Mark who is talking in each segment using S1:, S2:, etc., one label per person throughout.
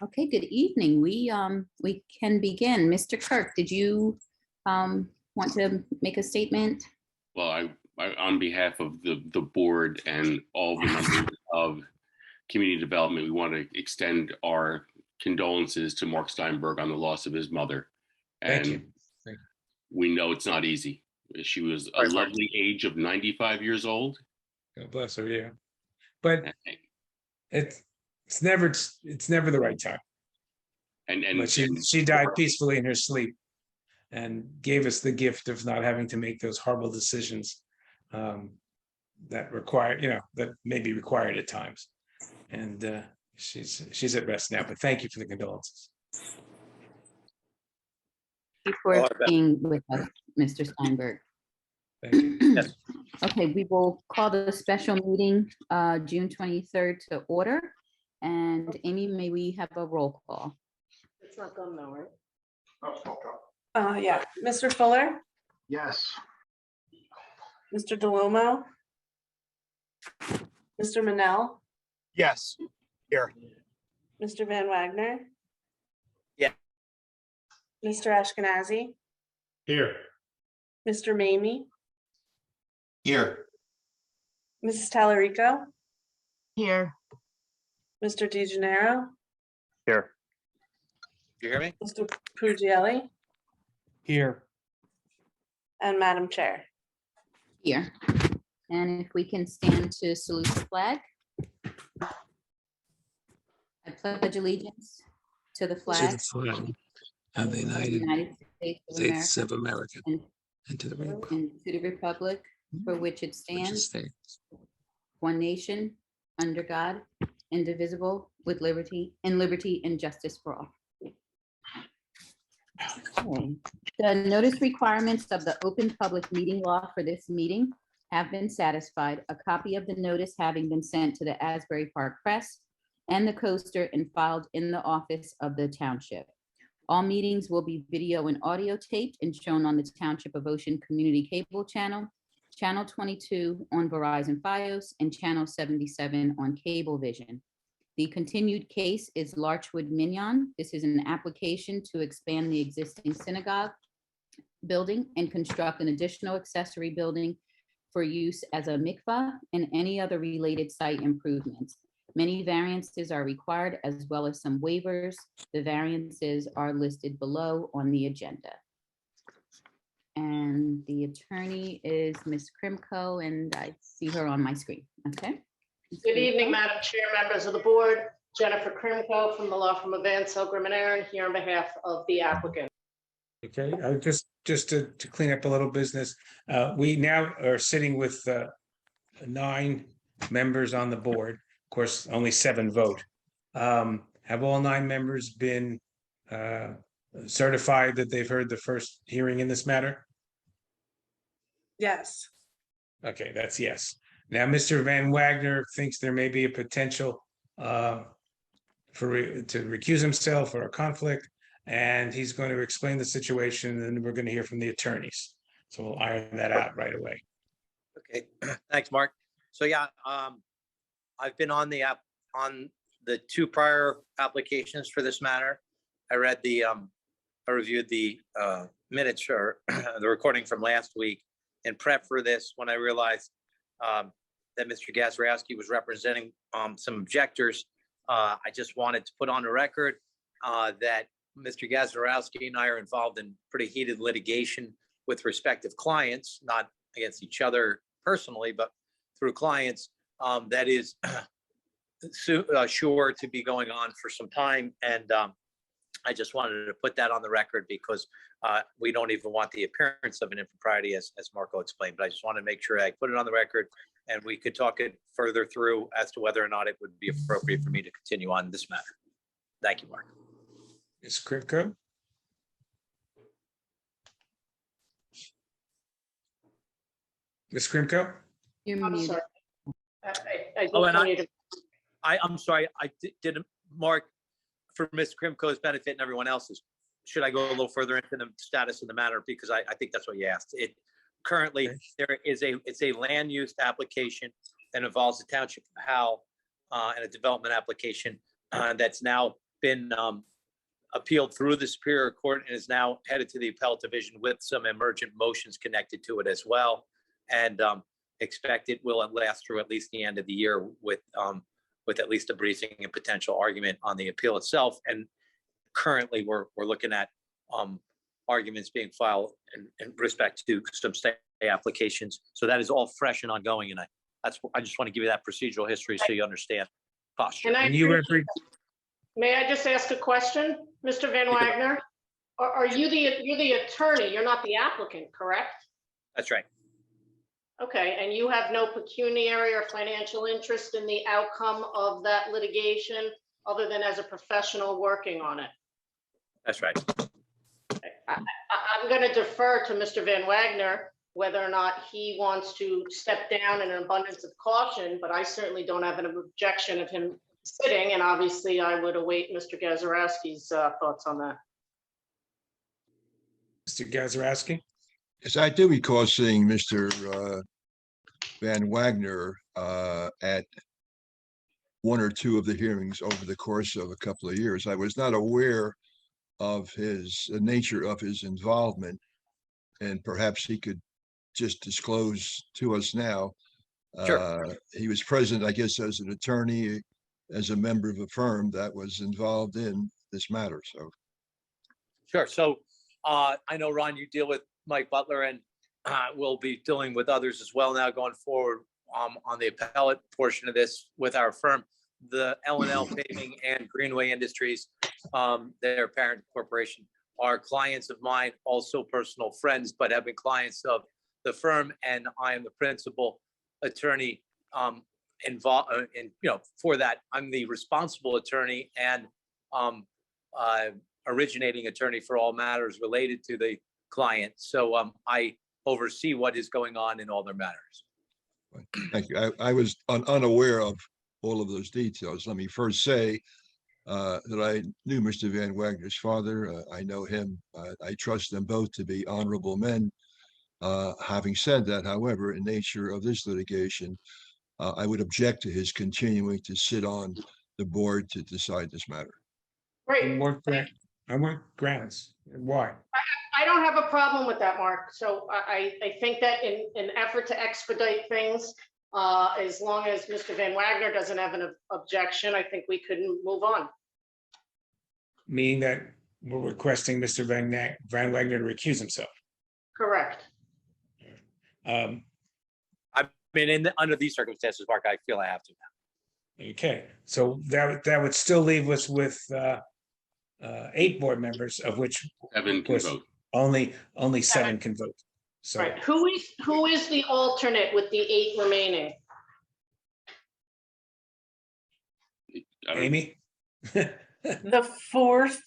S1: Okay, good evening. We can begin. Mr. Kirk, did you want to make a statement?
S2: Well, on behalf of the board and all the members of community development, we want to extend our condolences to Mark Steinberg on the loss of his mother.
S3: Thank you.
S2: And we know it's not easy. She was a lovely age of 95 years old.
S3: God bless her, yeah. But it's never the right time. But she died peacefully in her sleep and gave us the gift of not having to make those horrible decisions that require, that may be required at times. And she's at rest now. But thank you for the condolences.
S1: Thank you for being with us, Mr. Steinberg.
S3: Thank you.
S4: Yes.
S1: Okay, we will call the special meeting June 23rd to order. And Amy, may we have a roll call?
S5: It's not going nowhere. Yeah, Mr. Fuller,
S6: Yes.
S5: Mr. DeLumo, Mr. Manel,
S6: Yes. Here.
S5: Mr. Van Wagner.
S4: Yeah.
S5: Mr. Ashkenazi,
S3: Here.
S5: Mr. Mamie,
S6: Here.
S5: Mrs. Tallarico,
S7: Here.
S5: Mr. DeGennaro,
S6: Here.
S4: You hear me?
S5: Mr. Puglielli,
S3: Here.
S5: and Madam Chair.
S1: Here. And if we can stand to salute the flag. I pledge allegiance to the
S3: To
S1: flag
S3: the flag of the
S1: of the
S3: United
S1: United
S3: States
S1: of
S3: of America
S1: and
S3: and to the republic
S1: and to the republic for which it
S3: which
S1: stands,
S3: stands
S1: one nation, under God, indivisible, with liberty and justice for all. Okay. The notice requirements of the open public meeting law for this meeting have been satisfied. A copy of the notice having been sent to the Asbury Park Press and the Coaster and filed in the office of the Township. All meetings will be video and audio taped and shown on the Township of Ocean Community Cable Channel, Channel 22 on Verizon Fios, and Channel 77 on Cablevision. The continued case is Larchwood Mignon. This is an application to expand the existing synagogue building and construct an additional accessory building for use as a mikvah and any other related site improvements. Many variances are required as well as some waivers. The variances are listed below on the agenda. And the attorney is Ms. Krimko, and I see her on my screen. Okay.
S7: Good evening, Madam Chair, members of the board. Jennifer Krimko from the law firm of Van Silgrim and Aaron here on behalf of the applicant.
S3: Okay, just to clean up a little business, we now are sitting with 9 members on the board. Of course, only 7 vote. Have all 9 members been certified that they've heard the first hearing in this matter?
S5: Yes.
S3: Okay, that's yes. Now, Mr. Van Wagner thinks there may be a potential to recuse himself or a conflict, and he's going to explain the situation, and we're going to hear from the attorneys. So we'll iron that out right away.
S4: Okay, thanks, Mark. So yeah, I've been on the 2 prior applications for this matter. I reviewed the minutes or the recording from last week in prep for this when I realized that Mr. Gazarovski was representing some objectors. I just wanted to put on the record that Mr. Gazarovski and I are involved in pretty heated litigation with respective clients, not against each other personally, but through clients. That is sure to be going on for some time. And I just wanted to put that on the record because we don't even want the appearance of an impropriety, as Marco explained. But I just want to make sure I put it on the record and we could talk it further through as to whether or not it would be appropriate for me to continue on this matter. Thank you, Mark.
S3: Ms. Krimko? Ms. Krimko?
S1: You're
S7: I'm
S1: muted.
S7: sorry. I just
S4: Oh, and
S7: wanted to-
S4: I'm sorry, I didn't, Mark, for Ms. Krimko's benefit and everyone else's, should I go a little further into the status of the matter? Because I think that's what you asked. It currently, it's a land use application that involves the Township of Howell and a development application that's now been appealed through the Superior Court and is now headed to the Appellate Division with some emergent motions connected to it as well. And expect it will last through at least the end of the year with at least a briefing and potential argument on the appeal itself. And currently, we're looking at arguments being filed in respect to some stay applications. So that is all fresh and ongoing. And I just want to give you that procedural history so you understand posture.
S7: And
S3: And you were,
S7: may I just ask a question, Mr. Van Wagner? Are you you're the attorney, you're not the applicant, correct?
S4: That's right.
S7: Okay, and you have no pecuniary or financial interest in the outcome of that litigation other than as a professional working on it?
S4: That's right.
S7: I'm going to defer to Mr. Van Wagner whether or not he wants to step down in an abundance of caution, but I certainly don't have an objection of him sitting, and obviously I would await Mr. Gazarovski's thoughts on that.
S3: Mr. Gazarovski?
S8: Yes, I do recall seeing Mr. Van Wagner at one or two of the hearings over the course of a couple of years. I was not aware of the nature of his involvement, and perhaps he could just disclose to us now.
S4: Sure.
S8: He was present, I guess, as an attorney, as a member of a firm that was involved in this matter. So,
S4: Sure. So I know, Ron, you deal with Mike Butler, and we'll be dealing with others as well now going forward on the appellate portion of this with our firm. The L&L Paving and Greenway Industries, their parent corporation, are clients of mine, also personal friends, but have been clients of the firm, and I am the principal attorney involved in, for that. I'm the responsible attorney and originating attorney for all matters related to the client. So I oversee what is going on in all their matters.
S8: thank you. I was unaware of all of those details. Let me first say that I knew Mr. Van Wagner's father. I know him. I trust them both to be honorable men. Having said that, however, in nature of this litigation, I would object to his continuing to sit on the board to decide this matter.
S7: Great.
S3: I want grounds. Why?
S7: I don't have a problem with that, Mark. So I think that in an effort to expedite things, as long as Mr. Van Wagner doesn't have an objection, I think we could move on.
S3: Meaning that we're requesting Mr. Van Wagner to recuse himself.
S7: Correct.
S4: Under these circumstances, Mark, I feel I have to now.
S3: Okay, so that would still leave us with 8 board members, of which
S2: 7 can vote.
S3: only 7 can vote. So
S7: Right. Who is the alternate with the 8 remaining?
S3: Amy?
S5: The 4th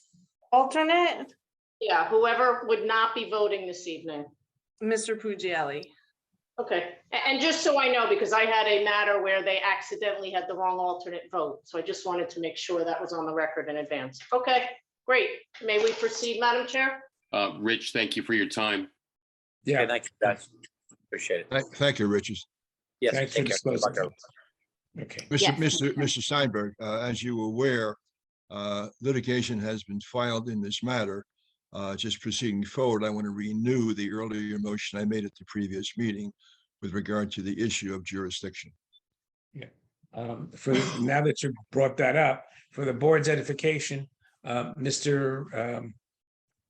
S5: alternate,
S7: Yeah, whoever would not be voting this evening.
S5: Mr. Puglielli.
S7: Okay, and just so I know, because I had a matter where they accidentally had the wrong alternate vote. So I just wanted to make sure that was on the record in advance. Okay, great. May we proceed, Madam Chair?
S2: Rich, thank you for your time.
S3: Yeah.
S4: Okay, thank you, guys. Appreciate it.
S8: Thank you, Richard.
S4: Yes.
S3: Thanks for
S4: take care.
S3: disclosing. Okay.
S8: Mr. Steinberg, as you were aware, litigation has been filed in this matter. Just proceeding forward, I want to renew the earlier motion I made at the previous meeting with regard to the issue of jurisdiction.
S3: Yeah. Now that you brought that up, for the board's edification, Mr.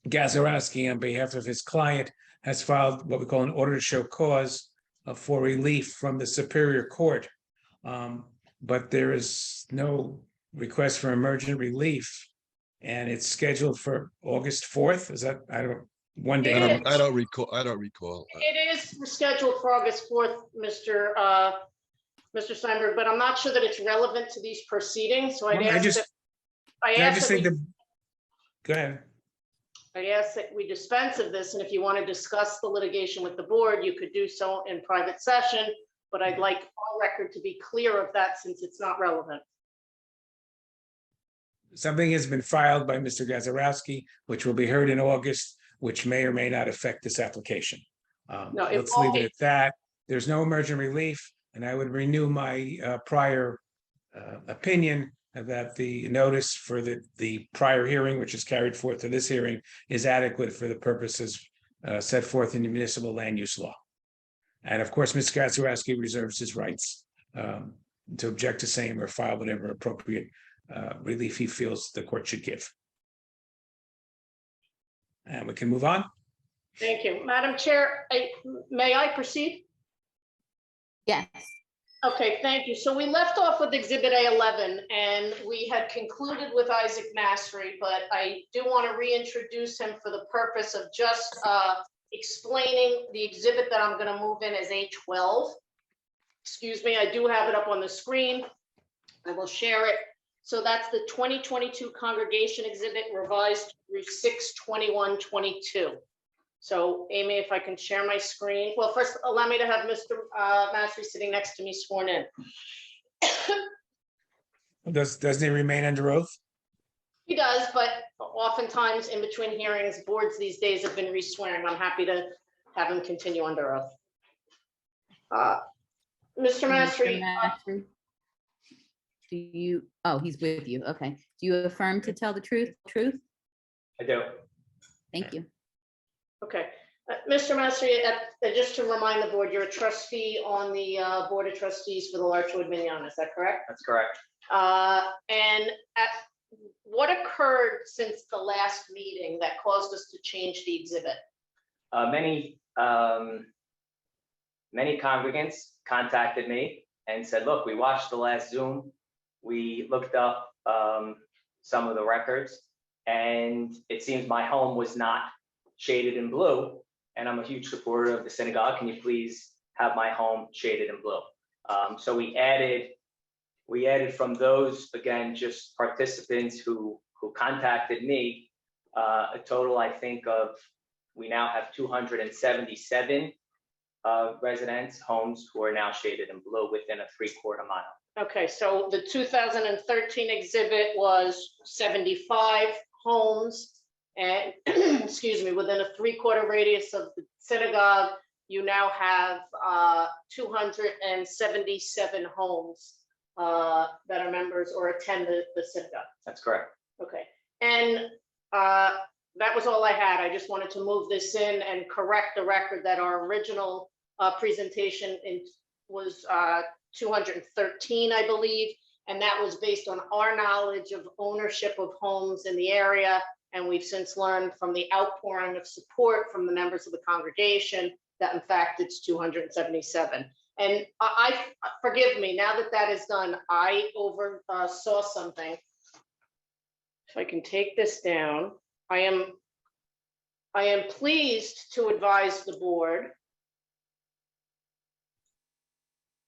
S3: Gazarovski, on behalf of his client, has filed what we call an order to show cause for relief from the Superior Court. But there is no request for emergent relief, and it's scheduled for August 4th. Is that, I don't, one day?
S8: I don't recall.
S7: It is scheduled for August 4th, Mr. Steinberg, but I'm not sure that it's relevant to these proceedings. So
S3: Go ahead.
S7: I ask that we dispense of this, and if you want to discuss the litigation with the board, you could do so in private session, but I'd like our record to be clear of that since it's not relevant.
S3: Something has been filed by Mr. Gazarovski, which will be heard in August, which may or may not affect this application.
S7: No, it
S3: Let's leave
S7: won't.
S3: it at that. There's no emergent relief, and I would renew my prior opinion that the notice for the prior hearing, which is carried forth to this hearing, is adequate for the purposes set forth in the municipal land use law. And of course, Mr. Gazarovski reserves his rights to object to same or file whatever appropriate relief he feels the court should give. And we can move on.
S7: Thank you. Madam Chair, may I proceed?
S1: Yes.
S7: Okay, thank you. So we left off with Exhibit A11 and we had concluded with Isaac Masry, but I do want to reintroduce him for the purpose of just explaining the exhibit that I'm going to move in as A12. Excuse me, I do have it up on the screen. I will share it. So that's the 2022 congregation exhibit revised through 6/21/22. So Amy, if I can share my screen. Well, first allow me to have Mr. Masry sitting next to me sworn in.
S3: Doesn't he remain under oath?
S7: He does, but oftentimes in between hearings, boards these days have been re-swearing. I'm happy to have him continue under oath. Mr. Masry,
S1: Do you, oh, he's with you. Okay. Do you affirm to tell the truth?
S9: I do.
S1: Thank you.
S7: okay. Mr. Masry, just to remind the board, you're a trustee on the Board of Trustees for the Larchwood Mignon, is that correct?
S9: That's correct.
S7: And what occurred since the last meeting that caused us to change the exhibit?
S9: Many congregants contacted me and said, look, we watched the last Zoom. We looked up some of the records, and it seems my home was not shaded in blue, and I'm a huge supporter of the synagogue. Can you please have my home shaded in blue? So we added from those, again, just participants who contacted me, a total, I think, of, we now have 277 residents, homes who are now shaded in blue within a 3/4 mile.
S7: Okay, so the 2013 exhibit was 75 homes and, excuse me, within a 3/4 radius of the synagogue, you now have 277 homes that are members or attend the synagogue.
S9: That's correct.
S7: Okay, and that was all I had. I just wanted to move this in and correct the record that our original presentation was 213, I believe, and that was based on our knowledge of ownership of homes in the area. And we've since learned from the outpouring of support from the members of the congregation that in fact it's 277. And I forgive me, now that that is done, I oversaw something. If I can take this down, I am pleased to advise the board.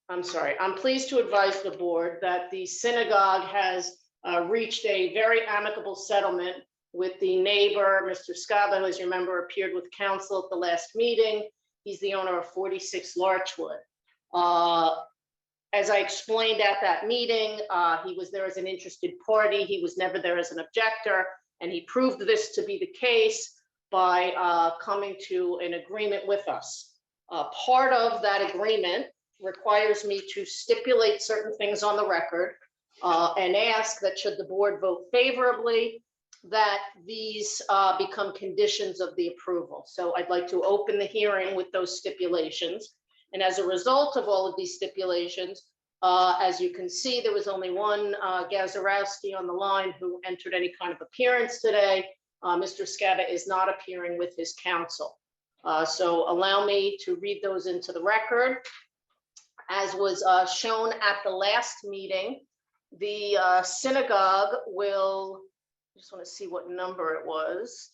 S7: I'm pleased to advise the board that the synagogue has reached a very amicable settlement with the neighbor, Mr. Scaba, who, as you remember, appeared with counsel at the last meeting. He's the owner of 46 Larchwood. As I explained at that meeting, he was there as an interested party. He was never there as an objector, and he proved this to be the case by coming to an agreement with us. Part of that agreement requires me to stipulate certain things on the record and ask that should the board vote favorably, that these become conditions of the approval. So I'd like to open the hearing with those stipulations. And as a result of all of these stipulations, as you can see, there was only one Gazarovski on the line who entered any kind of appearance today. Mr. Scaba is not appearing with his counsel. So allow me to read those into the record. As was shown at the last meeting, the synagogue will, I just want to see what number it was.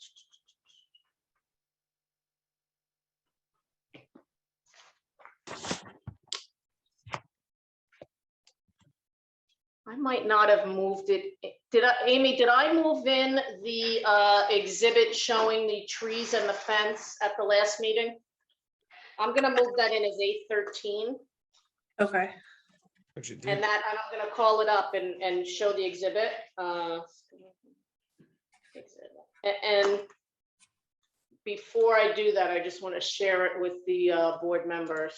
S7: I might not have moved it. Amy, did I move in the exhibit showing the trees and the fence at the last meeting? I'm going to move that in as 813.
S5: Okay.
S7: And I'm going to call it up and show the exhibit. And before I do that, I just want to share it with the board members.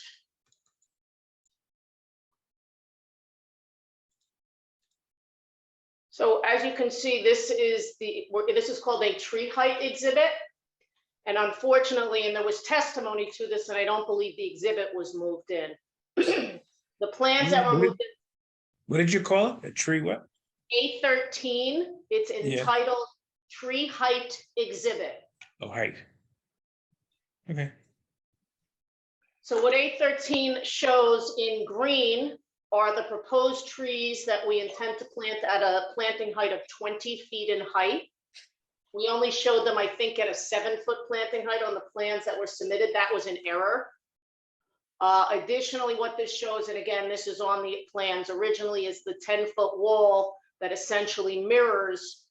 S7: So as you can see, this is called a tree height exhibit. And unfortunately, and there was testimony to this, and I don't believe the exhibit was moved in. The plans that were moved in.
S3: What did you call it? A tree what?
S7: A13, it's entitled Tree Height Exhibit.
S3: Oh, height. Okay.
S7: So what A13 shows in green are the proposed trees that we intend to plant at a planting height of 20 feet in height. We only showed them, I think, at a 7-foot planting height on the plans that were submitted. That was an error. Additionally, what this shows, and again, this is on the plans originally, is the 10-foot wall that essentially mirrors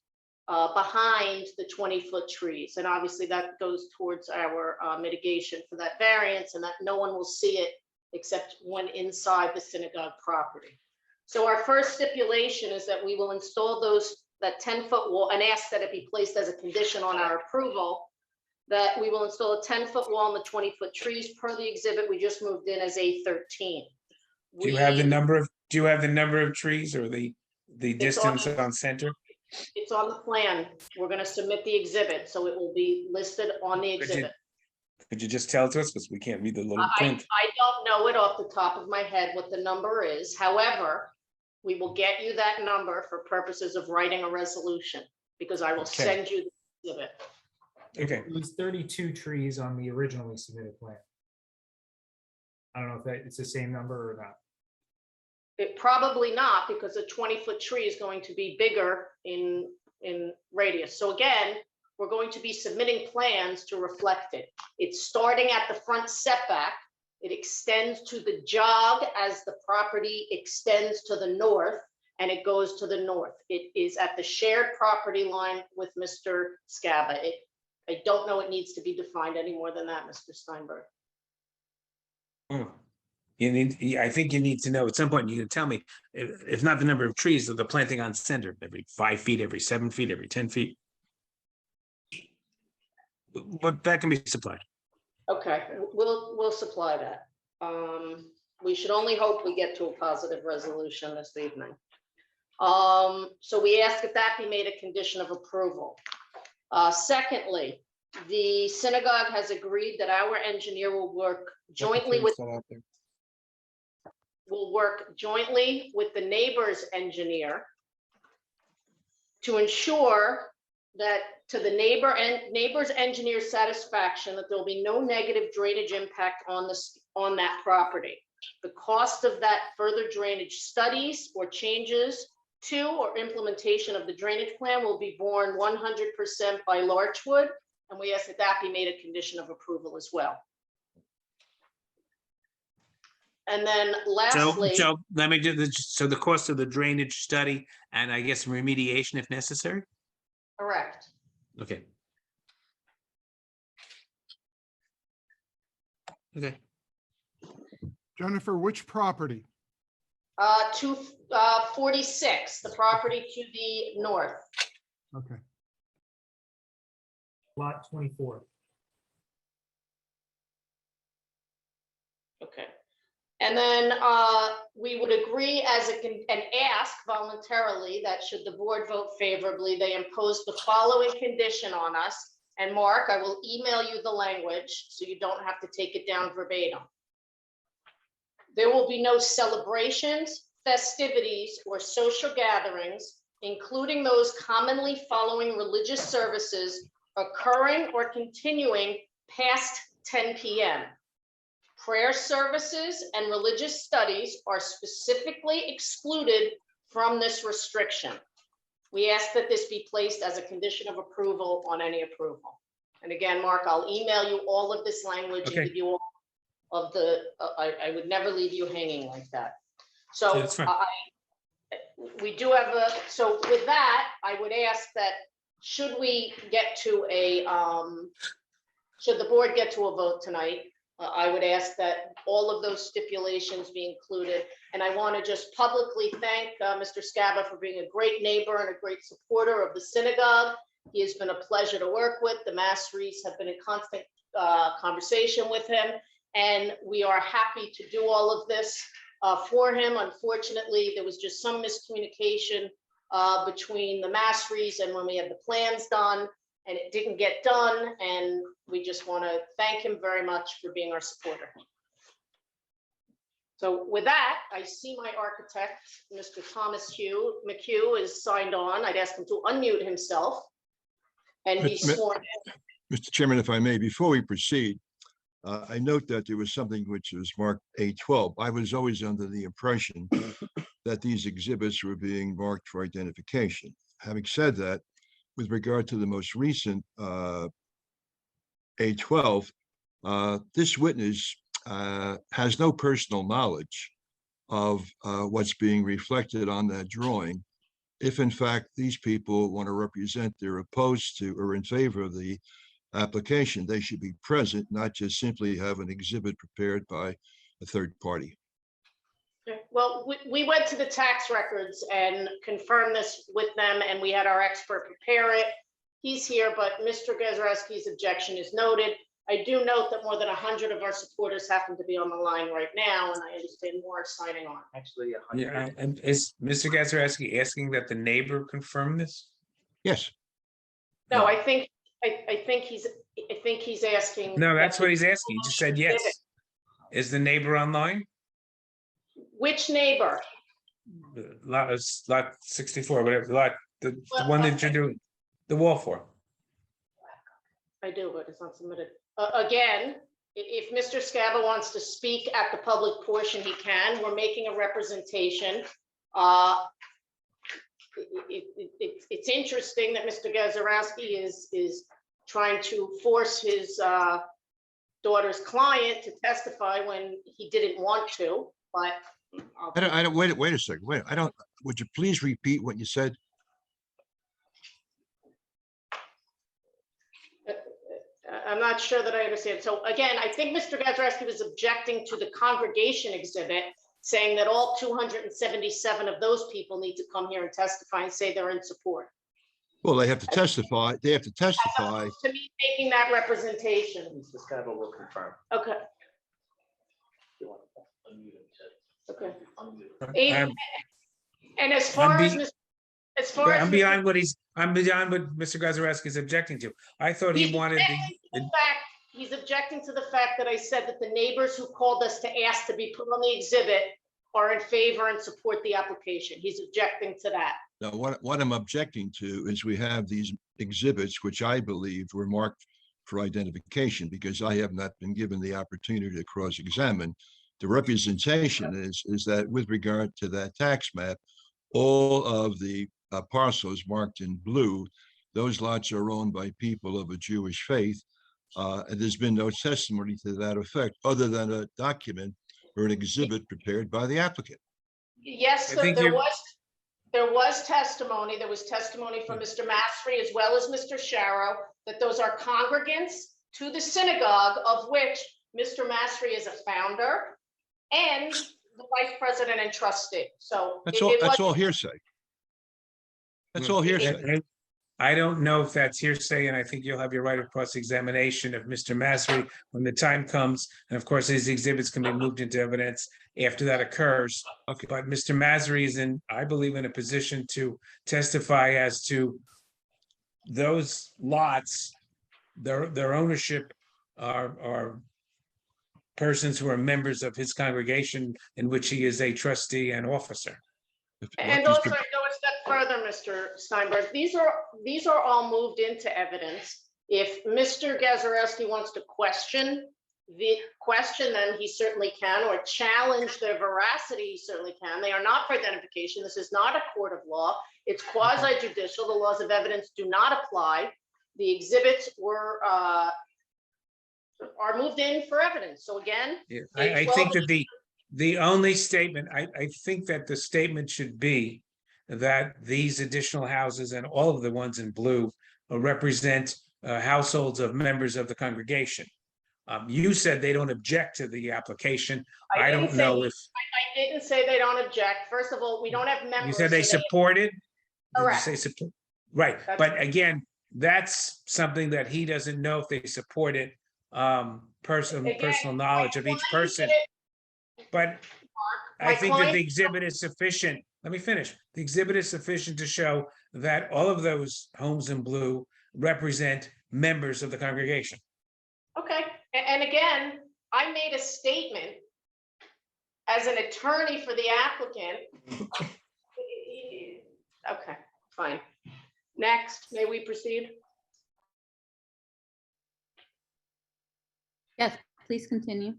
S7: behind the 20-foot trees. And obviously that goes towards our mitigation for that variance, and that no one will see it except when inside the synagogue property. So our first stipulation is that we will install that 10-foot wall and ask that it be placed as a condition on our approval, that we will install a 10-foot wall and the 20-foot trees per the exhibit we just moved in as A13.
S3: Do you have the number of trees or the distance on center?
S7: It's on the plan. We're going to submit the exhibit, so it will be listed on the exhibit.
S3: Could you just tell it to us, because we can't read the little print?
S7: I don't know it off the top of my head what the number is. However, we will get you that number for purposes of writing a resolution, because I will send you the exhibit.
S3: Okay.
S10: It was 32 trees on the originally submitted plan. I don't know if it's the same number or not.
S7: It probably not, because a 20-foot tree is going to be bigger in radius. So again, we're going to be submitting plans to reflect it. It's starting at the front setback. It extends to the jog as the property extends to the north, and it goes to the north. It is at the shared property line with Mr. Scaba. I don't know it needs to be defined any more than that, Mr. Steinberg.
S3: Oh. I think you need to know at some point. You can tell me, if not the number of trees, the planting on center, every 5 feet, every 7 feet, every 10 feet. But that can be supplied.
S7: Okay, we'll supply that. We should only hope we get to a positive resolution this evening. So we ask that that be made a condition of approval. Secondly, the synagogue has agreed that our engineer will work jointly with the neighbor's engineer to ensure that to the neighbor's engineer's satisfaction, that there will be no negative drainage impact on that property. The cost of that further drainage studies or changes to or implementation of the drainage plan will be borne 100% by Larchwood, and we ask that that be made a condition of approval as well. And then lastly,
S3: so let me do this. So the cost of the drainage study and I guess remediation if necessary.
S7: correct.
S3: Okay. Okay.
S11: Jennifer, which property?
S7: 246, the property to the north.
S11: Okay.
S10: Lot 24.
S7: Okay. And then we would agree and ask voluntarily that should the board vote favorably, they impose the following condition on us. And Mark, I will email you the language so you don't have to take it down verbatim. There will be no celebrations, festivities, or social gatherings, including those commonly following religious services occurring or continuing past 10 p.m. Prayer services and religious studies are specifically excluded from this restriction. We ask that this be placed as a condition of approval on any approval. And again, Mark, I'll email you all of this language and give you all of the, I would never leave you hanging like that. So we do have so with that, I would ask that should we get to a, should the board get to a vote tonight, I would ask that all of those stipulations be included. And I want to just publicly thank Mr. Scaba for being a great neighbor and a great supporter of the synagogue. He has been a pleasure to work with. The Masseries have been in constant conversation with him, and we are happy to do all of this for him. Unfortunately, there was just some miscommunication between the Masseries and when we had the plans done, and it didn't get done. And we just want to thank him very much for being our supporter. So with that, I see my architect, Mr. Thomas McHugh, is signed on. I'd ask him to unmute himself and be sworn in.
S8: Mr. Chairman, if I may, before we proceed, I note that there was something which was marked A12. I was always under the impression that these exhibits were being marked for identification. Having said that, with regard to the most recent A12, this witness has no personal knowledge of what's being reflected on that drawing. If in fact these people want to represent they're opposed to or in favor of the application, they should be present, not just simply have an exhibit prepared by a third party.
S7: Okay. Well, we went to the tax records and confirmed this with them, and we had our expert prepare it. He's here, but Mr. Gazarovski's objection is noted. I do note that more than 100 of our supporters happen to be on the line right now, and I understand more are signing on.
S9: Actually, 100.
S3: Yeah, and is Mr. Gazarovski asking that the neighbor confirm this?
S8: Yes.
S7: No, I think he's asking.
S3: No, that's what he's asking. He just said yes. Is the neighbor online?
S7: Which neighbor?
S3: Lot 64, whatever, the one that you're doing the wall for.
S7: I do, but it's not submitted. Again, if Mr. Scava wants to speak at the public portion, he can. We're making a representation. It's interesting that Mr. Gazarovski is trying to force his daughter's client to testify when he didn't want to, but
S8: I don't, wait a second, would you please repeat what you said?
S7: I'm not sure that I understand. So again, I think Mr. Gazarovski was objecting to the congregation exhibit, saying that all 277 of those people need to come here and testify and say they're in support.
S8: Well, they have to testify. They have to testify.
S7: To me, making that representation.
S9: Mr. Scava will confirm.
S7: Okay. Okay. And as far as
S3: I'm beyond what Mr. Gazarovski is objecting to. I thought he wanted
S7: he's objecting to the fact that I said that the neighbors who called us to ask to be put on the exhibit are in favor and support the application. He's objecting to that.
S8: Now, what I'm objecting to is we have these exhibits, which I believe were marked for identification because I have not been given the opportunity to cross-examine. The representation is that with regard to that tax map, all of the parcels marked in blue, those lots are owned by people of a Jewish faith. And there's been no testimony to that effect other than a document or an exhibit prepared by the applicant.
S7: Yes, there was testimony. There was testimony from Mr. Massery as well as Mr. Sharrow that those are congregants to the synagogue, of which Mr. Massery is a founder and the vice president and trustee. So
S8: that's all hearsay. That's all hearsay.
S3: I don't know if that's hearsay, and I think you'll have your right of cross-examination of Mr. Massery when the time comes. And of course, these exhibits can be moved into evidence after that occurs. Okay. But Mr. Massery is I believe, in a position to testify as to those lots, their ownership are persons who are members of his congregation in which he is a trustee and officer.
S7: And also, I go a step further, Mr. Steinberg. These are all moved into evidence. If Mr. Gazarovski wants to question the question, then he certainly can, or challenge their veracity, he certainly can. They are not for identification. This is not a court of law. It's quasi-judicial. The laws of evidence do not apply. The exhibits are moved in for evidence. So again,
S3: I think that the only statement, I think that the statement should be that these additional houses and all of the ones in blue represent households of members of the congregation. You said they don't object to the application. I don't know if
S7: I didn't say they don't object. First of all, we don't have members.
S3: You said they support it.
S7: Correct.
S3: Did you say support? Right, but again, that's something that he doesn't know if they support it. Personal knowledge of each person. But I think that
S7: client-
S3: the exhibit is sufficient. Let me finish. The exhibit is sufficient to show that all of those homes in blue represent members of the congregation.
S7: Okay, and again, I made a statement as an attorney for the applicant. Okay, fine. Next, may we proceed?
S1: Yes, please continue.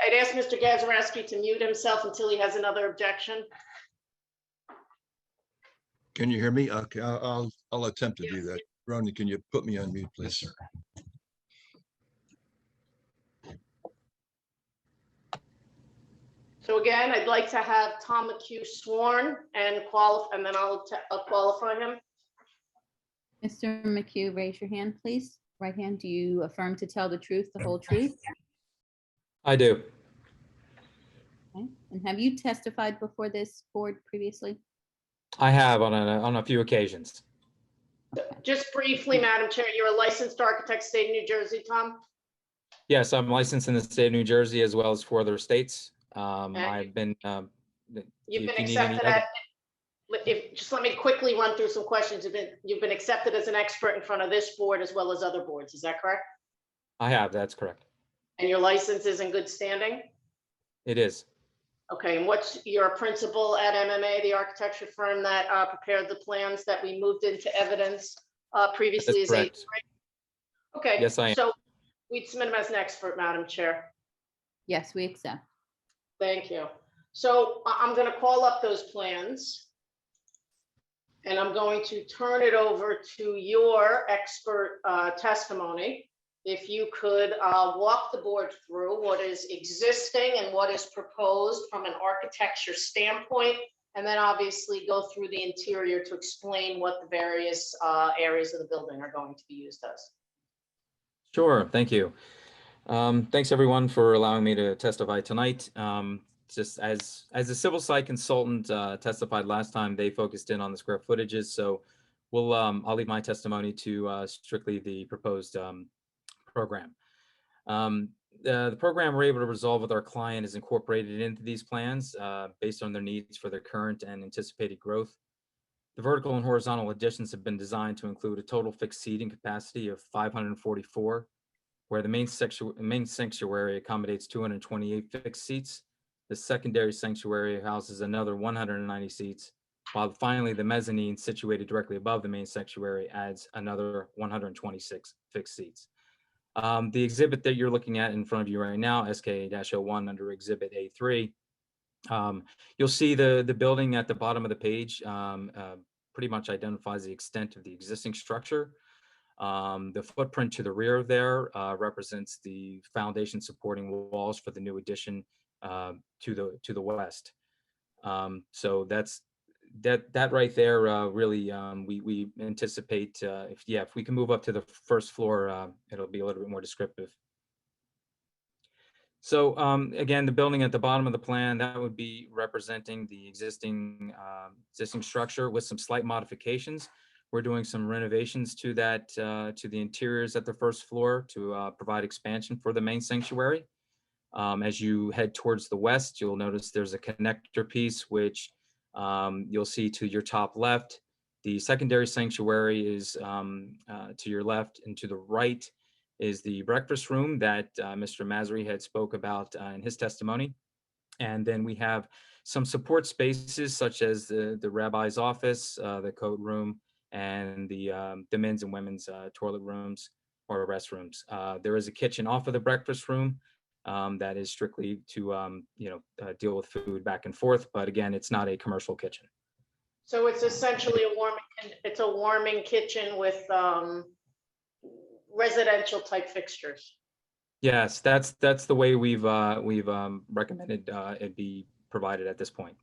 S7: I'd ask Mr. Gazarovski to mute himself until he has another objection.
S8: Can you hear me? Okay, I'll attempt to do that. Ronnie, can you put me on mute, please?
S7: So again, I'd like to have Tom McHugh sworn and then I'll qualify him.
S1: Mr. McHugh, raise your hand, please. Right hand, do you affirm to tell the truth, the whole truth?
S12: I do.
S1: Okay. And have you testified before this board previously?
S12: I have on a few occasions.
S7: Just briefly, Madam Chair, you're a licensed architect, state of New Jersey, Tom?
S12: Yes, I'm licensed in the state of New Jersey as well as 4 other states. I've been.
S7: You've
S12: if
S7: been
S12: you need any
S7: accepted
S12: other-
S7: just let me quickly run through some questions. You've been accepted as an expert in front of this board as well as other boards, is that correct?
S12: I have, that's correct.
S7: And your license is in good standing?
S12: It is.
S7: Okay, and what's your principal at MMA, the architecture firm that prepared the plans that we moved into evidence previously?
S12: That's correct.
S7: Okay.
S12: Yes, I am.
S7: So we'd submit him as an expert, Madam Chair.
S1: Yes, we accept.
S7: Thank you. So I'm going to call up those plans. And I'm going to turn it over to your expert testimony. If you could walk the board through what is existing and what is proposed from an architecture standpoint, and then obviously go through the interior to explain what the various areas of the building are going to be used as.
S12: Sure, thank you. Thanks everyone for allowing me to testify tonight. Just as a civil site consultant testified last time, they focused in on the square footages. So I'll leave my testimony to strictly the proposed program. The program we're able to resolve with our client is incorporated into these plans based on their needs for their current and anticipated growth. The vertical and horizontal additions have been designed to include a total fixed seating capacity of 544, where the main sanctuary accommodates 228 fixed seats. The secondary sanctuary houses another 190 seats, while finally the mezzanine, situated directly above the main sanctuary, adds another 126 fixed seats. The exhibit that you're looking at in front of you right now, SK-01 under Exhibit A3, you'll see the building at the bottom of the page pretty much identifies the extent of the existing structure. The footprint to the rear there represents the foundation supporting walls for the new addition to the west. So that right there really we anticipate if we can move up to the first floor, it'll be a little bit more descriptive. So again, the building at the bottom of the plan, that would be representing the existing structure with some slight modifications. We're doing some renovations to that, to the interiors at the first floor to provide expansion for the main sanctuary. As you head towards the west, you'll notice there's a connector piece, which you'll see to your top left. The secondary sanctuary is to your left, and to the right is the breakfast room that Mr. Masri had spoke about in his testimony. And then we have some support spaces such as the rabbi's office, the code room, and the men's and women's toilet rooms or restrooms. There is a kitchen off of the breakfast room that is strictly to deal with food back and forth, but again, it's not a commercial kitchen.
S7: So it's essentially a warming kitchen with residential type fixtures.
S12: Yes, that's the way we've recommended it be provided at this point.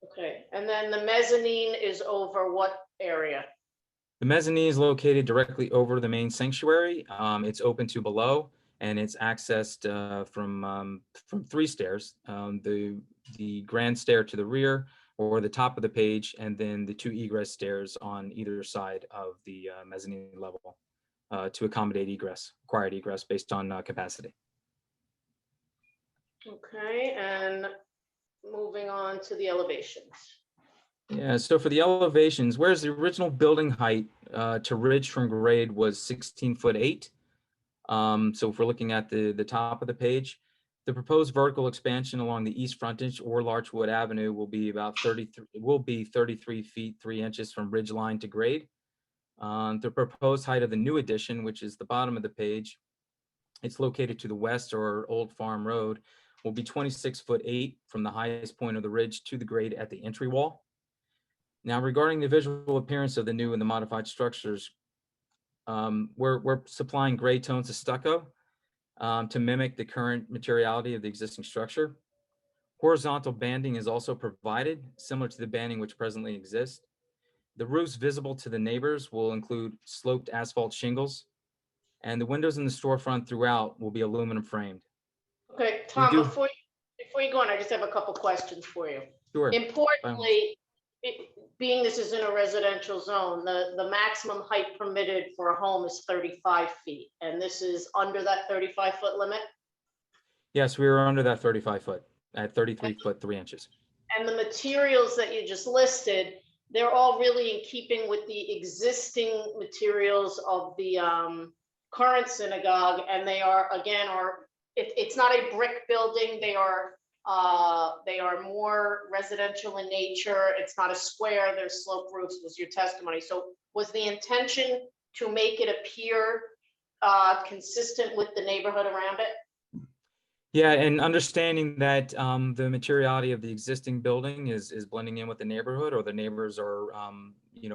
S7: Okay, and then the mezzanine is over what area?
S12: The mezzanine is located directly over the main sanctuary. It's open to below, and it's accessed from 3 stairs. The grand stair to the rear, or the top of the page, and then the 2 egress stairs on either side of the mezzanine level to accommodate required egress based on capacity.
S7: Okay, and moving on to the elevations.
S12: Yeah, so for the elevations, whereas the original building height to ridge from grade was 16'8". So if we're looking at the top of the page, the proposed vertical expansion along the east frontage or Larchwood Avenue will be about 33 feet 3 inches from ridge line to grade. The proposed height of the new addition, which is the bottom of the page, it's located to the west or Old Farm Road, will be 26'8" from the highest point of the ridge to the grade at the entry wall. Now, regarding the visual appearance of the new and the modified structures, we're supplying gray tones of stucco to mimic the current materiality of the existing structure. Horizontal banding is also provided, similar to the banding which presently exists. The roofs visible to the neighbors will include sloped asphalt shingles, and the windows in the storefront throughout will be aluminum framed.
S7: Okay, Tom, before you go on, I just have a couple questions for you.
S12: Sure.
S7: Importantly, being this is in a residential zone, the maximum height permitted for a home is 35 feet, and this is under that 35-foot limit?
S12: Yes, we were under that 35 foot at 33 foot 3 inches.
S7: And the materials that you just listed, they're all really in keeping with the existing materials of the current synagogue, and they are, again, it's not a brick building. They are more residential in nature. It's not a square. There's sloped roofs, was your testimony. So was the intention to make it appear consistent with the neighborhood around it?
S12: Yeah, and understanding that the materiality of the existing building is blending in with the neighborhood, or the neighbors are,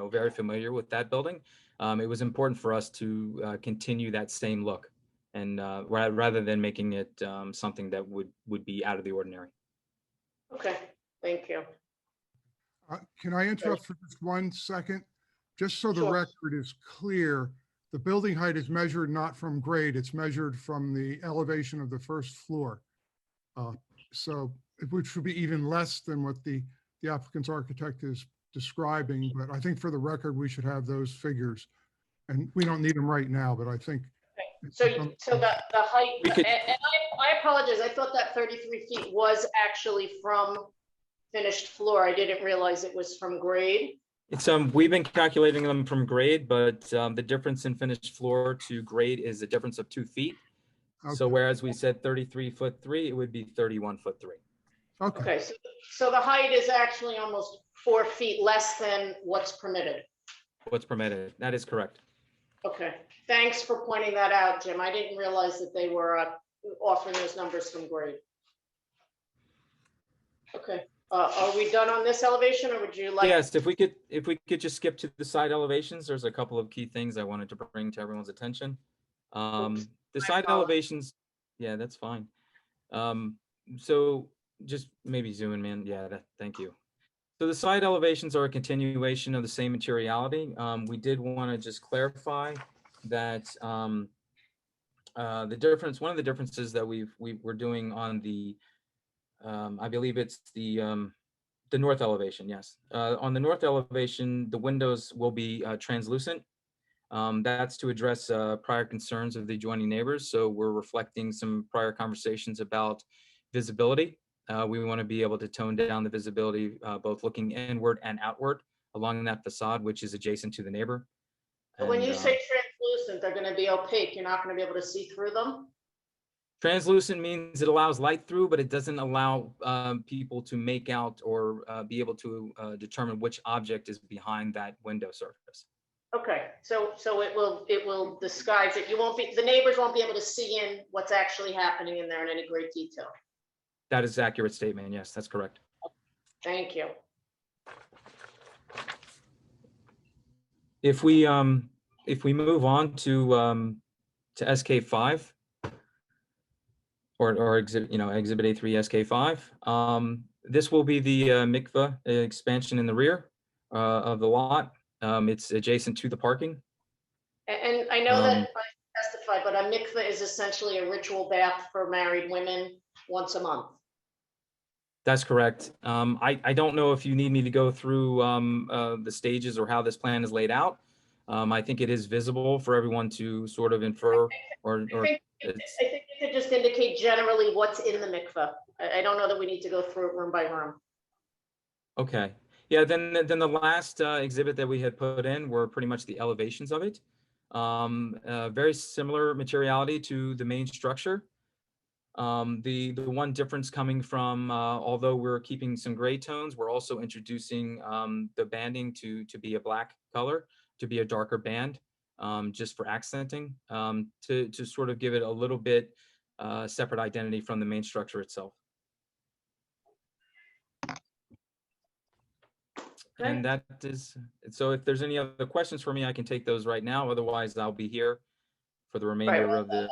S12: very familiar with that building. It was important for us to continue that same look, and rather than making it something that would be out of the ordinary.
S7: Okay, thank you.
S11: Can I interrupt for just 1 second? Just so the
S7: Sure.
S11: record is clear, the building height is measured not from grade, it's measured from the elevation of the first floor. So, which would be even less than what the applicant's architect is describing, but I think for the record, we should have those figures. And we don't need them right now, but I think.
S7: So the height, and I apologize, I thought that 33 feet was actually from finished floor. I didn't realize it was from grade.
S12: It's we've been calculating them from grade, but the difference in finished floor to grade is a difference of 2 feet. So
S11: Okay.
S12: whereas we said 33 foot 3, it would be 31 foot 3.
S11: Okay,
S7: Okay, so the height is actually almost 4 feet less than what's permitted.
S12: What's permitted? That is correct.
S7: Okay, thanks for pointing that out, Jim. I didn't realize that they were offering those numbers from grade. Okay, are we done on this elevation, or would you like?
S12: Yes, if we could just skip to the side elevations, there's a couple of key things I wanted to bring to everyone's attention. The side elevations, yeah, that's fine. So just maybe zoom in, man. Yeah, thank you. So the side elevations are a continuation of the same materiality. We did want to just clarify that the difference, one of the differences that we're doing on the, I believe it's the north elevation, yes. On the north elevation, the windows will be translucent. That's to address prior concerns of the adjoining neighbors. So we're reflecting some prior conversations about visibility. We want to be able to tone down the visibility, both looking inward and outward along that facade, which is adjacent to the neighbor.
S7: But when you say translucent, they're going to be opaque. You're not going to be able to see through them?
S12: Translucent means it allows light through, but it doesn't allow people to make out or be able to determine which object is behind that window surface.
S7: Okay, so it will disguise it. The neighbors won't be able to see in what's actually happening in there in any great detail.
S12: That is an accurate statement. Yes, that's correct.
S7: Thank you.
S12: If we move on to SK5 or exhibit A3 SK5, this will be the mikveh expansion in the rear of the lot. It's adjacent to the parking.
S7: And I know that I testified, but a mikveh is essentially a ritual bath for married women once a month.
S12: That's correct. I don't know if you need me to go through the stages or how this plan is laid out. I think it is visible for everyone to sort of infer.
S7: I think you could just indicate generally what's in the mikveh. I don't know that we need to go through it room by room.
S12: Okay. Yeah, then the last exhibit that we had put in were pretty much the elevations of it. Very similar materiality to the main structure. The one difference coming from, although we're keeping some gray tones, we're also introducing the banding to be a black color, to be a darker band, just for accenting, to sort of give it a little bit separate identity from the main structure itself. And that is, so if there's any other questions for me, I can take those right now. Otherwise, I'll be here for the remainder of the.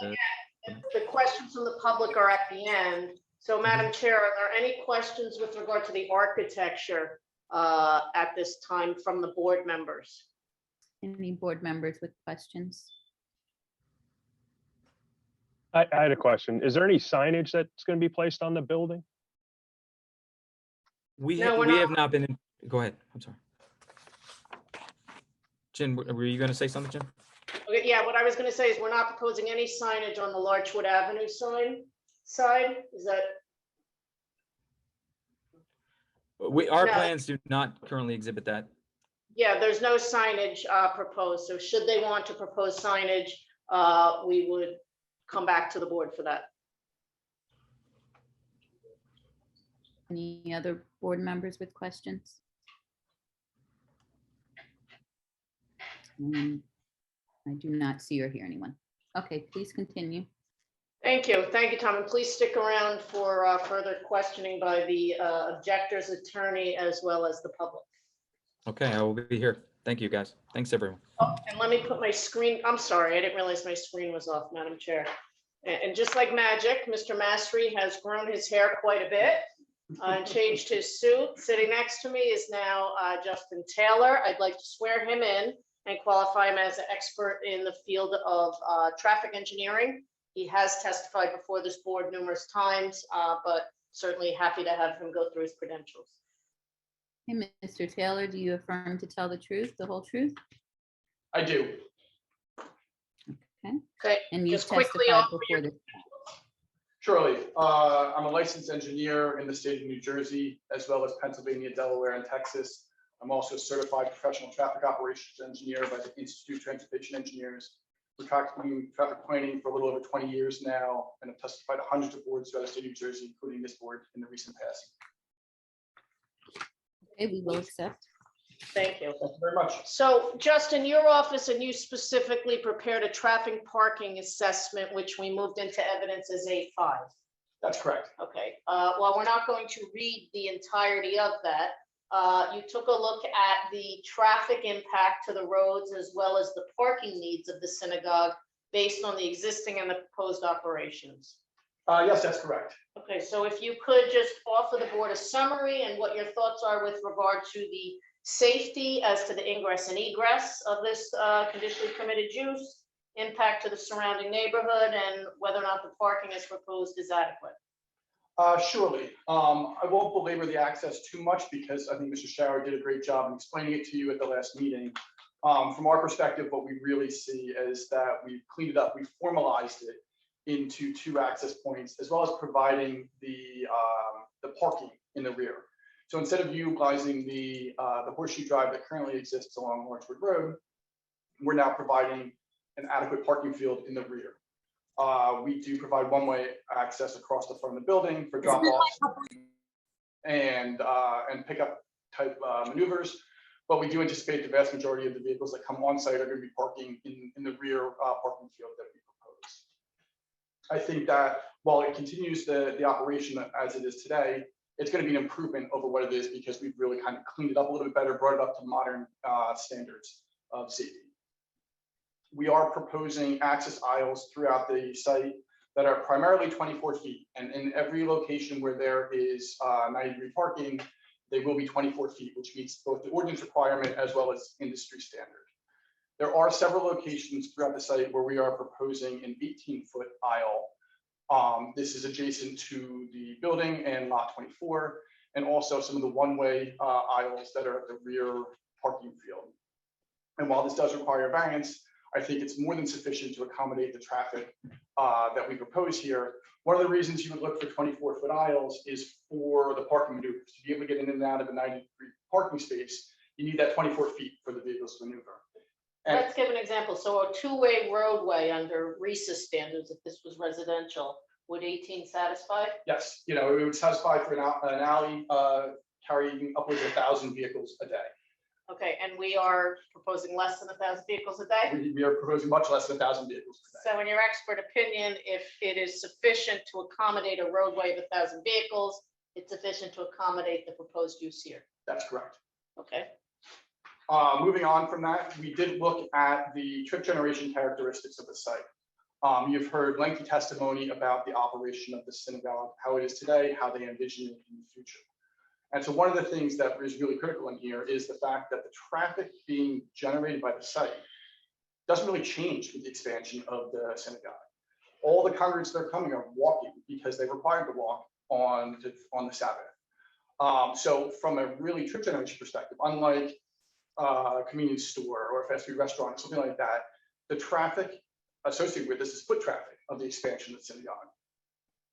S7: The questions from the public are at the end. So Madam Chair, are there any questions with regard to the architecture at this time from the board members?
S1: Any board members with questions?
S6: I had a question. Is there any signage that's going to be placed on the building?
S12: We
S7: No, we're
S12: we
S7: not.
S12: have not been in, go ahead, I'm sorry. Jen, were you gonna say something, Jen?
S7: Okay, yeah, what I was gonna say is we're not proposing any signage on the Larchwood Avenue side, is that?
S12: Our
S7: No.
S12: plans do not currently exhibit that.
S7: Yeah, there's no signage proposed, so should they want to propose signage, we would come back to the board for that.
S1: Any other board members with questions? I do not see or hear anyone. Okay, please continue.
S7: Thank you, Tom, and please stick around for further questioning by the objector's attorney as well as the public.
S12: Okay, I will be here. Thank you, guys. Thanks, everyone.
S7: Oh, and let me put my screen, I'm sorry, I didn't realize my screen was off, Madam Chair. And just like magic, Mr. Mastery has grown his hair quite a bit and changed his suit. Sitting next to me is now Justin Taylor. I'd like to swear him in and qualify him as an expert in the field of traffic engineering. He has testified before this board numerous times, but certainly happy to have him go through his credentials.
S1: Hey, Mr. Taylor, do you affirm to tell the truth, the whole truth?
S13: I do.
S1: Okay.
S7: Okay,
S1: And you
S7: just quickly
S1: testified
S7: offer
S1: before this.
S13: Surely. I'm a licensed engineer in the state of New Jersey, as well as Pennsylvania, Delaware, and Texas. I'm also a certified professional traffic operations engineer by the Institute of Transportation Engineers. We're practicing traffic planning for a little over 20 years now, and have testified to hundreds of boards throughout the state of New Jersey, including this board in the recent past.
S1: Okay, we will accept.
S7: Thank you.
S13: Thank you very much.
S7: So Justin, your office and you specifically prepared a traffic parking assessment, which we moved into evidence as A5.
S13: That's correct.
S7: Okay, well, we're not going to read the entirety of that. You took a look at the traffic impact to the roads as well as the parking needs of the synagogue based on the existing and the proposed operations.
S13: Yes, that's correct.
S7: Okay, so if you could just offer the board a summary and what your thoughts are with regard to the safety as to the ingress and egress of this conditionally permitted use, impact to the surrounding neighborhood, and whether or not the parking as proposed is adequate.
S13: Surely. I won't belabor the access too much because I think Mr. Shower did a great job in explaining it to you at the last meeting. From our perspective, what we really see is that we've cleaned it up, we've formalized it into 2 access points, as well as providing the parking in the rear. So instead of utilizing the horseshoe drive that currently exists along Larchwood Road, we're now providing an adequate parking field in the rear. We do provide one-way access across the front of the building for drop-offs and pickup type maneuvers, but we do anticipate the vast majority of the vehicles that come on site are going to be parking in the rear parking field that we propose. I think that while it continues the operation as it is today, it's going to be an improvement over what it is because we've really kind of cleaned it up a little bit better, brought it up to modern standards of safety. We are proposing access aisles throughout the site that are primarily 24 feet. And in every location where there is 90-degree parking, they will be 24 feet, which meets both the ordinance requirement as well as industry standard. There are several locations throughout the site where we are proposing an 18-foot aisle. This is adjacent to the building and lot 24, and also some of the one-way aisles that are at the rear parking field. And while this does require variance, I think it's more than sufficient to accommodate the traffic that we propose here. One of the reasons you would look for 24-foot aisles is for the parking maneuvers. To be able to get in and out of a 90-degree parking space, you need that 24 feet for the vehicles to maneuver. And
S7: Let's give an example. So a two-way roadway under RISA standards, if this was residential, would 18 satisfy?
S13: yes, it would satisfy for an alley carrying upwards of 1,000 vehicles a day.
S7: Okay, and we are proposing less than 1,000 vehicles a day?
S13: We are proposing much less than 1,000 vehicles per day.
S7: So in your expert opinion, if it is sufficient to accommodate a roadway of 1,000 vehicles, it's sufficient to accommodate the proposed use here?
S13: That's correct.
S7: Okay.
S13: Moving on from that, we did look at the trip generation characteristics of the site. You've heard lengthy testimony about the operation of the synagogue, how it is today, how they envision it in the future. And so one of the things that is really critical in here is the fact that the traffic being generated by the site doesn't really change with the expansion of the synagogue. All the congregants that are coming are walking because they're required to walk on the Sabbath. So from a really trip generation perspective, unlike a convenience store or a fast food restaurant, something like that, the traffic associated with this is foot traffic of the expansion of the synagogue.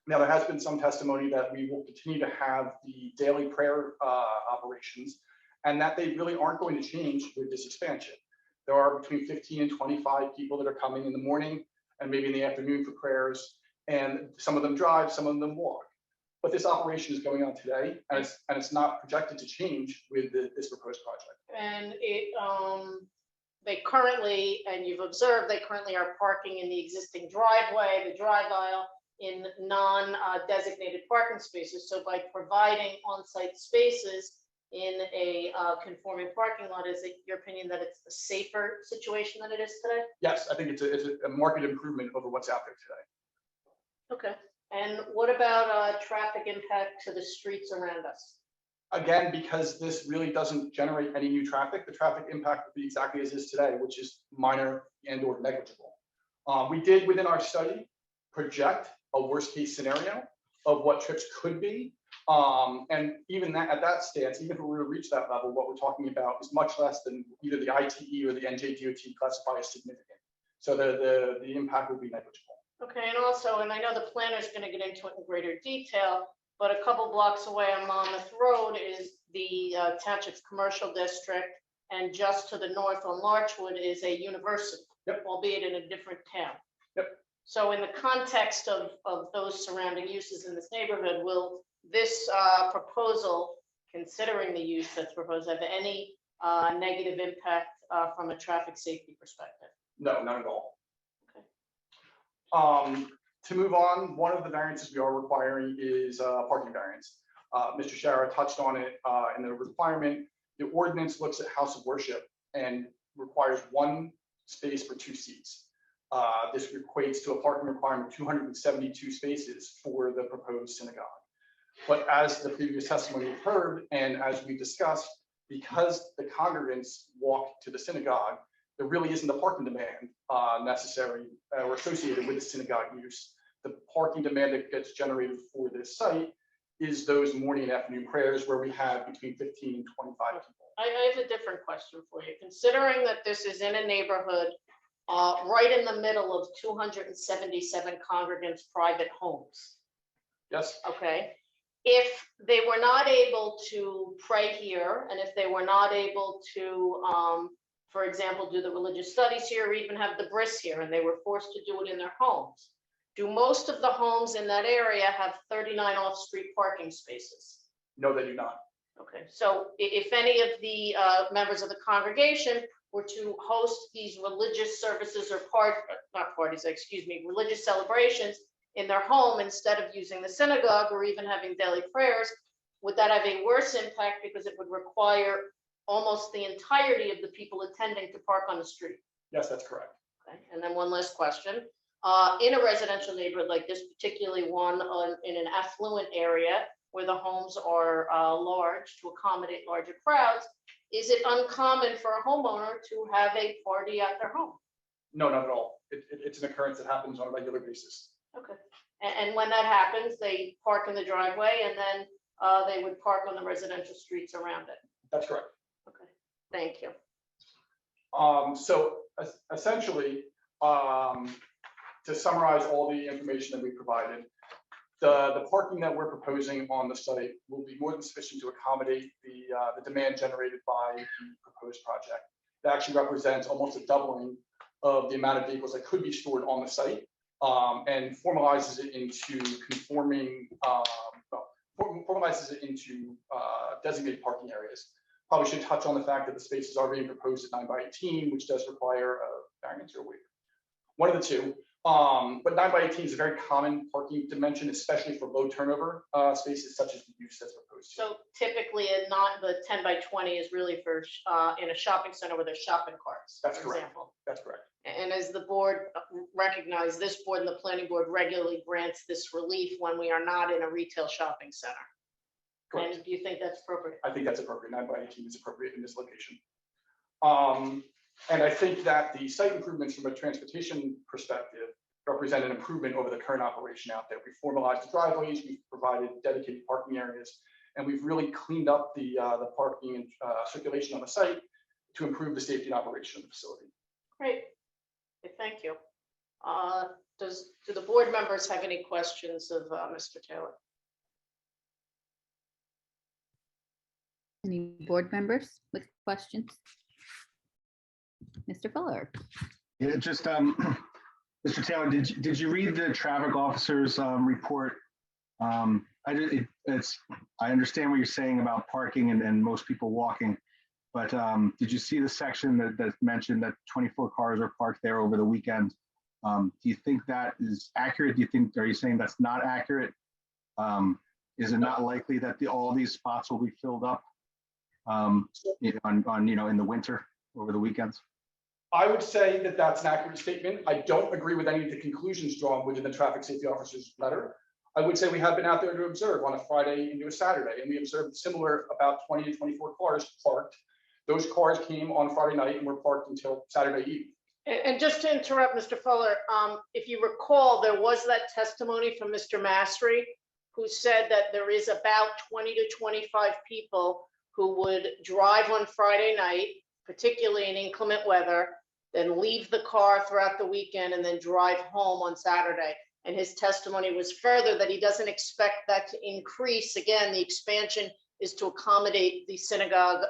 S13: Now, there has been some testimony that we will continue to have the daily prayer operations and that they really aren't going to change with this expansion. There are between 15 and 25 people that are coming in the morning and maybe in the afternoon for prayers, and some of them drive, some of them walk. But this operation is going on today, and it's not projected to change with this proposed project.
S7: And they currently, and you've observed, they currently are parking in the existing driveway, the drive aisle, in non-designated parking spaces. So by providing on-site spaces in a conforming parking lot, is it your opinion that it's a safer situation than it is today?
S13: Yes, I think it's a market improvement over what's out there today.
S7: Okay. And what about traffic impact to the streets around us?
S13: Again, because this really doesn't generate any new traffic, the traffic impact would be exactly as is today, which is minor and or negligible. We did within our study project a worst case scenario of what trips could be. And even that, at that stance, even if we were to reach that level, what we're talking about is much less than either the ITE or the NJDOT classify as significant. So the impact would be negligible.
S7: Okay, and also, and I know the planner is going to get into it in greater detail, but a couple blocks away on Monmouth Road is the Township's commercial district, and just to the north on Larchwood is a university,
S13: yep,
S7: albeit in a different town.
S13: Yep.
S7: So in the context of those surrounding uses in this neighborhood, will this proposal, considering the use that's proposed, have any negative impact from a traffic safety perspective?
S13: No, not at all.
S7: Okay.
S13: To move on, one of the variances we are requiring is parking variance. Mr. Shara touched on it in the requirement. The ordinance looks at house of worship and requires one space for 2 seats. This equates to a parking requirement of 272 spaces for the proposed synagogue. But as the previous testimony heard, and as we discussed, because the congregants walk to the synagogue, there really isn't the parking demand necessary or associated with the synagogue use. The parking demand that gets generated for this site is those morning and afternoon prayers where we have between 15 and 25 people.
S7: I have a different question for you. Considering that this is in a neighborhood right in the middle of 277 congregants' private homes.
S13: Yes.
S7: Okay. If they were not able to pray here, and if they were not able to, for example, do the religious studies here, or even have the bris here, and they were forced to do it in their homes, do most of the homes in that area have 39 off-street parking spaces?
S13: No, they do not.
S7: Okay, so if any of the members of the congregation were to host these religious services or religious celebrations in their home instead of using the synagogue or even having daily prayers, would that have a worse impact because it would require almost the entirety of the people attending to park on the street?
S13: Yes, that's correct.
S7: Okay, and then one last question. In a residential neighborhood like this, particularly one in an affluent area where the homes are large to accommodate larger crowds, is it uncommon for a homeowner to have a party at their home?
S13: No, not at all. It's an occurrence that happens on a regular basis.
S7: Okay. And when that happens, they park in the driveway and then they would park on the residential streets around it.
S13: That's correct.
S7: Okay. Thank you.
S13: So essentially, to summarize all the information that we provided, the parking that we're proposing on the site will be more than sufficient to accommodate the demand generated by the proposed project. It actually represents almost a doubling of the amount of vehicles that could be stored on the site, and formalizes it into conforming, formalizes it into designated parking areas. Probably should touch on the fact that the spaces are being proposed at 9x18, which does require a variance or a waiver. One of the two. But 9x18 is a very common parking dimension, especially for low turnover spaces such as the use that's proposed.
S7: So typically, not the 10x20 is really for in a shopping center where there's shopping carts.
S13: That's
S7: for
S13: correct.
S7: example.
S13: That's correct.
S7: And as the board recognized, this board and the planning board regularly grants this relief when we are not in a retail shopping center.
S13: Correct.
S7: And do you think that's appropriate?
S13: I think that's appropriate. 9x18 is appropriate in this location. And I think that the site improvements from a transportation perspective represent an improvement over the current operation out there. We formalized the driveways, we've provided dedicated parking areas, and we've really cleaned up the parking and circulation on the site to improve the safety and operation of the facility.
S7: Great. Okay, thank you. Do the board members have any questions of Mr. Taylor?
S1: Any board members with questions? Mr. Fuller.
S14: Yeah, just Mr. Taylor, did you read the traffic officer's report? I understand what you're saying about parking and most people walking, but did you see the section that mentioned that 24 cars are parked there over the weekend? Do you think that is accurate? Are you saying that's not accurate? Is it not likely that all these spots will be filled up in the winter over the weekends?
S13: I would say that that's an accurate statement. I don't agree with any of the conclusions drawn within the traffic safety officer's letter. I would say we have been out there to observe on a Friday into a Saturday, and we observed similar about 20 to 24 cars parked. Those cars came on Friday night and were parked until Saturday evening.
S7: And just to interrupt, Mr. Fuller, if you recall, there was that testimony from Mr. Masry, who said that there is about 20 to 25 people who would drive on Friday night, particularly in inclement weather, then leave the car throughout the weekend and then drive home on Saturday. And his testimony was further that he doesn't expect that to increase. Again, the expansion is to accommodate the synagogue,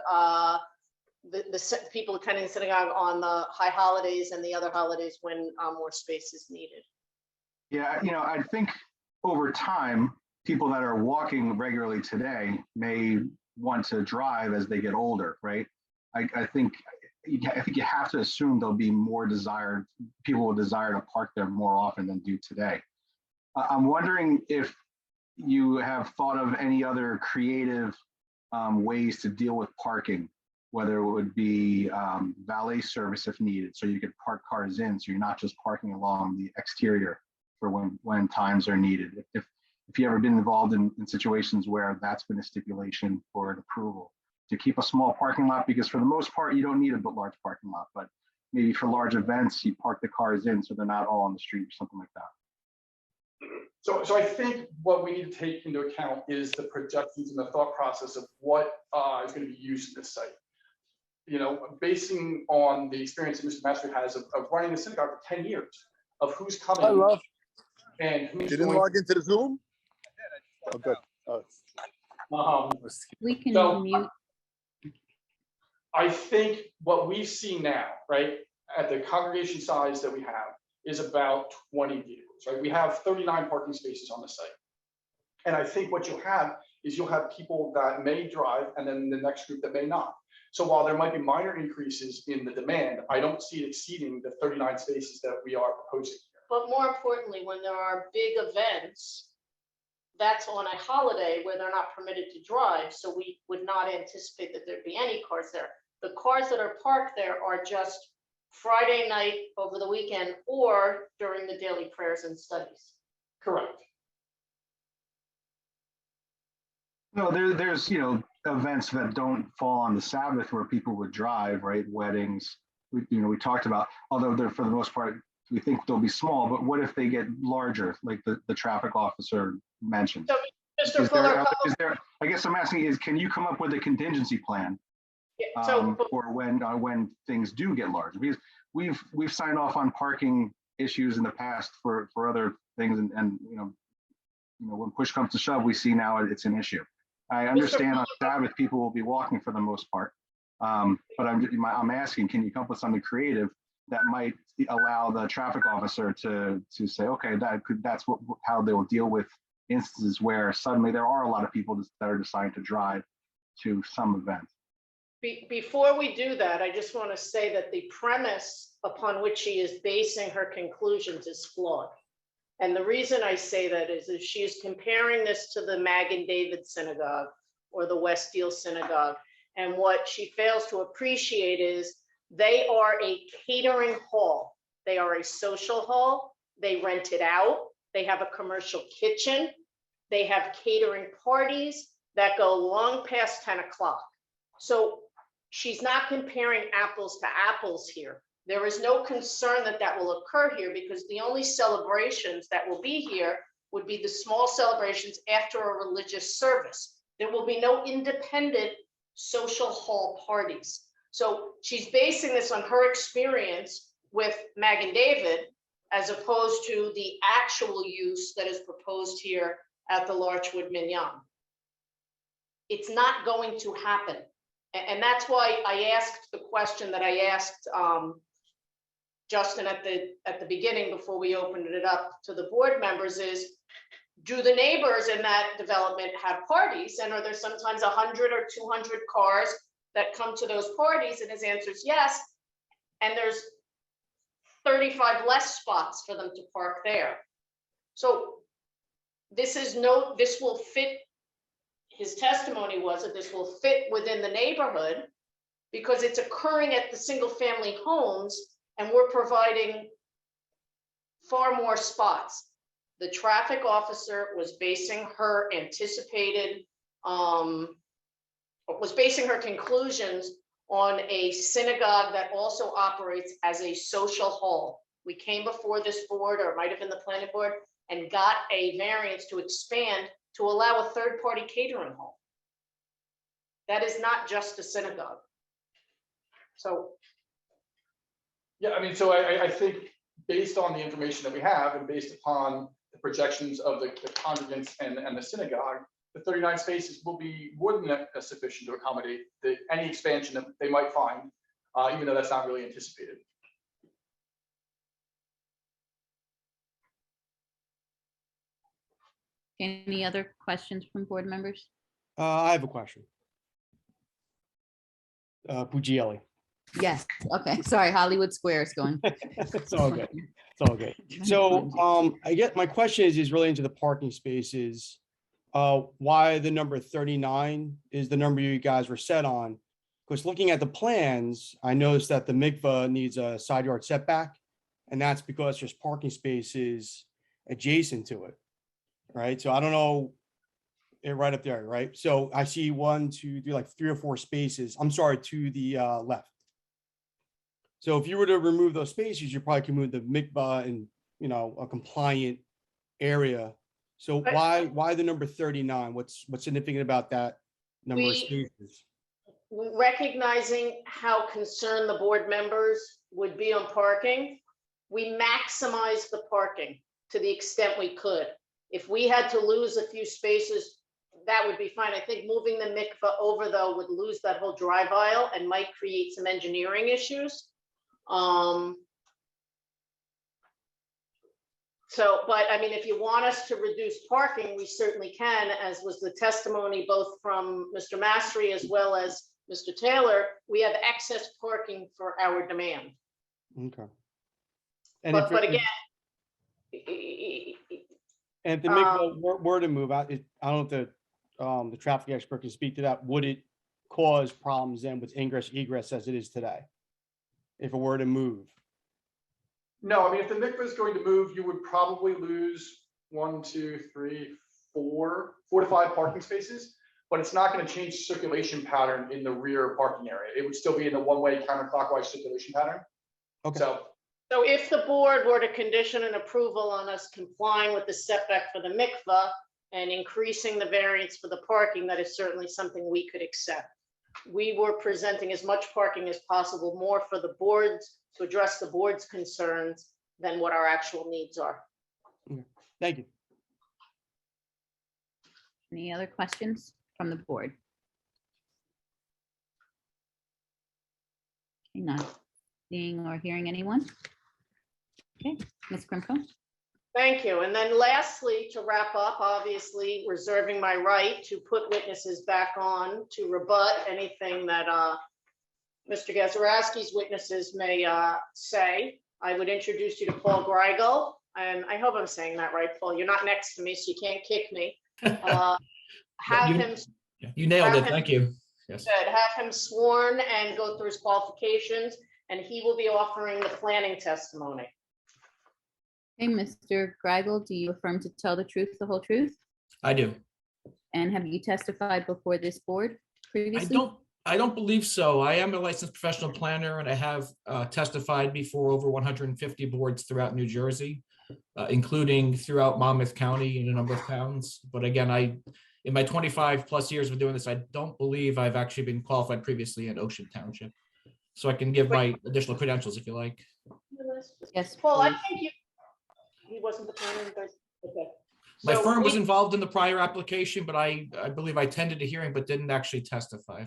S7: the people attending the synagogue on the high holidays and the other holidays when more space is needed.
S14: Yeah, I think over time, people that are walking regularly today may want to drive as they get older, right? I think you have to assume there'll be more people will desire to park there more often than do today. I'm wondering if you have thought of any other creative ways to deal with parking, whether it would be valet service if needed, so you could park cars in, so you're not just parking along the exterior for when times are needed. If you ever been involved in situations where that's been a stipulation for an approval, to keep a small parking lot, because for the most part, you don't need a large parking lot, but maybe for large events, you park the cars in so they're not all on the street or something like that.
S13: So I think what we need to take into account is the projections and the thought process of what is going to be used in this site. Basing on the experience that Mr. Master has of running the synagogue for 10 years, of who's coming and who's
S15: didn't log into the Zoom? Oh, good.
S1: We can mute.
S13: I think what we see now, right, at the congregation size that we have is about 20 vehicles, right? We have 39 parking spaces on the site. And I think what you'll have is you'll have people that may drive and then the next group that may not. So while there might be minor increases in the demand, I don't see it exceeding the 39 spaces that we are proposing here.
S7: But more importantly, when there are big events, that's on a holiday where they're not permitted to drive. So we would not anticipate that there'd be any cars there. The cars that are parked there are just Friday night over the weekend or during the daily prayers and studies.
S13: Correct.
S14: No, there's events that don't fall on the Sabbath where people would drive, right? Weddings, we talked about, although they're for the most part, we think they'll be small, but what if they get larger, like the traffic officer mentioned?
S7: So, Mr. Fuller,
S14: I guess I'm asking is, can you come up with a contingency plan for when things do get large. Because we've signed off on parking issues in the past for other things, and when push comes to shove, we see now it's an issue. I understand on Sabbath people will be walking for the most part, but I'm asking, can you come up with something creative that might allow the traffic officer to say, okay, that's how they'll deal with instances where suddenly there are a lot of people that are deciding to drive to some event.
S7: Before we do that, I just want to say that the premise upon which she is basing her conclusions is flawed. And the reason I say that is if she is comparing this to the Magen David Synagogue or the Westfield Synagogue, and what she fails to appreciate is they are a catering hall. They are a social hall. They rent it out. They have a commercial kitchen. They have catering parties that go long past 10 o'clock. So she's not comparing apples to apples here. There is no concern that that will occur here because the only celebrations that will be here would be the small celebrations after a religious service. There will be no independent social hall parties. So she's basing this on her experience with Magen David as opposed to the actual use that is proposed here at the Larchwood Minyan. It's not going to happen. And that's why I asked the question that I asked Justin at the beginning before we opened it up to the board members is, do the neighbors in that development have parties? And are there sometimes 100 or 200 cars that come to those parties? And his answer is yes. And there's 35 less spots for them to park there. So this will fit. His testimony was that this will fit within the neighborhood because it's occurring at the single family homes and we're providing far more spots. The traffic officer was basing her conclusions on a synagogue that also operates as a social hall. We came before this board, or it might have been the planning board, and got a variance to expand to allow a third-party catering hall. That is not just a synagogue. So.
S13: Yeah, I mean, so I think based on the information that we have and based upon the projections of the congregants and the synagogue, the 39 spaces will be more than sufficient to accommodate any expansion that they might find, even though that's not really anticipated.
S1: Any other questions from board members?
S16: I have a question. Pugielli.
S1: Yes. Okay. Sorry, Hollywood Square is going.
S16: It's all good. It's all good. So I guess my question is relating to the parking spaces. Why the number 39 is the number you guys were set on? Because looking at the plans, I noticed that the mikvah needs a side yard setback, and that's because there's parking spaces adjacent to it. Right. So I don't know it right up there. Right. So I see 1, 2, 3, like 3 or 4 spaces. I'm sorry, to the left. So if you were to remove those spaces, you probably can move the mikvah in, a compliant area. So why the number 39? What's significant about that number of spaces?
S7: Recognizing how concerned the board members would be on parking, we maximized the parking to the extent we could. If we had to lose a few spaces, that would be fine. I think moving the mikvah over, though, would lose that whole drive aisle and might create some engineering issues. But I mean, if you want us to reduce parking, we certainly can, as was the testimony both from Mr. Mastery as well as Mr. Taylor. We have excess parking for our demand.
S16: Okay.
S7: But again,
S16: and if the mikvah were to move out, I don't know if the traffic expert can speak to that. Would it cause problems then with ingress egress as it is today, if it were to move?
S13: No, I mean, if the mikvah is going to move, you would probably lose 1, 2, 3, 4 to 5 parking spaces, but it's not going to change circulation pattern in the rear parking area. It would still be in the one-way counterclockwise circulation pattern.
S16: Okay.
S7: So if the board were to condition an approval on us complying with the setback for the mikvah and increasing the variance for the parking, that is certainly something we could accept. we were presenting as much parking as possible, more for the boards, to address the board's concerns than what our actual needs are.
S16: Thank you.
S1: Any other questions from the board? Okay, not seeing or hearing anyone. Okay, Ms. Grimko?
S7: Thank you. And then lastly, to wrap up, obviously reserving my right to put witnesses back on to rebut anything that Mr. Gazarovski's witnesses may say. I would introduce you to Paul Greigel, and I hope I'm saying that right, Paul. You're not next to me, so you can't kick me. Have him.
S17: You nailed it.
S7: have him-
S17: Thank you. Yes.
S7: Good. Have him sworn and go through his qualifications, and he will be offering the planning testimony.
S1: Okay, Mr. Greigel, do you affirm to tell the truth, the whole truth?
S17: I do.
S1: And have you testified before this board previously?
S17: I don't believe so. I am a licensed professional planner and I have testified before over 150 boards throughout New Jersey, including throughout Monmouth County in a number of towns. But again, in my 25 plus years of doing this, I don't believe I've actually been qualified previously in Ocean Township. So I can give my additional credentials if you like.
S1: Yes,
S7: Paul, I
S1: please.
S7: think he wasn't the planner, but okay.
S17: My
S7: So
S17: firm was
S7: we-
S17: involved in the prior application, but I believe I attended a hearing but didn't actually testify,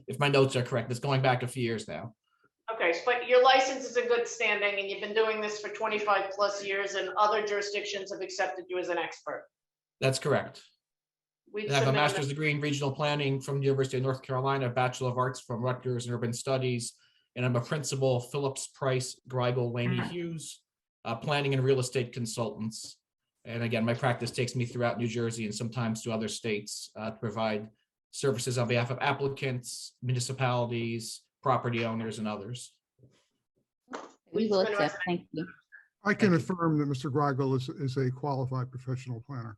S17: if my notes are correct. It's going back a few years now.
S7: Okay, but your license is in good standing and you've been doing this for 25 plus years and other jurisdictions have accepted you as an expert.
S17: That's correct.
S7: We'd
S17: I have a
S7: submit
S17: master's degree in regional planning from the University of North Carolina, a Bachelor of Arts from Rutgers in Urban Studies, and I'm a principal Phillips, Price, Greigel, Laney, Hughes, planning and real estate consultants. And again, my practice takes me throughout New Jersey and sometimes to other states to provide services on behalf of applicants, municipalities, property owners, and others.
S1: We will accept, thank you.
S11: I can affirm that Mr. Greigel is a qualified professional planner.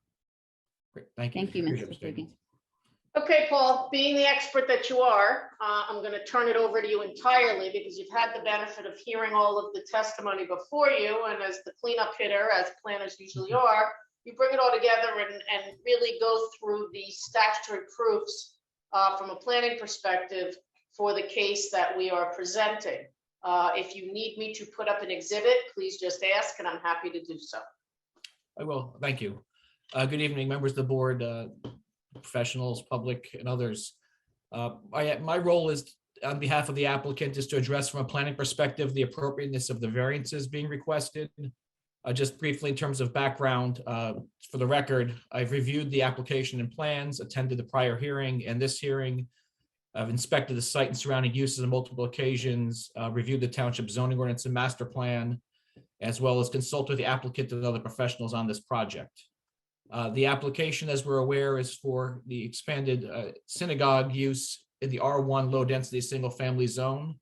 S17: Great, thank you.
S1: Thank you,
S17: Appreciate
S1: Mr.
S17: the statement.
S1: Higgins.
S7: Okay, Paul, being the expert that you are, I'm going to turn it over to you entirely because you've had the benefit of hearing all of the testimony before you. And as the cleanup hitter, as planners usually are, you bring it all together and really go through the statutory proofs from a planning perspective for the case that we are presenting. If you need me to put up an exhibit, please just ask and I'm happy to do so.
S17: I will. Thank you. Good evening, members of the board, professionals, public, and others. My role is, on behalf of the applicant, is to address from a planning perspective the appropriateness of the variances being requested. Just briefly in terms of background, for the record, I've reviewed the application and plans, attended the prior hearing and this hearing. I've inspected the site and surrounding uses on multiple occasions, reviewed the township zoning ordinance and master plan, as well as consulted with the applicant and other professionals on this project. The application, as we're aware, is for the expanded synagogue use in the R1 low density single family zone.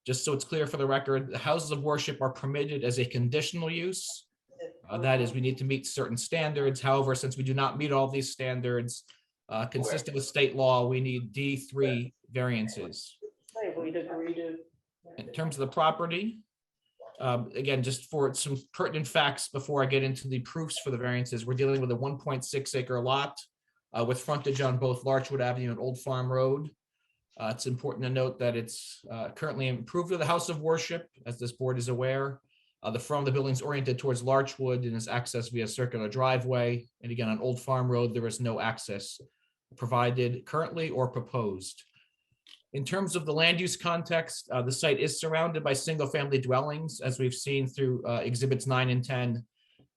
S17: Just so it's clear for the record, the houses of worship are permitted as a conditional use. That is, we need to meet certain standards. However, since we do not meet all these standards, consistent with state law, we need D3 variances.
S7: We'd agree to.
S17: In terms of the property, again, just for some pertinent facts before I get into the proofs for the variances, we're dealing with a 1.6 acre lot with frontage on both Larchwood Avenue and Old Farm Road. It's important to note that it's currently improved with the house of worship, as this board is aware. The front of the building is oriented towards Larchwood and is accessed via circular driveway. And again, on Old Farm Road, there is no access provided currently or proposed. In terms of the land use context, the site is surrounded by single-family dwellings, as we've seen through exhibits 9 and 10.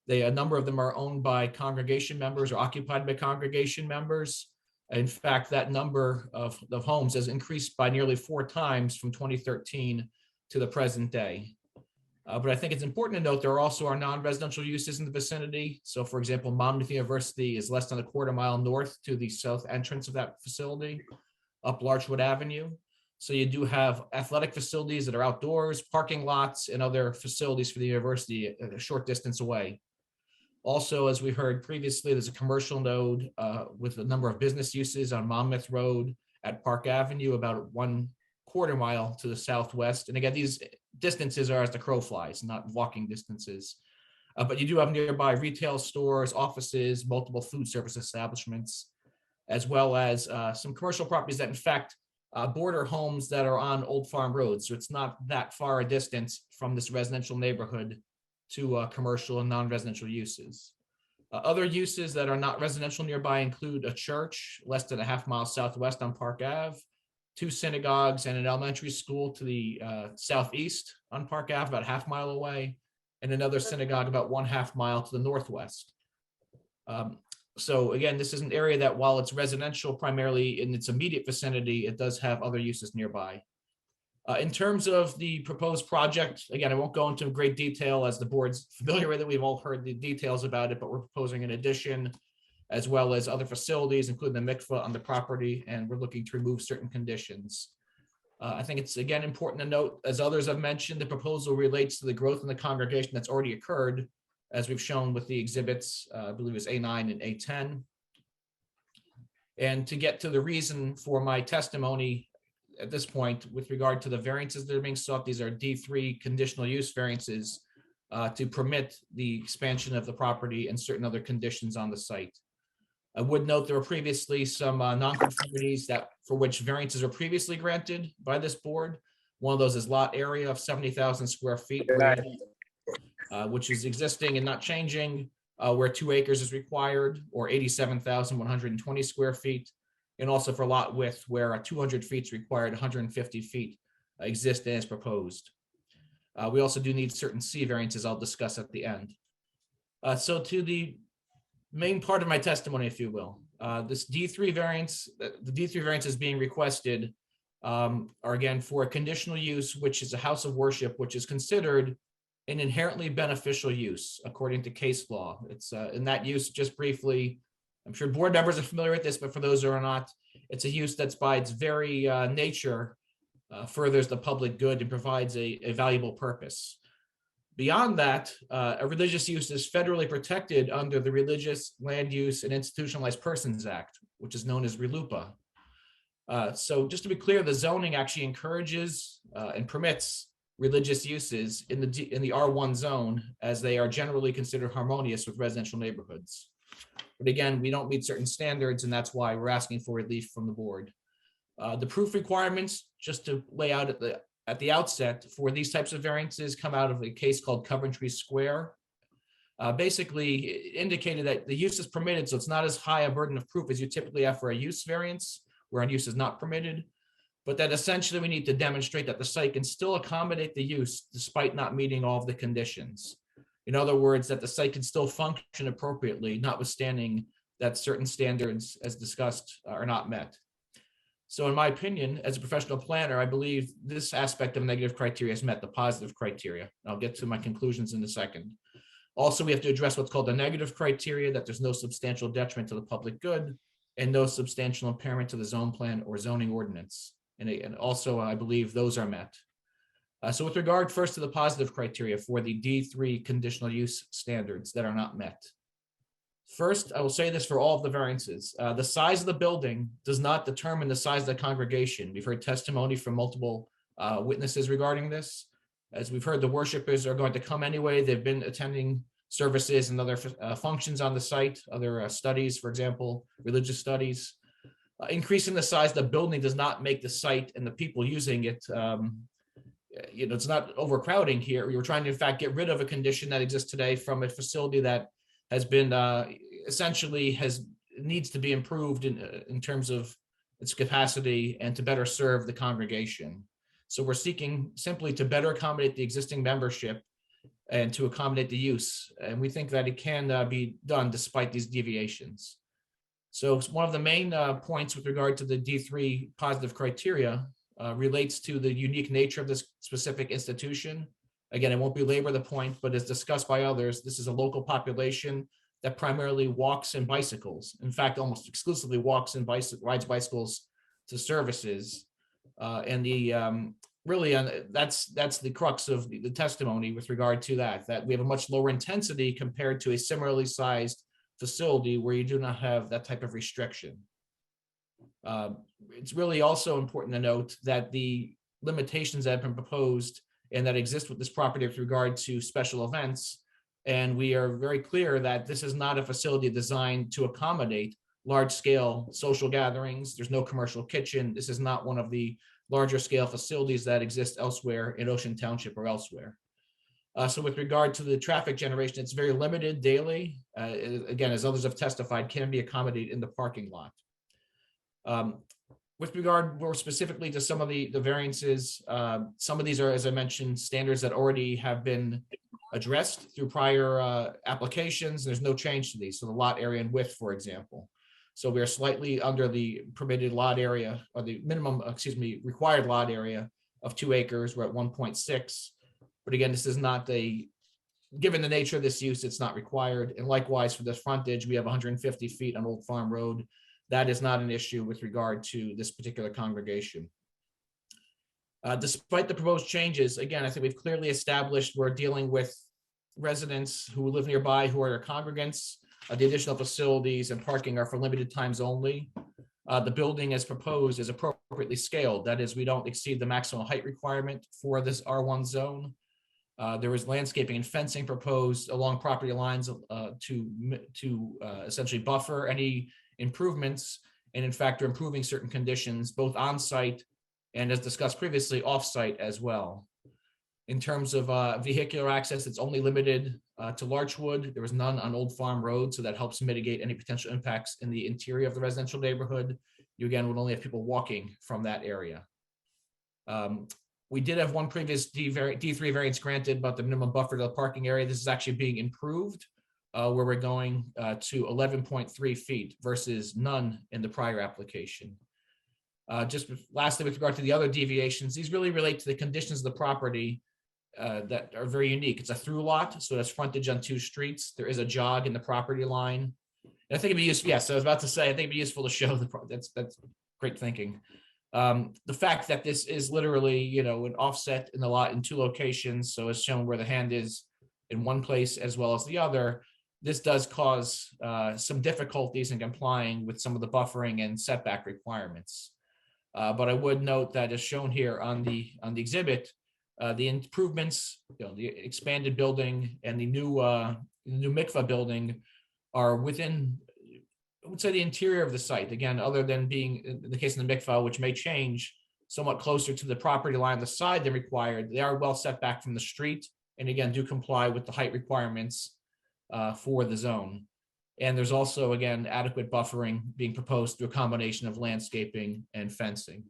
S17: A number of them are owned by congregation members or occupied by congregation members. In fact, that number of homes has increased by nearly 4 times from 2013 to the present day. But I think it's important to note there also are non-residential uses in the vicinity. So for example, Monmouth University is less than a quarter mile north to the south entrance of that facility, up Larchwood Avenue. So you do have athletic facilities that are outdoors, parking lots, and other facilities for the university a short distance away. Also, as we heard previously, there's a commercial node with a number of business uses on Monmouth Road at Park Avenue, about 1/4 mile to the southwest. And again, these distances are as the crow flies, not walking distances. But you do have nearby retail stores, offices, multiple food service establishments, as well as some commercial properties that in fact border homes that are on Old Farm Road. So it's not that far a distance from this residential neighborhood to commercial and non-residential uses. Other uses that are not residential nearby include a church less than a half-mile southwest on Park Ave, 2 synagogues and an elementary school to the southeast on Park Ave, about half-mile away, and another synagogue about 1/2 mile to the northwest. So again, this is an area that, while it's residential primarily in its immediate vicinity, it does have other uses nearby. In terms of the proposed project, again, I won't go into great detail as the board's familiar with it. We've all heard the details about it, but we're proposing an addition as well as other facilities, including the mikveh on the property, and we're looking to remove certain conditions. I think it's, again, important to note, as others have mentioned, the proposal relates to the growth in the congregation that's already occurred, as we've shown with the exhibits, I believe it's A9 and A10. And to get to the reason for my testimony at this point, with regard to the variances that are being sought, these are D3 conditional use variances to permit the expansion of the property and certain other conditions on the site. I would note there were previously some nonconformities that for which variances were previously granted by this board. One of those is lot area of 70,000 square feet, which is existing and not changing, where 2 acres is required, or 87,120 square feet. And also for lot width, where 200 feet is required, 150 feet exist as proposed. We also do need certain C variances I'll discuss at the end. So to the main part of my testimony, if you will, this D3 variance, the D3 variance is being requested are again for a conditional use, which is a house of worship, which is considered an inherently beneficial use according to case law. It's in that use, just briefly, I'm sure board members are familiar with this, but for those who are not, it's a use that's by its very nature furthers the public good and provides a valuable purpose. Beyond that, a religious use is federally protected under the Religious Land Use and Institutionalized Persons Act, which is known as RLUIPA. So just to be clear, the zoning actually encourages and permits religious uses in the R1 zone, as they are generally considered harmonious with residential neighborhoods. But again, we don't meet certain standards, and that's why we're asking for relief from the board. The proof requirements, just to lay out at the outset, for these types of variances come out of a case called Coventry Square. Basically, it indicated that the use is permitted, so it's not as high a burden of proof as you typically have for a use variance, where a use is not permitted, but that essentially we need to demonstrate that the site can still accommodate the use despite not meeting all of the conditions. In other words, that the site can still function appropriately, notwithstanding that certain standards, as discussed, are not met. So in my opinion, as a professional planner, I believe this aspect of negative criteria has met the positive criteria. I'll get to my conclusions in a second. Also, we have to address what's called the negative criteria, that there's no substantial detriment to the public good and no substantial impairment to the zone plan or zoning ordinance. And also, I believe those are met. So with regard first to the positive criteria for the D3 conditional use standards that are not met. First, I will say this for all of the variances. The size of the building does not determine the size of the congregation. We've heard testimony from multiple witnesses regarding this. As we've heard, the worshipers are going to come anyway. They've been attending services and other functions on the site, other studies, for example, religious studies. Increasing the size of the building does not make the site and the people using it, it's not overcrowding here. We were trying to, in fact, get rid of a condition that exists today from a facility that has been essentially needs to be improved in terms of its capacity and to better serve the congregation. So we're seeking simply to better accommodate the existing membership and to accommodate the use. And we think that it can be done despite these deviations. So one of the main points with regard to the D3 positive criteria relates to the unique nature of this specific institution. Again, I won't belabor the point, but as discussed by others, this is a local population that primarily walks and bicycles. In fact, almost exclusively walks and rides bicycles to services. That's the crux of the testimony with regard to that we have a much lower intensity compared to a similarly sized facility where you do not have that type of restriction. It's really also important to note that the limitations that have been proposed and that exist with this property with regard to special events, and we are very clear that this is not a facility designed to accommodate large scale social gatherings. There's no commercial kitchen. This is not one of the larger scale facilities that exist elsewhere in Ocean Township or elsewhere. So with regard to the traffic generation, it's very limited daily. Again, as others have testified, can be accommodated in the parking lot. With regard more specifically to some of the variances, some of these are, as I mentioned, standards that already have been addressed through prior applications. There's no change to these. So the lot area and width, for example. So we are slightly under the permitted lot area, or the minimum, required lot area of 2 acres. We're at 1.6. But again, this is not given the nature of this use, it's not required. And likewise for this frontage, we have 150 feet on Old Farm Road. That is not an issue with regard to this particular congregation. Despite the proposed changes, again, I think we've clearly established we're dealing with residents who live nearby who are congregants. The additional facilities and parking are for limited times only. The building as proposed is appropriately scaled. That is, we don't exceed the maximum height requirement for this R1 zone. There is landscaping and fencing proposed along property lines to essentially buffer any improvements, and in fact are improving certain conditions both on site and, as discussed previously, off site as well. In terms of vehicular access, it's only limited to Larchwood. There was none on Old Farm Road, so that helps mitigate any potential impacts in the interior of the residential neighborhood. You again would only have people walking from that area. We did have one previous D3 variance granted about the minimum buffer to the parking area. This is actually being improved, where we're going to 11.3 feet versus none in the prior application. Just lastly, with regard to the other deviations, these really relate to the conditions of the property that are very unique. It's a through lot, so it's frontage on 2 streets. There is a jog in the property line. And I think it'd be useful. Yes, I was about to say, I think it'd be useful to show that's great thinking. The fact that this is literally, an offset in the lot in 2 locations, so it's shown where the hand is in one place as well as the other. This does cause some difficulties in complying with some of the buffering and setback requirements. But I would note that, as shown here on the exhibit, the improvements, the expanded building and the new mikvah building are within, I would say, the interior of the site. Again, other than being in the case of the mikvah, which may change somewhat closer to the property line, the side than required, they are well set back from the street, and again, do comply with the height requirements for the zone. And there's also, again, adequate buffering being proposed through a combination of landscaping and fencing.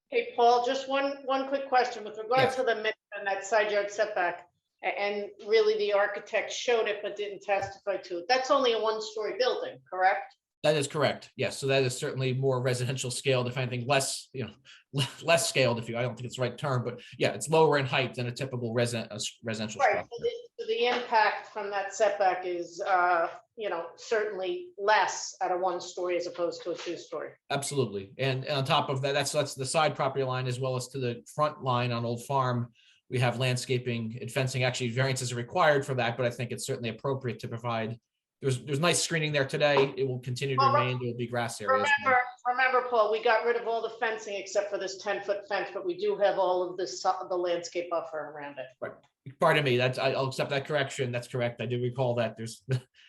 S7: Hey, Paul, just one quick question with regard to the mikvah and that side yard setback. And really the architect showed it but didn't testify to it. That's only a 1-story building, correct?
S17: That is correct. Yes. So that is certainly more residential scaled, if anything, less, less scaled, I don't think it's the right term, but yeah, it's lower in height than a typical residential
S7: Right.
S17: structure.
S7: So the impact from that setback is, certainly less at a 1-story as opposed to a 2-story.
S17: Absolutely. And on top of that, that's the side property line as well as to the front line on Old Farm. We have landscaping and fencing. Actually, variances are required for that, but I think it's certainly appropriate to provide. There's nice screening there today. It will continue to remain. There will be grass areas.
S7: Remember, Paul, we got rid of all the fencing except for this 10-foot fence, but we do have all of this, the landscape buffer around it.
S17: Right. Pardon me. I'll accept that correction. That's correct. I do recall that. There's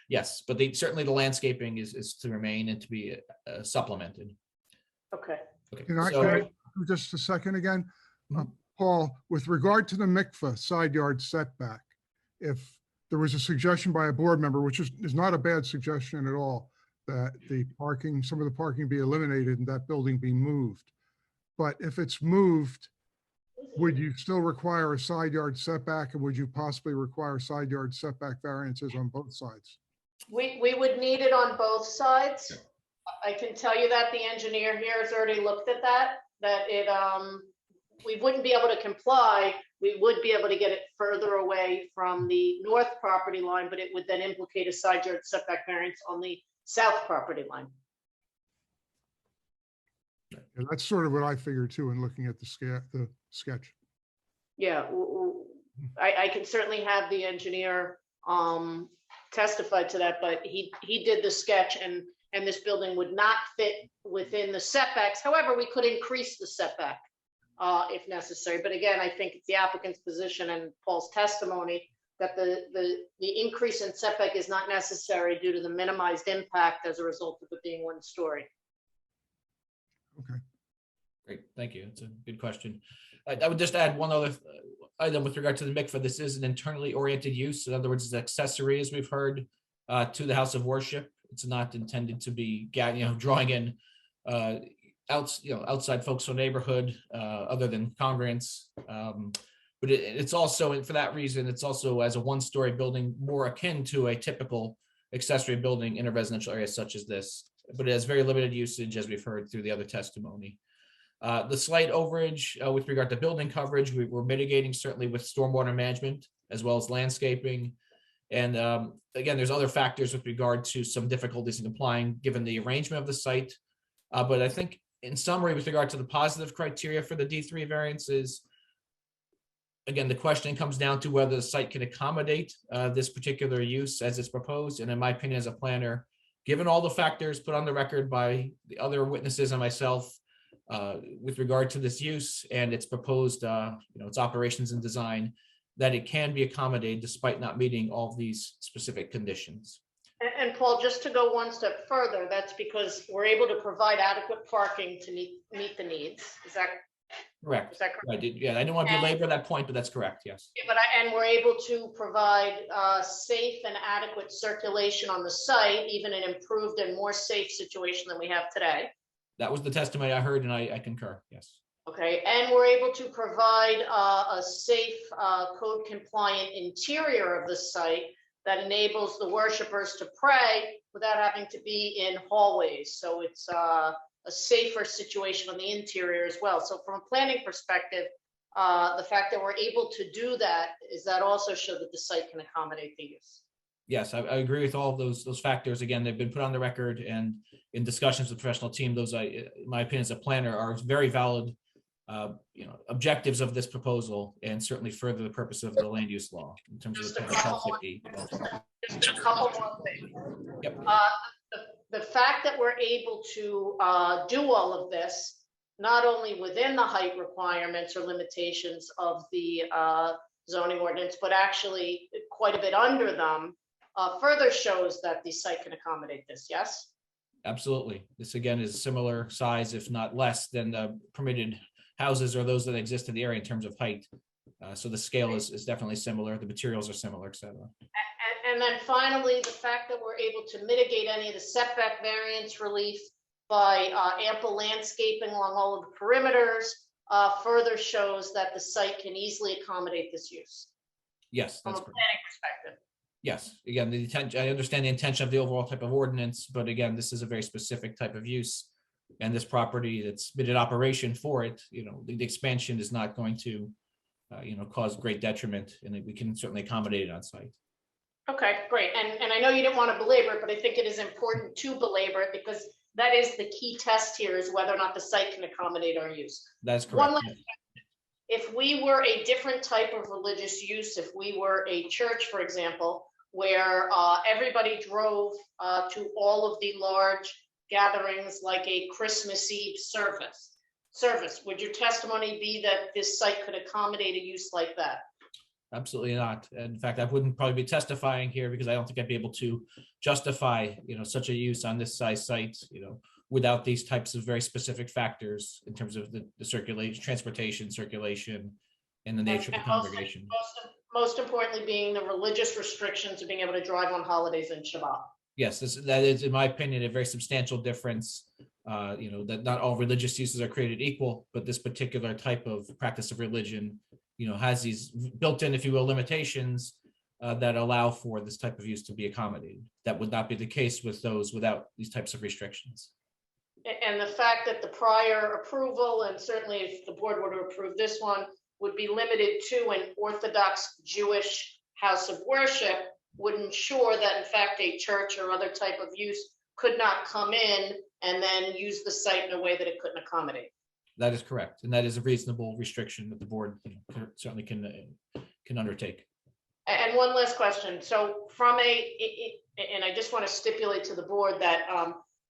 S17: yes, but certainly the landscaping is to remain and to be supplemented.
S7: Okay.
S11: Can I just a second again? Paul, with regard to the mikvah side yard setback, if there was a suggestion by a board member, which is not a bad suggestion at all, that some of the parking be eliminated and that building be moved. But if it's moved, would you still require a side yard setback, and would you possibly require side yard setback variances on both sides?
S7: We would need it on both sides. I can tell you that the engineer here has already looked at that we wouldn't be able to comply. We would be able to get it further away from the north property line, but it would then implicate a side yard setback variance on the south property line.
S11: And that's sort of what I figured too in looking at the sketch.
S7: Yeah, I can certainly have the engineer testify to that, but he did the sketch and this building would not fit within the setbacks. However, we could increase the setback if necessary. But again, I think it's the applicant's position and Paul's testimony that the increase in setback is not necessary due to the minimized impact as a result of it being 1 story.
S11: Okay.
S17: Great, thank you. It's a good question. I would just add one other item with regard to the mikveh. This is an internally oriented use. In other words, it's accessory, as we've heard, to the house of worship. It's not intended to be, drawing in outside folks from neighborhood other than congregants. But it's also, and for that reason, it's also as a 1-story building more akin to a typical accessory building in a residential area such as this. But it has very limited usage, as we've heard through the other testimony. The slight overage with regard to building coverage, we're mitigating certainly with stormwater management as well as landscaping. And again, there's other factors with regard to some difficulties in complying given the arrangement of the site. But I think in summary, with regard to the positive criteria for the D3 variances, again, the question comes down to whether the site can accommodate this particular use as it's proposed. And in my opinion, as a planner, given all the factors put on the record by the other witnesses and myself with regard to this use and its proposed, its operations and design, that it can be accommodated despite not meeting all these specific conditions.
S7: And Paul, just to go 1 step further, that's because we're able to provide adequate parking to meet the needs. Is that
S17: correct?
S7: Is that correct?
S17: I didn't want to belabor that point, but that's correct. Yes.
S7: Yeah, and we're able to provide safe and adequate circulation on the site, even an improved and more safe situation than we have today.
S17: That was the testimony I heard, and I concur. Yes.
S7: Okay, and we're able to provide a safe, code compliant interior of the site that enables the worshipers to pray without having to be in hallways. So it's a safer situation on the interior as well. So from a planning perspective, the fact that we're able to do that, is that also show that the site can accommodate the use?
S17: Yes, I agree with all of those factors. Again, they've been put on the record, and in discussions with the professional team, those, in my opinion, as a planner, are very valid objectives of this proposal, and certainly further the purpose of the land use law in terms of the health safety.
S7: Just a couple more things.
S17: Yep.
S7: The fact that we're able to do all of this, not only within the height requirements or limitations of the zoning ordinance, but actually quite a bit under them, further shows that the site can accommodate this, yes?
S17: Absolutely. This again is similar size, if not less, than the permitted houses or those that exist in the area in terms of height. So the scale is definitely similar. The materials are similar, et cetera.
S7: And then finally, the fact that we're able to mitigate any of the setback variance relief by ample landscaping along all of the perimeters further shows that the site can easily accommodate this use.
S17: Yes,
S7: from
S17: that's
S7: a
S17: correct.
S7: planning perspective.
S17: Yes, again, the intent, I understand the intention of the overall type of ordinance, but again, this is a very specific type of use. And this property that's been in operation for it, the expansion is not going to, cause great detriment, and we can certainly accommodate it on site.
S7: Okay, great. And I know you didn't want to belabor it, but I think it is important to belabor it because that is the key test here, is whether or not the site can accommodate our use.
S17: That's correct.
S7: One last question. If we were a different type of religious use, if we were a church, for example, where everybody drove to all of the large gatherings like a Christmas Eve service, would your testimony be that this site could accommodate a use like that?
S17: Absolutely not. In fact, I wouldn't probably be testifying here because I don't think I'd be able to justify, such a use on this size site, without these types of very specific factors in terms of the circulation, transportation, circulation, and the nature of the congregation.
S7: Most importantly, being the religious restrictions of being able to drive on holidays and Shabbat.
S17: Yes, that is, in my opinion, a very substantial difference. That not all religious uses are created equal, but this particular type of practice of religion, has these built-in, if you will, limitations that allow for this type of use to be accommodated. That would not be the case with those without these types of restrictions.
S7: And the fact that the prior approval, and certainly if the board were to approve this one, would be limited to an Orthodox Jewish house of worship, would ensure that in fact a church or other type of use could not come in and then use the site in a way that it couldn't accommodate.
S17: That is correct. And that is a reasonable restriction that the board certainly can undertake.
S7: And one last question. So from and I just want to stipulate to the board that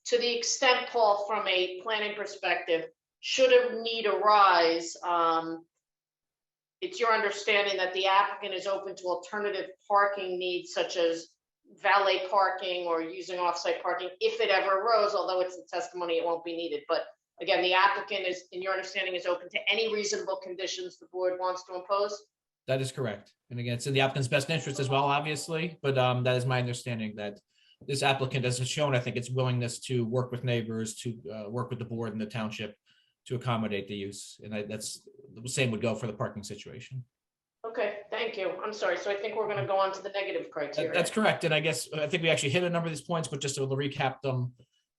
S7: to the extent, Paul, from a planning perspective, should a need arise, it's your understanding that the applicant is open to alternative parking needs such as valet parking or using off-site parking if it ever arose, although it's a testimony, it won't be needed. But again, the applicant is, in your understanding, is open to any reasonable conditions the board wants to impose?
S17: That is correct. And again, it's in the applicant's best interest as well, obviously, but that is my understanding that this applicant has shown, I think, its willingness to work with neighbors, to work with the board and the township to accommodate the use. And that's the same would go for the parking situation.
S7: Okay, thank you. I'm sorry. So I think we're going to go on to the negative criteria.
S17: That's correct. And I think we actually hit a number of these points, but just to recap them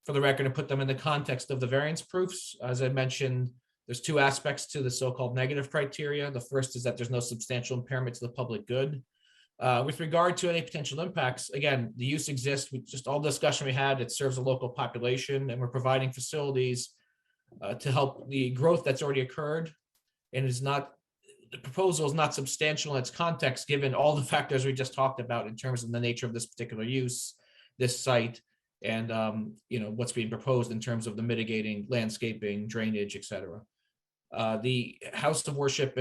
S17: for the record and put them in the context of the variance proofs. As I mentioned, there's two aspects to the so-called negative criteria. The first is that there's no substantial impairment to the public good. With regard to any potential impacts, again, the use exists. All the discussion we had, it serves a local population, and we're providing facilities to help the growth that's already occurred. And the proposal is not substantial in its context, given all the factors we just talked about in terms of the nature of this particular use, this site, and what's being proposed in terms of the mitigating landscaping, drainage, et cetera. The house of worship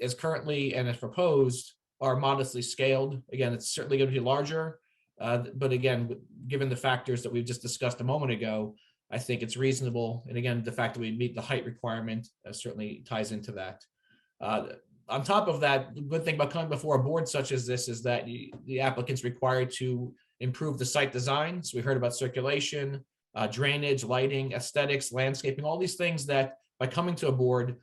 S17: as currently and as proposed are modestly scaled. Again, it's certainly going to be larger, but again, given the factors that we've just discussed a moment ago, I think it's reasonable. And again, the fact that we meet the height requirement certainly ties into that. On top of that, the good thing about coming before a board such as this is that the applicant's required to improve the site design. So we heard about circulation, drainage, lighting, aesthetics, landscaping, all these things that by coming to a board,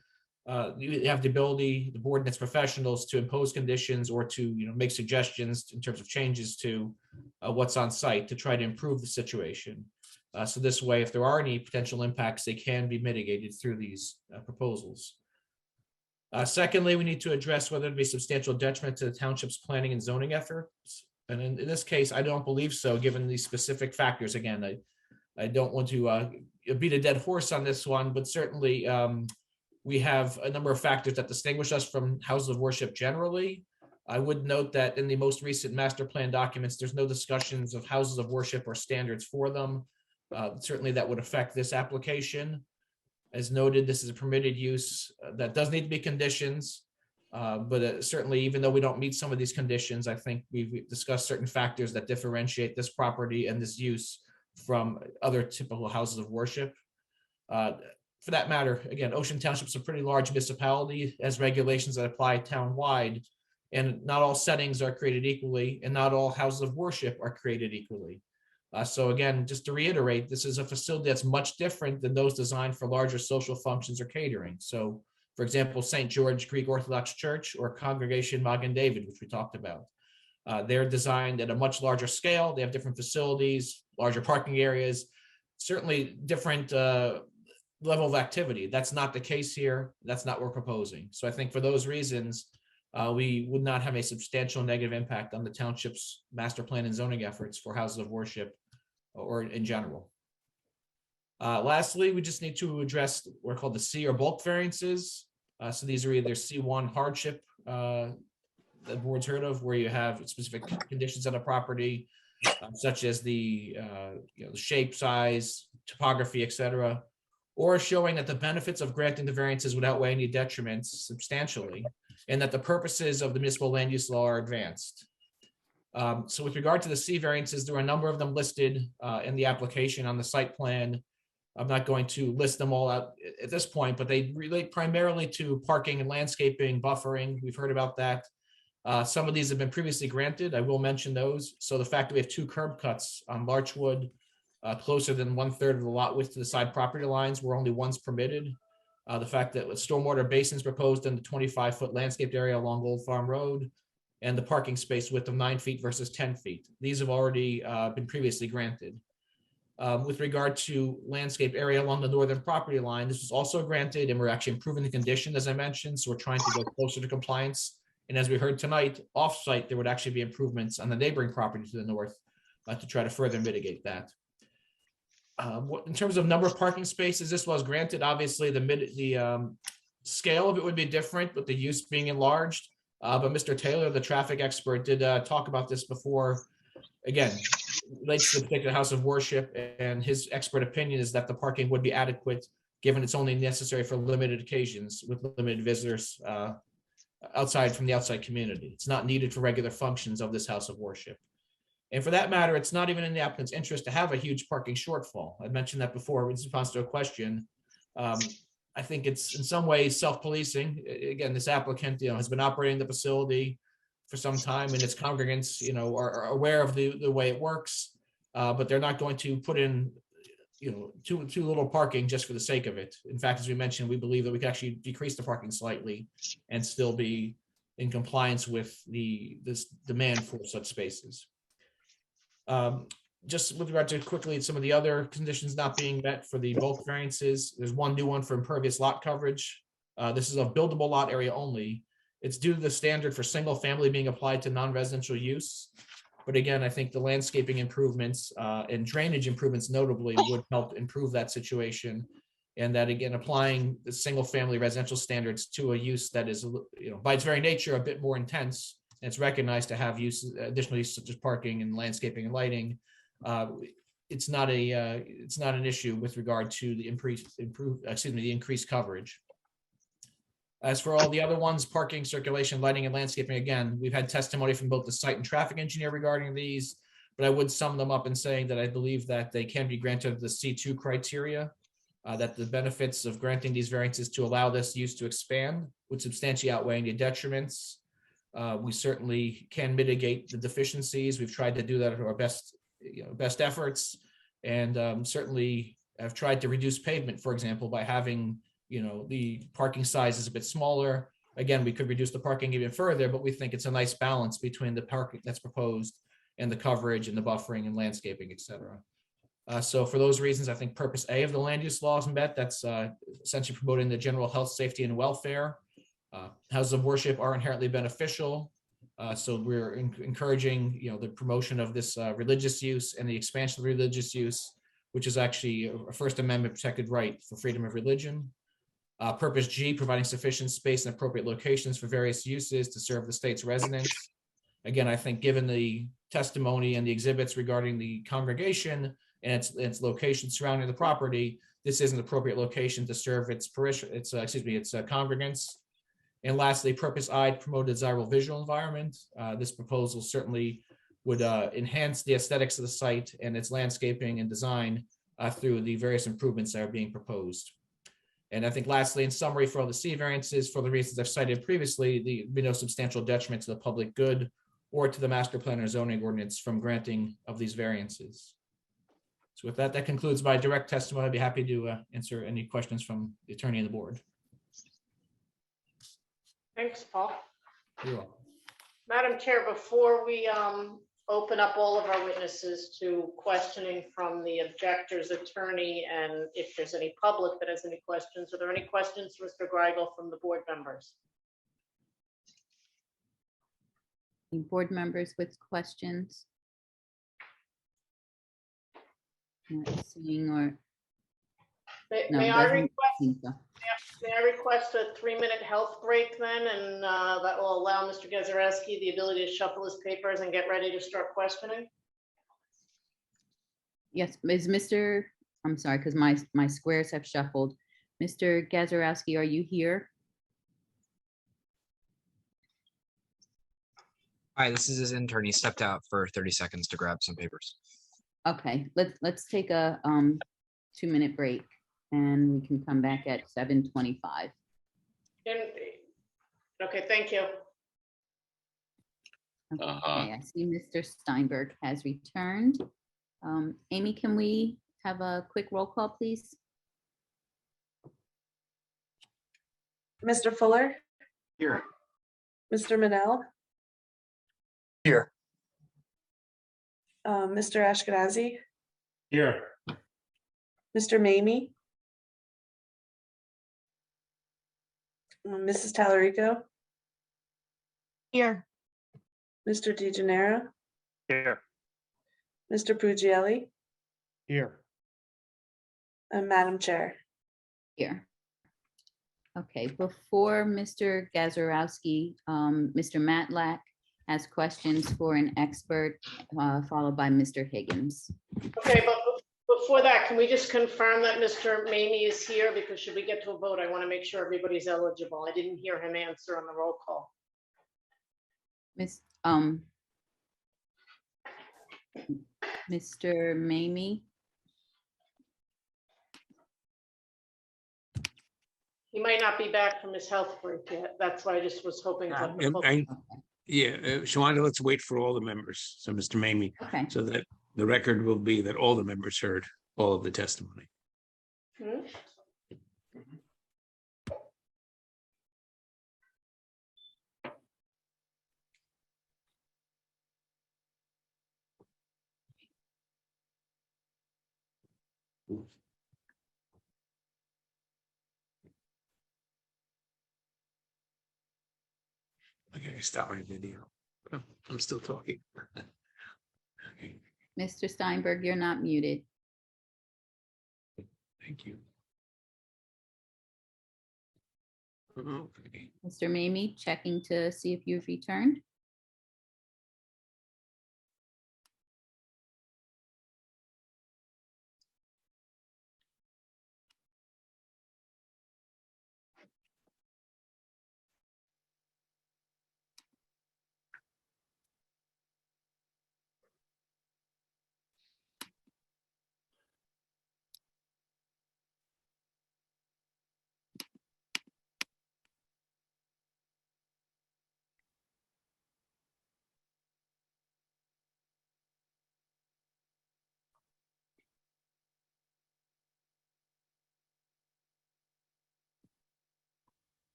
S17: you have the ability, the board and its professionals, to impose conditions or to make suggestions in terms of changes to what's on site to try to improve the situation. So this way, if there are any potential impacts, they can be mitigated through these proposals. Secondly, we need to address whether there'd be substantial detriment to the township's planning and zoning efforts. And in this case, I don't believe so, given these specific factors. Again, I don't want to beat a dead horse on this one, but certainly we have a number of factors that distinguish us from houses of worship generally. I would note that in the most recent master plan documents, there's no discussions of houses of worship or standards for them. Certainly that would affect this application. As noted, this is a permitted use that does need to be conditions, but certainly even though we don't meet some of these conditions, I think we've discussed certain factors that differentiate this property and this use from other typical houses of worship. For that matter, again, Ocean Township is a pretty large municipality, has regulations that apply town-wide, and not all settings are created equally, and not all houses of worship are created equally. So again, just to reiterate, this is a facility that's much different than those designed for larger social functions or catering. So, for example, St. George Greek Orthodox Church or Congregation Magen David, which we talked about. They're designed at a much larger scale. They have different facilities, larger parking areas, certainly different level of activity. That's not the case here. That's not what we're proposing. So I think for those reasons, we would not have a substantial negative impact on the township's master plan and zoning efforts for houses of worship or in general. Lastly, we just need to address what are called the C or bulk variances. So these are either C1 hardship that the board's heard of, where you have specific conditions on a property, such as the shape, size, topography, etc., or showing that the benefits of granting the variances would outweigh any detriments substantially, and that the purposes of the municipal land use law are advanced. So with regard to the C variances, there are a number of them listed in the application on the site plan. I'm not going to list them all out at this point, but they relate primarily to parking and landscaping, buffering. We've heard about that. Some of these have been previously granted. I will mention those. So the fact that we have 2 curb cuts on Larchwood, closer than 1/3 of the lot width to the side property lines, where only one's permitted. The fact that with stormwater basins proposed in the 25-foot landscaped area along Old Farm Road, and the parking space width of 9 feet versus 10 feet. These have already been previously granted. With regard to landscape area along the northern property line, this was also granted, and we're actually improving the condition, as I mentioned. So we're trying to go closer to compliance. And as we heard tonight, off-site, there would actually be improvements on the neighboring property to the north to try to further mitigate that. In terms of number of parking spaces, this was granted. Obviously, the scale of it would be different with the use being enlarged. But Mr. Taylor, the traffic expert, did talk about this before. Again, relates to the particular house of worship, and his expert opinion is that the parking would be adequate, given it's only necessary for limited occasions with limited visitors from the outside community. It's not needed for regular functions of this house of worship. And for that matter, it's not even in the applicant's interest to have a huge parking shortfall. I mentioned that before in response to a question. I think it's in some ways self-policing. Again, this applicant, has been operating the facility for some time, and its congregants, are aware of the way it works, but they're not going to put in, too little parking just for the sake of it. In fact, as we mentioned, we believe that we can actually decrease the parking slightly and still be in compliance with this demand for such spaces. Just with regard to quickly some of the other conditions not being met for the bulk variances, there's one new one for impervious lot coverage. This is a buildable lot area only. It's due to the standard for single family being applied to non-residential use. But again, I think the landscaping improvements and drainage improvements notably would help improve that situation. And that again, applying the single family residential standards to a use that is, by its very nature, a bit more intense. And it's recognized to have additional uses such as parking and landscaping and lighting. It's not an issue with regard to the increased coverage. As for all the other ones, parking, circulation, lighting, and landscaping, again, we've had testimony from both the site and traffic engineer regarding these, but I would sum them up in saying that I believe that they can be granted the C2 criteria, that the benefits of granting these variances to allow this use to expand would substantially outweigh the detriments. We certainly can mitigate the deficiencies. We've tried to do that at our best efforts, and certainly have tried to reduce pavement, for example, by having the parking size is a bit smaller. Again, we could reduce the parking even further, but we think it's a nice balance between the parking that's proposed and the coverage and the buffering and landscaping, etc. So for those reasons, I think purpose A of the land use law is met. That's essentially promoting the general health, safety, and welfare. Houses of worship are inherently beneficial. So we're encouraging, the promotion of this religious use and the expansion of religious use, which is actually a First Amendment protected right for freedom of religion. Purpose G, providing sufficient space and appropriate locations for various uses to serve the state's residents. Again, I think given the testimony and the exhibits regarding the congregation and its location surrounding the property, this is an appropriate location to serve its congregants. And lastly, purpose I, promote a desirable visual environment. This proposal certainly would enhance the aesthetics of the site and its landscaping and design through the various improvements that are being proposed. And I think lastly, in summary, for all the C variances, for the reasons I've cited previously, there'd be no substantial detriment to the public good or to the master plan or zoning ordinance from granting of these variances. So with that, that concludes my direct testimony. I'd be happy to answer any questions from the attorney and the board.
S7: Thanks, Paul.
S17: You're welcome.
S7: Madam Chair, before we open up all of our witnesses to questioning from the objector's attorney, and if there's any public that has any questions, are there any questions for Mr. Greigel from the board members?
S1: Any board members with questions? Not seeing or.
S7: May I request a 3-minute health break then, and that will allow Mr. Gazarovski the ability to shuffle his papers and get ready to start questioning?
S1: Yes, I'm sorry, because my squares have shuffled. Mr. Gazarovski, are you here?
S18: Hi, this is his intern. He stepped out for 30 seconds to grab some papers.
S1: Okay, let's take a 2-minute break, and we can come back at 7:25.
S7: Okay, thank you.
S1: Okay, I see Mr. Steinberg has returned. Amy, can we have a quick roll call, please?
S5: Mr. Fuller?
S14: Here.
S5: Mr. Manel?
S16: Here.
S5: Mr. Ashkenazi?
S16: Here.
S5: Mr. Mamie? Mrs. Tallarico?
S19: Here.
S5: Mr. DeGennaro?
S6: Here.
S5: Mr. Puglielli?
S16: Here.
S5: And Madam Chair?
S1: Here. Okay, before Mr. Gazarovski, Mr. Matlack has questions for an expert, followed by Mr. Higgins.
S7: Okay, but before that, can we just confirm that Mr. Mamie is here? Because should we get to a vote, I want to make sure everybody's eligible. I didn't hear him answer on the roll call.
S1: Mr. Mamie?
S7: He might not be back from his health break yet. That's why I just was hoping to.
S3: Yeah, Shawanda, let's wait for all the members. So Mr. Mamie,
S1: Okay.
S3: so that the record will be that all the members heard all of the testimony.
S7: Hmm?
S3: Okay, stop my video. Oh, I'm still talking. Okay,
S1: Mr. Steinberg, you're not muted.
S3: thank you. Okay.
S1: Mr. Mamie, checking to see if you've returned.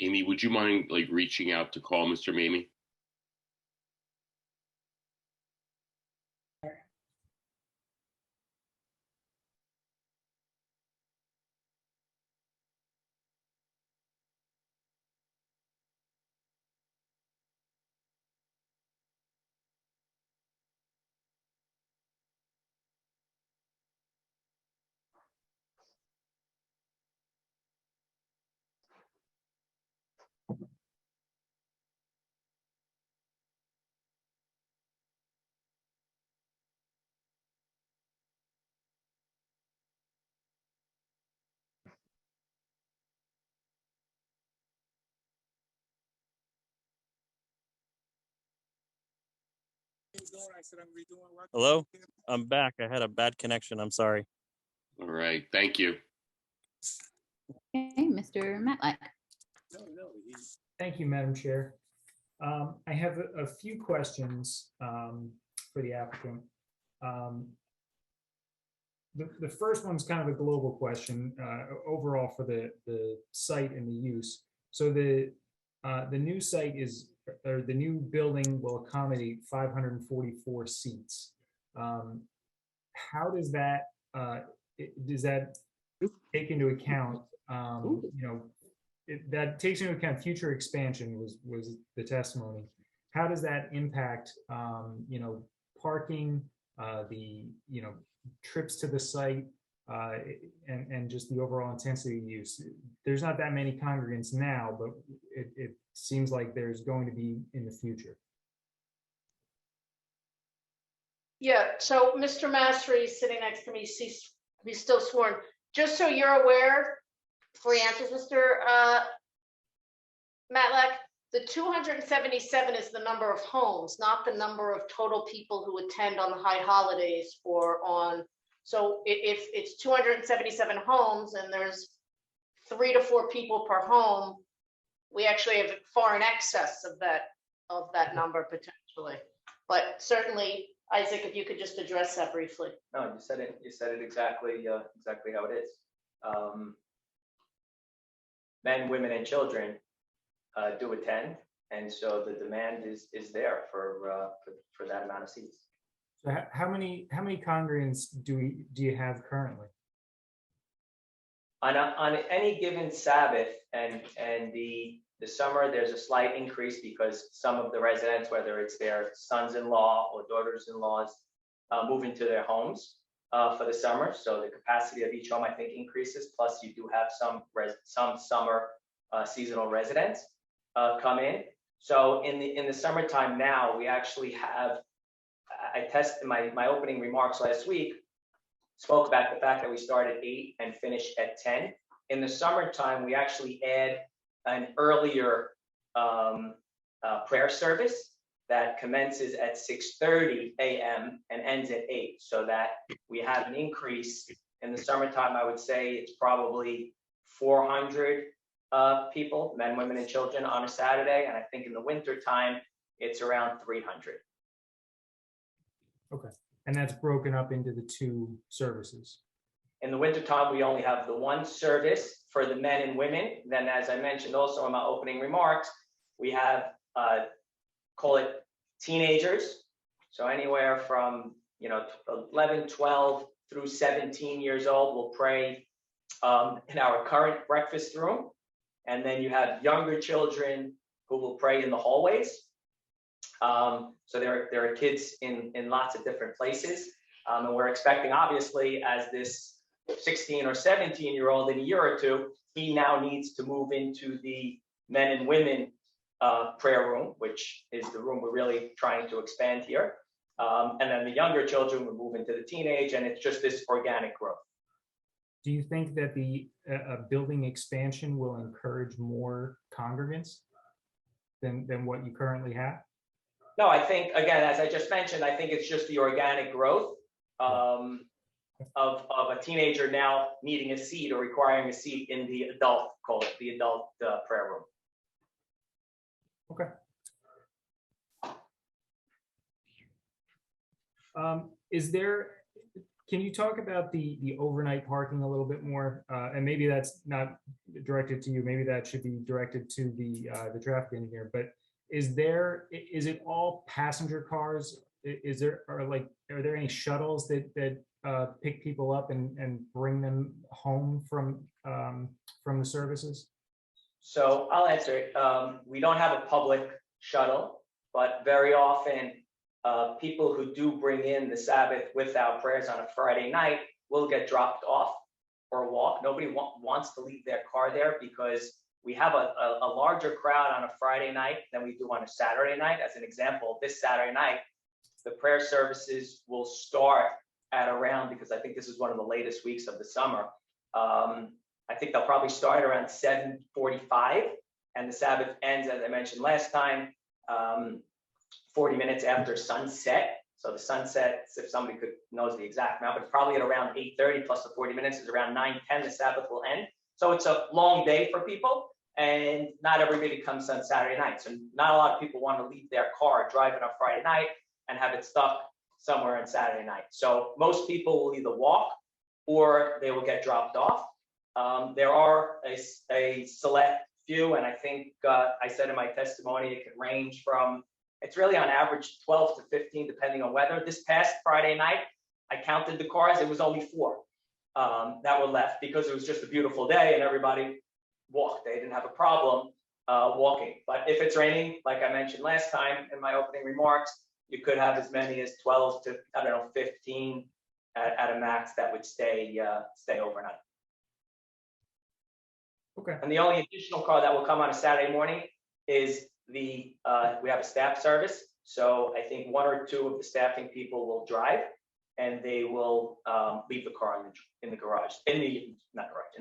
S2: Amy, would you mind like reaching out to call Mr. Mamie?
S19: Hello, I'm back. I had a bad connection. I'm sorry.
S2: All right, thank you.
S1: Okay, Mr. Matlack.
S10: Thank you, Madam Chair. I have a few questions for the applicant. The first one's kind of a global question overall for the site and the use. So the new site is, or the new building will accommodate 544 seats. How does that take into account, that takes into account future expansion was the testimony. How does that impact, parking, the, trips to the site, and just the overall intensity of use? There's not that many congregants now, but it seems like there's going to be in the future.
S7: Yeah, so Mr. Mastery is sitting next to me. He's still sworn. Just so you're aware, before he answers, Mr. Matlack, the 277 is the number of homes, not the number of total people who attend on the high holidays or on. So if it's 277 homes and there's 3 to 4 people per home, we actually have far in excess of that number potentially. But certainly, Isaac, if you could just address that briefly.
S9: No, you said it exactly how it is. Men, women, and children do attend, and so the demand is there for that amount of seats.
S10: So how many congregants do you have currently?
S9: On any given Sabbath and the summer, there's a slight increase because some of the residents, whether it's their sons-in-law or daughters-in-laws, move into their homes for the summer. So the capacity of each home, I think, increases. Plus, you do have some summer seasonal residents come in. So in the summertime now, we actually have. I tested my opening remarks last week. Spoke about the fact that we start at 8 and finish at 10. in the summertime, we actually add an earlier prayer service that commences at 6:30 a.m. and ends at 8, so that we have an increase. In the summertime, I would say it's probably 400 people, men, women, and children on a Saturday. And I think in the winter time, it's around 300.
S10: Okay, and that's broken up into the 2 services.
S9: In the wintertime, we only have the 1 service for the men and women. Then, as I mentioned also in my opening remarks, we have, call it teenagers. So anywhere from, 11, 12 through 17 years old will pray in our current breakfast room. And then you have younger children who will pray in the hallways. So there are kids in lots of different places. And we're expecting, obviously, as this 16 or 17-year-old in a year or two, he now needs to move into the men and women prayer room, which is the room we're really trying to expand here. And then the younger children will move into the teenage, and it's just this organic growth.
S10: Do you think that the building expansion will encourage more congregants than what you currently have?
S9: No, I think, again, as I just mentioned, I think it's just the organic growth of a teenager now needing a seat or requiring a seat in the adult, call it the adult prayer room.
S10: Okay. Can you talk about the overnight parking a little bit more? And maybe that's not directed to you. Maybe that should be directed to the traffic engineer. But is it all passenger cars? Are there any shuttles that pick people up and bring them home from the services?
S9: So I'll answer it. We don't have a public shuttle, but very often people who do bring in the Sabbath without prayers on a Friday night will get dropped off or walk. Nobody wants to leave their car there because we have a larger crowd on a Friday night than we do on a Saturday night. As an example, this Saturday night, the prayer services will start at around, because I think this is one of the latest weeks of the summer, I think they'll probably start around 7:45, and the Sabbath ends, as I mentioned last time, 40 minutes after sunset. So the sunset, if somebody knows the exact amount, but it's probably at around 8:30 plus the 40 minutes is around 9:10, the Sabbath will end. So it's a long day for people, and not everybody comes on Saturday night. So not a lot of people want to leave their car driving on Friday night and have it stuck somewhere on Saturday night. So most people will either walk or they will get dropped off. There are a select few, and I think I said in my testimony, it could range from, it's really on average 12 to 15, depending on weather. This past Friday night, I counted the cars, it was only 4 that were left because it was just a beautiful day and everybody walked. They didn't have a problem walking. But if it's raining, like I mentioned last time in my opening remarks, you could have as many as 12 to, 15 at a max that would stay overnight.
S10: Okay.
S9: And the only additional car that will come on a Saturday morning is we have a staff service. So I think 1 or 2 of the staffing people will drive, and they will leave the car in the garage, in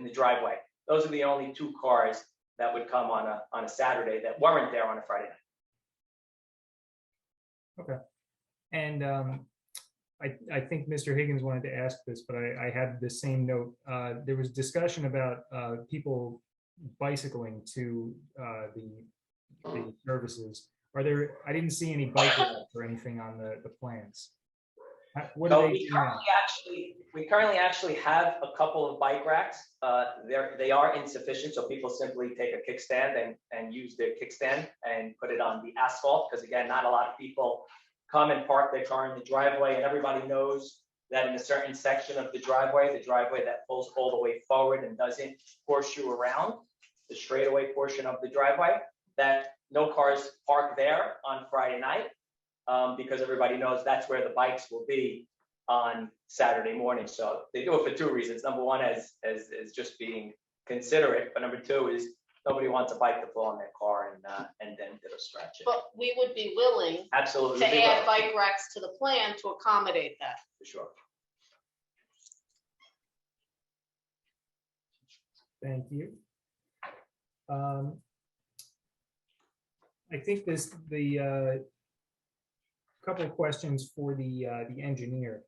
S9: the driveway. Those are the only 2 cars that would come on a Saturday that weren't there on a Friday night.
S10: Okay. And I think Mr. Higgins wanted to ask this, but I had the same note. There was discussion about people bicycling to the services. Are there? I didn't see any bike racks or anything on the plans. What
S9: So
S10: are they doing?
S9: we currently actually have a couple of bike racks. They are insufficient, so people simply take a kickstand and use their kickstand and put it on the asphalt, because again, not a lot of people come and park their car in the driveway, and everybody knows that in a certain section of the driveway that pulls all the way forward and doesn't horseshoe around the straightaway portion of the driveway, that no cars park there on Friday night, because everybody knows that's where the bikes will be on Saturday morning. So they do it for 2 reasons. Number one is just being considerate, but number 2 is nobody wants a bike to pull on their car and then do a stretch.
S7: But we would be willing
S9: Absolutely.
S7: to add bike racks to the plan to accommodate that.
S9: For sure.
S10: Thank you. I think the couple of questions for the engineer.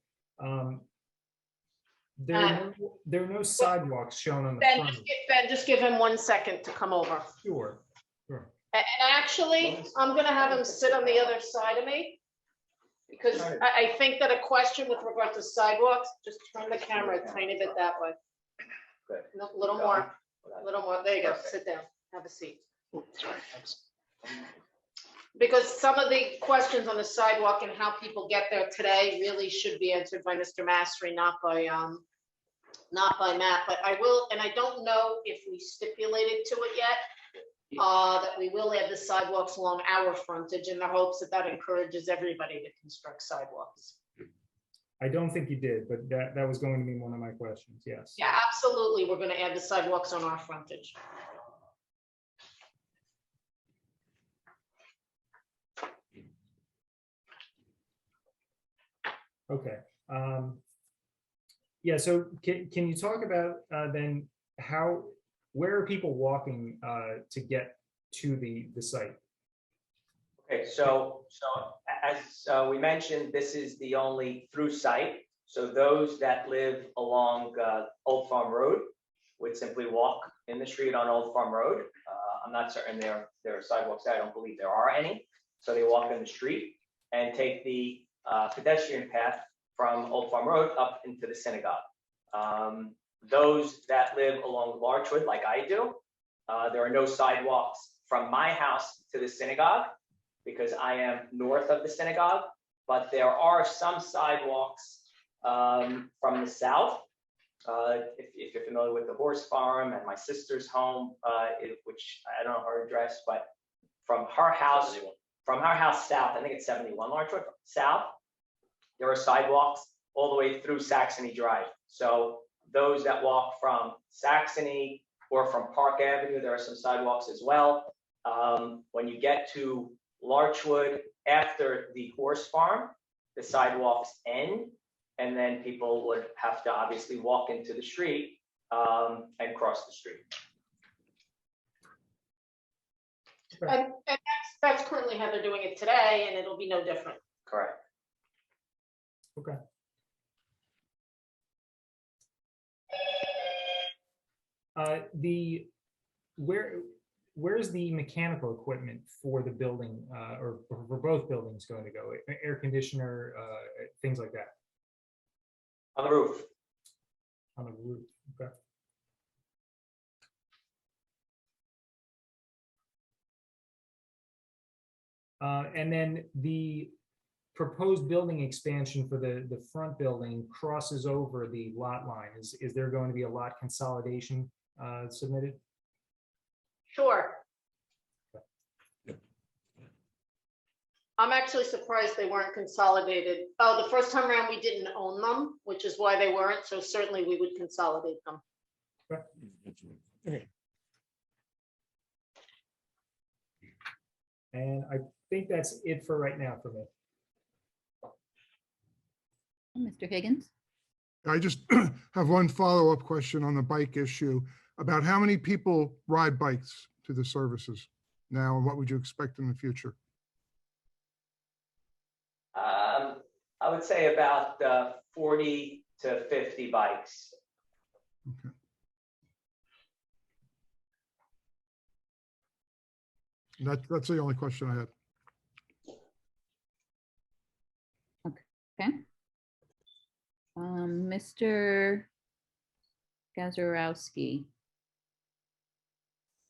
S10: There are no sidewalks shown on the
S7: Ben,
S10: front.
S7: just give him 1 second to come over.
S10: Sure, sure.
S7: And actually, I'm gonna have him sit on the other side of me. Because I think that a question with regard to sidewalks, just turn the camera a tiny bit that way.
S9: Good.
S7: No, little more, there you go, sit down, have a seat. Because some of the questions on the sidewalk and how people get there today really should be answered by Mr. Mastery, not by Matt, but I will, and I don't know if we stipulated to it yet, that we will add the sidewalks along our frontage in the hopes that that encourages everybody to construct sidewalks.
S10: I don't think you did, but that was going to be one of my questions, yes.
S7: Yeah, absolutely, we're gonna add the sidewalks on our frontage.
S10: Okay. Yeah, so can you talk about then where are people walking to get to the site?
S9: Okay, so as we mentioned, this is the only through site. So those that live along Old Farm Road would simply walk in the street on Old Farm Road. I'm not certain there are sidewalks there. I don't believe there are any. So they walk in the street and take the pedestrian path from Old Farm Road up into the synagogue. Those that live along Larchwood, like I do, there are no sidewalks from my house to the synagogue because I am north of the synagogue, but there are some sidewalks from the south. If you're familiar with the horse farm and my sister's home, which I don't know her address, but from her house south, I think it's 71 Larchwood south, there are sidewalks all the way through Saxony Drive. So those that walk from Saxony or from Park Avenue, there are some sidewalks as well. When you get to Larchwood after the horse farm, the sidewalks end, and then people would have to obviously walk into the street and cross the street.
S7: And that's currently how they're doing it today, and it'll be no different.
S9: Correct.
S10: Okay. Where's the mechanical equipment for the building or for both buildings going to go? Air conditioner, things like that.
S9: On the roof.
S10: On the roof. Okay. And then the proposed building expansion for the front building crosses over the lot line. Is there going to be a lot consolidation submitted?
S7: Sure. I'm actually surprised they weren't consolidated. Oh, the first time around we didn't own them, which is why they weren't. So certainly we would consolidate them.
S10: Okay. And I think that's it for right now for me.
S1: Mr. Higgins?
S11: I just have one follow-up question on the bike issue about how many people ride bikes to the services now, and what would you expect in the future?
S9: I would say about 40 to 50 bikes.
S11: Okay. That's the only question I had.
S1: Okay. Mr. Gazarovski,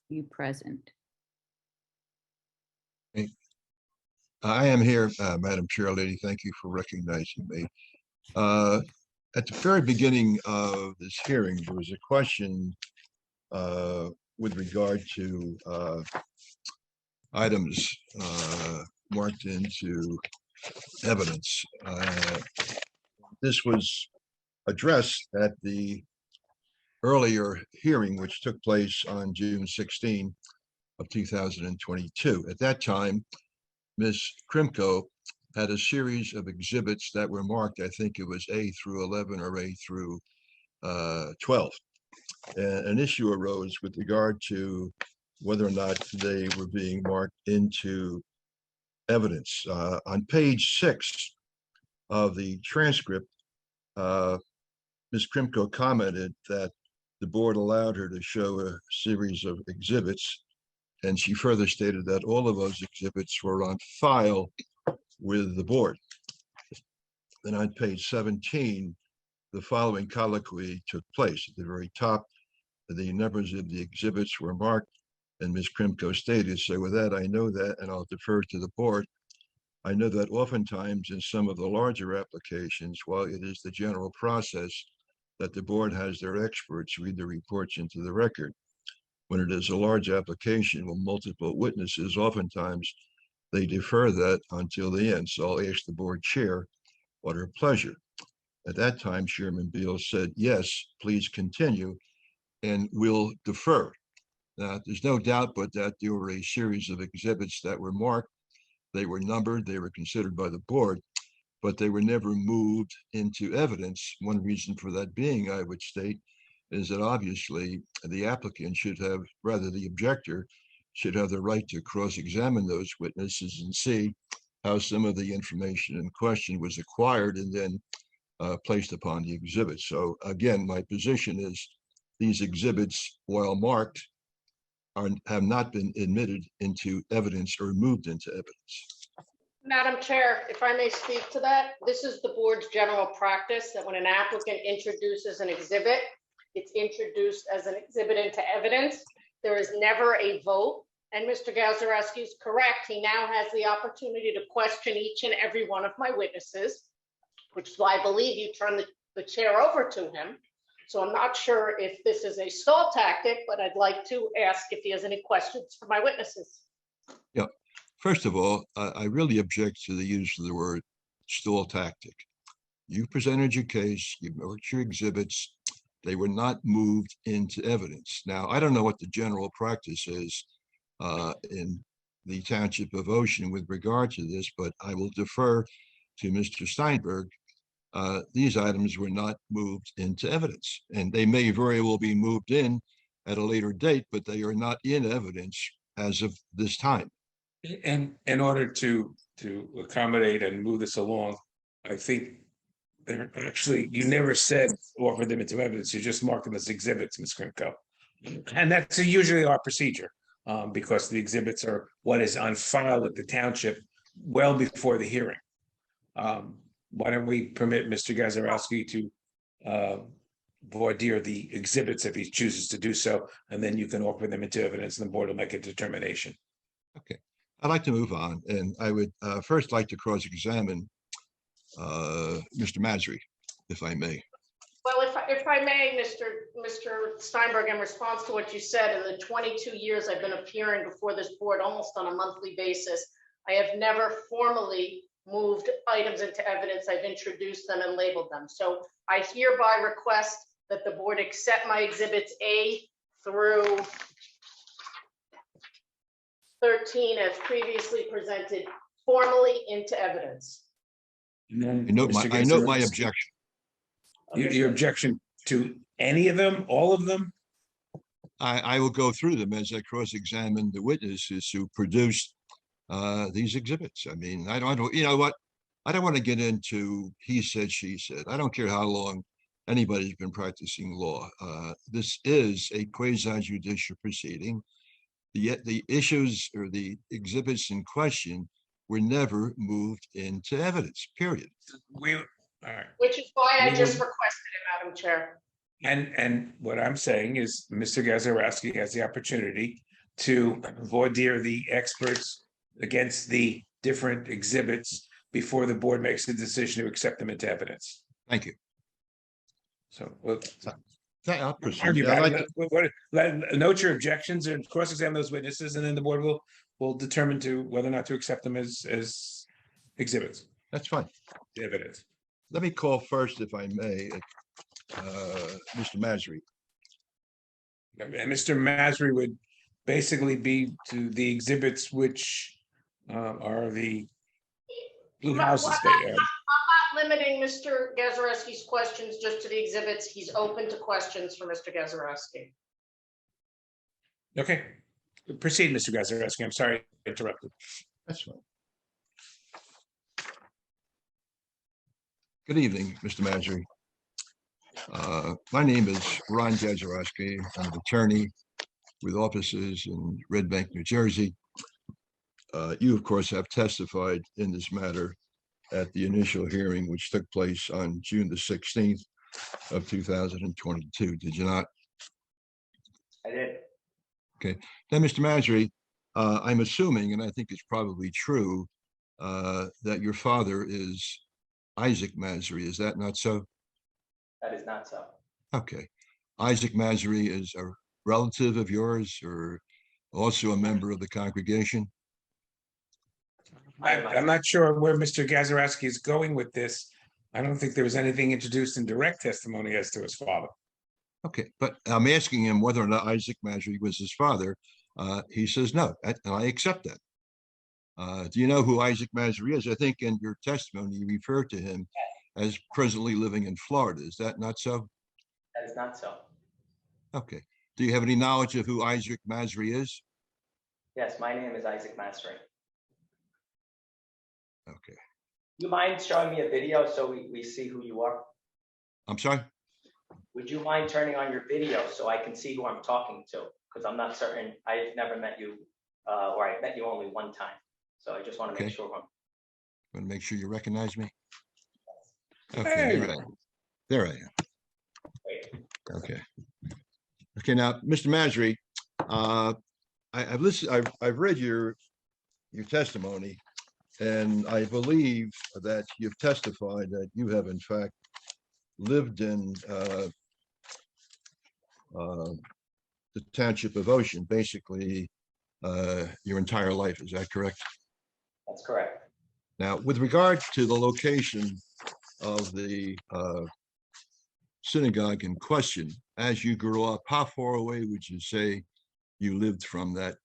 S1: you present?
S8: I am here, Madam Chair Lady. Thank you for recognizing me. At the very beginning of this hearing, there was a question with regard to items marked into evidence. This was addressed at the earlier hearing, which took place on June 16 of 2022. At that time, Ms. Krimko had a series of exhibits that were marked, I think it was A through 11 or A through 12. an issue arose with regard to whether or not they were being marked into evidence. On page 6 of the transcript, Ms. Krimko commented that the board allowed her to show a series of exhibits, and she further stated that all of those exhibits were on file with the board. Then on page 17, the following colloquy took place. At the very top, the numbers of the exhibits were marked, and Ms. Krimko stated, so with that, I know that, and I'll defer to the board. I know that oftentimes in some of the larger applications, while it is the general process that the board has their experts read the reports into the record, when it is a large application with multiple witnesses, oftentimes they defer that until the end. So I'll ask the board chair what her pleasure. At that time, Chairman Beal said, yes, please continue, and we'll defer. Now, there's no doubt but that there were a series of exhibits that were marked. They were numbered, they were considered by the board, but they were never moved into evidence. One reason for that being, I would state, is that obviously the applicant should have, rather the objector, should have the right to cross-examine those witnesses and see how some of the information in question was acquired and then placed upon the exhibit. So again, my position is these exhibits, while marked, have not been admitted into evidence or moved into evidence.
S7: Madam Chair, if I may speak to that, this is the board's general practice that when an applicant introduces an exhibit, it's introduced as an exhibit into evidence. There is never a vote. And Mr. Gazarovski is correct. He now has the opportunity to question each and every one of my witnesses, which is why I believe you turned the chair over to him. So I'm not sure if this is a stall tactic, but I'd like to ask if he has any questions for my witnesses.
S8: Yeah. First of all, I really object to the use of the word stall tactic. You presented your case, you marked your exhibits, they were not moved into evidence. Now, I don't know what the general practice is in the Township of Ocean with regard to this, but I will defer to Mr. Steinberg. These items were not moved into evidence, and they may very well be moved in at a later date, but they are not in evidence as of this time.
S3: And in order to accommodate and move this along, I think they're actually, you never said offer them into evidence, you just marked them as exhibits, Ms. Krimko. And that's usually our procedure, because the exhibits are what is on file at the township well before the hearing. Why don't we permit Mr. Gazarovski to voir dire the exhibits if he chooses to do so, and then you can offer them into evidence and the board will make a determination.
S8: Okay, I'd like to move on, and I would first like to cross-examine Mr. Masri, if I may.
S7: Well, if I may, Mr. Steinberg, in response to what you said, in the 22 years I've been appearing before this board almost on a monthly basis, I have never formally moved items into evidence. I've introduced them and labeled them. So I hereby request that the board accept my exhibits A through 13 as previously presented formally into evidence.
S3: And then
S8: I note my objection.
S3: Your objection to any of them, all of them?
S8: I will go through them as I cross-examine the witnesses who produced these exhibits. I mean, I don't, you know what? I don't want to get into he said, she said. I don't care how long anybody's been practicing law. This is a quasi-judicial proceeding. The issues or the exhibits in question were never moved into evidence, period.
S3: All right.
S7: Which is why I just requested it, Madam Chair.
S3: And what I'm saying is Mr. Gazarovski has the opportunity to voir dire the experts against the different exhibits before the board makes the decision to accept them into evidence.
S8: Thank you.
S3: So we'll
S8: I'll proceed.
S3: argue about it. Note your objections and cross-examine those witnesses, and then the board will determine to whether or not to accept them as exhibits.
S8: That's fine.
S3: The evidence.
S8: Let me call first, if I may, Mr. Masri.
S3: And Mr. Masri would basically be to the exhibits which are the blue houses.
S7: I'm not limiting Mr. Gazarovski's questions just to the exhibits. He's open to questions for Mr. Gazarovski.
S3: Okay, proceed, Mr. Gazarovski. I'm sorry I interrupted.
S8: That's fine. Good evening, Mr. Manager. My name is Ron Gazarovski. I'm an attorney with offices in Red Bank, New Jersey. You, of course, have testified in this matter at the initial hearing, which took place on June the 16th of 2022. Did you not?
S9: I did.
S8: Okay. Now, Mr. Manager, I'm assuming, and I think it's probably true, that your father is Isaac Masri. Is that not so?
S9: That is not so.
S8: Okay. Isaac Masri is a relative of yours or also a member of the congregation?
S3: I'm not sure where Mr. Gazarovski is going with this. I don't think there was anything introduced in direct testimony as to his father.
S8: Okay, but I'm asking him whether or not Isaac Masri was his father. He says no, and I accept that. Do you know who Isaac Masri is? I think in your testimony you referred to him as presently living in Florida. Is that not so?
S9: That is not so.
S8: Okay. Do you have any knowledge of who Isaac Masri is?
S9: Yes, my name is Isaac Masri.
S8: Okay.
S9: Do you mind showing me a video so we see who you are?
S8: I'm sorry?
S9: Would you mind turning on your video so I can see who I'm talking to? Because I'm not certain, I've never met you, or I met you only one time. So I just want to make sure.
S8: Want to make sure you recognize me? Okay,
S3: Hey.
S8: there I am. There I am.
S9: Wait.
S8: Okay. Okay, now, Mr. Masri, I've listened. I've read your testimony, and I believe that you've testified that you have in fact lived in the Township of Ocean, basically your entire life. Is that correct?
S9: That's correct.
S8: Now, with regard to the location of the synagogue in question, as you grew up, how far away would you say you lived from that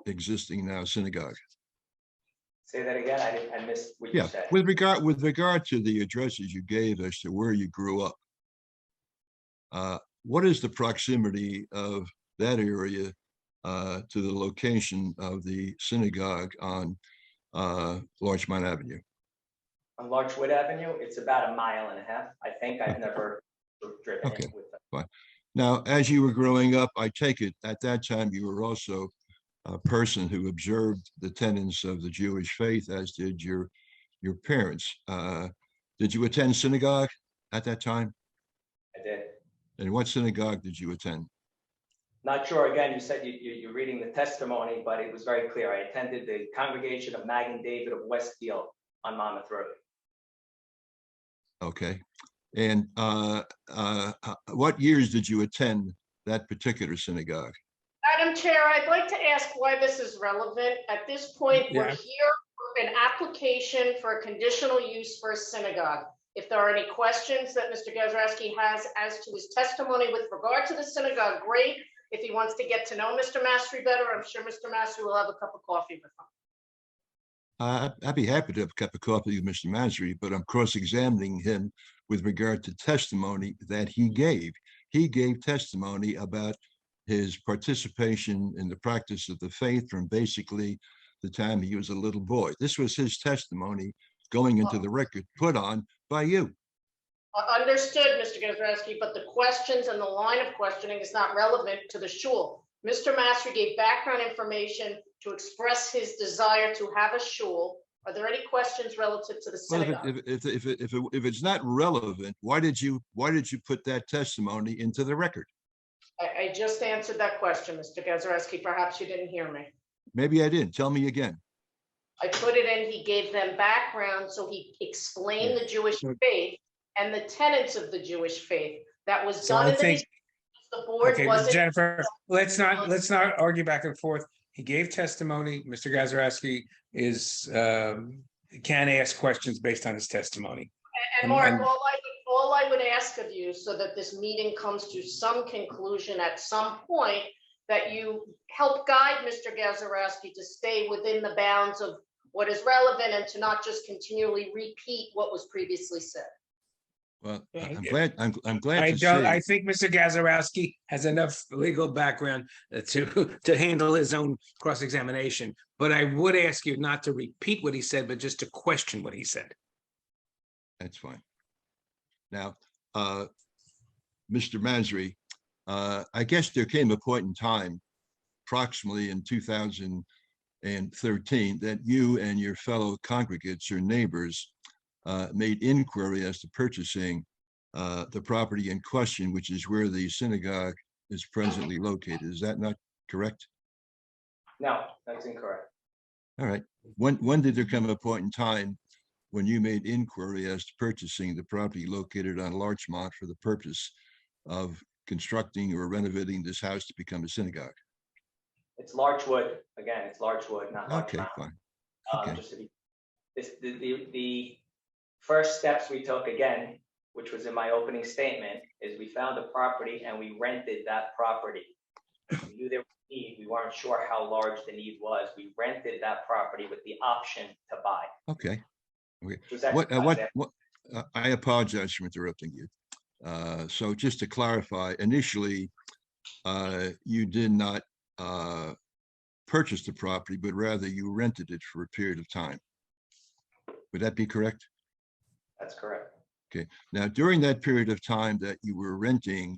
S8: existing now synagogue?
S9: Say that again. I missed what you said.
S8: With regard to the addresses you gave as to where you grew up, what is the proximity of that area to the location of the synagogue on Larchmont Avenue?
S9: On Larchwood Avenue, it's about 1.5 miles. I think I've never driven it with them.
S8: Fine. Now, as you were growing up, I take it at that time you were also a person who observed the tenets of the Jewish faith, as did your parents. Did you attend synagogue at that time?
S9: I did.
S8: And what synagogue did you attend?
S9: Not sure. Again, you said you're reading the testimony, but it was very clear. I attended the congregation of Magen David of Westfield on Monmouth Road.
S8: Okay. And what years did you attend that particular synagogue?
S7: Madam Chair, I'd like to ask why this is relevant. At this point, we're
S3: Yeah.
S7: here for an application for a conditional use for a synagogue. If there are any questions that Mr. Gazarovski has as to his testimony with regard to the synagogue, great. If he wants to get to know Mr. Masri better, I'm sure Mr. Masri will have a cup of coffee with him.
S8: I'd be happy to have a cup of coffee with Mr. Masri, but I'm cross-examining him with regard to testimony that he gave. He gave testimony about his participation in the practice of the faith from basically the time he was a little boy. This was his testimony going into the record put on by you.
S7: Understood, Mr. Gazarovski, but the questions and the line of questioning is not relevant to the shul. Mr. Masri gave background information to express his desire to have a shul. Are there any questions relative to the synagogue?
S8: Well, if it's not relevant, why did you put that testimony into the record?
S7: I just answered that question, Mr. Gazarovski. Perhaps you didn't hear me.
S8: Maybe I didn't. Tell me again.
S7: I put it in, he gave them background, so he explained the Jewish faith and the tenets of the Jewish faith. That was
S3: So
S7: done
S3: I
S7: in
S3: think,
S7: the board
S3: okay,
S7: wasn't.
S3: Jennifer, let's not argue back and forth. He gave testimony. Mr. Gazarovski can ask questions based on his testimony.
S7: And Mark, all I would ask of you, so that this meeting comes to some conclusion at some point, that you help guide Mr. Gazarovski to stay within the bounds of what is relevant and to not just continually repeat what was previously said.
S8: Well,
S3: Yeah,
S8: I'm glad
S3: I
S8: to
S3: don't,
S8: see.
S3: I think Mr. Gazarovski has enough legal background to handle his own cross-examination. But I would ask you not to repeat what he said, but just to question what he said.
S8: That's fine. Now, Mr. Masri, I guess there came a point in time, approximately in 2013, that you and your fellow congregates or neighbors made inquiry as to purchasing the property in question, which is where the synagogue is presently located. Is that not correct?
S9: No, that's incorrect.
S8: All right. When did there come a point in time when you made inquiry as to purchasing the property located on Larchmont for the purpose of constructing or renovating this house to become a synagogue?
S9: It's Larchwood. Again, it's Larchwood, not
S8: Okay,
S9: Larchmont.
S8: fine. Okay.
S9: Just to be, the first steps we took, again, which was in my opening statement, is we found a property and we rented that property. We knew there was a need. We weren't sure how large the need was. We rented that property with the option to buy.
S8: Okay. Okay.
S9: Was
S8: I apologize for interrupting you. So just to clarify, initially, you did not purchase the property, but rather you rented it for a period of time. Would that be correct?
S9: That's correct.
S8: Okay. Now, during that period of time that you were renting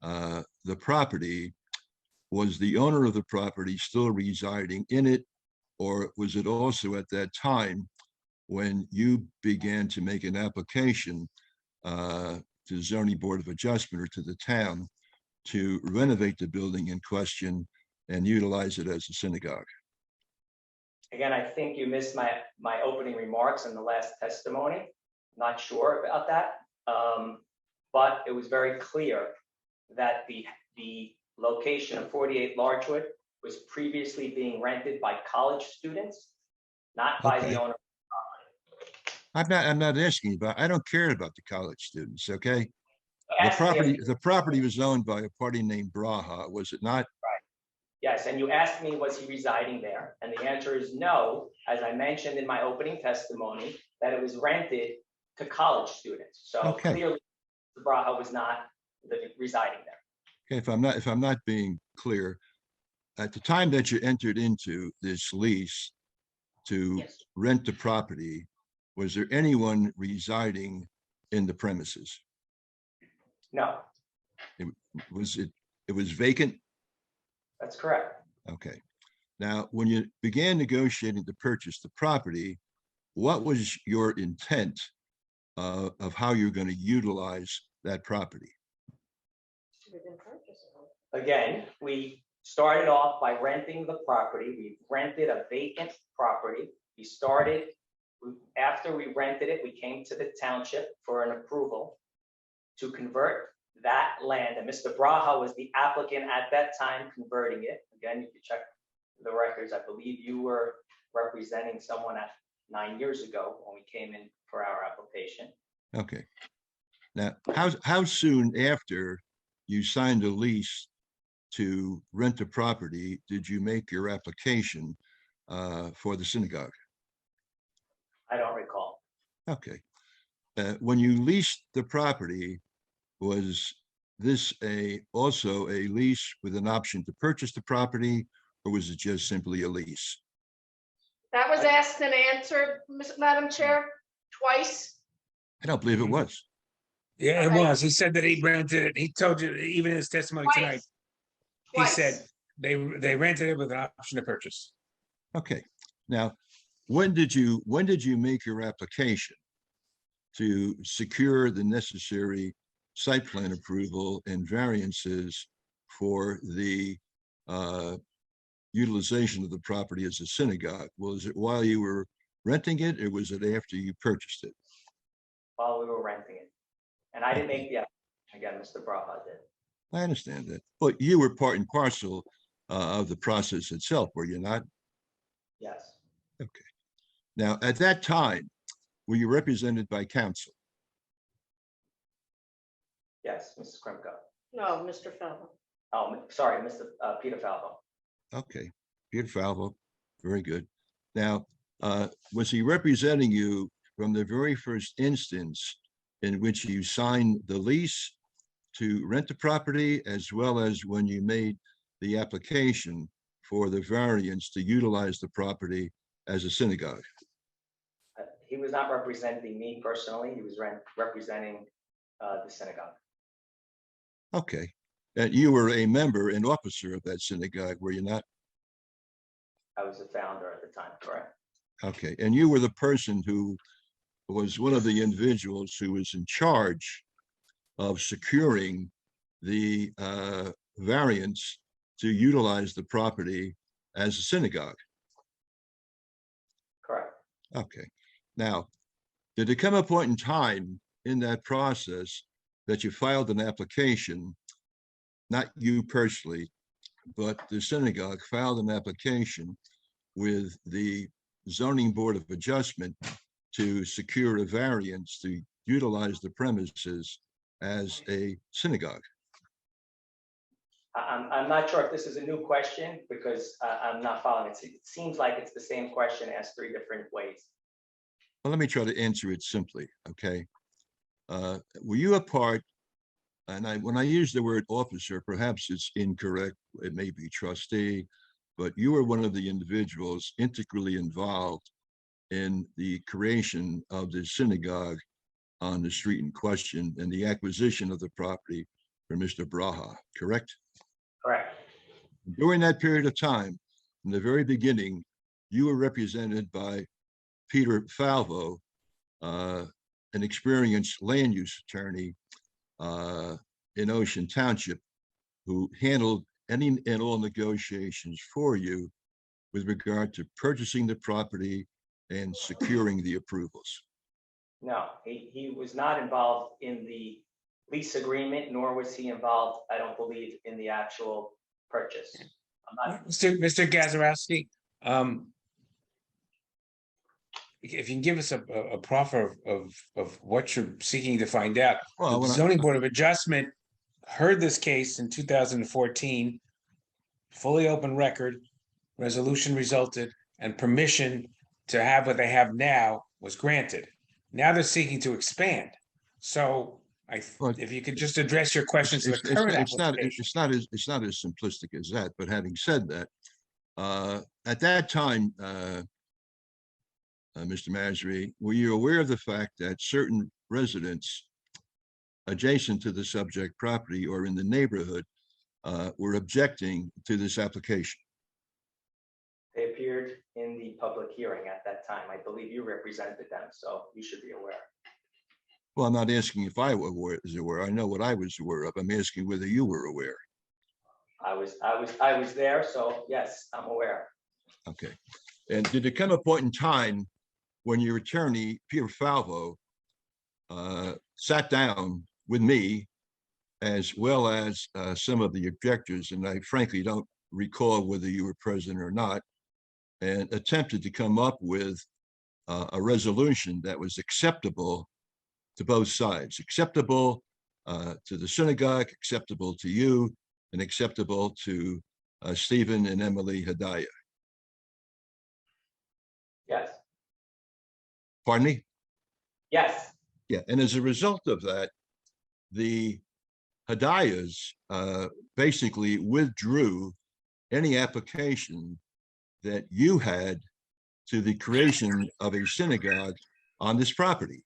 S8: the property, was the owner of the property still residing in it, or was it also at that time when you began to make an application to the Zoning Board of Adjustment or to the town to renovate the building in question and utilize it as a synagogue?
S9: Again, I think you missed my opening remarks in the last testimony. Not sure about that, but it was very clear that the location of 48 Larchwood was previously being rented by college students, not by the owner.
S8: I'm not asking you about, I don't care about the college students, okay? The property was owned by a party named Braha, was it not?
S9: Right. Yes, and you asked me, was he residing there? And the answer is no, as I mentioned in my opening testimony, that it was rented to college students. So clearly, the Braha was not residing there.
S8: Okay, if I'm not being clear, at the time that you entered into this lease to rent the property, was there anyone residing in the premises?
S9: No.
S8: It was vacant?
S9: That's correct.
S8: Okay. Now, when you began negotiating to purchase the property, what was your intent of how you're going to utilize that property?
S9: Again, we started off by renting the property. We rented a vacant property. After we rented it, we came to the township for an approval to convert that land. And Mr. Braha was the applicant at that time converting it. Again, you can check the records. I believe you were representing someone 9 years ago when we came in for our application.
S8: Okay. Now, how soon after you signed a lease to rent the property did you make your application for the synagogue?
S9: I don't recall.
S8: Okay. When you leased the property, was this also a lease with an option to purchase the property, or was it just simply a lease?
S7: That was asked and answered, Madam Chair, twice.
S8: I don't believe it was.
S3: Yeah, it was. He said that he rented it. He told you, even in his testimony tonight, he said they rented it with an option to purchase.
S8: Okay. Now, when did you make your application to secure the necessary site plan approval and variances for the utilization of the property as a synagogue? Was it while you were renting it, or was it after you purchased it?
S9: While we were renting it. And I didn't make the application. Again, Mr. Braha did.
S8: I understand that. But you were part and parcel of the process itself, were you not?
S9: Yes.
S8: Okay. Now, at that time, were you represented by counsel?
S9: Yes, Mrs. Krimko.
S7: No, Mr. Falvo.
S9: Oh, sorry, Mr. Peter Falvo.
S8: Okay, Peter Falvo, very good. Now, Was he representing you from the very first instance in which you signed the lease to rent the property, as well as when you made the application for the variance to utilize the property as a synagogue?
S9: He was not representing me personally. He was representing the synagogue.
S8: Okay. And you were a member and officer of that synagogue, were you not?
S9: I was the founder at the time, correct?
S8: Okay. And you were the person who was one of the individuals who was in charge of securing the variance to utilize the property as a synagogue.
S9: Correct.
S8: Okay. Now, did there come a point in time in that process that you filed an application, not you personally, but the synagogue filed an application with the Zoning Board of Adjustment to secure a variance to utilize the premises as a synagogue?
S9: I'm not sure if this is a new question because I'm not following it. It seems like it's the same question asked 3 different ways.
S8: Well, let me try to answer it simply, okay? Were you a part, and when I use the word officer, perhaps it's incorrect, it may be trustee, but you were one of the individuals integrally involved in the creation of the synagogue on the street in question and the acquisition of the property for Mr. Braha, correct?
S9: Correct.
S8: During that period of time, from the very beginning, you were represented by Peter Falvo, an experienced land use attorney in Ocean Township, who handled any and all negotiations for you with regard to purchasing the property and securing the approvals.
S9: No, he was not involved in the lease agreement, nor was he involved, I don't believe, in the actual purchase. I'm not.
S3: Mr. Gazarovski, if you can give us a proffer of what you're seeking to find out.
S8: Well,
S3: The Zoning Board of Adjustment heard this case in 2014, fully open record, resolution resulted, and permission to have what they have now was granted. Now they're seeking to expand. So if you could just address your questions to the current application.
S8: It's not as simplistic as that, but having said that, at that time, Mr. Masri, were you aware of the fact that certain residents adjacent to the subject property or in the neighborhood were objecting to this application?
S9: They appeared in the public hearing at that time. I believe you represented them, so you should be aware.
S8: Well, I'm not asking if I was aware. I know what I was aware of. I'm asking whether you were aware.
S9: I was there, so yes, I'm aware.
S8: Okay. And did there come a point in time when your attorney, Peter Falvo, sat down with me, as well as some of the objectors, and I frankly don't recall whether you were present or not, and attempted to come up with a resolution that was acceptable to both sides, acceptable to the synagogue, acceptable to you, and acceptable to Stephen and Emily Hadaya?
S9: Yes.
S8: Pardon me?
S9: Yes.
S8: Yeah, and as a result of that, the Hadayas basically withdrew any application that you had to the creation of a synagogue on this property.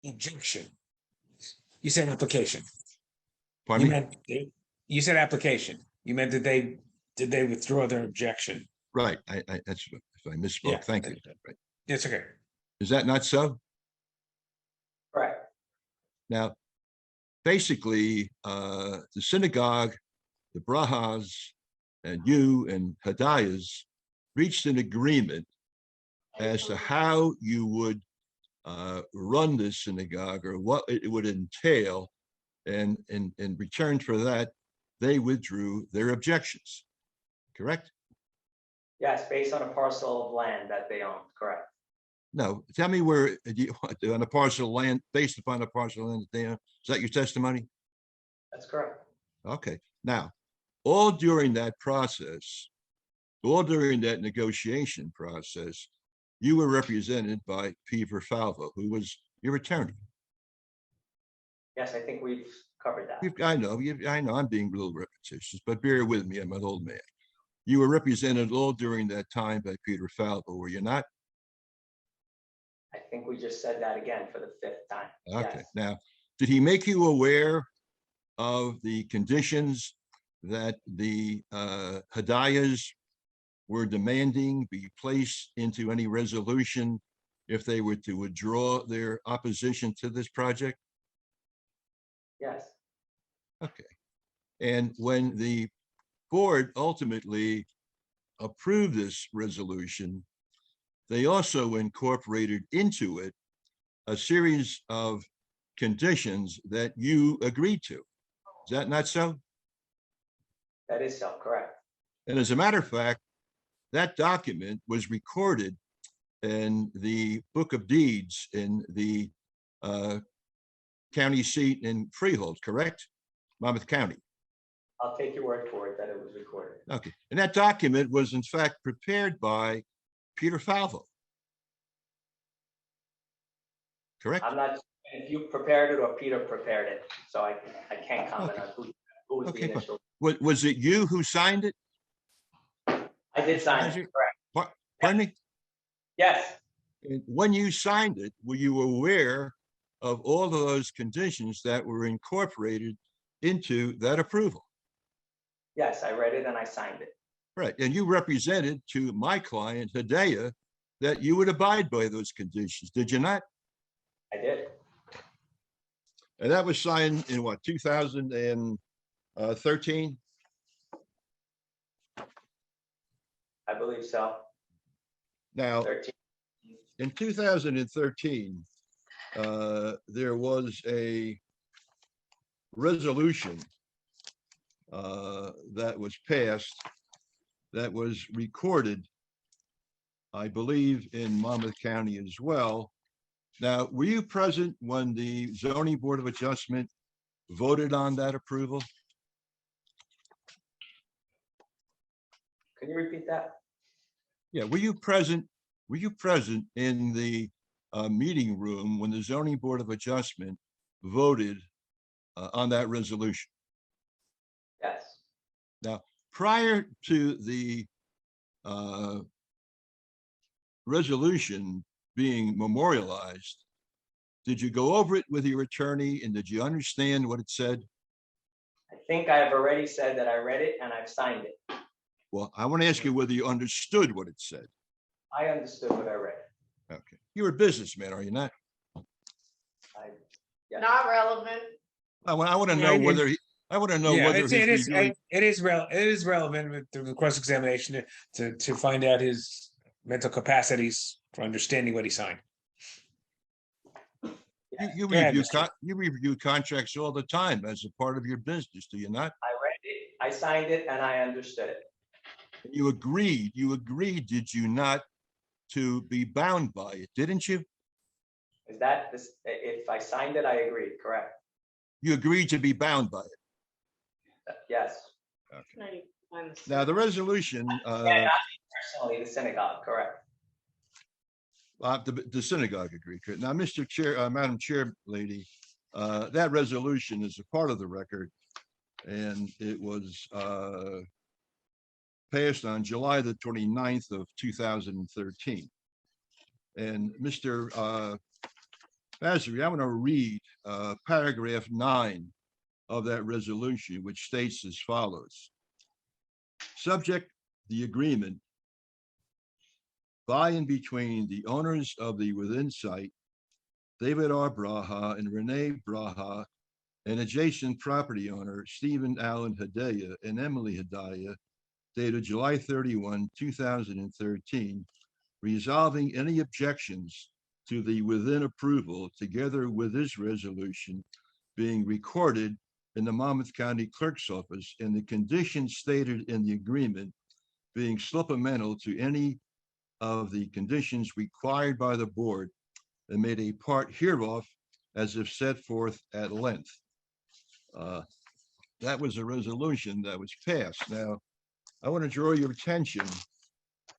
S3: Injunction. You said application.
S8: Pardon
S3: You
S8: me?
S3: meant, you said application. You meant did they withdraw their objection?
S8: Right. That's if I misspoke.
S3: Yeah.
S8: Thank you. Right.
S3: It's okay.
S8: Is that not so?
S9: Correct.
S8: Now, basically, the synagogue, the Brahas, and you and Hadayas reached an agreement as to how you would run this synagogue or what it would entail, and in return for that, they withdrew their objections. Correct?
S9: Yes, based on a parcel of land that they owned, correct.
S8: No, tell me where on a parcel of land, based upon a parcel of land that they own. Is that your testimony?
S9: That's correct.
S8: Okay. Now, all during that process, all during that negotiation process, you were represented by Peter Falvo, who was your attorney.
S9: Yes, I think we've covered that.
S8: I know, I'm being a little repetitious, but bear with me, I'm an old man. You were represented all during that time by Peter Falvo, were you not?
S9: I think we just said that again for the 5th time.
S8: Okay,
S9: Yes.
S8: now, did he make you aware of the conditions that the Hadayas were demanding be placed into any resolution if they were to withdraw their opposition to this project?
S9: Yes.
S8: Okay. And when the board ultimately approved this resolution, they also incorporated into it a series of conditions that you agreed to. Is that not so?
S9: That is so, correct.
S8: And as a matter of fact, that document was recorded in the Book of Deeds in the county seat in Freehold, correct? Monmouth County.
S9: I'll take your word for it that it was recorded.
S8: Okay. And that document was in fact prepared by Peter Falvo. Correct?
S9: I'm not, if you prepared it or Peter prepared it, so I can't comment on who was the
S8: Okay,
S9: initial.
S8: was it you who signed it?
S9: I did sign it, correct.
S8: Pardon me?
S9: Yes,
S8: And when you signed it, were you aware of all of those conditions that were incorporated into that approval?
S9: yes, I read it and I signed it.
S8: Right. And you represented to my client, Hidayah, that you would abide by those conditions, did you not?
S9: I did.
S8: And that was signed in what, 2013?
S9: I believe so.
S8: Now,
S9: 13.
S8: in 2013, there was a resolution that was passed that was recorded, I believe, in Monmouth County as well. Now, were you present when the Zoning Board of Adjustment voted on that approval?
S9: Can you repeat that?
S8: Yeah, were you present? Were you present in the meeting room when the Zoning Board of Adjustment voted on that resolution?
S9: Yes.
S8: Now, prior to the resolution being memorialized, did you go over it with your attorney and did you understand what it said?
S9: I think I have already said that I read it and I've signed it.
S8: Well, I want to ask you whether you understood what it said.
S9: I understood what I read.
S8: Okay. You're a businessman, are you not?
S7: Not relevant.
S8: I want to know whether he, I want to know
S3: Yeah,
S8: whether
S3: it
S8: he's reviewing.
S3: is relevant with the cross-examination to find out his mental capacities for understanding what he signed.
S8: You
S3: Go ahead,
S8: you review contracts all the time as a part of your business, do you not?
S9: I read it, I signed it, and I understood it.
S8: You agreed, did you not, to be bound by it, didn't you?
S9: Is that this? If I signed it, I agreed, correct?
S8: You agreed to be bound by it.
S9: Yes.
S8: Now, the resolution,
S9: Yeah, not me personally, the synagogue, correct?
S8: the synagogue agreed. Now, Mr. Chair, Madam Chair Lady, that resolution is a part of the record, and it was passed on July the 29th of 2013. And Mr. Basri, I want to read paragraph 9 of that resolution, which states as follows. Subject the agreement by and between the owners of the within site, David R. Braha and Renee Braha, and adjacent property owner Stephen Allen Hidayah and Emily Hidayah, dated July 31, 2013, resolving any objections to the within approval together with this resolution being recorded in the Monmouth County Clerk's Office and the conditions stated in the agreement being supplemental to any of the conditions required by the board and made a part hereof as if set forth at length. That was a resolution that was passed. Now, I want to draw your attention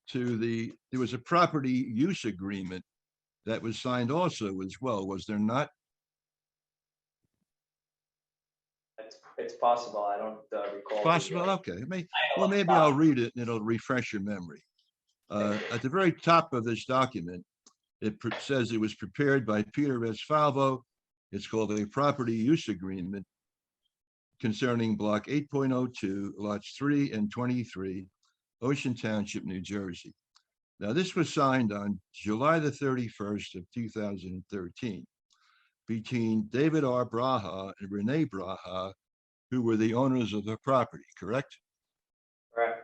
S8: to there was a property use agreement that was signed also as well, was there not?
S9: It's possible. I don't recall.
S8: Possible, okay. Well, maybe I'll read it and it'll refresh your memory. At the very top of this document, it says it was prepared by Peter S. Falvo. It's called a property use agreement concerning block 8.02, lots 3 and 23, Ocean Township, New Jersey. Now, this was signed on July the 31st of 2013 between David R. Braha and Renee Braha, who were the owners of the property, correct?
S9: Correct.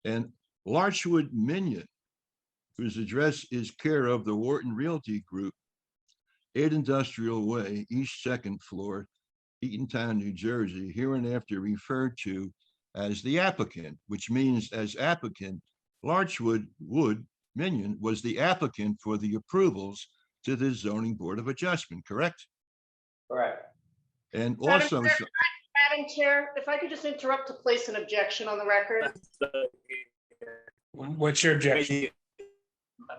S8: And Larchwood Minion, whose address is care of the Wharton Realty Group, 8 Industrial Way, East 2nd floor, Eatontown, New Jersey, hereinafter referred to as the applicant, which means as applicant, Larchwood Minion was the applicant for the approvals to the Zoning Board of Adjustment, correct?
S9: Correct.
S8: And also,
S7: Madam Chair, if I could just interrupt to place an objection on the record.
S3: What's your objection?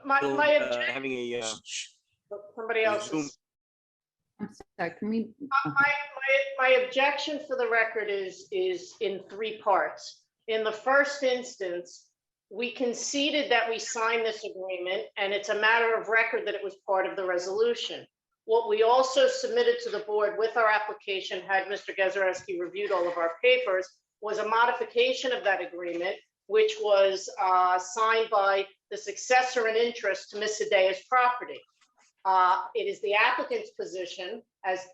S7: My objection,
S19: Having a
S7: somebody else.
S1: I'm sorry, can we?
S7: My objection for the record is in 3 parts. In the first instance, we conceded that we signed this agreement, and it's a matter of record that it was part of the resolution. What we also submitted to the board with our application, had Mr. Gazarovski reviewed all of our papers, was a modification of that agreement, which was signed by the successor in interest to Ms. Sedea's property. It is the applicant's position, as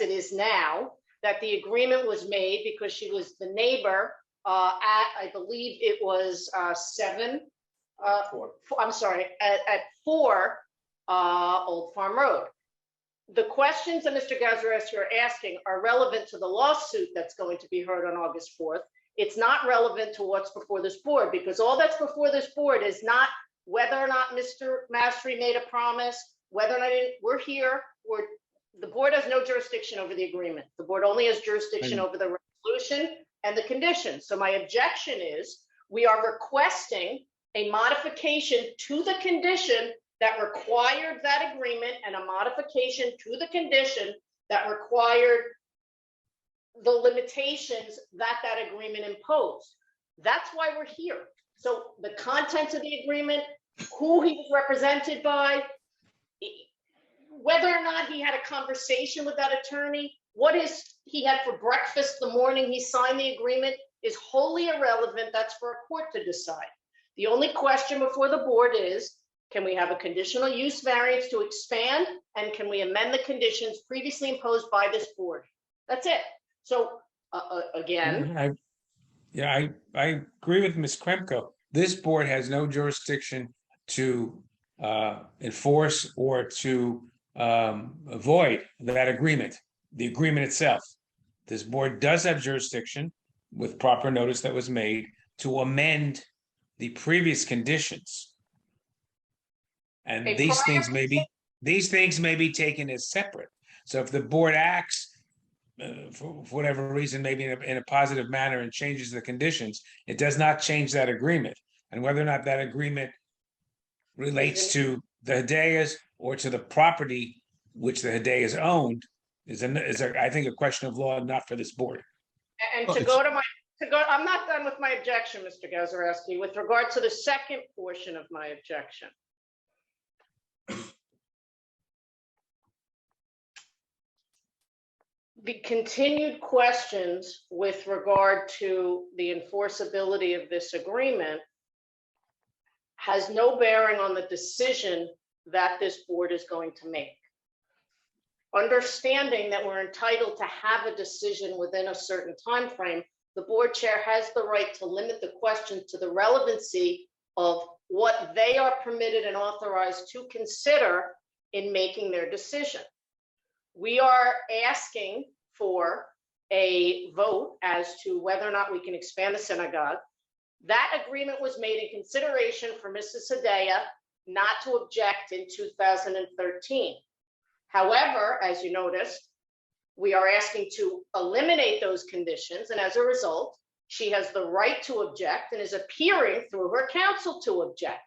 S7: it is now, that the agreement was made because she was the neighbor at, I believe it was 4 Old Farm Road. The questions that Mr. Gazarovski are asking are relevant to the lawsuit that's going to be heard on August 4th. It's not relevant to what's before this board, because all that's before this board is not whether or not Mr. Mastery made a promise, whether or not we're here. The board has no jurisdiction over the agreement. The board only has jurisdiction over the resolution and the conditions. So my objection is we are requesting a modification to the condition that required that agreement, and a modification to the condition that required the limitations that agreement imposed. That's why we're here. So the contents of the agreement, who he was represented by, whether or not he had a conversation with that attorney, what he had for breakfast the morning he signed the agreement is wholly irrelevant. That's for a court to decide. The only question before the board is, can we have a conditional use variance to expand, and can we amend the conditions previously imposed by this board? That's it. So again.
S3: I agree with Ms. Kremko. This board has no jurisdiction to enforce or to avoid that agreement, the agreement itself. This board does have jurisdiction, with proper notice that was made, to amend the previous conditions. And these things may be taken as separate. So if the board acts for whatever reason, maybe in a positive manner, and changes the conditions, it does not change that agreement. And whether or not that agreement relates to the Hedayas or to the property which the Hedayas owned is I think a question of law, not for this board.
S7: And I'm not done with my objection, Mr. Gazarovski, with regard to the second portion of my objection. The continued questions with regard to the enforceability of this agreement has no bearing on the decision that this board is going to make. Understanding that we're entitled to have a decision within a certain time frame, the board chair has the right to limit the questions to the relevancy of what they are permitted and authorized to consider in making their decision. We are asking for a vote as to whether or not we can expand the synagogue. That agreement was made in consideration for Mrs. Hedaya not to object in 2013. However, as you noticed, we are asking to eliminate those conditions, and as a result, She has the right to object and is appearing through her counsel to object.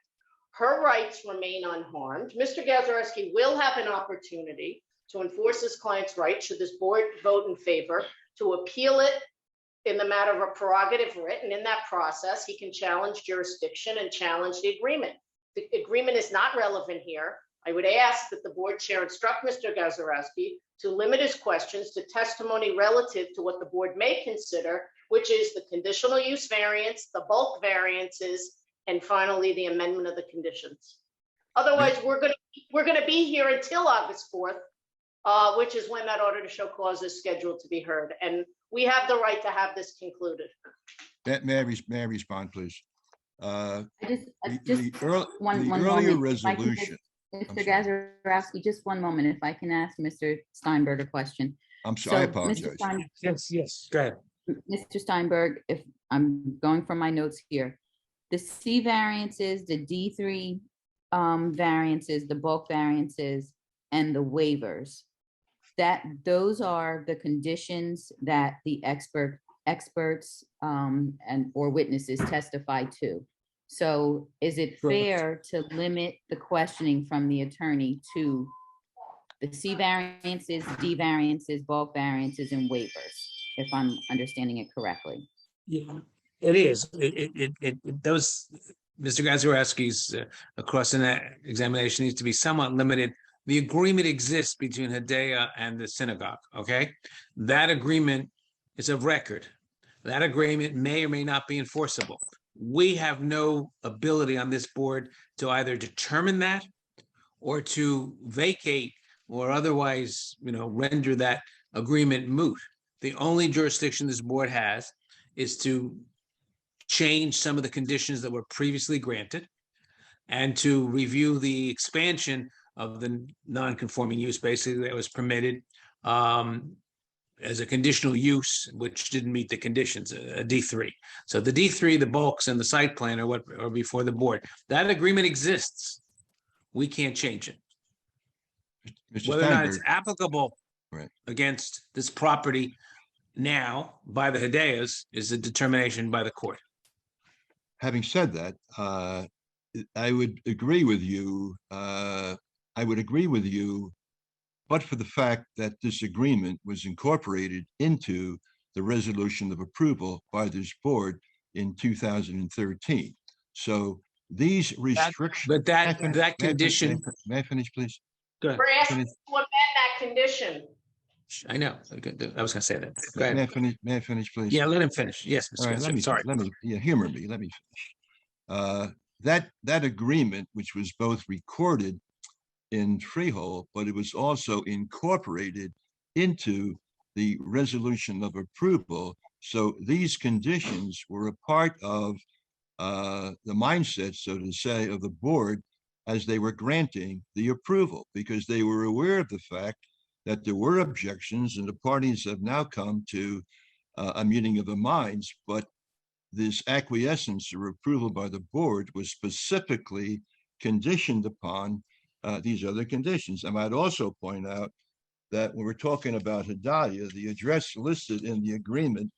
S7: Her rights remain unharmed. Mr. Gazarovski will have an opportunity to enforce his client's right, should this board vote in favor, to appeal it in the matter of a prerogative writ. And in that process, he can challenge jurisdiction and challenge the agreement. The agreement is not relevant here. I would ask that the board chair instruct Mr. Gazarovski to limit his questions to testimony relative to what the board may consider, which is the conditional use variance, the bulk variances, and finally the amendment of the conditions. Otherwise, we're gonna be here until August 4th, which is when that order to show cause is scheduled to be heard. And we have the right to have this concluded.
S8: May I respond, please?
S1: One
S8: The
S1: moment.
S8: earlier
S1: If I can
S8: resolution,
S1: Mr. Gazarovski, just one moment, if I can ask Mr. Steinberg a question.
S8: I'm sorry, I
S1: So, Mr.
S8: apologize.
S1: Stein-
S3: Yes, go ahead.
S1: Mr. Steinberg, if I'm going from my notes here, the C variances, the D3 variances, the bulk variances, and the waivers, those are the conditions that the experts and or witnesses testify to. So is it fair to limit the questioning from the attorney to the C variances, D variances, bulk variances, and waivers, if I'm understanding it correctly?
S3: Yeah, it is. Those, Mr. Gazarovski's cross-examination needs to be somewhat limited. The agreement exists between Hedaya and the synagogue, okay? That agreement is of record. That agreement may or may not be enforceable. We have no ability on this board to either determine that or to vacate or otherwise, render that agreement moot. The only jurisdiction this board has is to change some of the conditions that were previously granted and to review the expansion of the non-conforming use, basically, that was permitted as a conditional use, which didn't meet the conditions, a D3. So the D3, the bulks, and the site plan are what are before the board. That agreement exists. We can't change it.
S8: Mr.
S3: Whether or not it's
S8: Steinberg,
S3: applicable
S8: Right.
S3: against this property now by the Hedayas is a determination by the court.
S8: having said that, I would agree with you. But for the fact that this agreement was incorporated into the resolution of approval by this board in 2013. So these restrictions.
S3: But that condition.
S8: May I finish, please?
S3: Go ahead.
S7: We're asking to amend that condition.
S3: I know. I was gonna say that. Go ahead.
S8: May I finish, please?
S3: Yeah, let him finish. Yes, Mr.
S8: All right,
S3: Gazarovski, sorry.
S8: humor me. Let me finish. That agreement, which was both recorded in Freehold, but it was also incorporated into the resolution of approval. So these conditions were a part of the mindset, so to say, of the board as they were granting the approval, because they were aware of the fact that there were objections and the parties have now come to a meeting of the minds, but this acquiescence or approval by the board was specifically conditioned upon these other conditions. I might also point out that when we're talking about Hedaya, the address listed in the agreement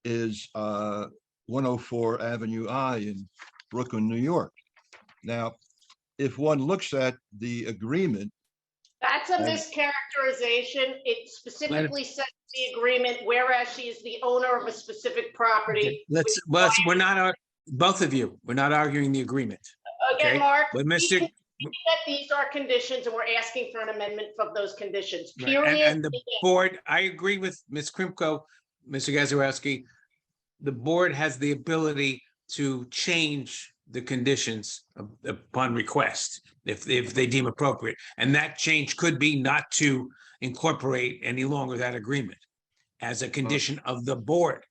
S8: is 104 Avenue I in Brooklyn, New York. Now, if one looks at the agreement,
S7: That's a mischaracterization. It specifically says the agreement, whereas she is the owner of a specific property.
S3: We're not, both of you, we're not arguing the agreement.
S7: Again,
S3: okay?
S7: Mark,
S3: But
S7: we
S3: Mr.
S7: can see that these are conditions and we're asking for an amendment of those conditions,
S3: Right,
S7: period.
S3: And the board, I agree with Ms. Krimko, Mr. Gazarovski. The board has the ability to change the conditions upon request if they deem appropriate. And that change could be not to incorporate any longer that agreement as a condition of the board.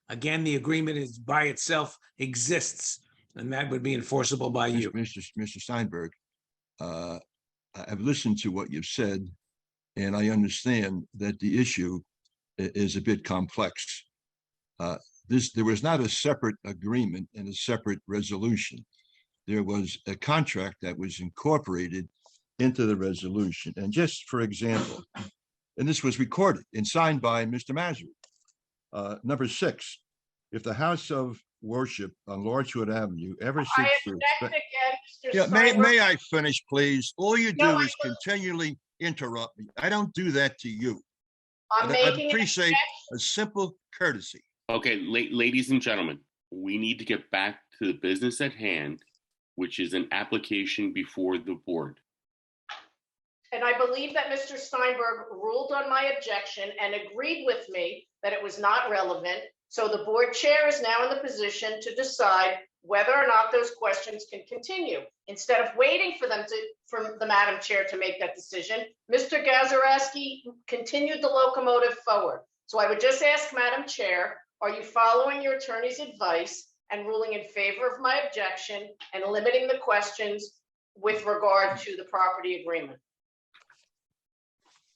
S3: Again, the agreement is by itself exists, and that would be enforceable by you.
S8: Mr. Steinberg, I've listened to what you've said, and I understand that the issue is a bit complex. There was not a separate agreement and a separate resolution. There was a contract that was incorporated into the resolution. And just for example, and this was recorded and signed by Mr. Mazur. Number 6, if the house of worship on Larchwood Avenue ever
S7: I
S8: seeks to
S7: object again, Mr.
S8: Yeah, may
S7: Steinberg.
S8: I finish, please? All you
S7: No,
S8: do
S7: I
S8: is continually interrupt me. I don't do that to you.
S7: I'm
S8: And I'd
S7: making an
S8: appreciate
S7: objection.
S8: a simple courtesy.
S2: Okay, ladies and gentlemen, we need to get back to the business at hand, which is an application before the board.
S7: And I believe that Mr. Steinberg ruled on my objection and agreed with me that it was not relevant. So the board chair is now in the position to decide whether or not those questions can continue. Instead of waiting for the Madam Chair to make that decision, Mr. Gazarovski continued the locomotive forward. So I would just ask Madam Chair, are you following your attorney's advice and ruling in favor of my objection and limiting the questions with regard to the property agreement?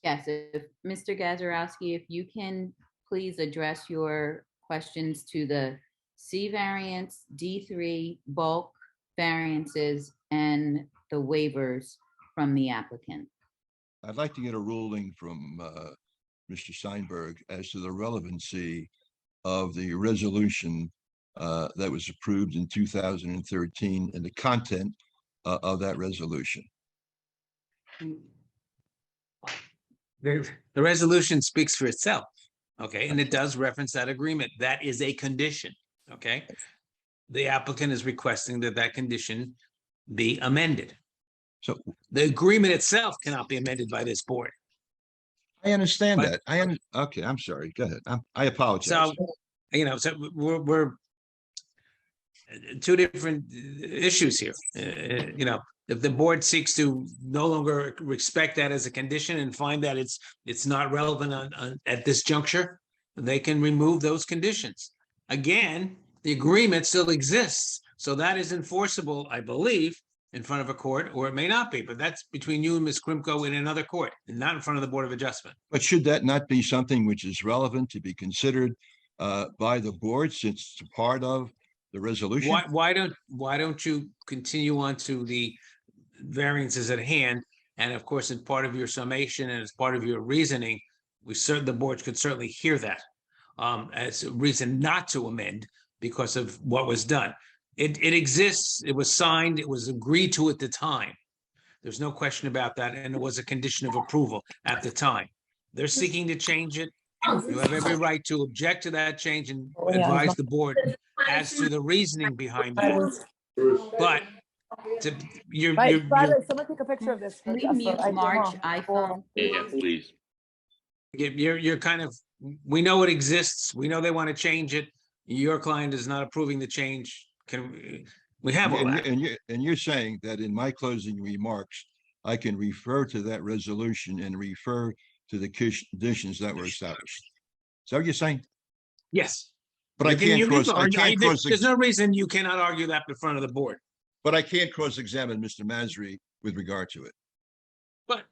S1: Yes, if Mr. Gazarovski, if you can please address your questions to the C variance, D3 bulk variances, and the waivers from the applicant.
S8: I'd like to get a ruling from Mr. Steinberg as to the relevancy of the resolution that was approved in 2013 and the content of that resolution.
S20: The resolution speaks for itself, okay, and it does reference that agreement. That is a condition, okay? The applicant is requesting that that condition be amended.
S8: So
S20: the agreement itself cannot be amended by this board.
S8: I understand
S20: But-
S8: that. Okay, I'm sorry. Go ahead. I apologize.
S20: So, so we're two different issues here. If the board seeks to no longer respect that as a condition and find that it's not relevant at this juncture, they can remove those conditions. Again, the agreement still exists, so that is enforceable, I believe, in front of a court, or it may not be, but that's between you and Ms. Krimko in another court, and not in front of the Board of Adjustment.
S8: But should that not be something which is relevant to be considered by the board since it's part of the resolution?
S20: Why don't you continue on to the variances at hand? And of course, as part of your summation and as part of your reasoning, the board could certainly hear that as a reason not to amend because of what was done. It exists, it was signed, it was agreed to at the time. There's no question about that, and it was a condition of approval at the time. They're seeking to change it. You have every right to object to that change and advise the board as to the reasoning behind that. But
S21: someone take a picture of this.
S1: Can we mute March iPhone?
S2: Yeah, please.
S20: You're kind of, we know it exists. We know they want to change it. Your client is not approving the change. We have all that.
S8: And you're saying that in my closing remarks, I can refer to that resolution and refer to the conditions that were established. Is that what you're saying?
S20: Yes.
S8: But I can't
S20: There's no reason you cannot argue that in front of the board.
S8: But I can't cross-examine Mr. Masri with regard to it.
S20: But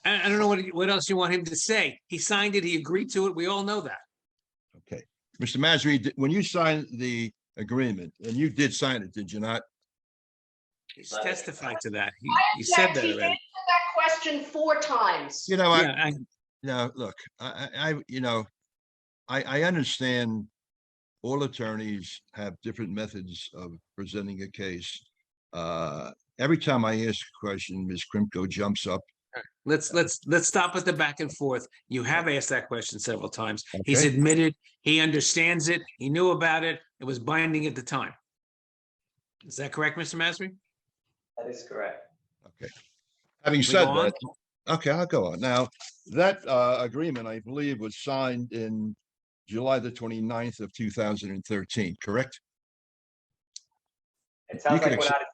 S20: I don't know what else you want him to say. He signed it. He agreed to it. We all know that.
S8: Okay. Mr. Masri, when you signed the agreement, and you did sign it, did you not?
S20: He's testified to that. He said that
S7: He
S20: already.
S7: answered that question 4 times.
S8: You know,
S20: Yeah,
S8: look, I understand all attorneys have different methods of presenting a case. Every time I ask a question, Ms. Krimko jumps up.
S20: Let's stop with the back and forth. You have asked that question several times.
S8: Okay.
S20: He's admitted he understands it. He knew about it. It was binding at the time. Is that correct, Mr. Masri?
S9: That is correct.
S8: Okay. Having
S20: We
S8: said
S20: go on?
S8: that, okay, I'll go on. Now, that agreement, I believe, was signed in July the 29th of 2013, correct?
S9: It sounds
S8: You can
S9: like we're
S8: accept-
S9: not in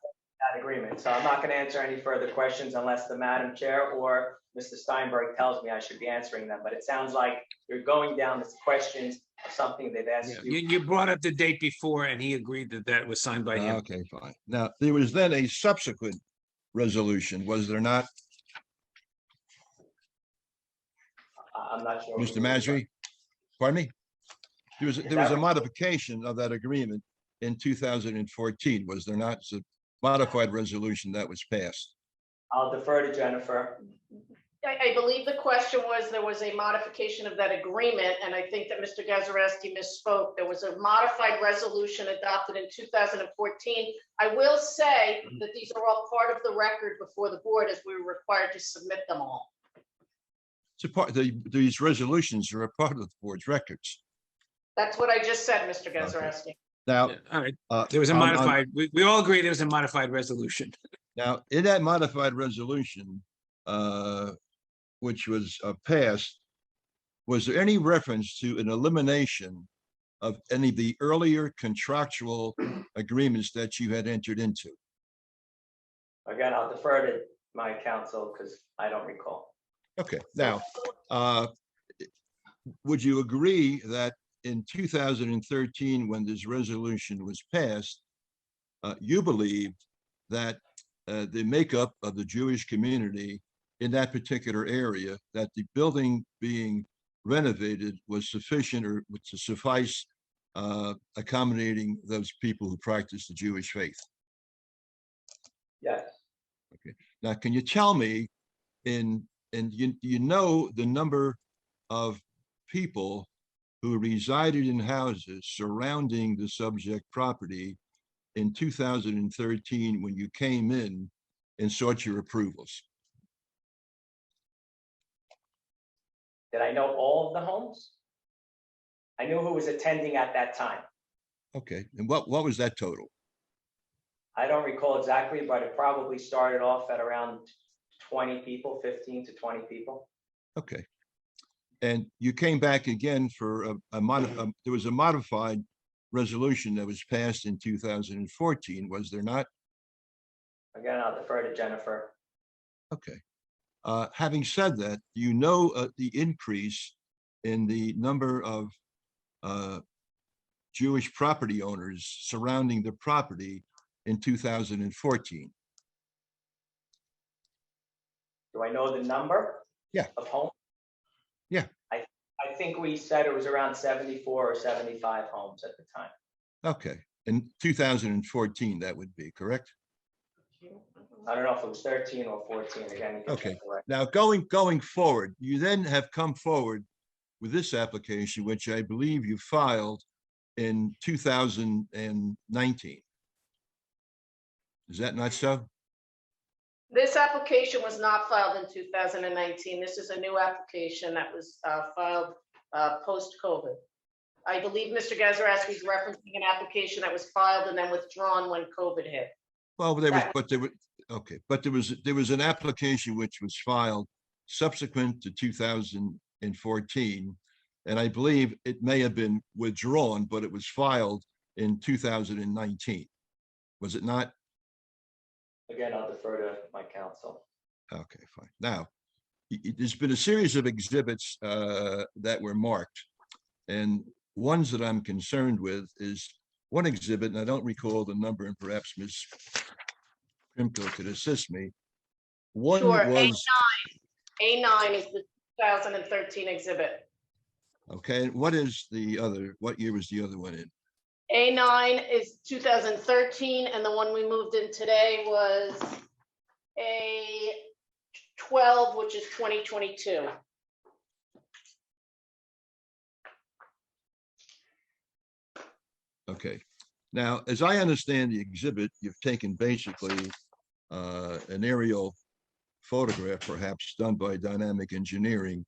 S9: that agreement, so I'm not going to answer any further questions unless the Madam Chair or Mr. Steinberg tells me I should be answering them. But it sounds like you're going down the questions of something they've asked you.
S20: You brought up the date before and he agreed that that was signed by him.
S8: Okay, fine. Now, there was then a subsequent resolution, was there not,
S9: I'm not sure.
S8: Mr. Masri? Pardon me? There was a modification of that agreement in 2014, was there not? It's a modified resolution that was passed.
S9: I'll defer to Jennifer.
S7: I believe the question was, there was a modification of that agreement, and I think that Mr. Gazarovski misspoke. There was a modified resolution adopted in 2014. I will say that these are all part of the record before the board, as we were required to submit them all.
S8: It's a part, these resolutions are a part of the board's records.
S7: That's what I just said, Mr. Gazarovski.
S8: Now,
S20: All right, there was a modified, we all agree there was a modified resolution.
S8: now, in that modified resolution, which was passed, was there any reference to an elimination of any of the earlier contractual agreements that you had entered into?
S9: Again, I'll defer to my counsel because I don't recall.
S8: Okay, now, would you agree that in 2013, when this resolution was passed, you believed that the makeup of the Jewish community in that particular area, that the building being renovated was sufficient or to suffice accommodating those people who practice the Jewish faith?
S9: Yes.
S8: Okay. Now, can you tell me, you know the number of people who resided in houses surrounding the subject property in 2013 when you came in and sought your approvals?
S9: Did I know all of the homes? I knew who was attending at that time.
S8: Okay, and what was that total?
S9: I don't recall exactly, but it probably started off at around 20 people, 15 to 20 people.
S8: Okay. And you came back again for there was a modified resolution that was passed in 2014, was there not?
S9: Again, I'll defer to Jennifer.
S8: Okay. Having said that, you know the increase in the number of Jewish property owners surrounding the property in 2014.
S9: Do I know the number?
S8: Yeah.
S9: Of homes?
S8: Yeah.
S9: I think we said it was around 74 or 75 homes at the time.
S8: Okay. In 2014, that would be correct?
S9: I don't know if it was 13 or 14. Again, you can
S8: Okay.
S9: check the record.
S8: Now going forward, you then have come forward with this application, which I believe you filed in 2019. Is that not so?
S7: This application was not filed in 2019. This is a new application that was filed post-COVID. I believe Mr. Gazarovski is referencing an application that was filed and then withdrawn when COVID hit.
S8: Well, there was an application which was filed subsequent to 2014, and I believe it may have been withdrawn, but it was filed in 2019. Was it not?
S9: Again, I'll defer to my counsel.
S8: Okay, fine. Now, there's been a series of exhibits that were marked, and ones that I'm concerned with is one exhibit, and I don't recall the number, and perhaps Ms. Krimko could assist me. One
S7: Sure,
S8: was
S7: A9 is the 2013 exhibit.
S8: okay. And what is the other? What year was the other one in?
S7: A9 is 2013, and the one we moved in today was A12, which is 2022.
S8: Okay. Now, as I understand the exhibit, you've taken basically an aerial photograph, perhaps done by dynamic engineering,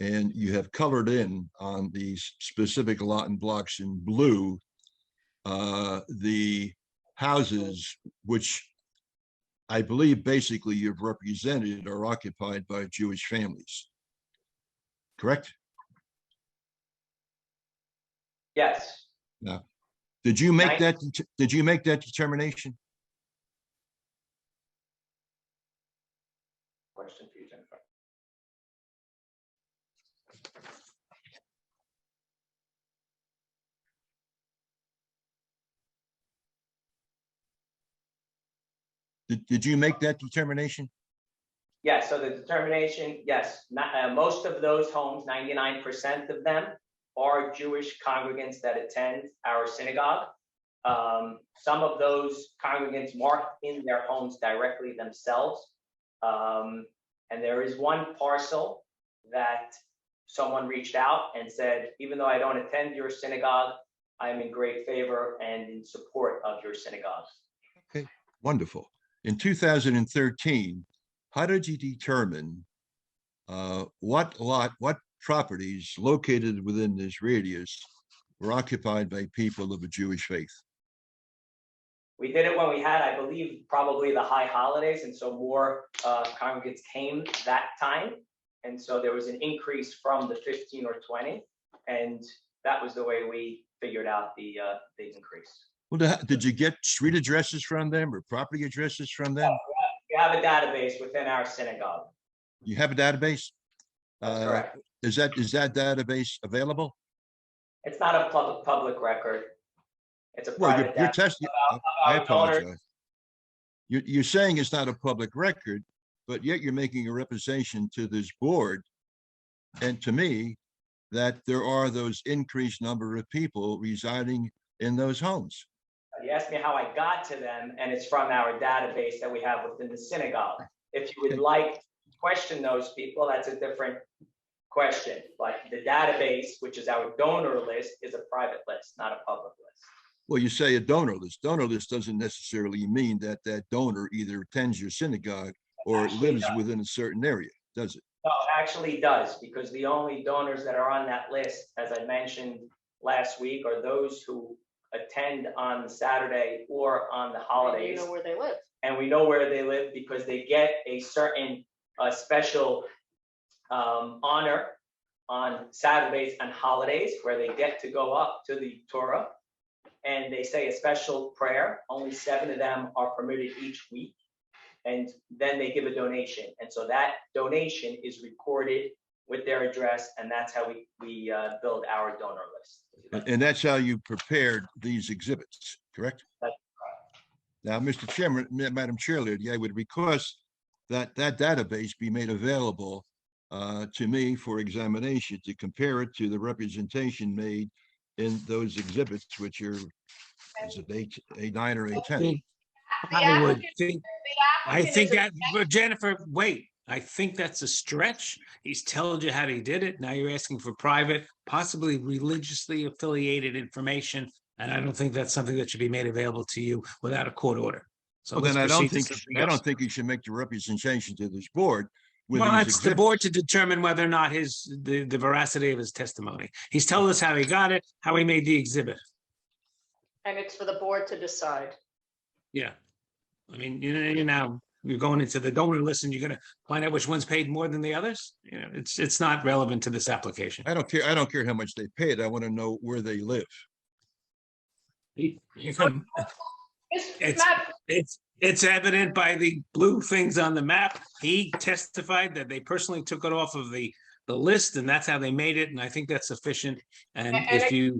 S8: and you have colored in on these specific lot and blocks in blue the houses, which I believe basically you've represented are occupied by Jewish families. Correct?
S9: Yes.
S8: Now, did you make that determination?
S9: Question for you, Jennifer.
S8: Did you make that determination?
S9: Yes, so the determination, yes, most of those homes, 99% of them are Jewish congregants that attend our synagogue. Some of those congregants marked in their homes directly themselves. And there is one parcel that someone reached out and said, even though I don't attend your synagogue, I am in great favor and in support of your synagogue.
S8: Okay, wonderful. In 2013, how did you determine what properties located within this radius were occupied by people of a Jewish faith?
S9: We did it when we had, I believe, probably the high holidays, and so more congregants came that time. And so there was an increase from the 15 or 20, and that was the way we figured out the increase.
S8: Well, did you get street addresses from them or property addresses from them?
S9: We have a database within our synagogue.
S8: You have a database?
S9: That's correct.
S8: Is that database available?
S9: It's not a public record. It's a
S8: Well,
S9: private
S8: you're
S9: database.
S8: testing. I apologize. You're saying it's not a public record, but yet you're making a representation to this board and to me that there are those increased number of people residing in those homes.
S9: You asked me how I got to them, and it's from our database that we have within the synagogue. If you would like to question those people, that's a different question. But the database, which is our donor list, is a private list, not a public list.
S8: Well, you say a donor list. Donor list doesn't necessarily mean that that donor either attends your synagogue or lives within a certain area, does it?
S9: No, it actually does, because the only donors that are on that list, as I mentioned last week, are those who attend on the Saturday or on the holidays.
S7: You know where they live.
S9: And we know where they live because they get a certain special honor on Saturdays and holidays where they get to go up to the Torah and they say a special prayer. Only 7 of them are permitted each week. And then they give a donation. And so that donation is recorded with their address, and that's how we build our donor list.
S8: And that's how you prepared these exhibits, correct?
S9: That's
S8: Now, Mr. Chairman, Madam Chair Lady, I would request that that database be made available to me for examination to compare it to the representation made in those exhibits, which are, is it A9 or A10?
S20: I would think, I think that, but Jennifer, wait, I think that's a stretch. He's told you how he did it. Now you're asking for private, possibly religiously affiliated information. And I don't think that's something that should be made available to you without a court order. So
S8: Well, then
S20: let's
S8: I don't
S20: proceed to
S8: think,
S20: something
S8: I
S20: else.
S8: don't think you should make the representation to this board with
S20: Well,
S8: these
S20: it's the
S8: exhibits.
S20: board to determine whether or not the veracity of his testimony. He's told us how he got it, how he made the exhibit.
S7: And it's for the board to decide.
S20: Yeah. I mean, you know, you're going into the donor list and you're gonna find out which one's paid more than the others. You know, it's not relevant to this application.
S8: I don't care. I don't care how much they paid. I want to know where they live.
S20: It's evident by the blue things on the map. He testified that they personally took it off of the list, and that's how they made it. And I think that's sufficient. And if you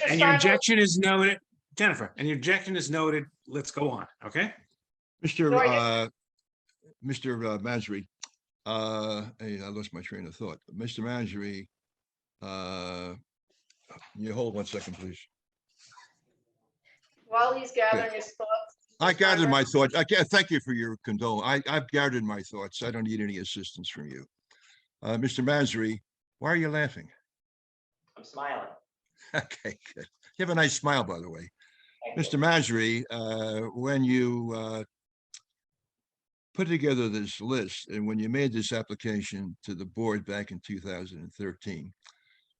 S20: and your objection is noted, Jennifer, and your objection is noted. Let's go on. Okay,
S8: Mr. Masri, hey, I lost my train of thought. Mr. Masri, you hold 1 second, please.
S7: While he's gathering his thoughts.
S8: I gathered my thoughts. Thank you for your condolence. I've gathered my thoughts. I don't need any assistance from you. Mr. Masri, why are you laughing?
S9: I'm smiling.
S8: Okay, good. You have a nice smile, by the way. Mr. Masri, when you put together this list and when you made this application to the board back in 2013,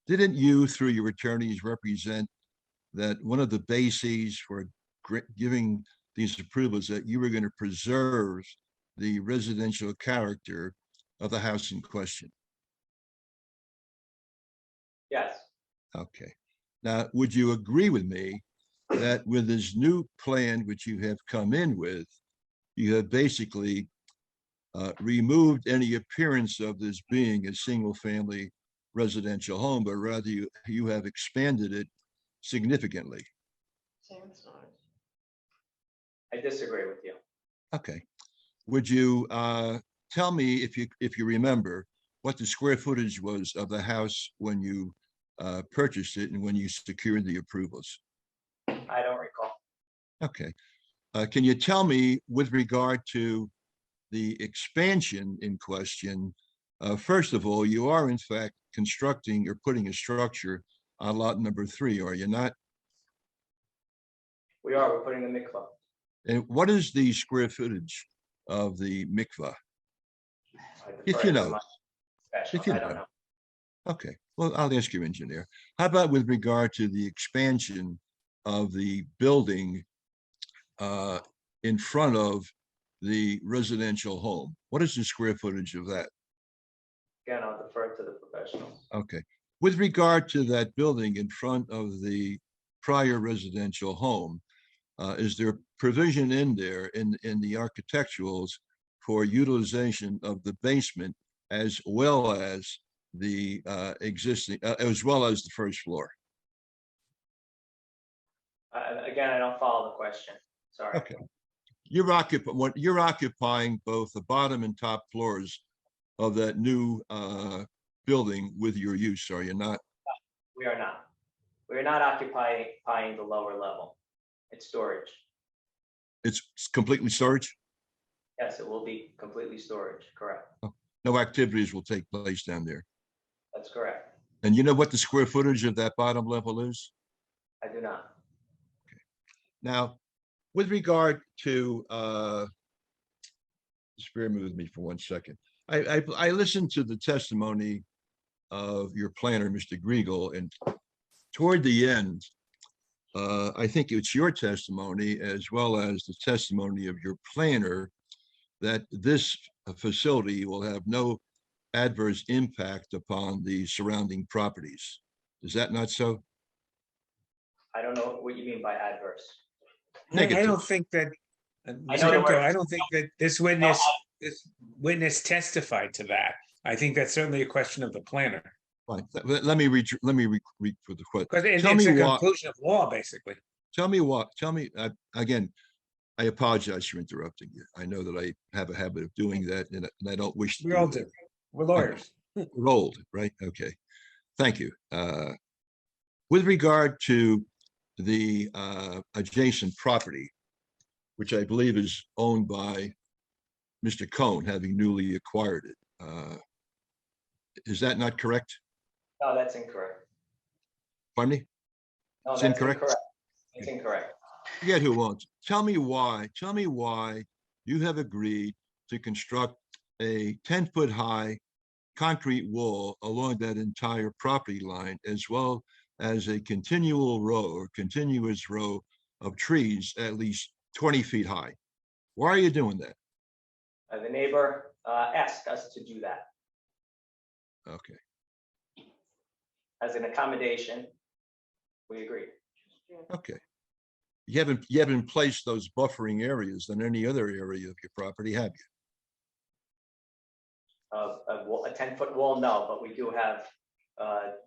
S8: didn't you, through your attorneys, represent that one of the bases for giving these approvals that you were going to preserve the residential character of the house in question?
S9: Yes.
S8: Okay. Now, would you agree with me that with this new plan, which you have come in with, you have basically removed any appearance of this being a single-family residential home, but rather you have expanded it significantly?
S9: I disagree with you.
S8: Okay. Would you tell me, if you remember, what the square footage was of the house when you purchased it and when you secured the approvals?
S9: I don't recall.
S8: Okay. Can you tell me, with regard to the expansion in question, first of all, you are in fact constructing or putting a structure on lot number 3, are you not?
S9: We're putting the mikvah.
S8: And what is the square footage of the mikvah? If
S9: defer
S8: you
S9: to
S8: know.
S9: my
S8: If you
S9: professionals. I don't
S8: know.
S9: know.
S8: Okay, well, I'll ask your engineer. How about with regard to the expansion of the building in front of the residential home? What is the square footage of that?
S9: Again, I'll defer to the professionals.
S8: Okay, with regard to that building in front of the prior residential home, is there provision in there in the architecturals for utilization of the basement as well as the existing, as well as the first floor?
S9: Again, I don't follow the question. Sorry.
S8: Okay. You're occupying both the bottom and top floors of that new building with your use, are you not?
S9: We are not. We are not occupying the lower level. It's storage.
S8: It's completely storage?
S9: Yes, it will be completely storage, correct.
S8: No activities will take place down there.
S9: That's correct.
S8: And you know what the square footage of that bottom level is?
S9: I do not.
S8: Now, with regard to, just bear with me for 1 second. I listened to the testimony of your planner, Mr. Griegel, and toward the end, I think it's your testimony as well as the testimony of your planner that this facility will have no adverse impact upon the surrounding properties. Is that not so?
S9: I don't know what you mean by adverse.
S3: I don't think that, Mr. Grimko, I don't think that this witness testified to that. I think that's certainly a question of the planner.
S8: Fine. Let me read for the question.
S3: Because it's a conclusion of law, basically.
S8: Tell me again, I apologize for interrupting you. I know that I have a habit of doing that and I don't wish to.
S3: We all do. We're lawyers.
S8: We're old, right? Okay. Thank you. With regard to the adjacent property, which I believe is owned by Mr. Cohn, having newly acquired it. Is that not correct?
S9: No, that's incorrect.
S8: Pardon me?
S9: No,
S8: It's
S9: that's
S8: incorrect?
S9: It's incorrect.
S8: Forget who owns it. Tell me why you have agreed to construct a 10-foot high concrete wall along that entire property line, as well as a continuous row of trees at least 20 feet high. Why are you doing that?
S9: The neighbor asked us to do that
S8: Okay.
S9: as an accommodation. We agreed.
S8: Okay. You haven't placed those buffering areas in any other area of your property, have you?
S9: A 10-foot wall, no, but we do have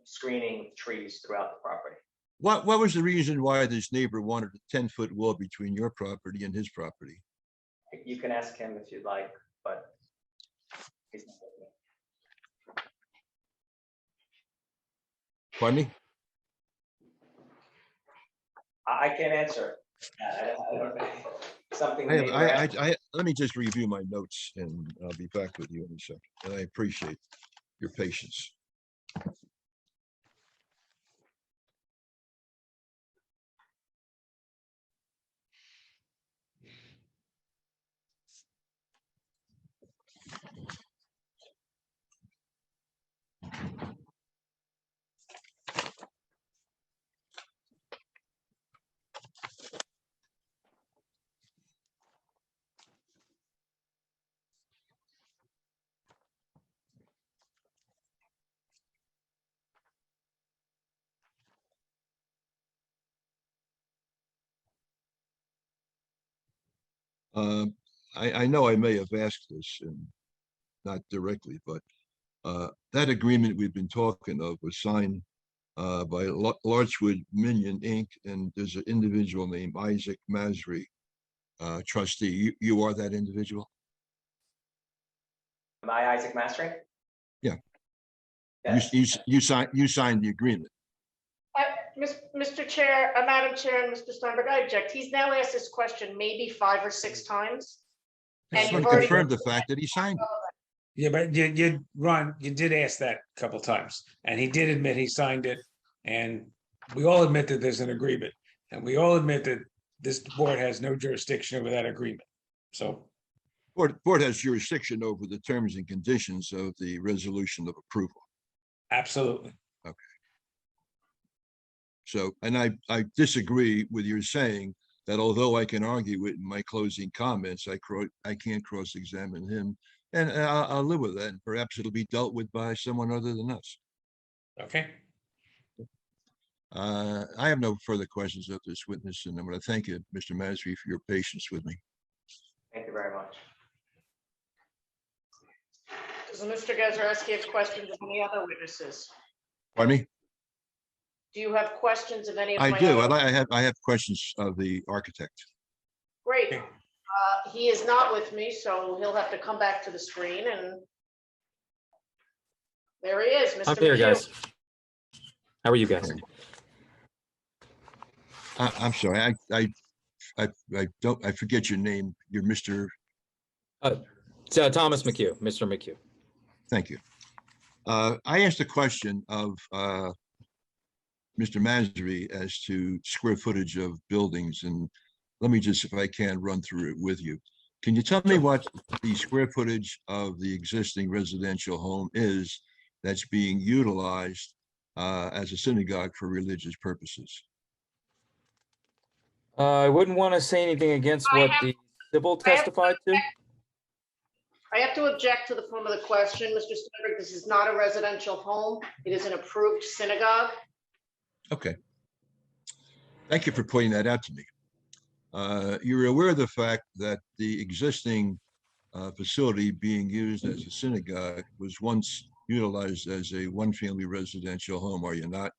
S9: screening trees throughout the property.
S8: What was the reason why this neighbor wanted a 10-foot wall between your property and his property?
S9: You can ask him if you'd like, but he's not with me.
S8: Pardon me?
S9: I can't answer. I don't know. Something.
S8: Let me just review my notes and I'll be back with you in a second. And I appreciate your patience. I know I may have asked this and not directly, but that agreement we've been talking of was signed by Larchwood Minion Inc. And there's an individual named Isaac Masri, trustee. You are that individual?
S9: Am I Isaac Mastering?
S8: Yeah.
S9: Yes.
S8: You signed the agreement.
S7: Mr. Chair, Madam Chair, and Mr. Steinberg, I object. He's now asked this question maybe 5 or 6 times.
S8: I just
S7: And
S8: want
S7: you've
S8: to
S7: already-
S8: confirm the fact that he signed it.
S3: Yeah, but Ron, you did ask that a couple times, and he did admit he signed it. And we all admit that there's an agreement, and we all admit that this board has no jurisdiction over that agreement. So,
S8: Board has jurisdiction over the terms and conditions of the resolution of approval.
S3: absolutely.
S8: Okay. So, and I disagree with your saying that although I can argue it in my closing comments, I can't cross-examine him. And I'll live with that. And perhaps it'll be dealt with by someone other than us.
S3: Okay.
S8: I have no further questions of this witness, and I'm going to thank you, Mr. Masry, for your patience with me.
S9: Thank you very much.
S7: Does Mr. Gazarovski have questions of any other witnesses?
S8: Pardon me?
S7: Do you have questions of any of
S8: I
S7: my
S8: do.
S7: other-
S8: I have questions of the architect.
S7: Great. He is not with me, so he'll have to come back to the screen, and there he is, Mr.
S12: I'm here,
S7: McHugh.
S12: guys. How are you guys?
S8: I'm sorry. I forget your name. You're Mr.
S12: Thomas McHugh, Mr. McHugh.
S8: Thank you. I asked a question of Mr. Masry as to square footage of buildings, and let me just, if I can, run through it with you. Can you tell me what the square footage of the existing residential home is that's being utilized as a synagogue for religious purposes?
S12: I wouldn't want to say anything against what the civil testified to.
S7: I have to object to the form of the question, Mr. Steinberg. This is not a residential home. It is an approved synagogue.
S8: Okay. Thank you for pointing that out to me. You're aware of the fact that the existing facility being used as a synagogue was once utilized as a one-family residential home, are you not?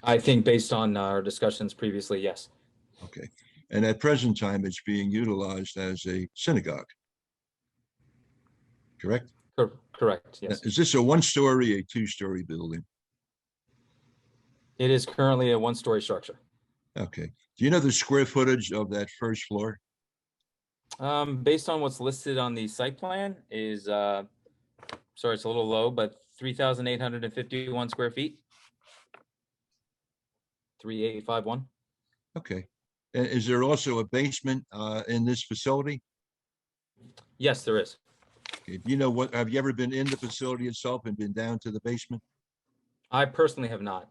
S12: I think based on our discussions previously, yes.
S8: Okay. And at present time, it's being utilized as a synagogue. Correct?
S12: Correct, yes.
S8: Is this a one-story, a two-story building?
S12: It is currently a one-story structure.
S8: Okay. Do you know the square footage of that first floor?
S12: Based on what's listed on the site plan is, sorry, it's a little low, but 3,851 square feet. 3,851.
S8: Okay. And is there also a basement in this facility?
S12: Yes, there is.
S8: Okay. Do you know what, have you ever been in the facility itself and been down to the basement?
S12: I personally have not.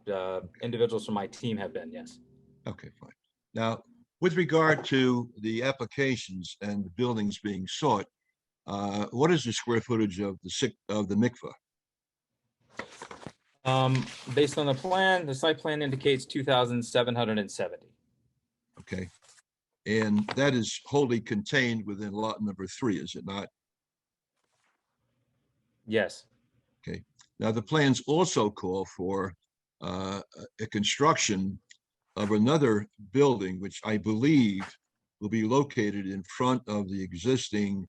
S12: Individuals from my team have been, yes.
S8: Okay, fine. Now, with regard to the applications and the buildings being sought, what is the square footage of the mikvah?
S12: Based on the plan, the site plan indicates 2,770.
S8: Okay. And that is wholly contained within lot number 3, is it not?
S12: Yes.
S8: Okay. Now, the plans also call for a construction of another building, which I believe will be located in front of the existing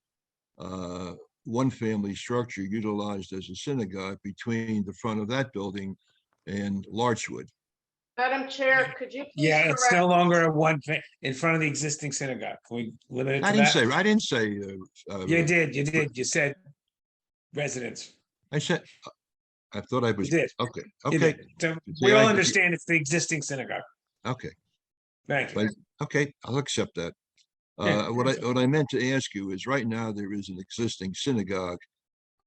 S8: one-family structure utilized as a synagogue between the front of that building and Larchwood.
S7: Madam Chair, could you please
S3: Yeah, it's
S7: correct-
S3: no longer a one thing in front of the existing synagogue. Can we limit it to
S8: I
S3: that?
S8: didn't say.
S3: You did. You said residents.
S8: I said, I thought I was.
S3: You did.
S8: Okay,
S3: You
S8: okay.
S3: did. So
S8: See,
S3: we all
S8: I-
S3: understand it's the existing synagogue.
S8: Okay.
S3: Thank you.
S8: But, okay, I'll accept that.
S3: Yeah,
S8: What I meant to ask you is right now there is an existing synagogue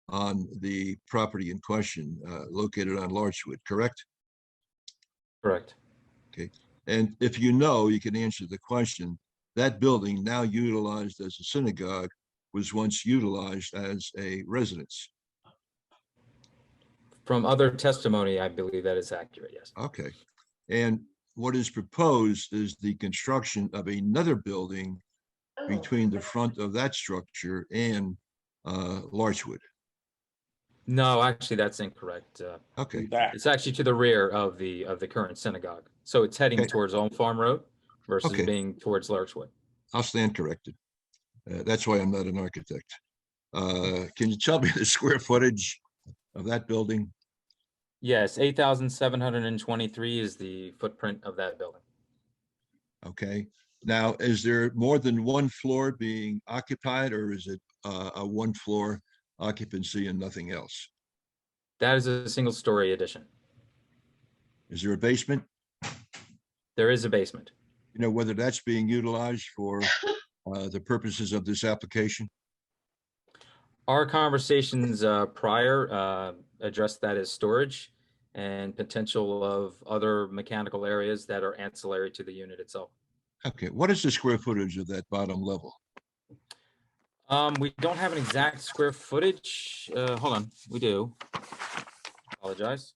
S8: on the property in question, located on Larchwood, correct?
S12: Correct.
S8: Okay. And if you know, you can answer the question. That building now utilized as a synagogue was once utilized as a residence.
S12: From other testimony, I believe that is accurate, yes.
S8: Okay. And what is proposed is the construction of another building between the front of that structure and Larchwood.
S12: No, actually, that's incorrect.
S8: Okay.
S12: It's actually to the rear of the current synagogue. So it's heading
S8: Okay.
S12: towards Old Farm Road versus
S8: Okay.
S12: being towards Larchwood.
S8: I'll stand corrected. That's why I'm not an architect. Can you tell me the square footage of that building?
S12: Yes, 8,723 is the footprint of that building.
S8: Okay. Now, is there more than one floor being occupied, or is it a one floor occupancy and nothing else?
S12: That is a single story addition.
S8: Is there a basement?
S12: There is a basement.
S8: You know whether that's being utilized for the purposes of this application?
S12: Our conversations prior addressed that as storage and potential of other mechanical areas that are ancillary to the unit itself.
S8: Okay, what is the square footage of that bottom level?
S12: We don't have an exact square footage. Hold on, we do. Apologize.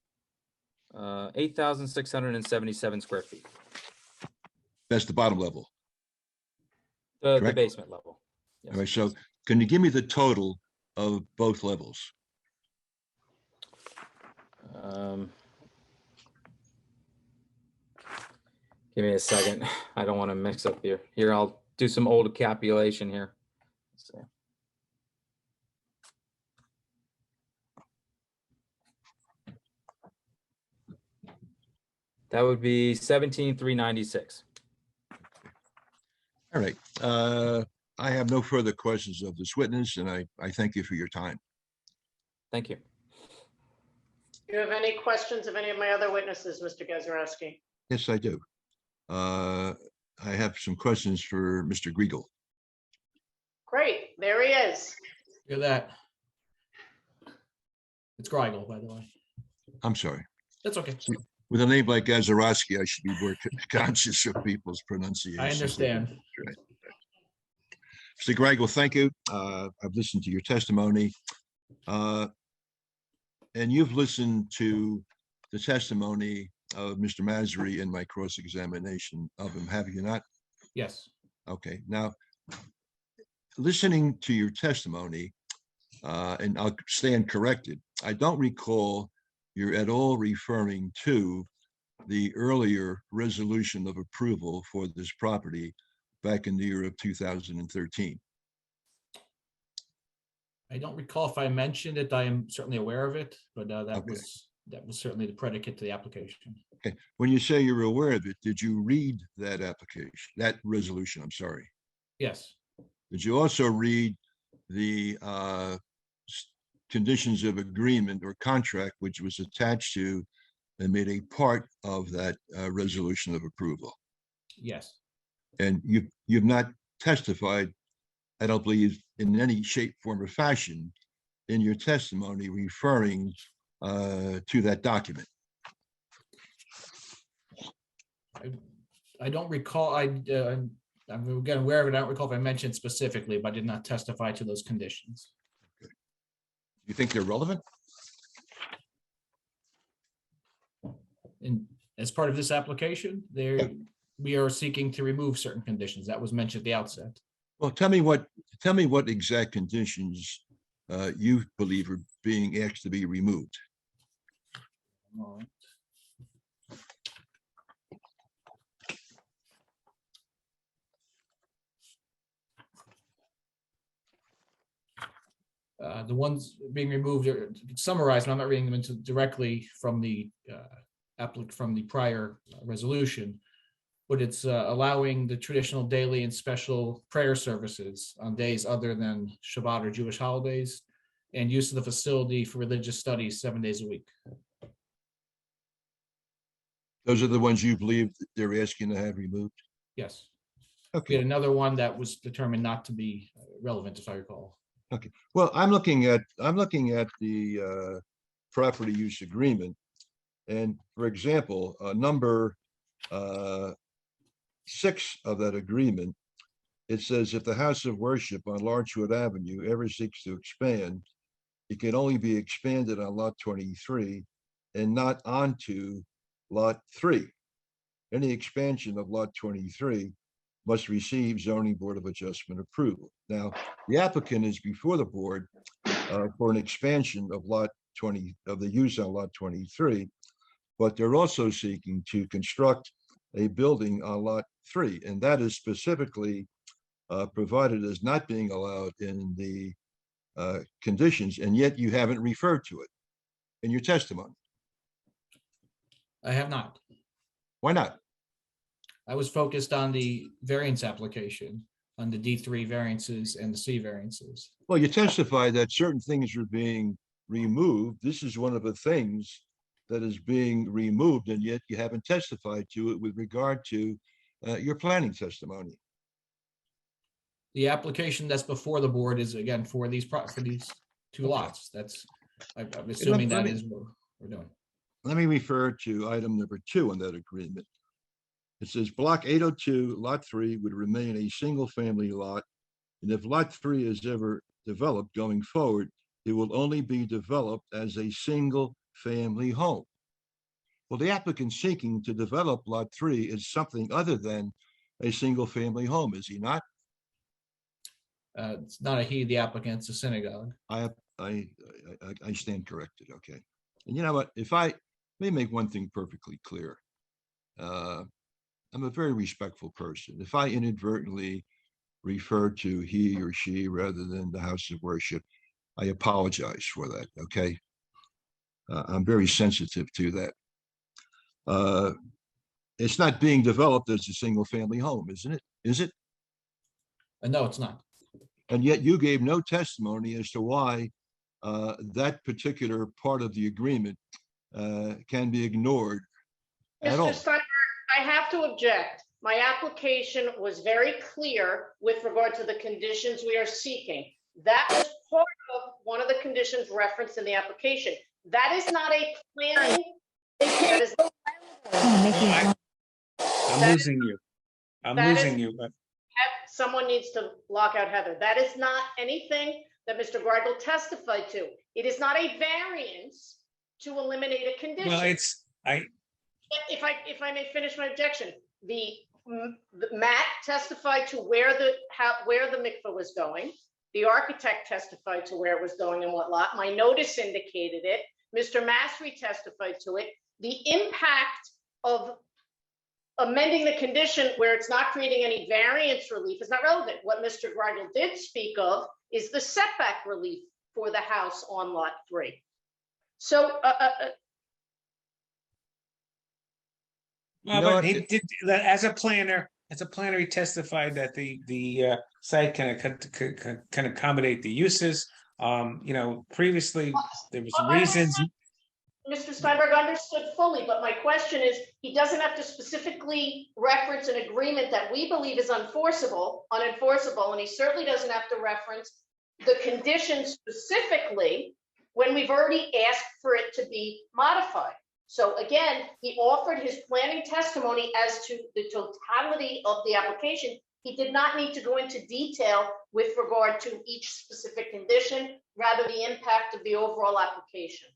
S12: 8,677 square feet.
S8: That's the bottom level.
S12: The
S8: Correct?
S12: basement level. Yes.
S8: All right, so can you give me the total of both levels?
S12: Give me a second. I don't want to mix up here. Here, I'll do some old calculation here. Let's see. That would be 17,396.
S8: All right. I have no further questions of this witness, and I thank you for your time.
S12: Thank you.
S7: Do you have any questions of any of my other witnesses, Mr. Gazarovski?
S8: Yes, I do. I have some questions for Mr. Griegel.
S7: Great, there he is.
S17: Look at that. It's Greigel, by the way.
S8: I'm sorry.
S17: That's okay.
S8: With a name like Gazarovski, I should be more conscious of people's pronunciation.
S17: I understand.
S8: Right. Mr. Griegel, thank you. I've listened to your testimony. And you've listened to the testimony of Mr. Masri in my cross-examination of him, have you not?
S17: Yes.
S8: Okay, now, listening to your testimony, and I'll stand corrected, I don't recall you're at all referring to the earlier resolution of approval for this property back in the year of 2013.
S17: I don't recall if I mentioned it. I am certainly aware of it, but that was certainly the predicate to the application.
S8: Okay, when you say you're aware of it, did you read that application, that resolution? I'm sorry.
S17: Yes.
S8: Did you also read the conditions of agreement or contract which was attached to and made a part of that resolution of approval?
S17: Yes.
S8: And you've not testified, I don't believe, in any shape, form, or fashion in your testimony referring to that document.
S17: I don't recall. I'm again aware of it. I don't recall if I mentioned specifically, but I did not testify to those conditions.
S8: Okay. You think they're relevant?
S17: And as part of this application, we are seeking to remove certain conditions. That was mentioned at the outset.
S8: Well, tell me what exact conditions you believe are being asked to be removed.
S17: All right. The ones being removed are summarized, and I'm not reading them directly from the prior resolution, but it's allowing the traditional daily and special prayer services on days other than Shabbat or Jewish holidays, and use of the facility for religious studies 7 days a week.
S8: Those are the ones you believe they're asking to have removed?
S17: Yes.
S8: Okay.
S17: We had another one that was determined not to be relevant, if I recall.
S8: Okay. Well, I'm looking at the property use agreement, and for example, number 6 of that agreement, it says if the house of worship on Larchwood Avenue ever seeks to expand, it can only be expanded on lot 23 and not onto lot 3. Any expansion of lot 23 must receive zoning board of adjustment approval. Now, the applicant is before the board for an expansion of lot 20 of the use on lot 23, but they're also seeking to construct a building on lot 3, and that is specifically provided as not being allowed in the conditions, and yet you haven't referred to it in your testimony.
S17: I have not.
S8: Why not?
S17: I was focused on the variance application, on the D3 variances and the C variances.
S8: Well, you testified that certain things are being removed. This is one of the things that is being removed, and yet you haven't testified to it with regard to your planning testimony.
S17: The application that's before the board is again for these two lots. I'm assuming that is what we're doing.
S8: Let me refer to item number 2 on that agreement. It says block 802, lot 3 would remain a single family lot. And if lot 3 is ever developed going forward, it will only be developed as a single family home. Well, the applicant seeking to develop lot 3 is something other than a single family home, is he not?
S17: It's not a he, the applicant, it's a synagogue.
S8: I stand corrected. Okay. And you know what? If I may make one thing perfectly clear, I'm a very respectful person. If I inadvertently refer to he or she rather than the house of worship, I apologize for that. Okay. I'm very sensitive to that. It's not being developed as a single family home, isn't it? Is it?
S17: No, it's not.
S8: And yet you gave no testimony as to why that particular part of the agreement can be ignored at all.
S7: Mr. Steinberg, I have to object. My application was very clear with regard to the conditions we are seeking. That was part of one of the conditions referenced in the application. That is not a planning. That is,
S20: I'm losing you. I'm losing you, but
S7: someone needs to lock out Heather. That is not anything that Mr. Greigel testified to. It is not a variance to eliminate a condition.
S20: well,
S7: If I may finish my objection, the Matt testified to where the mikveh was going. The architect testified to where it was going and what lot. My notice indicated it. Mr. Masry testified to it. The impact of amending the condition where it's not creating any variance relief is not relevant. What Mr. Greigel did speak of is the setback relief for the house on lot 3. So
S20: but he did, as a planner, he testified that the site can accommodate the uses. Previously there was reasons.
S7: Mr. Steinberg understood fully, but my question is, he doesn't have to specifically reference an agreement that we believe is unenforceable, and he certainly doesn't have to reference the conditions specifically when we've already asked for it to be modified. So again, he offered his planning testimony as to the totality of the application. He did not need to go into detail with regard to each specific condition, rather the impact of the overall application.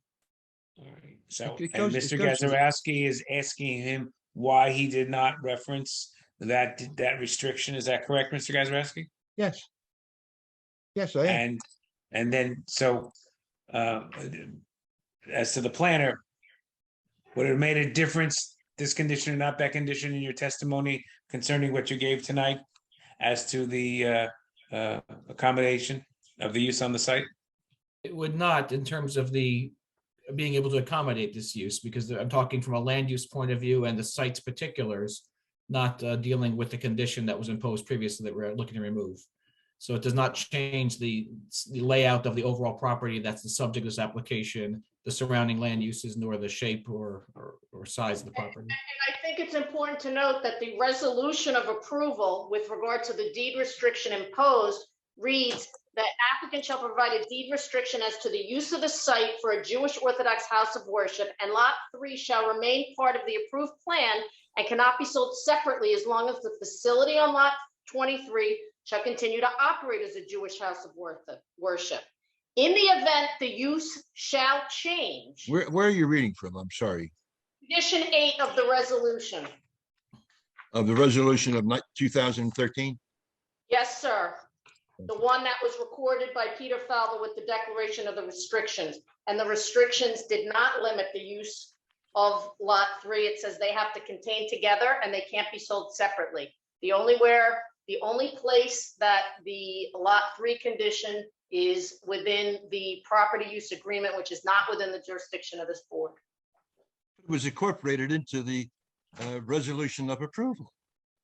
S20: All right. So, and Mr. Gazarovski is asking him why he did not reference that restriction. Is that correct, Mr. Gazarovski?
S8: Yes. Yes, I am.
S20: And then, so as to the planner, would it have made a difference, this condition or not that condition, in your testimony concerning what you gave tonight as to the accommodation of the use on the site?
S17: It would not, in terms of the being able to accommodate this use, because I'm talking from a land use point of view and the site's particulars, not dealing with the condition that was imposed previously that we're looking to remove. So it does not change the layout of the overall property that's the subject of this application, the surrounding land uses, nor the shape or size of the property.
S7: And I think it's important to note that the resolution of approval with regard to the deed restriction imposed reads that applicant shall provide a deed restriction as to the use of the site for a Jewish Orthodox house of worship, and lot 3 shall remain part of the approved plan and cannot be sold separately as long as the facility on lot 23 shall continue to operate as a Jewish house of worship. In the event the use shall change.
S8: Where are you reading from? I'm sorry.
S7: Condition 8 of the resolution.
S8: Of the resolution of 2013?
S7: Yes, sir. The one that was recorded by Peter Falva with the declaration of the restrictions. And the restrictions did not limit the use of lot 3. It says they have to contain together and they can't be sold separately. The only place that the lot 3 condition is within the property use agreement, which is not within the jurisdiction of this board.
S8: It was incorporated into the resolution of approval.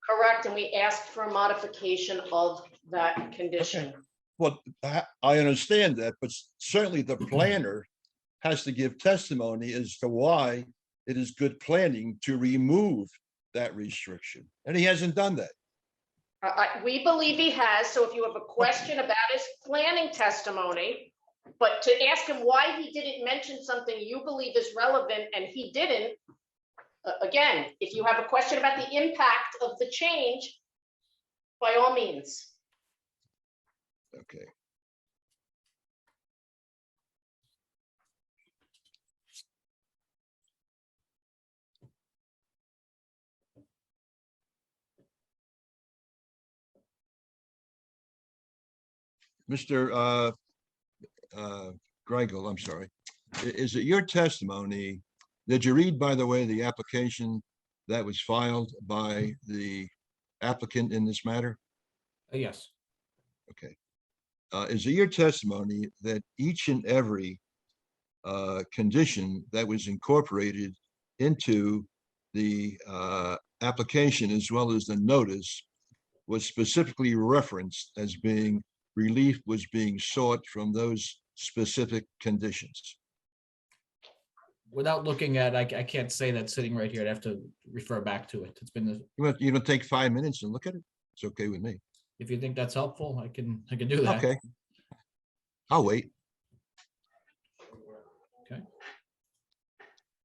S7: Correct, and we asked for a modification of that condition.
S8: Well, I understand that, but certainly the planner has to give testimony as to why it is good planning to remove that restriction, and he hasn't done that.
S7: We believe he has, so if you have a question about his planning testimony, but to ask him why he didn't mention something you believe is relevant and he didn't, again, if you have a question about the impact of the change, by all means.
S8: Okay. Mr. Greigel, I'm sorry. Is it your testimony? Did you read, by the way, the application that was filed by the applicant in this matter?
S17: Yes.
S8: Okay. Is it your testimony that each and every condition that was incorporated into the application, as well as the notice, was specifically referenced as being relief was being sought from those specific conditions?
S17: Without looking at, I can't say that sitting right here. I'd have to refer back to it. It's been,
S8: You don't take 5 minutes and look at it? It's okay with me.
S17: if you think that's helpful, I can do that.
S8: Okay. I'll wait.
S17: Okay.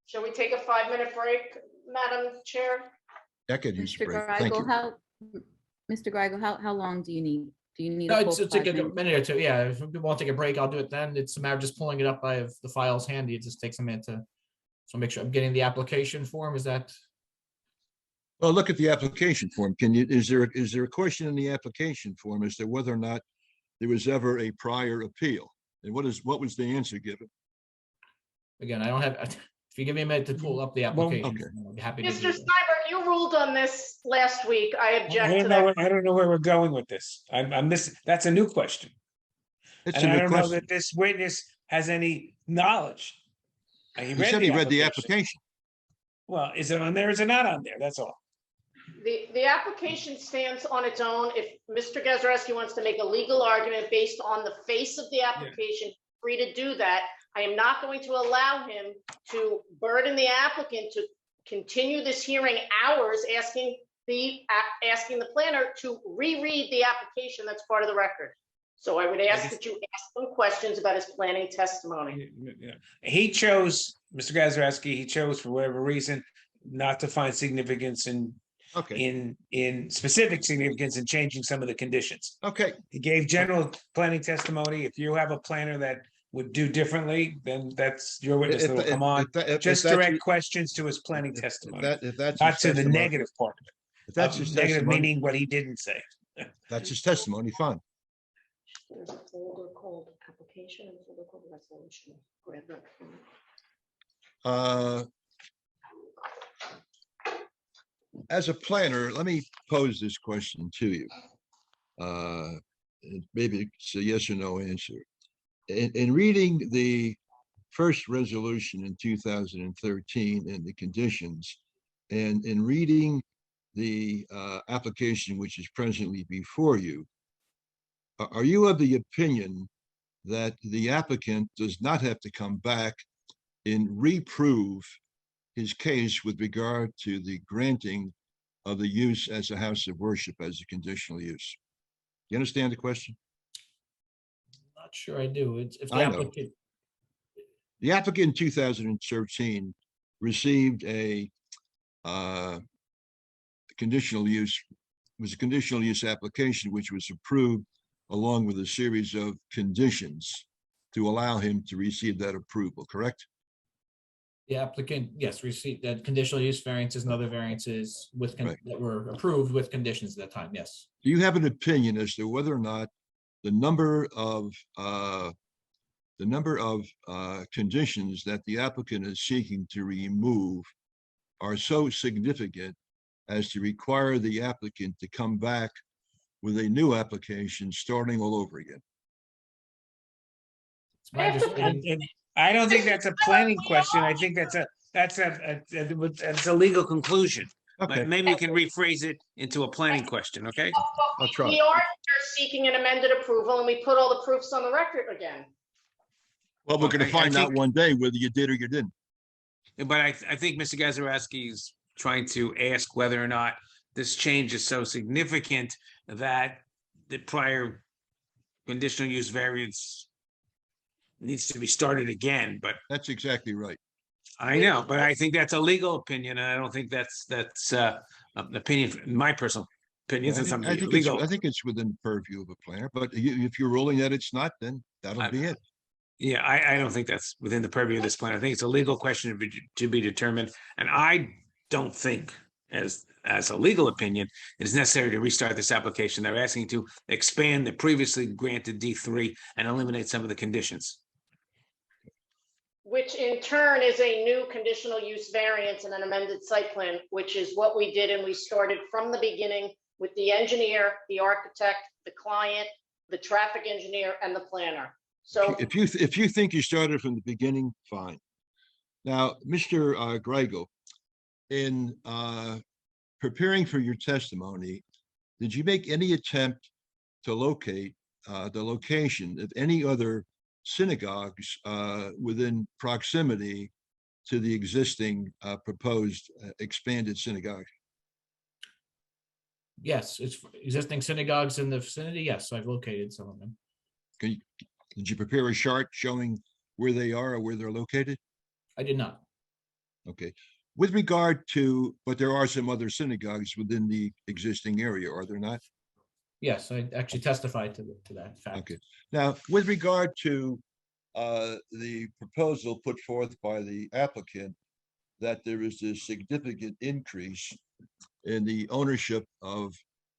S7: Shall we take a 5-minute break, Madam Chair?
S8: I could use a
S1: Mr.
S8: break. Thank
S1: Greigel,
S8: you.
S1: Mr. Greigel, how long do you need? Do you need
S17: No,
S1: a full
S17: it's like
S1: 5
S17: a
S1: minutes?
S17: minute or two. Yeah, if people want to take a break, I'll do it then. It's a matter of just pulling it up. I have the files handy. It just takes a minute to, so make sure I'm getting the application form. Is that?
S8: Well, look at the application form. Is there a question in the application form as to whether or not there was ever a prior appeal? And what was the answer given?
S17: Again, I don't have, if you give me a minute to pull up the application, I'll be happy to
S7: Mr.
S17: do that.
S7: Steinberg, you ruled on this last week. I
S3: I
S7: object
S3: don't
S7: to
S3: know,
S7: that.
S3: I don't know where we're going with this. I'm missing, that's a new question.
S8: It's
S3: And
S8: a
S3: I
S8: new
S3: don't know
S8: question.
S3: that this witness has any knowledge.
S8: He said he read the application.
S3: Well, is it on there? Is it not on there? That's all.
S7: The application stands on its own. If Mr. Gazarovski wants to make a legal argument based on the face of the application, free to do that. I am not going to allow him to burden the applicant to continue this hearing hours asking the planner to reread the application that's part of the record. So I would ask that you ask some questions about his planning testimony.
S3: He chose, Mr. Gazarovski, he chose for whatever reason not to find significance in specific significance in changing some of the conditions.
S8: Okay.
S3: He gave general planning testimony. If you have a planner that would do differently, then that's your witness that will come on. Just direct questions to his planning testimony, not to the negative part of it.
S8: If that's his
S3: Negative
S8: testimony,
S3: meaning what he didn't say.
S8: that's his testimony, fine.
S7: There's a folder called application and a folder called resolution. Grab that from me.
S8: As a planner, let me pose this question to you. Maybe it's a yes or no answer. In reading the first resolution in 2013 and the conditions, and in reading the application which is presently before you, are you of the opinion that the applicant does not have to come back and reprove his case with regard to the granting of the use as a house of worship as a conditional use? You understand the question?
S17: Not sure I do. It's if the
S8: I know.
S17: applicant,
S8: The applicant in 2013 received a conditional use, was a conditional use application which was approved along with a series of conditions to allow him to receive that approval, correct?
S17: the applicant, yes, received that conditional use variances and other variances with, that were approved with conditions at that time, yes.
S8: Do you have an opinion as to whether or not the number of conditions that the applicant is seeking to remove are so significant as to require the applicant to come back with a new application starting all over again?
S3: And I don't think that's a planning question. I think that's a legal conclusion.
S8: Okay.
S20: Maybe we can rephrase it into a planning question, okay?
S8: I'll try.
S7: We are here seeking an amended approval and we put all the proofs on the record again.
S8: Well, we're going to
S20: I
S8: find out
S20: think-
S8: one day whether you did or you didn't.
S20: But I think Mr. Gazarovski is trying to ask whether or not this change is so significant that the prior conditional use variance needs to be started again, but
S8: That's exactly right.
S20: I know, but I think that's a legal opinion, and I don't think that's an opinion, my personal opinion,
S8: I
S20: it's
S8: think,
S20: something legal.
S8: I think it's within the purview of a planner, but if you're ruling that it's not, then that'll be it.
S20: Yeah, I don't think that's within the purview of this plan. I think it's a legal question to be determined, and I don't think, as a legal opinion, it is necessary to restart this application. They're asking to expand the previously granted D3 and eliminate some of the conditions.
S7: Which in turn is a new conditional use variance and an amended site plan, which is what we did. And we started from the beginning with the engineer, the architect, the client, the traffic engineer, and the planner. So
S8: If you think you started from the beginning, fine. Now, Mr. Greigel, in preparing for your testimony, did you make any attempt to locate the location of any other synagogues within proximity to the existing proposed expanded synagogue?
S17: Yes, it's existing synagogues in the vicinity. Yes, I've located some of them.
S8: Did you prepare a chart showing where they are or where they're located?
S17: I did not.
S8: Okay. With regard to, but there are some other synagogues within the existing area, are there not?
S17: Yes, I actually testified to that fact.
S8: Okay. Now, with regard to the proposal put forth by the applicant, that there is a significant increase in the ownership of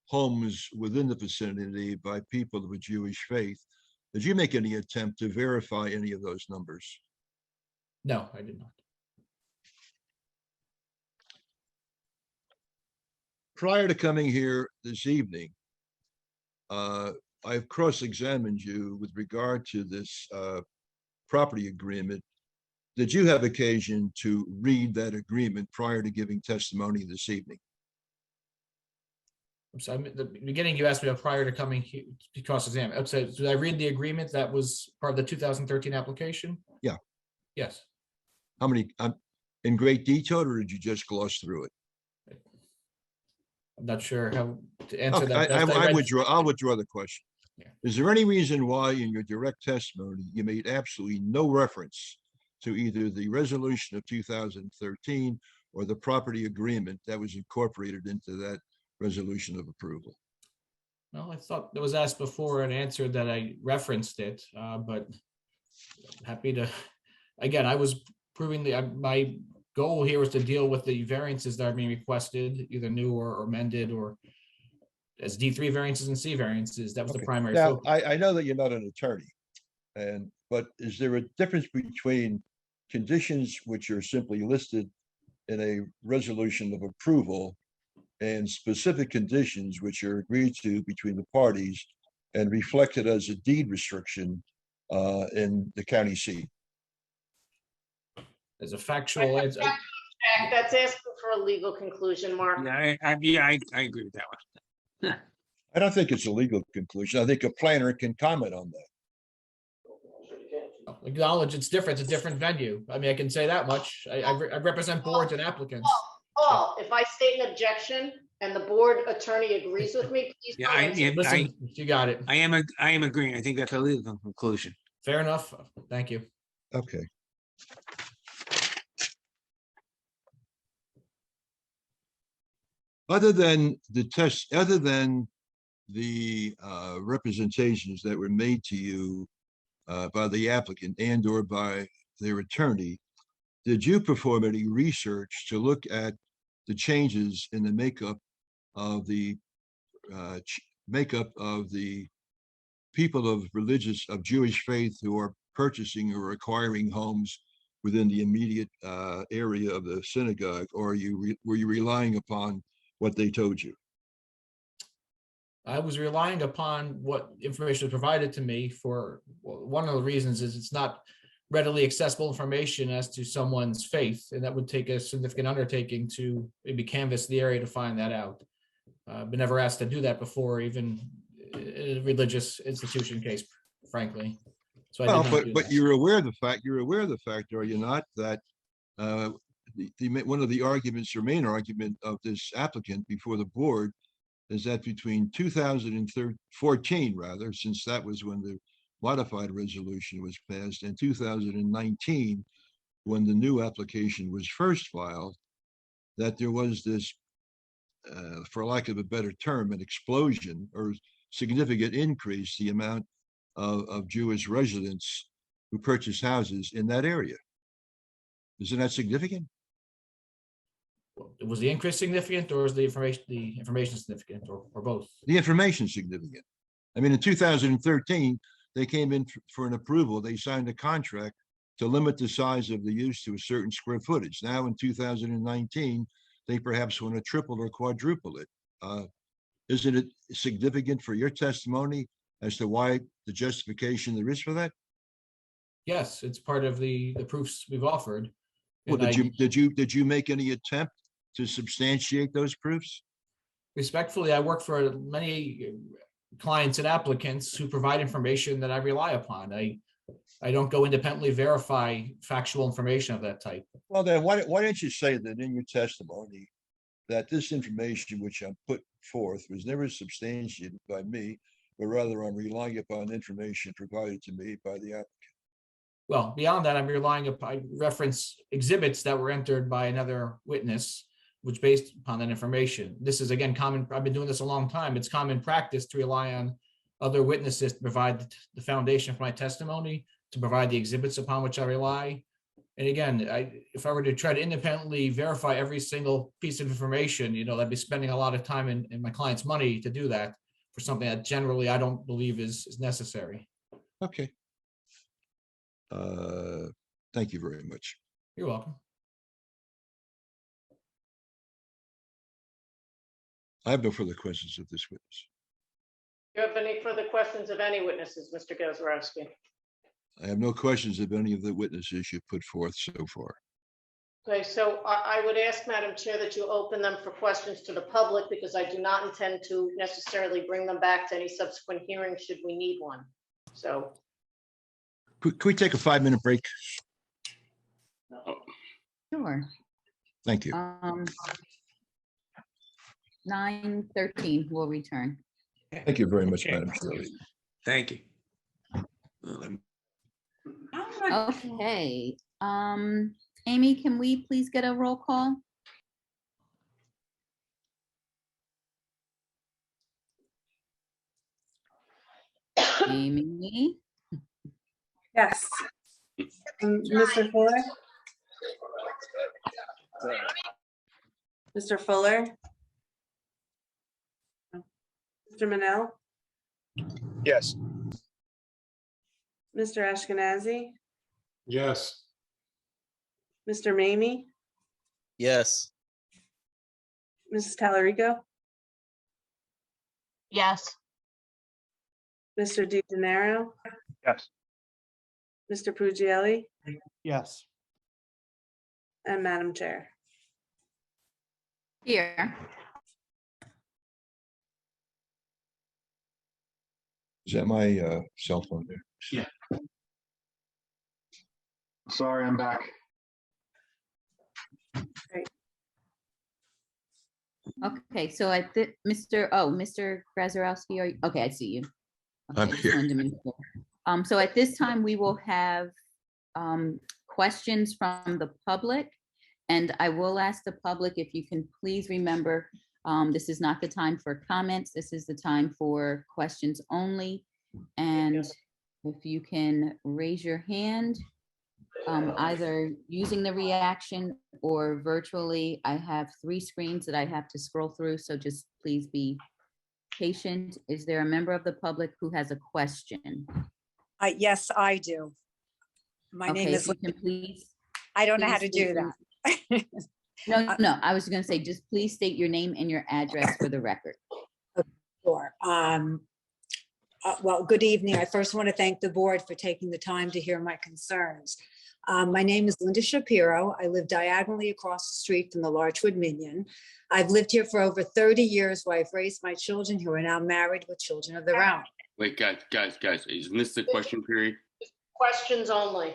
S8: homes within the vicinity by people of a Jewish faith, did you make any attempt to verify any of those numbers?
S17: No, I did not.
S8: Prior to coming here this evening, I've cross-examined you with regard to this property agreement. Did you have occasion to read that agreement prior to giving testimony this evening?
S17: I'm sorry, at the beginning you asked me prior to coming here to cross-examine. I'm sorry, did I read the agreement that was part of the 2013 application?
S8: Yeah.
S17: Yes.
S8: How many, in great detail, or did you just gloss through it?
S17: I'm not sure how to answer
S8: Okay,
S17: that.
S8: I'll withdraw the question.
S17: Yeah.
S8: Is there any reason why in your direct testimony, you made absolutely no reference to either the resolution of 2013 or the property agreement that was incorporated into that resolution of approval?
S17: Well, I thought it was asked before and answered that I referenced it, but happy to, again, I was proving my goal here was to deal with the variances that are being requested, either new or amended, or as D3 variances and C variances. That was the primary
S8: Now,
S17: focus.
S8: I know that you're not an attorney, but is there a difference between conditions which are simply listed in a resolution of approval and specific conditions which are agreed to between the parties and reflected as a deed restriction in the county seat?
S17: As a factual answer.
S7: that's asking for a legal conclusion, Mark.
S20: Yeah, I agree with that one.
S8: I don't think it's a legal conclusion. I think a planner can comment on that.
S17: Acknowledge it's different. It's a different venue. I mean, I can say that much. I represent boards and applicants.
S7: Paul, if I state an objection and the board attorney agrees with me, please.
S20: Yeah,
S17: Listen, you got it.
S20: I am agreeing. I think that's a legal conclusion.
S17: Fair enough. Thank you.
S8: Okay. Other than the representations that were made to you by the applicant and or by their attorney, did you perform any research to look at the changes in the makeup of the people of Jewish faith who are purchasing or acquiring homes within the immediate area of the synagogue, or were you relying upon what they told you?
S17: I was relying upon what information was provided to me for, well, one of the reasons is it's not readily accessible information as to someone's faith, and that would take a significant undertaking to maybe canvass the area to find that out. Been never asked to do that before, even in a religious institution case, frankly. So I did
S8: Well,
S17: not do
S8: but
S17: that.
S8: you're aware of the fact, are you not, that one of the arguments or main argument of this applicant before the board is that between 2014, rather, since that was when the modified resolution was passed, and 2019, when the new application was first filed, that there was this, for lack of a better term, an explosion or significant increase the amount of Jewish residents who purchase houses in that area. Isn't that significant?
S17: Was the increase significant, or was the information significant, or both?
S8: The information significant. I mean, in 2013, they came in for an approval. They signed a contract to limit the size of the use to a certain square footage. Now in 2019, they perhaps want to triple or quadruple it. Isn't it significant for your testimony as to why the justification there is for that?
S17: Yes, it's part of the proofs we've offered.
S8: Well,
S17: And
S8: did you make any attempt to substantiate those proofs?
S17: respectfully, I work for many clients and applicants who provide information that I rely upon. I don't go independently verify factual information of that type.
S8: Well, then why don't you say that in your testimony that this information which I'm put forth was never substantiated by me, but rather I'm relying upon information provided to me by the applicant?
S17: Well, beyond that, I'm relying upon, I reference exhibits that were entered by another witness, which based upon that information. This is again common, I've been doing this a long time. It's common practice to rely on other witnesses to provide the foundation for my testimony, to provide the exhibits upon which I rely. And again, if I were to try to independently verify every single piece of information, I'd be spending a lot of time and my client's money to do that for something that generally I don't believe is necessary.
S8: Okay. Thank you very much.
S17: You're welcome.
S8: I have no further questions of this witness.
S7: Do you have any further questions of any witnesses, Mr. Gazarovski?
S8: I have no questions of any of the witnesses you put forth so far.
S7: Okay, so I would ask, Madam Chair, that you open them for questions to the public, because I do not intend to necessarily bring them back to any subsequent hearing should we need one. So.
S8: Could we take a 5-minute break?
S1: Sure.
S8: Thank you.
S1: 9:13, we'll return.
S8: Thank you very much, Madam Chair.
S20: Thank you.
S1: Okay, Amy, can we please get a roll call? Amy?
S5: Yes. Mr. Fuller? Mr. Fuller? Mr. Manel?
S15: Yes.
S5: Mr. Ashkenazi?
S15: Yes.
S5: Mr. Mamie?
S19: Yes.
S5: Mrs. Talarico?
S7: Yes.
S5: Mr. DeGenaro?
S6: Yes.
S5: Mr. Puglielli?
S16: Yes.
S5: And Madam Chair.
S1: Here.
S8: Is that my cell phone there?
S14: Yeah. Sorry, I'm back.
S1: Okay, so Mr. Gazarovski, okay, I see you. Okay,
S8: I'm
S1: just
S8: here.
S1: wanted to make sure. So at this time, we will have questions from the public. And I will ask the public if you can please remember, this is not the time for comments. This is the time for questions only. And if you can raise your hand, either using the reaction or virtually. I have 3 screens that I have to scroll through, so just please be patient. Is there a member of the public who has a question?
S21: Yes, I do. My name
S1: Okay,
S21: is,
S1: if you can please.
S21: I don't know how to
S1: please
S21: do
S1: state
S21: that.
S1: No, I was going to say, just please state your name and your address for the record.
S21: Sure. Well, good evening. I first want to thank the board for taking the time to hear my concerns. My name is Linda Shapiro. I live diagonally across the street from the Larchwood Minion. I've lived here for over 30 years where I've raised my children who are now married with children of their own.
S2: Wait, guys, isn't this the question period?
S7: Questions only.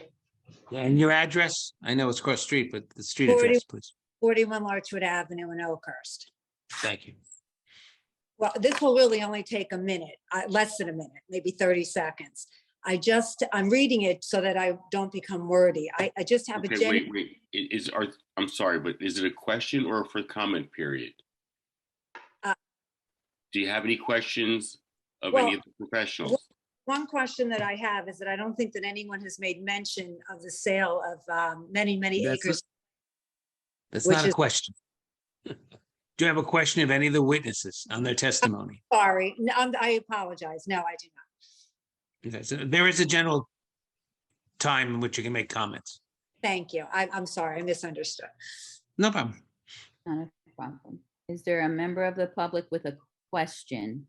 S20: Yeah, and your address? I know it's cross street, but the street
S21: 40
S20: address, please.
S21: 41 Larchwood Avenue in Oakhurst.
S20: Thank you.
S21: Well, this will really only take a minute, less than a minute, maybe 30 seconds. I'm reading it so that I don't become wordy. I just have a
S2: Okay, wait. I'm sorry, but is it a question or for comment period? Do you have any questions of any of the professionals?
S21: One question that I have is that I don't think that anyone has made mention of the sale of many acres.
S20: That's not a question. Do you have a question of any of the witnesses on their testimony?
S21: Sorry, no, I apologize. No, I do not.
S20: Okay, so there is a general time in which you can make comments.
S21: Thank you. I'm sorry, I misunderstood.
S20: No problem.
S1: Not a problem. Is there a member of the public with a question?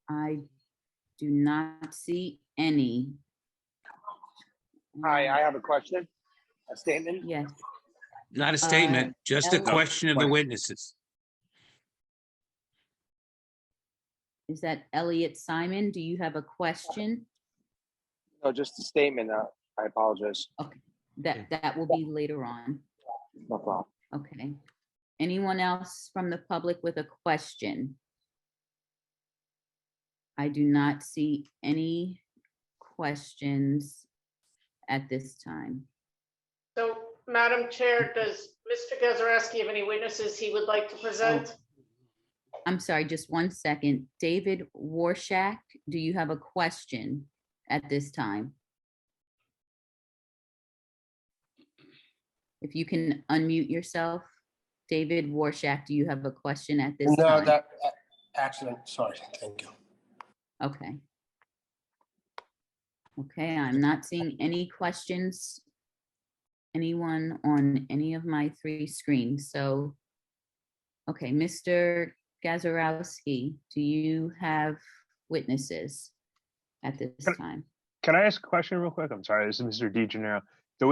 S1: I do not see any.
S15: Hi, I have a question, a statement.
S1: Yes.
S20: Not a statement, just a
S1: Elliot.
S20: question of the witnesses.
S1: Is that Elliot Simon? Do you have a question?
S15: No, just a statement. I apologize.
S1: Okay, that will be later on.
S15: No problem.
S1: Okay. Anyone else from the public with a question? I do not see any questions at this time.
S7: So, Madam Chair, does Mr. Gazarovski have any witnesses he would like to present?
S1: I'm sorry, just one second. David Warshak, do you have a question at this time? If you can unmute yourself. David Warshak, do you have a question at this time?
S15: No, that accident. Sorry. Thank you.
S1: Okay. Okay, I'm not seeing any questions. Anyone on any of my three screens. So, okay, Mr. Gazarovski, do you have witnesses at this time?
S6: Can I ask a question real quick? I'm sorry, this is Mr. DeGennaro. Do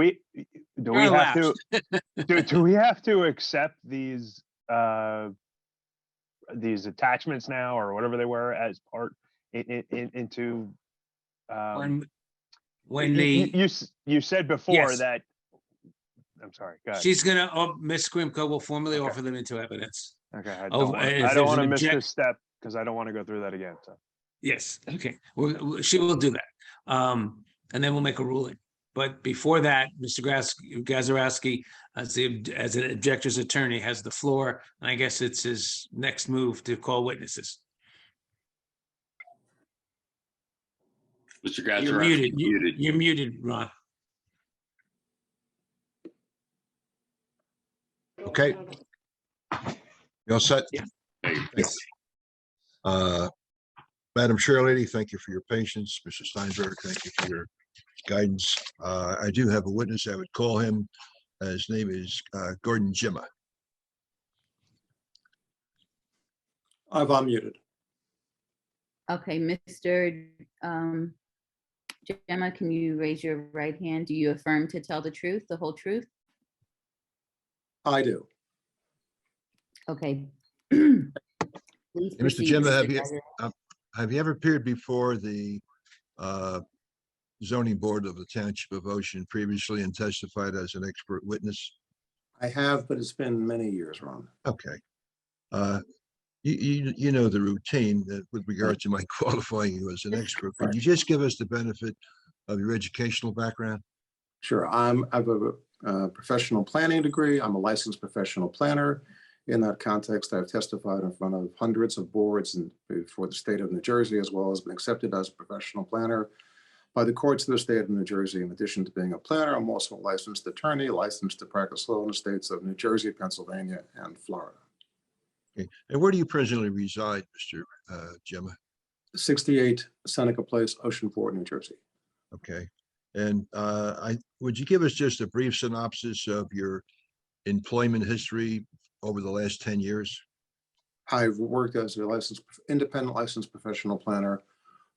S6: we have to accept these attachments now, or whatever they were, as part into
S20: when the
S6: you said before
S20: Yes.
S6: that. I'm sorry. Go ahead.
S20: she's gonna, Ms. Scrimko will formally offer them into evidence.
S6: Okay. I
S20: Oh,
S6: don't want to miss this step because I don't want to go through that again. So.
S20: Yes, okay, she will do that. And then we'll make a ruling. But before that, Mr. Gazarovski, as an objector's attorney, has the floor. And I guess it's his next move to call witnesses.
S2: Mr. Gazarovski,
S20: You're muted. You're muted, Ron.
S8: Okay. You all set?
S20: Yeah.
S8: Yes. Madam Chair Lady, thank you for your patience. Mr. Steinberg, thank you for your guidance. I do have a witness. I would call him. His name is Gordon Jimma.
S15: I've unmuted.
S1: Okay, Mr. Gemma, can you raise your right hand? Do you affirm to tell the truth, the whole truth?
S15: I do.
S1: Okay. Please
S8: Mr.
S1: proceed,
S8: Jimma,
S1: Mr.
S8: have you ever appeared before the zoning board of the Township of Ocean previously and testified as an expert witness?
S15: I have, but it's been many years, Ron.
S8: Okay. You know the routine with regard to my qualifying you as an expert. Can you just give us the benefit of your educational background?
S15: Sure. I have a professional planning degree. I'm a licensed professional planner. In that context, I've testified in front of hundreds of boards and before the state of New Jersey, as well as been accepted as a professional planner by the courts of the state of New Jersey. In addition to being a planner, I'm also a licensed attorney, licensed to practice law in the states of New Jersey, Pennsylvania, and Florida.
S8: Okay. And where do you presently reside, Mr. Jimma?
S15: 68 Seneca Place, Oceanport, New Jersey.
S8: Okay. And would you give us just a brief synopsis of your employment history over the last 10 years?
S15: I've worked as a independent licensed professional planner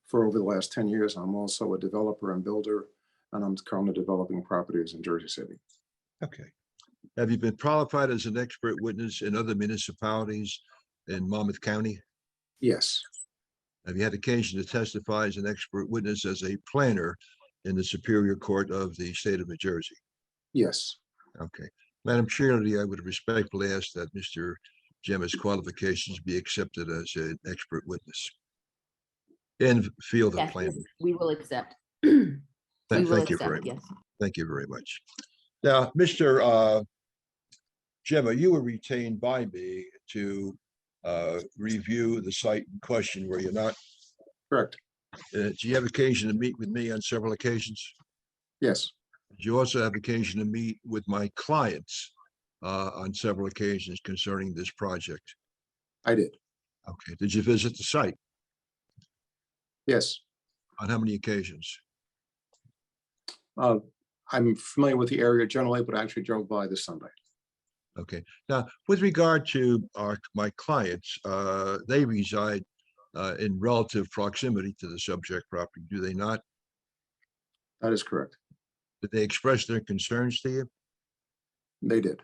S15: for over the last 10 years. I'm also a developer and builder, and I'm currently developing properties in Jersey City.
S8: Okay. Have you been qualified as an expert witness in other municipalities in Monmouth County?
S15: Yes,
S8: Have you had occasion to testify as an expert witness as a planner in the Superior Court of the state of New Jersey?
S15: yes,
S8: Okay. Madam Chair, I would respectfully ask that Mr. Gemma's qualifications be accepted as an expert witness in field of
S1: Yes,
S8: planning.
S1: we will accept. We will
S8: Thank you very
S1: accept,
S8: much.
S1: yes.
S8: Thank you very much. Now, Mr. Gemma, you were retained by me to review the site in question, were you not?
S15: correct.
S8: Do you have occasion to meet with me on several occasions?
S15: Yes,
S8: Did you also have occasion to meet with my clients on several occasions concerning this project?
S15: I did.
S8: Okay. Did you visit the site?
S15: Yes.
S8: On how many occasions?
S15: I'm familiar with the area generally, but I actually drove by this Sunday.
S8: Okay. Now, with regard to my clients, they reside in relative proximity to the subject property, do they not?
S15: That is correct.
S8: Did they express their concerns to you?
S15: They did.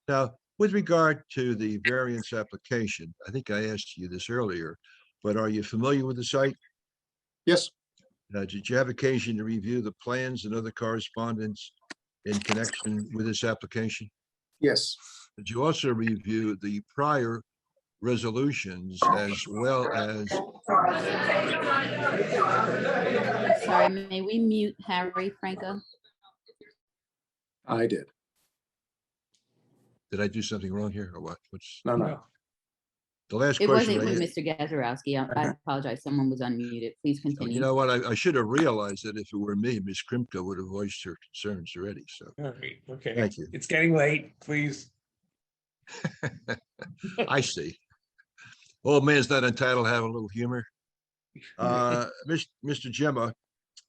S8: Now, with regard to the variance application, I think I asked you this earlier, but are you familiar with the site?
S15: Yes.
S8: Did you have occasion to review the plans and other correspondence in connection with this application?
S15: Yes.
S8: Did you also review the prior resolutions as well as?
S1: Sorry, may we mute Harry Franco?
S15: I did.
S8: Did I do something wrong here or what?
S15: No.
S8: The last
S1: It
S8: question.
S1: wasn't with Mr. Gazarovski. I apologize. Someone was unmuted. Please continue.
S8: You know what? I should have realized that if it were me, Ms. Krimko would have voiced her concerns already. So.
S3: All right, okay.
S8: Thank you.
S3: It's getting late, please.
S8: I see. Old man's not entitled to have a little humor. Mr. Gemma,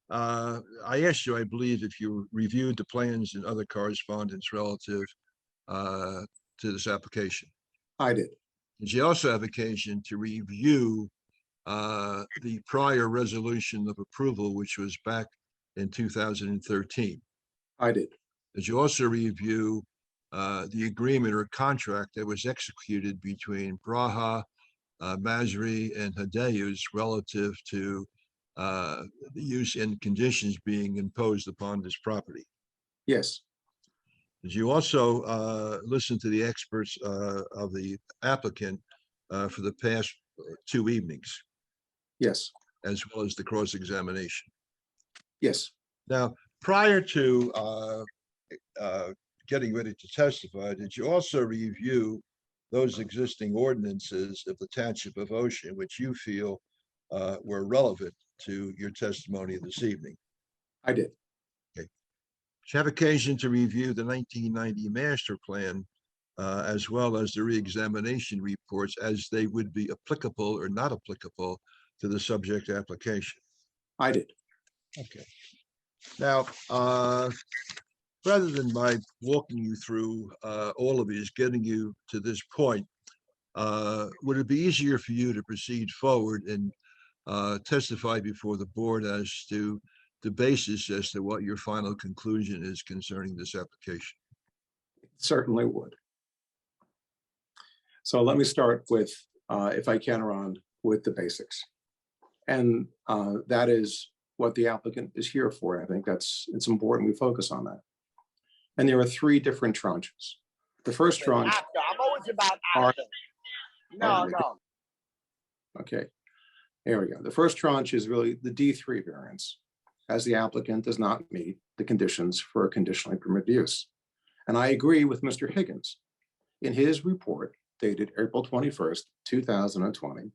S8: I asked you, I believe, if you reviewed the plans and other correspondence relative to this application.
S15: I did.
S8: Did you also have occasion to review the prior resolution of approval, which was back in 2013?
S15: I did.
S8: Did you also review the agreement or contract that was executed between Braha, Masri, and Hadeus relative to the use and conditions being imposed upon this property?
S15: Yes.
S8: Did you also listen to the experts of the applicant for the past 2 evenings?
S15: Yes.
S8: As well as the cross-examination?
S15: Yes.
S8: Now, prior to getting ready to testify, did you also review those existing ordinances of the Township of Ocean, which you feel were relevant to your testimony this evening?
S15: I did.
S8: Okay. Did you have occasion to review the 1990 master plan as well as the re-examination reports as they would be applicable or not applicable to the subject application?
S15: I did.
S8: Okay. Now, rather than my walking you through all of these, getting you to this point, would it be easier for you to proceed forward and testify before the board as to the basis as to what your final conclusion is concerning this application?
S15: Certainly would. So let me start with, if I can, Ron, with the basics. And that is what the applicant is here for. I think it's important we focus on that. And there are 3 different tranches. The first tranche.
S4: I'm always about action. No.
S15: Okay, there we go. The first tranche is really the D3 variance, as the applicant does not meet the conditions for a conditionally permitted use. And I agree with Mr. Higgins. In his report dated April 21st, 2020,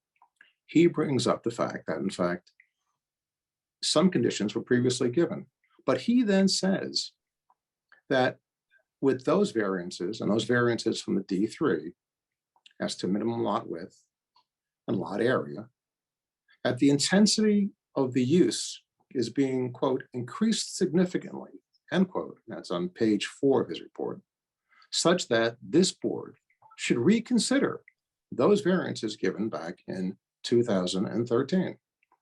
S15: he brings up the fact that, in fact, some conditions were previously given. But he then says that with those variances, and those variances from the D3 as to minimum lot width and lot area, that the intensity of the use is being, quote, increased significantly, end quote. That's on page 4 of his report, such that this board should reconsider those variances given back in 2013.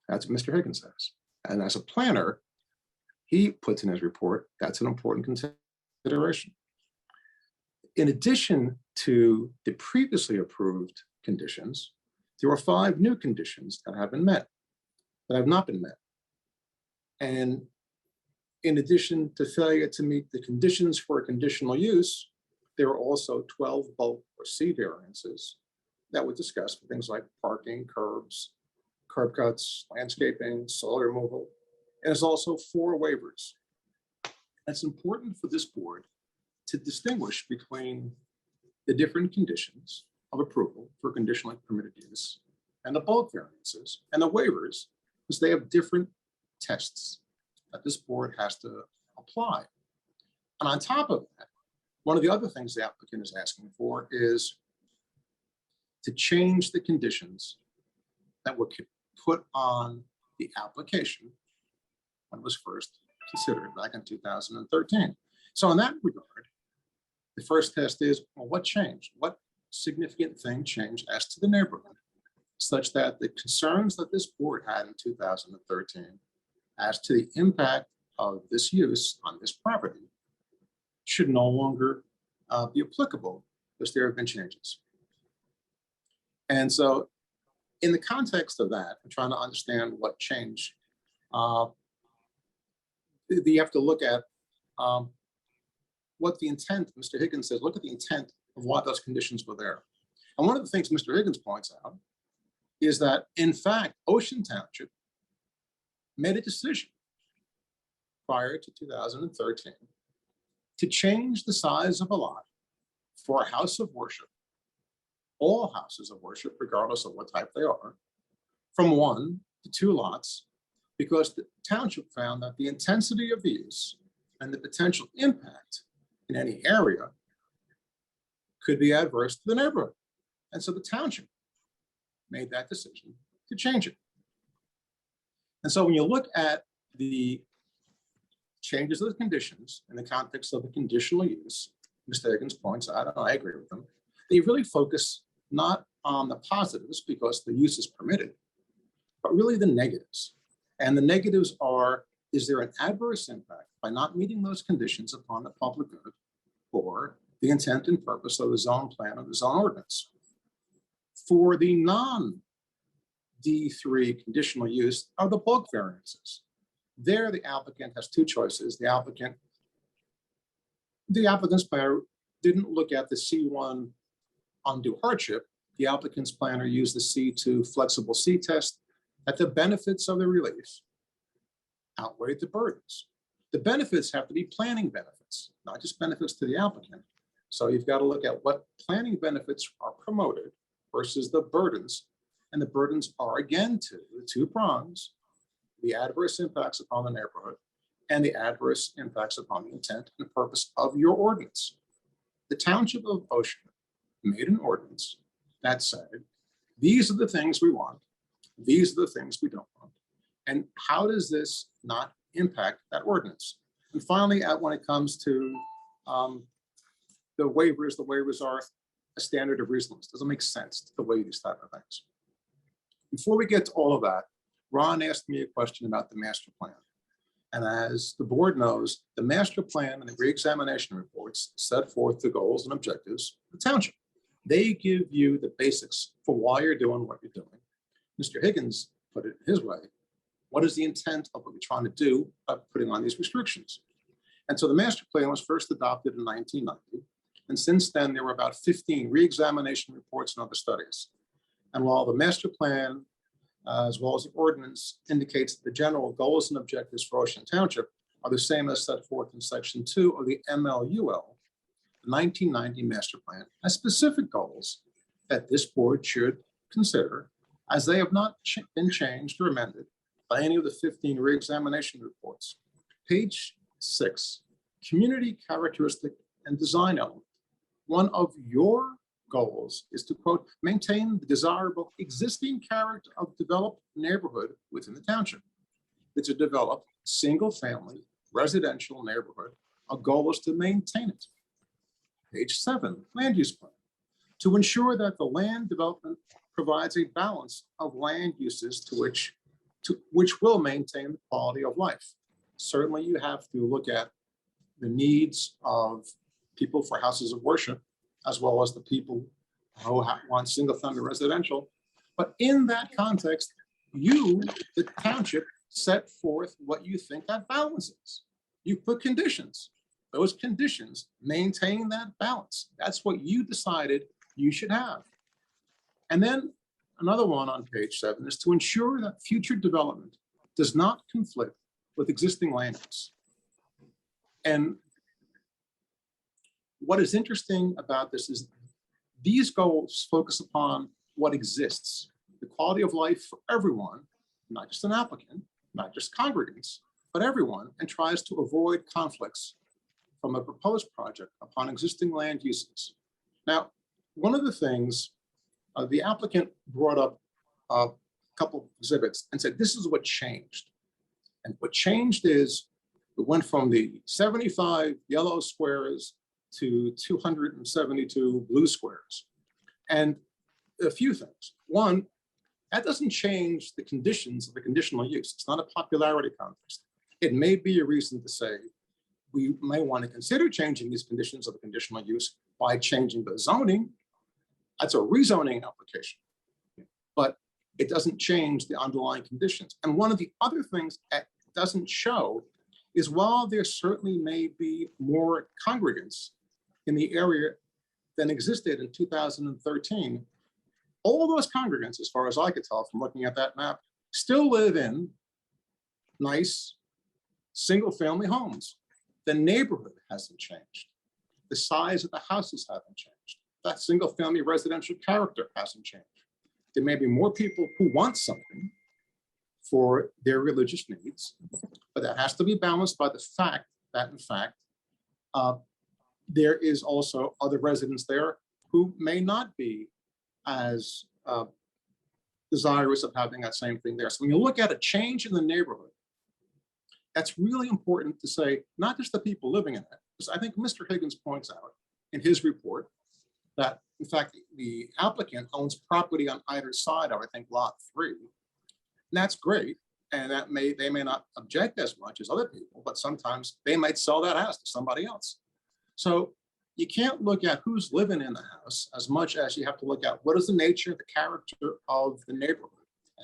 S15: That's what Mr. Higgins says. And as a planner, he puts in his report, that's an important consideration. In addition to the previously approved conditions, there are 5 new conditions that have not been met. And in addition to failure to meet the conditions for a conditional use, there are also 12 bulk or C variances that were discussed for things like parking, curbs, curb cuts, landscaping, soil removal. And there's also 4 waivers. It's important for this board to distinguish between the different conditions of approval for conditionally permitted use and the bulk variances and the waivers, because they have different tests that this board has to apply. And on top of that, one of the other things the applicant is asking for is to change the conditions that were put on the application when it was first considered back in 2013. So in that regard, the first test is, well, what changed? What significant thing changed as to the neighborhood such that the concerns that this board had in 2013 as to the impact of this use on this property should no longer be applicable because there have been changes. And so in the context of that, I'm trying to understand what changed. You have to look at what the intent, Mr. Higgins says, look at the intent of why those conditions were there. And one of the things Mr. Higgins points out is that, in fact, Ocean Township made a decision prior to 2013 to change the size of a lot for a house of worship, all houses of worship, regardless of what type they are, from 1 to 2 lots, because the township found that the intensity of the use and the potential impact in any area could be adverse to the neighborhood. And so the township made that decision to change it. And so when you look at the changes of the conditions in the context of the conditional use, Mr. Higgins points out, and I agree with them, they really focus not on the positives because the use is permitted, but really the negatives. And the negatives are, is there an adverse impact by not meeting those conditions upon the public good or the intent and purpose of the zone plan or the zone ordinance? For the non-D3 conditional use are the bulk variances. There, the applicant has 2 choices. The applicant's planner didn't look at the C1 undue hardship. The applicant's planner used the C2 flexible C test that the benefits of the relief outweigh the burdens. The benefits have to be planning benefits, not just benefits to the applicant. So you've got to look at what planning benefits are promoted versus the burdens. And the burdens are, again, the 2 prongs, the adverse impacts upon the neighborhood and the adverse impacts upon the intent and purpose of your ordinance. The Township of Ocean made an ordinance that said, these are the things we want, these are the things we don't want, and how does this not impact that ordinance? And finally, when it comes to the waivers are a standard of reasonableness. Doesn't make sense to waive these type of things. Before we get to all of that, Ron asked me a question about the master plan. And as the board knows, the master plan and the reexamination reports set forth the goals and objectives of the township. They give you the basics for why you're doing what you're doing. Mr. Higgins put it his way. What is the intent of what we're trying to do by putting on these restrictions? And so the master plan was first adopted in 1990. And since then, there were about 15 reexamination reports and other studies. And while the master plan, as well as the ordinance, indicates that the general goals and objectives for Ocean Township are the same as set forth in section 2 of the MLUL, the 1990 master plan has specific goals that this board should consider, as they have not been changed or amended by any of the 15 reexamination reports. Page 6, community characteristic and design element. One of your goals is to, quote, maintain the desirable existing character of developed neighborhood within the township. It's a developed single-family residential neighborhood. Our goal is to maintain it. Page 7, land use plan. to ensure that the land development provides a balance of land uses which will maintain the quality of life. Certainly, you have to look at the needs of people for houses of worship, as well as the people who want single-family residential. But in that context, you, the township, set forth what you think that balance is. You put conditions. Those conditions maintain that balance. That's what you decided you should have. And then another one on page 7 is to ensure that future development does not conflict with existing land use. And what is interesting about this is these goals focus upon what exists, the quality of life for everyone, not just an applicant, not just congregants, but everyone, and tries to avoid conflicts from a proposed project upon existing land uses. Now, one of the things the applicant brought up a couple of exhibits and said, this is what changed. And what changed is it went from the 75 yellow squares to 272 blue squares. And a few things. One, that doesn't change the conditions of the conditional use. It's not a popularity contest. It may be a reason to say we may want to consider changing these conditions of the conditional use by changing the zoning. That's a rezoning application, but it doesn't change the underlying conditions. And one of the other things that doesn't show is while there certainly may be more congregants in the area than existed in 2013, all those congregants, as far as I could tell from looking at that map, still live in nice single-family homes. The neighborhood hasn't changed. The size of the houses haven't changed. That single-family residential character hasn't changed. There may be more people who want something for their religious needs, but that has to be balanced by the fact that, in fact, there is also other residents there who may not be as desirous of having that same thing there. So when you look at a change in the neighborhood, that's really important to say, not just the people living in it, because I think Mr. Higgins points out in his report that, in fact, the applicant owns property on either side of, I think, lot 3. And that's great. And that they may not object as much as other people, but sometimes they might sell that house to somebody else. So you can't look at who's living in the house as much as you have to look at what is the nature, the character of the neighborhood.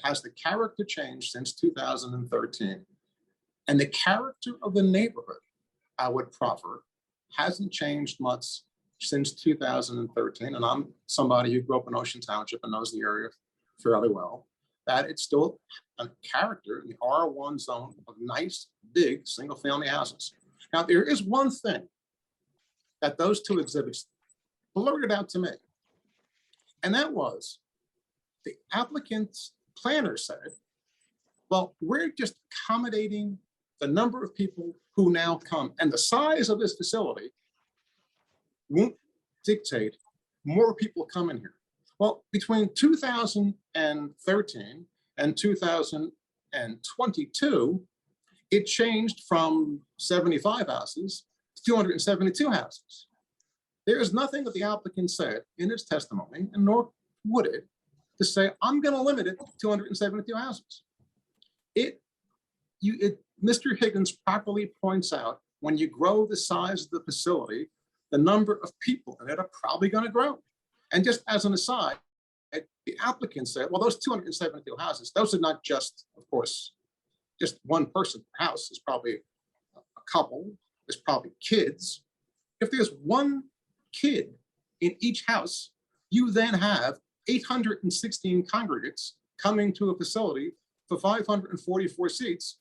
S15: Has the character changed since 2013? And the character of the neighborhood, I would proffer, hasn't changed much since 2013. And I'm somebody who grew up in Ocean Township and knows the area fairly well, that it's still a character in the R1 zone of nice, big, single-family houses. Now, there is one thing that those two exhibits blurted out to me, and that was the applicant's planner said, well, we're just accommodating the number of people who now come, and the size of this facility won't dictate more people come in here. Well, between 2013 and 2022, it changed from 75 houses to 272 houses. There is nothing that the applicant said in its testimony, and nor would it, to say, I'm going to limit it to 272 houses. Mr. Higgins properly points out, when you grow the size of the facility, the number of people in it are probably going to grow. And just as an aside, the applicant said, well, those 272 houses, those are not just, of course, just one person per house. There's probably a couple, there's probably kids. If there's one kid in each house, you then have 816 congregants coming to a facility for 544 seats.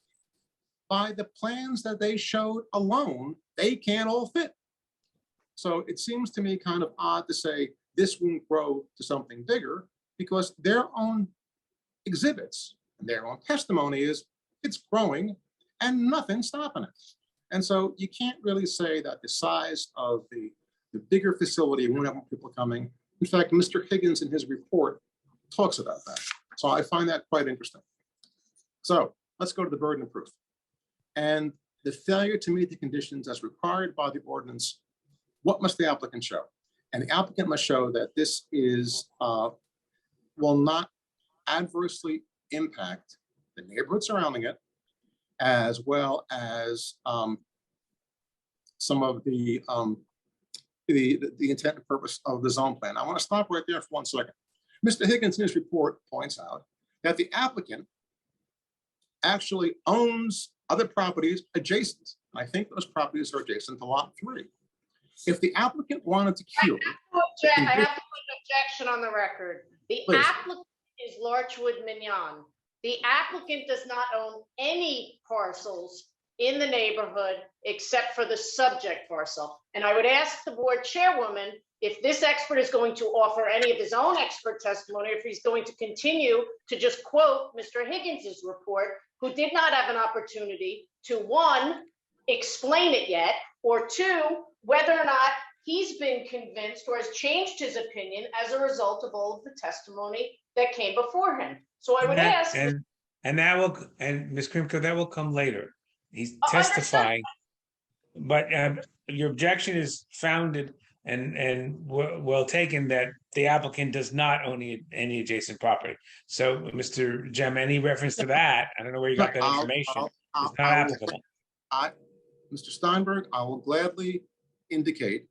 S15: By the plans that they showed alone, they can't all fit. So it seems to me kind of odd to say this won't grow to something bigger, because their own exhibits and their own testimony is it's growing and nothing's stopping it. And so you can't really say that the size of the bigger facility won't have more people coming. In fact, Mr. Higgins in his report talks about that. So I find that quite interesting. So let's go to the burden of proof. And the failure to meet the conditions as required by the ordinance, what must the applicant show? And the applicant must show that this is, will not adversely impact the neighborhood surrounding it, as well as some of the intent and purpose of the zone plan. I want to stop right there for 1 second. Mr. Higgins in his report points out that the applicant actually owns other properties adjacent. And I think those properties are adjacent to lot 3. If the applicant wanted to cure.
S7: I have to put an objection on the record. The
S15: Please.
S7: applicant is Larchwood Mignon. The applicant does not own any parcels in the neighborhood except for the subject parcel. And I would ask the board chairwoman if this expert is going to offer any of his own expert testimony, if he's going to continue to just quote Mr. Higgins's report, who did not have an opportunity to, 1, explain it yet, or 2, whether or not he's been convinced or has changed his opinion as a result of all of the testimony that came before him. So I would ask.
S3: And that will, and Ms. Krimko, that will come later. He's
S7: Oh,
S3: testifying. But your objection is founded and well taken that the applicant does not own any adjacent property. So Mr. Jem, any reference to that, I don't know where you got that information, is not applicable.
S15: Mr. Steinberg, I will gladly indicate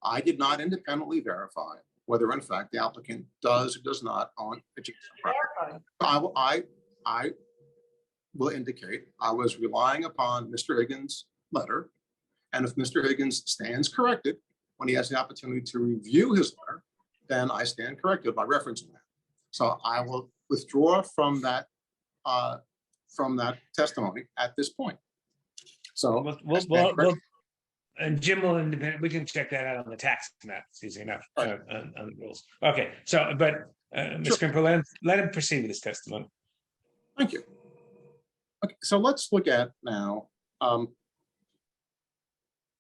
S15: I did not independently verify whether in fact the applicant does or does not own adjacent property. I will indicate I was relying upon Mr. Higgins' letter. And if Mr. Higgins stands corrected when he has the opportunity to review his letter, then I stand corrected by referencing that. So I will withdraw from that testimony at this point. So
S3: and Jim will we can check that out on the tax map. It's easy enough on the rules. Okay, so but Ms. Krimko, let him proceed with his testimony.
S15: Thank you. Okay, so let's look at now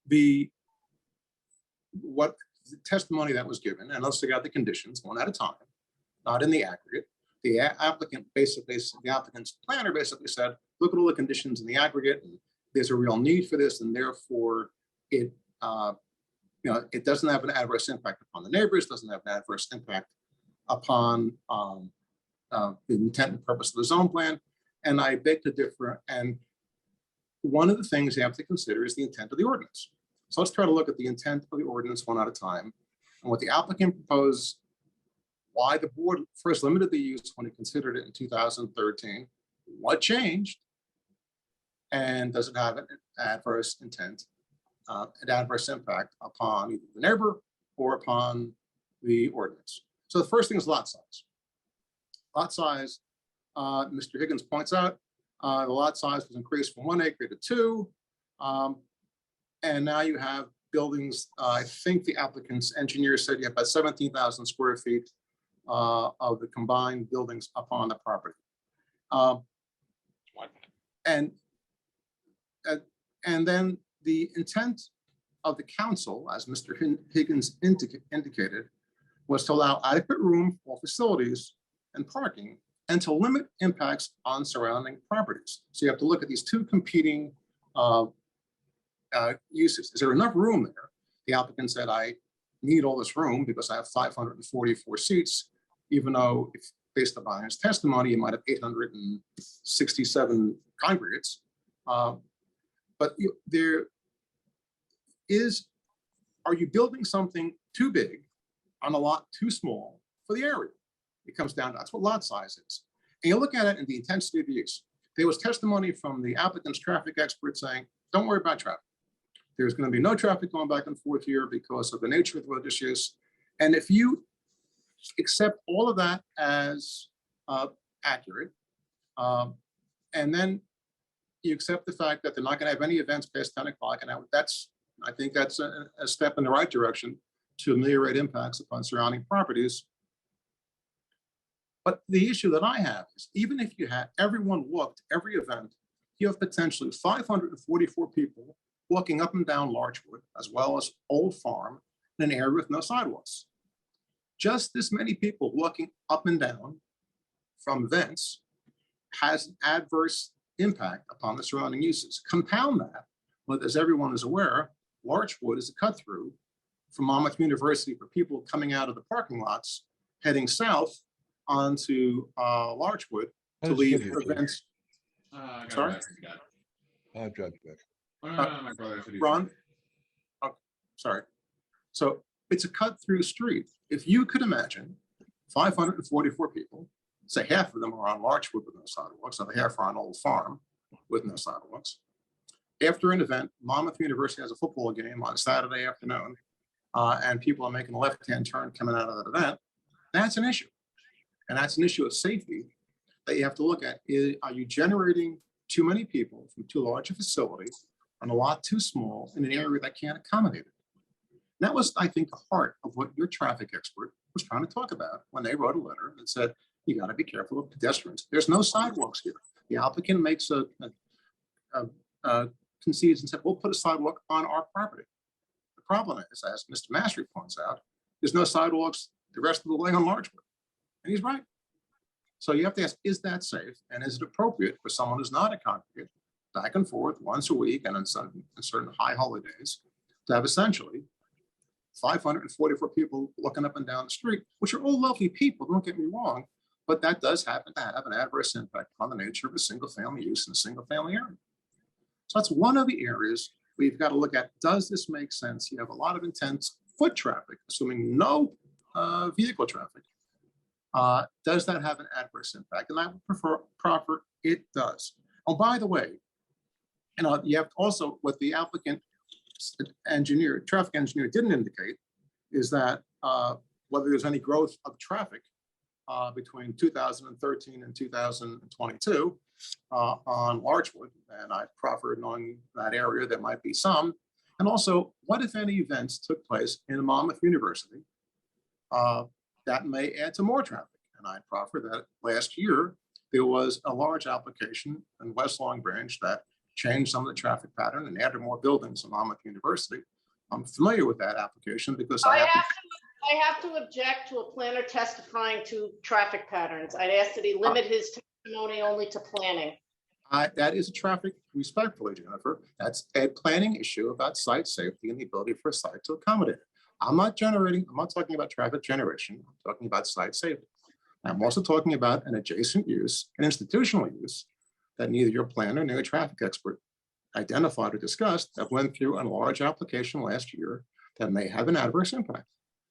S15: the testimony that was given, and let's look at the conditions one at a time, not in the aggregate. The applicant's planner basically said, look at all the conditions in the aggregate, and there's a real need for this, and therefore it it doesn't have an adverse impact upon the neighbors, doesn't have an adverse impact upon the intent and purpose of the zone plan. And I beg to differ. And one of the things you have to consider is the intent of the ordinance. So let's try to look at the intent of the ordinance one at a time, and what the applicant proposed, why the board first limited the use when it considered it in 2013, what changed, and does it have an adverse intent, an adverse impact upon either the neighbor or upon the ordinance. So the first thing is lot size. Lot size, Mr. Higgins points out, the lot size was increased from 1 acre to 2. And now you have buildings, I think the applicant's engineer said you have about 17,000 square feet of the combined buildings upon the property. And then the intent of the council, as Mr. Higgins indicated, was to allow adequate room for facilities and parking and to limit impacts on surrounding properties. So you have to look at these two competing uses. Is there enough room there? The applicant said, I need all this room because I have 544 seats, even though if based upon his testimony, you might have 867 congregates. But there is, are you building something too big on a lot too small for the area? It comes down to, that's what lot size is. And you look at it in the intensity of use. There was testimony from the applicant's traffic expert saying, don't worry about traffic. There's going to be no traffic going back and forth here because of the nature of the religious use. And if you accept all of that as accurate, and then you accept the fact that they're not going to have any events past 10 o'clock, and I think that's a step in the right direction to ameliorate impacts upon surrounding properties. But the issue that I have is, even if you had everyone walked every event, you have potentially 544 people walking up and down Larchwood, as well as Old Farm, in an area with no sidewalks. Just this many people walking up and down from events has an adverse impact upon the surrounding uses. Compound that, but as everyone is aware, Larchwood is a cut through from Monmouth University for people coming out of the parking lots, heading south onto Larchwood to leave events. Sorry?
S8: I'll drive you back.
S15: Ron? Oh, sorry. So it's a cut through street. If you could imagine 544 people, say half of them are on Larchwood with no sidewalks, and the half are on Old Farm with no sidewalks. After an event, Monmouth University has a football game on Saturday afternoon, and people are making a left-hand turn coming out of that event. That's an issue. And that's an issue of safety that you have to look at. Are you generating too many people from too large a facility on a lot too small in an area that can't accommodate it? And that was, I think, the heart of what your traffic expert was trying to talk about when they wrote a letter that said, you got to be careful of pedestrians. There's no sidewalks here. The applicant makes concedes and said, we'll put a sidewalk on our property. The problem is, as Mr. Mastery points out, there's no sidewalks the rest of the way on Larchwood. And he's right. So you have to ask, is that safe? And is it appropriate for someone who's not a congregant back and forth once a week and on certain high holidays to have essentially 544 people looking up and down the street, which are all lovely people, don't get me wrong, but that does happen to have an adverse impact on the nature of a single family use in a single family area. So that's one of the areas we've got to look at. Does this make sense? You have a lot of intense foot traffic, assuming no vehicle traffic. Does that have an adverse impact? And I would prefer proper, it does. Oh, by the way, you have also what the applicant traffic engineer didn't indicate is that whether there's any growth of traffic between 2013 and 2022 on Larchwood, and I proffered knowing that area there might be some, and also what if any events took place in Monmouth University that may add to more traffic. And I proffered that last year there was a large application in West Long Branch that changed some of the traffic pattern and added more buildings in Monmouth University. I'm familiar with that application because
S7: I have to object to a planner testifying to traffic patterns. I'd ask that he limit his testimony only to planning.
S15: That is a traffic, respectfully, Jennifer, that's a planning issue about site safety and the ability for a site to accommodate it. I'm not talking about traffic generation. I'm talking about site safety. I'm also talking about an adjacent use, an institutional use that neither your planner nor your traffic expert identified or discussed that went through a large application last year that may have an adverse impact.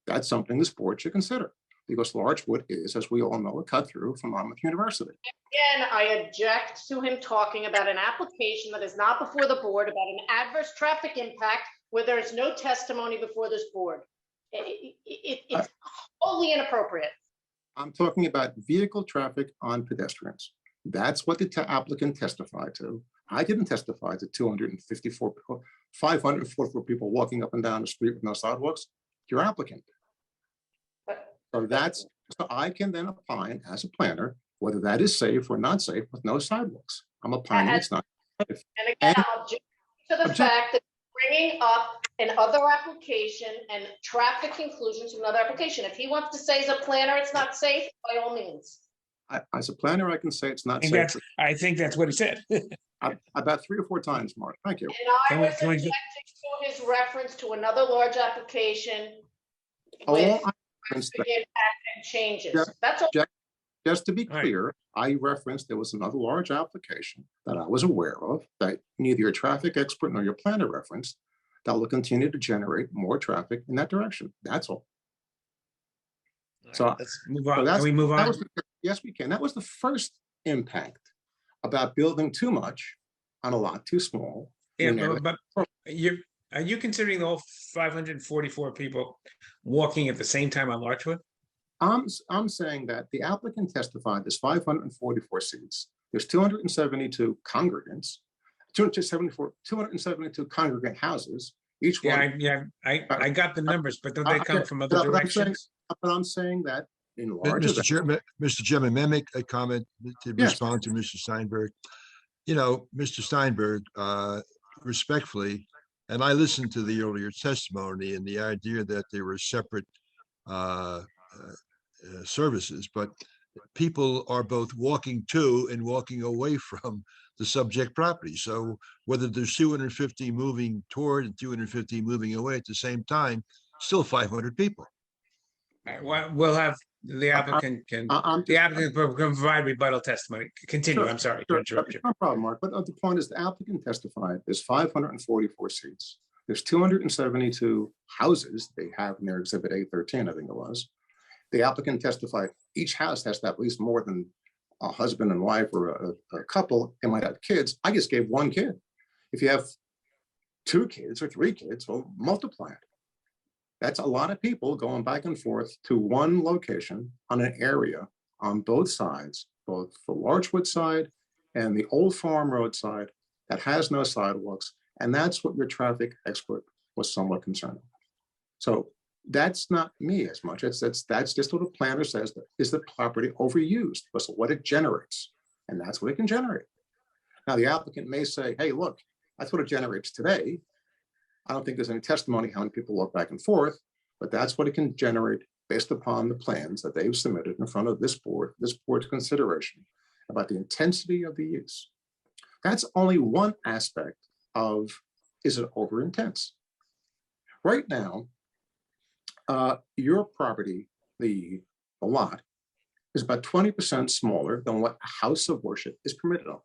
S15: That's something this board should consider because Larchwood is, as we all know, a cut through from Monmouth University.
S7: Again, I object to him talking about an application that is not before the board about an adverse traffic impact where there is no testimony before this board. It's wholly inappropriate.
S15: I'm talking about vehicle traffic on pedestrians. That's what the applicant testified to. I didn't testify to 544 people walking up and down the street with no sidewalks. Your applicant. So I can then opine as a planner whether that is safe or not safe with no sidewalks. I'm opining it's not safe.
S7: And again, I'll object to the fact that bringing up another application and traffic conclusions from another application. If he wants to say as a planner it's not safe, by all means.
S15: As a planner, I can say it's not safe.
S3: I think that's what he said.
S15: About 3 or 4 times, Mark. Thank you.
S7: And I was objecting to his reference to another large application with traffic impact and changes. That's all.
S15: Just to be clear, I referenced there was another large application that I was aware of that neither your traffic expert nor your planner referenced that will continue to generate more traffic in that direction. That's all. So
S3: let's move on. Can we move on?
S15: Yes, we can. That was the first impact about building too much on a lot too small.
S3: Yeah, but are you considering all 544 people walking at the same time on Larchwood?
S15: I'm saying that the applicant testified there's 544 seats. There's 272 congregants, 272 congregant houses. Each one.
S3: I got the numbers, but don't they come from other directions?
S15: But I'm saying that in large.
S8: Mr. Chairman, may I make a comment to respond to Mr. Steinberg? You know, Mr. Steinberg, respectfully, and I listened to the earlier testimony and the idea that there were separate services, but people are both walking to and walking away from the subject property. So whether there's 250 moving toward and 250 moving away at the same time, still 500 people.
S20: All right, well, we'll have the applicant can, the applicant can provide rebuttal testimony. Continue,
S15: Sure,
S20: I'm sorry to
S15: sure.
S20: interrupt you.
S15: No problem, Mark. But the point is, the applicant testified, there's 544 seats. There's 272 houses they have in their exhibit A13, I think it was. The applicant testified each house has to have at least more than a husband and wife or a couple. They might have kids. I just gave one kid. If you have 2 kids or 3 kids, well, multiply it. That's a lot of people going back and forth to one location on an area on both sides, both the Larchwood side and the Old Farm Road side that has no sidewalks. And that's what your traffic expert was somewhat concerned about. So that's not me as much. That's just what the planner says, that is the property overused, was what it generates. And that's what it can generate. Now the applicant may say, hey, look, that's what it generates today. I don't think there's any testimony how many people walk back and forth, but that's what it can generate based upon the plans that they've submitted in front of this board's consideration about the intensity of the use. That's only one aspect of, is it over intense? Right now, your property, the lot, is about 20% smaller than what a house of worship is permitted on.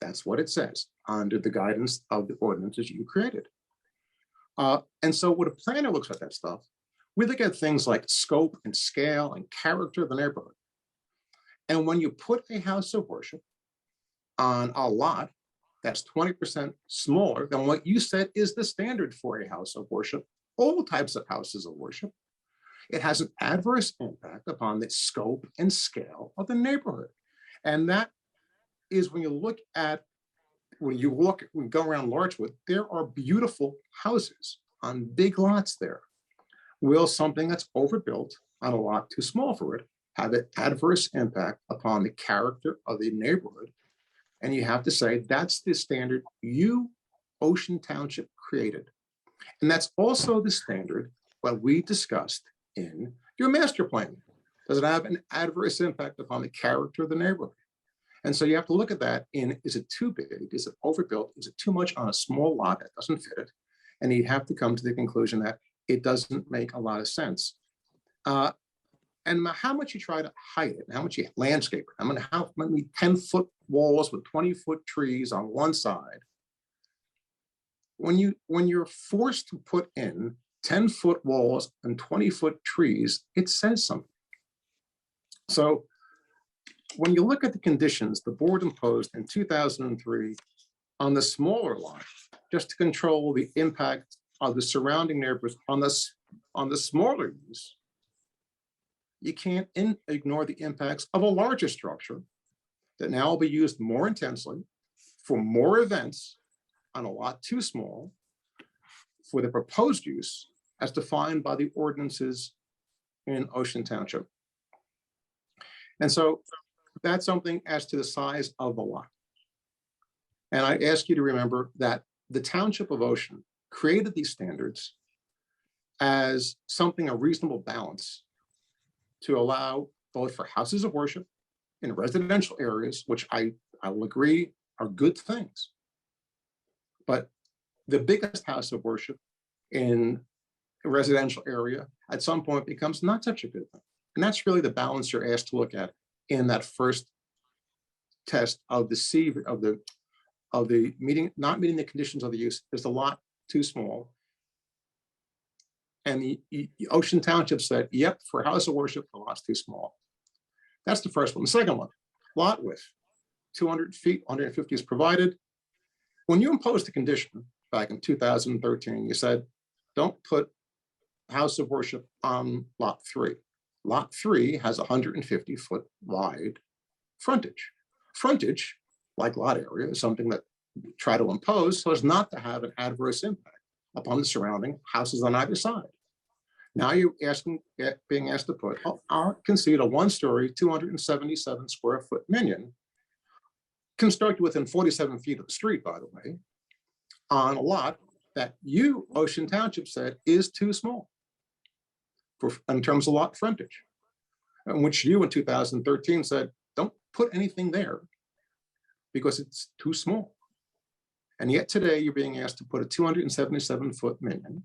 S15: That's what it says under the guidance of the ordinances you created. And so when a planner looks at that stuff, we look at things like scope and scale and character of the neighborhood. And when you put a house of worship on a lot that's 20% smaller than what you said is the standard for a house of worship, all types of houses of worship, it has an adverse impact upon the scope and scale of the neighborhood. And that is when you look at, when you go around Larchwood, there are beautiful houses on big lots there. Will something that's overbuilt on a lot too small for it have an adverse impact upon the character of the neighborhood? And you have to say, that's the standard you, Ocean Township, created. And that's also the standard what we discussed in your master plan. Does it have an adverse impact upon the character of the neighborhood? And so you have to look at that in, is it too big? Is it overbuilt? Is it too much on a small lot that doesn't fit it? And you have to come to the conclusion that it doesn't make a lot of sense. And how much you try to hide it, how much you landscape it. I mean, how many 10-foot walls with 20-foot trees on one side. When you're forced to put in 10-foot walls and 20-foot trees, it says something. So when you look at the conditions the board imposed in 2003 on the smaller lot, just to control the impact of the surrounding neighbors on the smaller use, you can't ignore the impacts of a larger structure that now will be used more intensely for more events on a lot too small for the proposed use as defined by the ordinances in Ocean Township. And so that's something as to the size of the lot. And I ask you to remember that the Township of Ocean created these standards as something, a reasonable balance to allow both for houses of worship in residential areas, which I will agree are good things. But the biggest house of worship in a residential area at some point becomes not such a good thing. And that's really the balance you're asked to look at in that first test of the meeting, not meeting the conditions of the use. Is the lot too small? And the Ocean Township said, yep, for house of worship, the lot's too small. That's the first one. The second one, lot width, 200 feet, 150 is provided. When you imposed the condition back in 2013, you said, don't put house of worship on lot 3. Lot 3 has 150 foot wide frontage. Frontage, like lot area, is something that we try to impose so as not to have an adverse impact upon the surrounding houses on either side. Now you're being asked to put, I'll concede a 1-story, 277 square foot minion, constructed within 47 feet of the street, by the way, on a lot that you, Ocean Township, said is too small in terms of lot frontage, in which you in 2013 said, don't put anything there because it's too small. And yet today you're being asked to put a 277 foot minion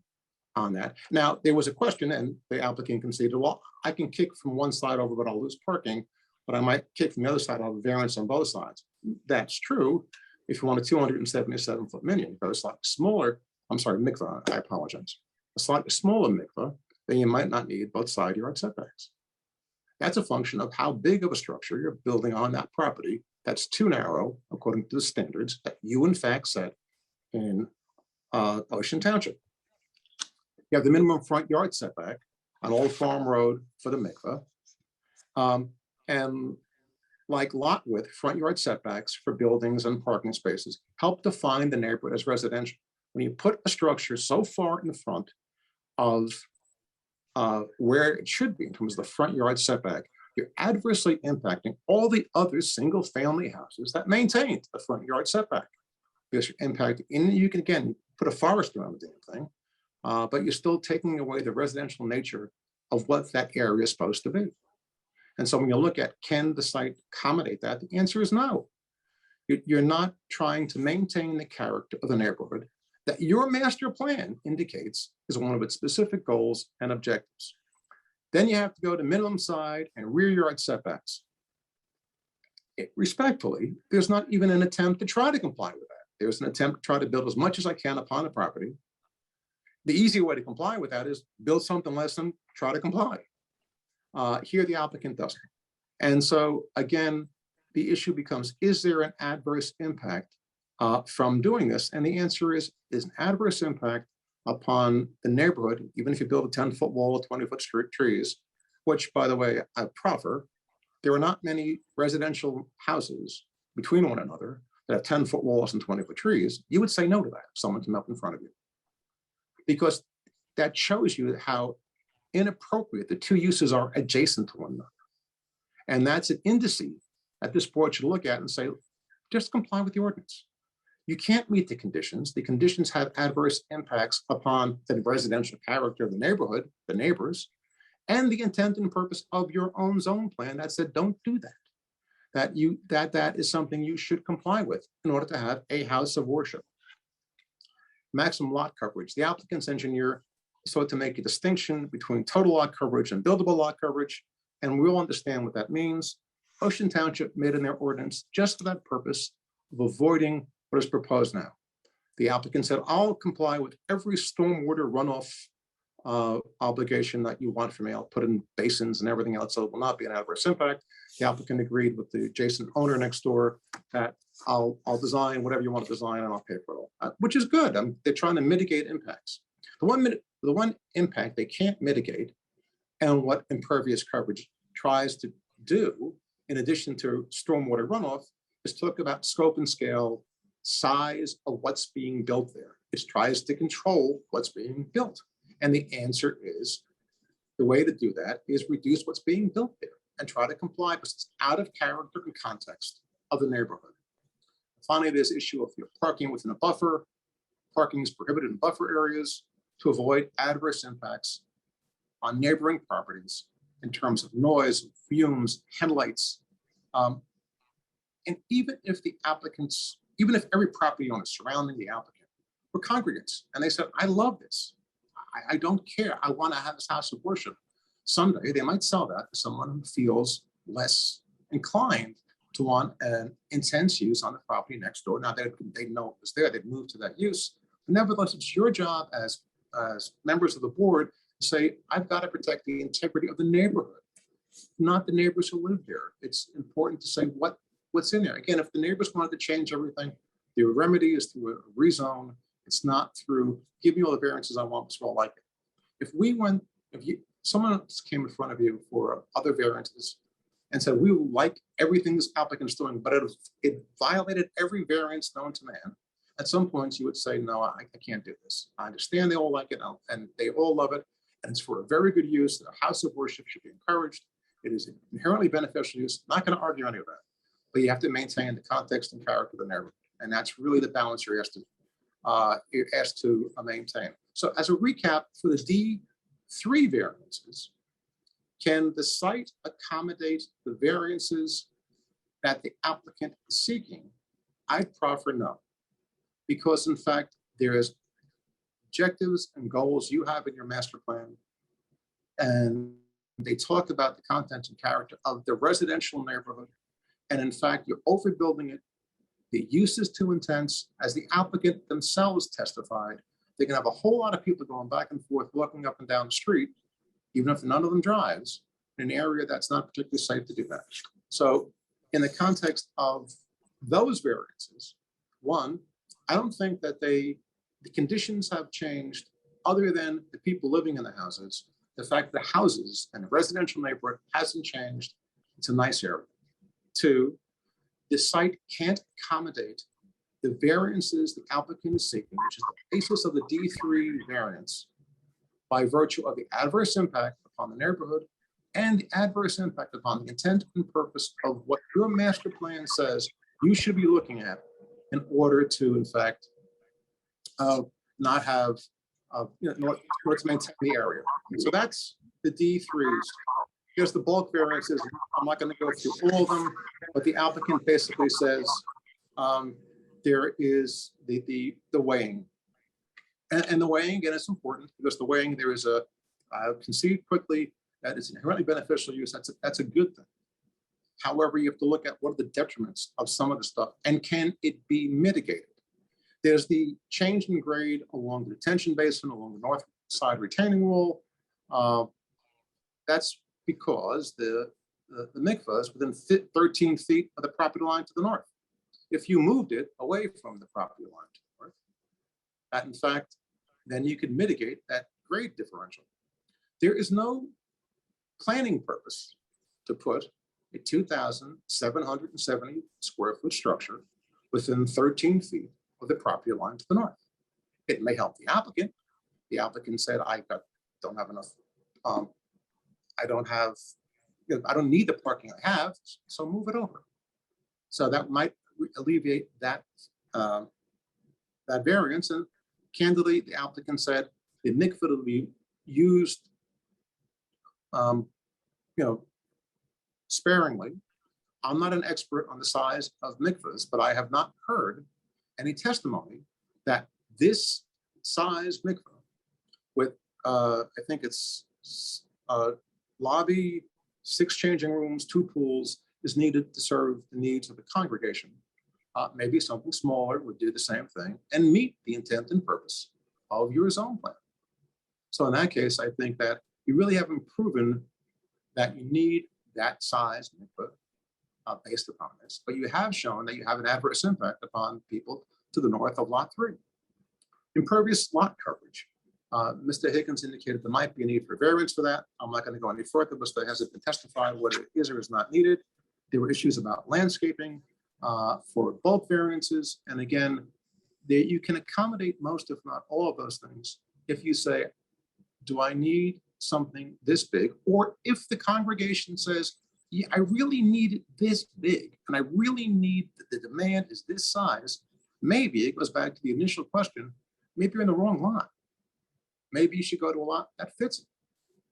S15: on that. Now, there was a question and the applicant conceded, well, I can kick from one side over, but I'll lose parking, but I might kick from the other side, I'll have variance on both sides. That's true if you want a 277-foot minion, but a slightly smaller, I'm sorry, mikvah, I apologize. A slightly smaller mikvah, then you might not need both side yard setbacks. That's a function of how big of a structure you're building on that property that's too narrow, according to the standards that you in fact set in Ocean Township. You have the minimum front yard setback on Old Farm Road for the mikvah. And like lot width, front yard setbacks for buildings and parking spaces help define the neighborhood as residential. When you put a structure so far in the front of where it should be in terms of the front yard setback, you're adversely impacting all the other single family houses that maintain the front yard setback. Because you're impacting, and you can again put a forest around the damn thing, but you're still taking away the residential nature of what that area is supposed to be. And so when you look at, can the site accommodate that? The answer is no. You're not trying to maintain the character of the neighborhood that your master plan indicates is one of its specific goals and objectives. Then you have to go to minimum side and rear yard setbacks. Respectfully, there's not even an attempt to try to comply with that. There's an attempt to try to build as much as I can upon the property. The easier way to comply with that is build something less than try to comply. Here the applicant doesn't. And so again, the issue becomes, is there an adverse impact from doing this? And the answer is an adverse impact upon the neighborhood, even if you build a 10-foot wall, 20-foot trees, which by the way, I proffer, there are not many residential houses between one another that have 10-foot walls and 20-foot trees. You would say no to that if someone came up in front of you. Because that shows you how inappropriate the two uses are adjacent to one another. And that's an indice that this board should look at and say, just comply with the ordinance. You can't meet the conditions. The conditions have adverse impacts upon the residential character of the neighborhood, the neighbors, and the intent and purpose of your own zone plan that said, don't do that. That is something you should comply with in order to have a house of worship. Maximum lot coverage. The applicant's engineer sought to make a distinction between total lot coverage and buildable lot coverage, and we'll understand what that means. Ocean Township made in their ordinance just for that purpose of avoiding what is proposed now. The applicant said, I'll comply with every stormwater runoff obligation that you want from me. I'll put in basins and everything else, so it will not be an adverse impact. The applicant agreed with the adjacent owner next door that I'll design whatever you want to design and I'll pay for it all, which is good. They're trying to mitigate impacts. The one impact they can't mitigate, and what impervious coverage tries to do, in addition to stormwater runoff, is talk about scope and scale, size of what's being built there. It tries to control what's being built. And the answer is, the way to do that is reduce what's being built there and try to comply because it's out of character and context of the neighborhood. Finally, there's issue of parking within a buffer. Parking is prohibited in buffer areas to avoid adverse impacts on neighboring properties in terms of noise, fumes, headlights. And even if every property owner surrounding the applicant were congregants and they said, I love this, I don't care, I want to have this house of worship, someday they might sell that to someone who feels less inclined to want an intense use on the property next door. Now they know it was there, they've moved to that use. But nevertheless, it's your job as members of the board to say, I've got to protect the integrity of the neighborhood, not the neighbors who live there. It's important to say what's in there. Again, if the neighbors wanted to change everything, the remedy is through a rezone. It's not through give me all the variances I want, so I'll like it. If someone else came in front of you for other variances and said, we like everything this applicant's doing, but it violated every variance known to man, at some points you would say, no, I can't do this. I understand they all like it and they all love it. And it's for a very good use. A house of worship should be encouraged. It is an inherently beneficial use. Not going to argue any of that, but you have to maintain the context and character of the neighborhood. And that's really the balance you're asked to maintain. So as a recap for the D3 variances, can the site accommodate the variances that the applicant is seeking? I'd proffer no, because in fact, there is objectives and goals you have in your master plan. And they talk about the content and character of the residential neighborhood. And in fact, you're overbuilding it. The use is too intense. As the applicant themselves testified, they can have a whole lot of people going back and forth, walking up and down the street, even if none of them drives, in an area that's not particularly safe to do that. So in the context of those variances, one, I don't think that the conditions have changed other than the people living in the houses. The fact that the houses and the residential neighborhood hasn't changed. It's a nice area. Two, the site can't accommodate the variances the applicant is seeking, which is the basis of the D3 variance, by virtue of the adverse impact upon the neighborhood and the adverse impact upon the intent and purpose of what your master plan says you should be looking at in order to, in fact, not have, in order to maintain the area. So that's the D3s. Here's the bulk variances. I'm not going to go through all of them, but the applicant basically says there is the weighing. And the weighing, again, is important because the weighing, there is I concede quickly that it's inherently beneficial use. That's a good thing. However, you have to look at what are the detriments of some of the stuff and can it be mitigated? There's the change in grade along the detention basin, along the north side retaining wall. That's because the mikvah is within 13 feet of the property line to the north. If you moved it away from the property line to the north, that in fact, then you could mitigate that grade differential. There is no planning purpose to put a 2,770 square foot structure within 13 feet of the property line to the north. It may help the applicant. The applicant said, I don't have enough, I don't need the parking I have, so move it over. So that might alleviate that that variance. And candidly, the applicant said the mikvah will be used, sparingly. I'm not an expert on the size of mikvahs, but I have not heard any testimony that this size mikvah with, I think it's lobby, 6 changing rooms, 2 pools, is needed to serve the needs of the congregation. Maybe something smaller would do the same thing and meet the intent and purpose of your zone plan. So in that case, I think that you really haven't proven that you need that size mikvah based upon this, but you have shown that you have an adverse impact upon people to the north of lot 3. Impervious lot coverage. Mr. Higgins indicated there might be a need for variance for that. I'm not going to go any further because there hasn't been testified whether it is or is not needed. There were issues about landscaping for bulk variances. And again, you can accommodate most, if not all of those things, if you say, do I need something this big? Or if the congregation says, yeah, I really need it this big, and I really need the demand is this size, maybe it goes back to the initial question, maybe you're in the wrong lot. Maybe you should go to a lot that fits it.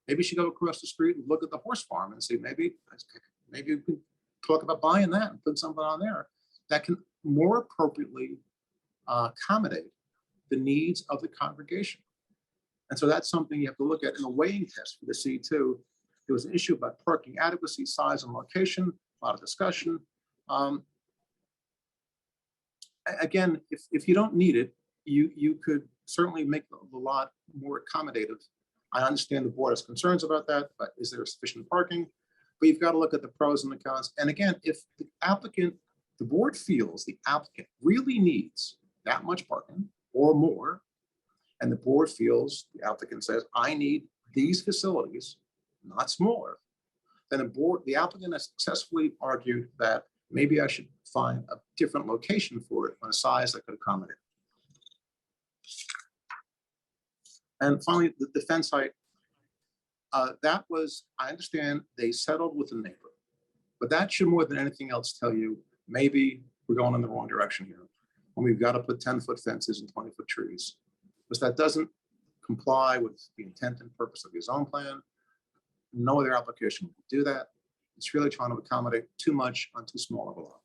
S15: Maybe you should go across the street and look at the horse farm and say, maybe you can talk about buying that and put something on there that can more appropriately accommodate the needs of the congregation. And so that's something you have to look at in a weighing test for the C2. There was an issue about parking adequacy, size, and location, a lot of discussion. Again, if you don't need it, you could certainly make the lot more accommodative. I understand the board has concerns about that, but is there sufficient parking? But you've got to look at the pros and the cons. And again, if the applicant, the board feels the applicant really needs that much parking or more, and the board feels, the applicant says, I need these facilities, not smaller, then the applicant has successfully argued that maybe I should find a different location for it on a size that could accommodate. And finally, the defense height, that was, I understand they settled with the neighbor, but that should more than anything else tell you, maybe we're going in the wrong direction here. And we've got to put 10-foot fences and 20-foot trees, because that doesn't comply with the intent and purpose of your zone plan. No other application will do that. It's really trying to accommodate too much on too small of a lot.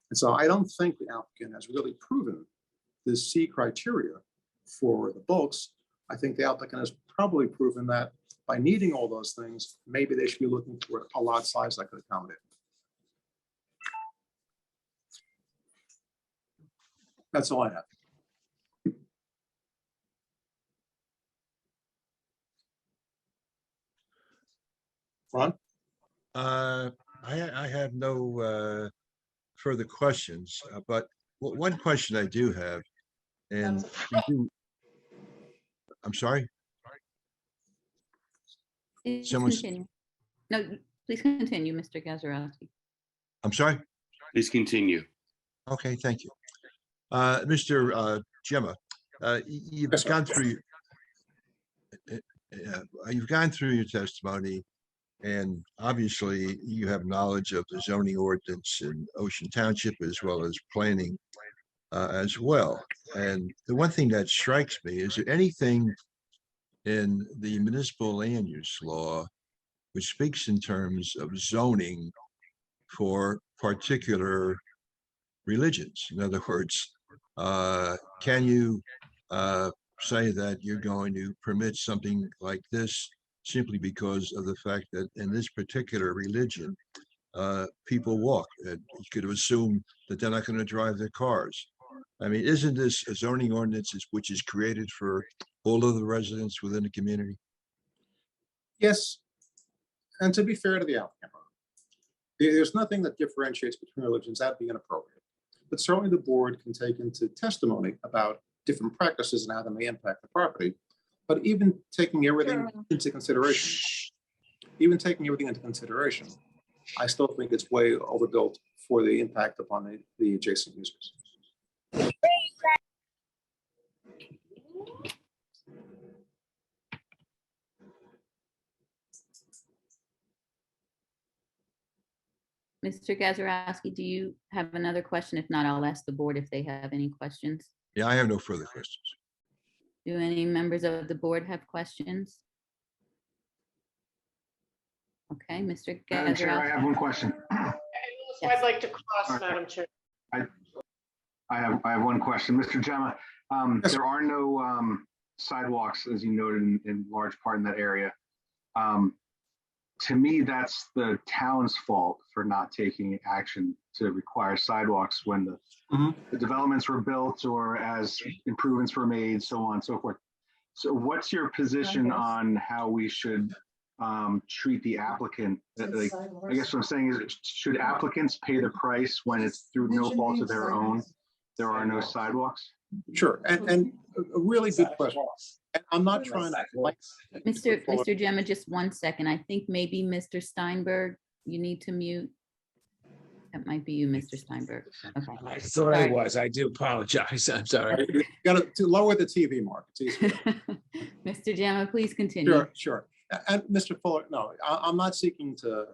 S15: And so I don't think the applicant has really proven the C criteria for the books, I think the applicant has probably proven that by needing all those things, maybe they should be looking for a lot size that could accommodate. That's all I have. Ron?
S8: I have no further questions, but one question I do have, and I'm sorry.
S1: Please
S8: Someone's-
S1: continue. No, please continue, Mr. Gazarovski.
S8: I'm sorry.
S2: Please continue.
S8: Okay, thank you. Mr. Gemma, you've gone through your testimony, and obviously you have knowledge of the zoning ordinance in Ocean Township as well as planning as well. And the one thing that strikes me, is there anything in the municipal land use law which speaks in terms of zoning for particular religions? In other words, can you say that you're going to permit something like this simply because of the fact that in this particular religion, people walk? And you could assume that they're not going to drive their cars. I mean, isn't this a zoning ordinance which is created for all of the residents within the community?
S15: Yes, and to be fair to the applicant, there's nothing that differentiates between religions. That'd be inappropriate. But certainly the board can take into testimony about different practices and how they may impact the property. But even taking everything into consideration, I still think it's way overbuilt for the impact upon the adjacent users.
S1: Mr. Gazarovski, do you have another question? If not, I'll ask the board if they have any questions.
S8: Yeah, I have no further questions.
S1: Do any members of the board have questions? Okay, Mr.
S14: Madam Chair, I
S1: Gazarovski.
S14: have one question.
S7: I'd like to cross, Madam Chair.
S14: I have one question. Mr. Gemma, there are no sidewalks, as you noted, in large part in that area. To me, that's the town's fault for not taking action to require sidewalks when the developments were built or as improvements were made, so on and so forth. So what's your position on how we should treat the applicant? Like, I guess what I'm saying is, should applicants pay the price when it's through no fault of their own? There are no sidewalks?
S15: Sure, and a really good question. And I'm not trying to like.
S1: Mr. Gemma, just 1 second. I think maybe Mr. Steinberg, you need to mute. That might be you, Mr. Steinberg. Okay.
S20: I thought I was. I do apologize. I'm sorry.
S15: You got to lower the TV, Mark. It's easier.
S1: Mr. Gemma, please continue.
S15: Sure. And Mr. Fuller, no, I'm not seeking to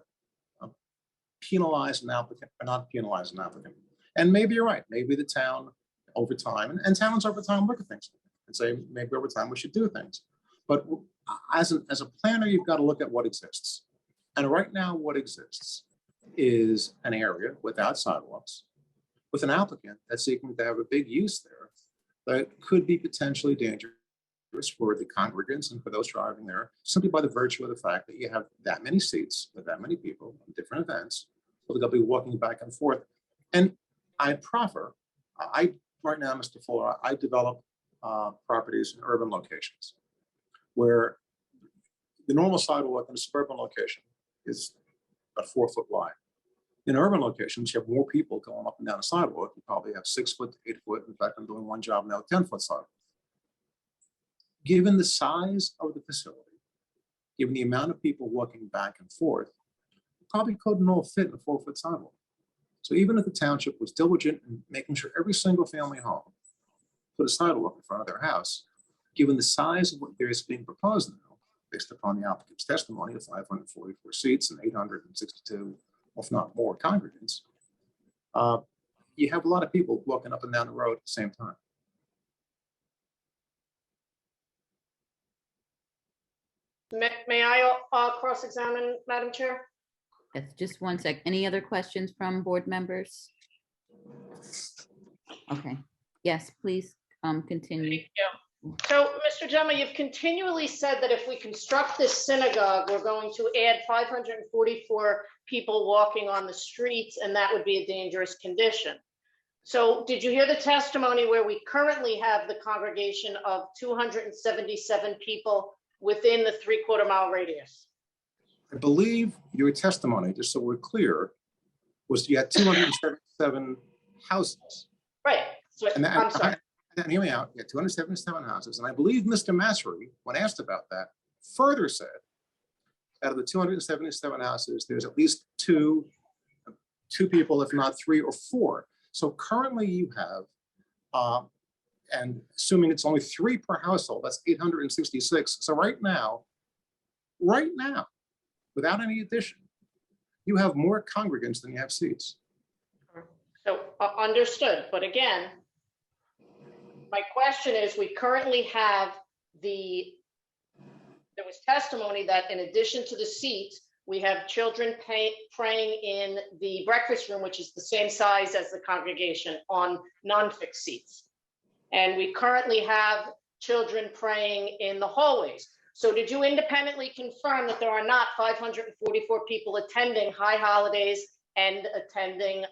S15: penalize an applicant or not penalize an applicant. And maybe you're right. Maybe the town over time, and towns over time look at things and say, maybe over time we should do things. But as a planner, you've got to look at what exists. And right now, what exists is an area without sidewalks, with an applicant that's seeking to have a big use there that could be potentially dangerous for the congregants and for those driving there, simply by the virtue of the fact that you have that many seats with that many people in different events, where they'll be walking back and forth. And I proffer, right now, Mr. Fuller, I develop properties in urban locations where the normal sidewalk in a suburban location is about 4 foot wide. In urban locations, you have more people going up and down the sidewalk. You probably have 6 foot to 8 foot. In fact, I'm doing one job now, 10-foot sidewalk. Given the size of the facility, given the amount of people walking back and forth, probably couldn't all fit in a 4-foot sidewalk. So even if the township was diligent in making sure every single family home put a sidewalk in front of their house, given the size of what there is being proposed now, based upon the applicant's testimony of 544 seats and 862, if not more, congregants, you have a lot of people walking up and down the road at the same time.
S7: May I cross-examine, Madam Chair?
S1: That's just 1 sec. Any other questions from board members? Okay. Yes, please continue.
S7: Thank you. So, Mr. Gemma, you've continually said that if we construct this synagogue, we're going to add 544 people walking on the streets, and that would be a dangerous condition. So did you hear the testimony where we currently have the congregation of 277 people within the 3/4 mile radius?
S15: I believe your testimony, just so we're clear, was you had 277 houses.
S7: Right. So I'm sorry.
S15: And hear me out. You had 277 houses. And I believe Mr. Massery, when asked about that, further said, out of the 277 houses, there's at least two people, if not 3 or 4. So currently you have, and assuming it's only 3 per household, that's 866. So right now, without any addition, you have more congregants than you have seats.
S7: So understood. But again, my question is, we currently have there was testimony that in addition to the seats, we have children praying in the breakfast room, which is the same size as the congregation, on non-fixed seats. And we currently have children praying in the hallways. So did you independently confirm that there are not 544 people attending high holidays and attending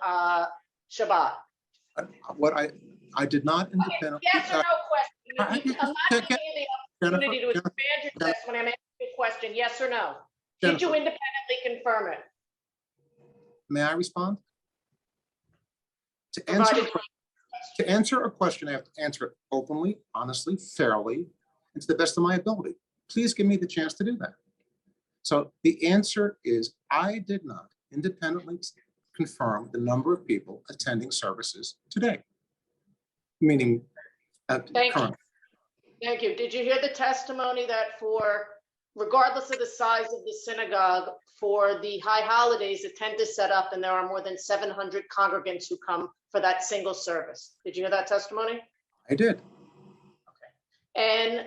S7: Shabbat?
S15: I did not independently.
S7: Yes or no question. I'm not giving you the opportunity to expand your testimony. I'm asking you a question, yes or no? Did you independently confirm it?
S15: May I respond? To answer a question, I have to answer it openly, honestly, fairly, and to the best of my ability. Please give me the chance to do that. So the answer is, I did not independently confirm the number of people attending services today. Meaning,
S7: Thank you. Thank you. Did you hear the testimony that regardless of the size of the synagogue, for the high holidays, a tent is set up and there are more than 700 congregants who come for that single service? Did you hear that testimony?
S15: I did.
S7: And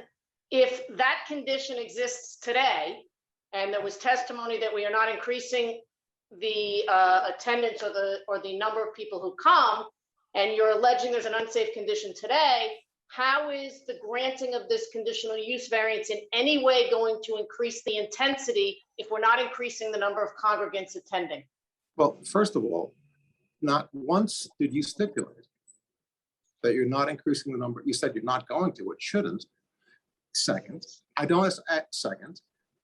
S7: if that condition exists today, and there was testimony that we are not increasing the attendance or the number of people who come, and you're alleging there's an unsafe condition today, how is the granting of this conditional use variance in any way going to increase the intensity if we're not increasing the number of congregants attending?
S15: Well, first of all, not once did you stipulate that you're not increasing the number. You said you're not going to, it shouldn't. Second,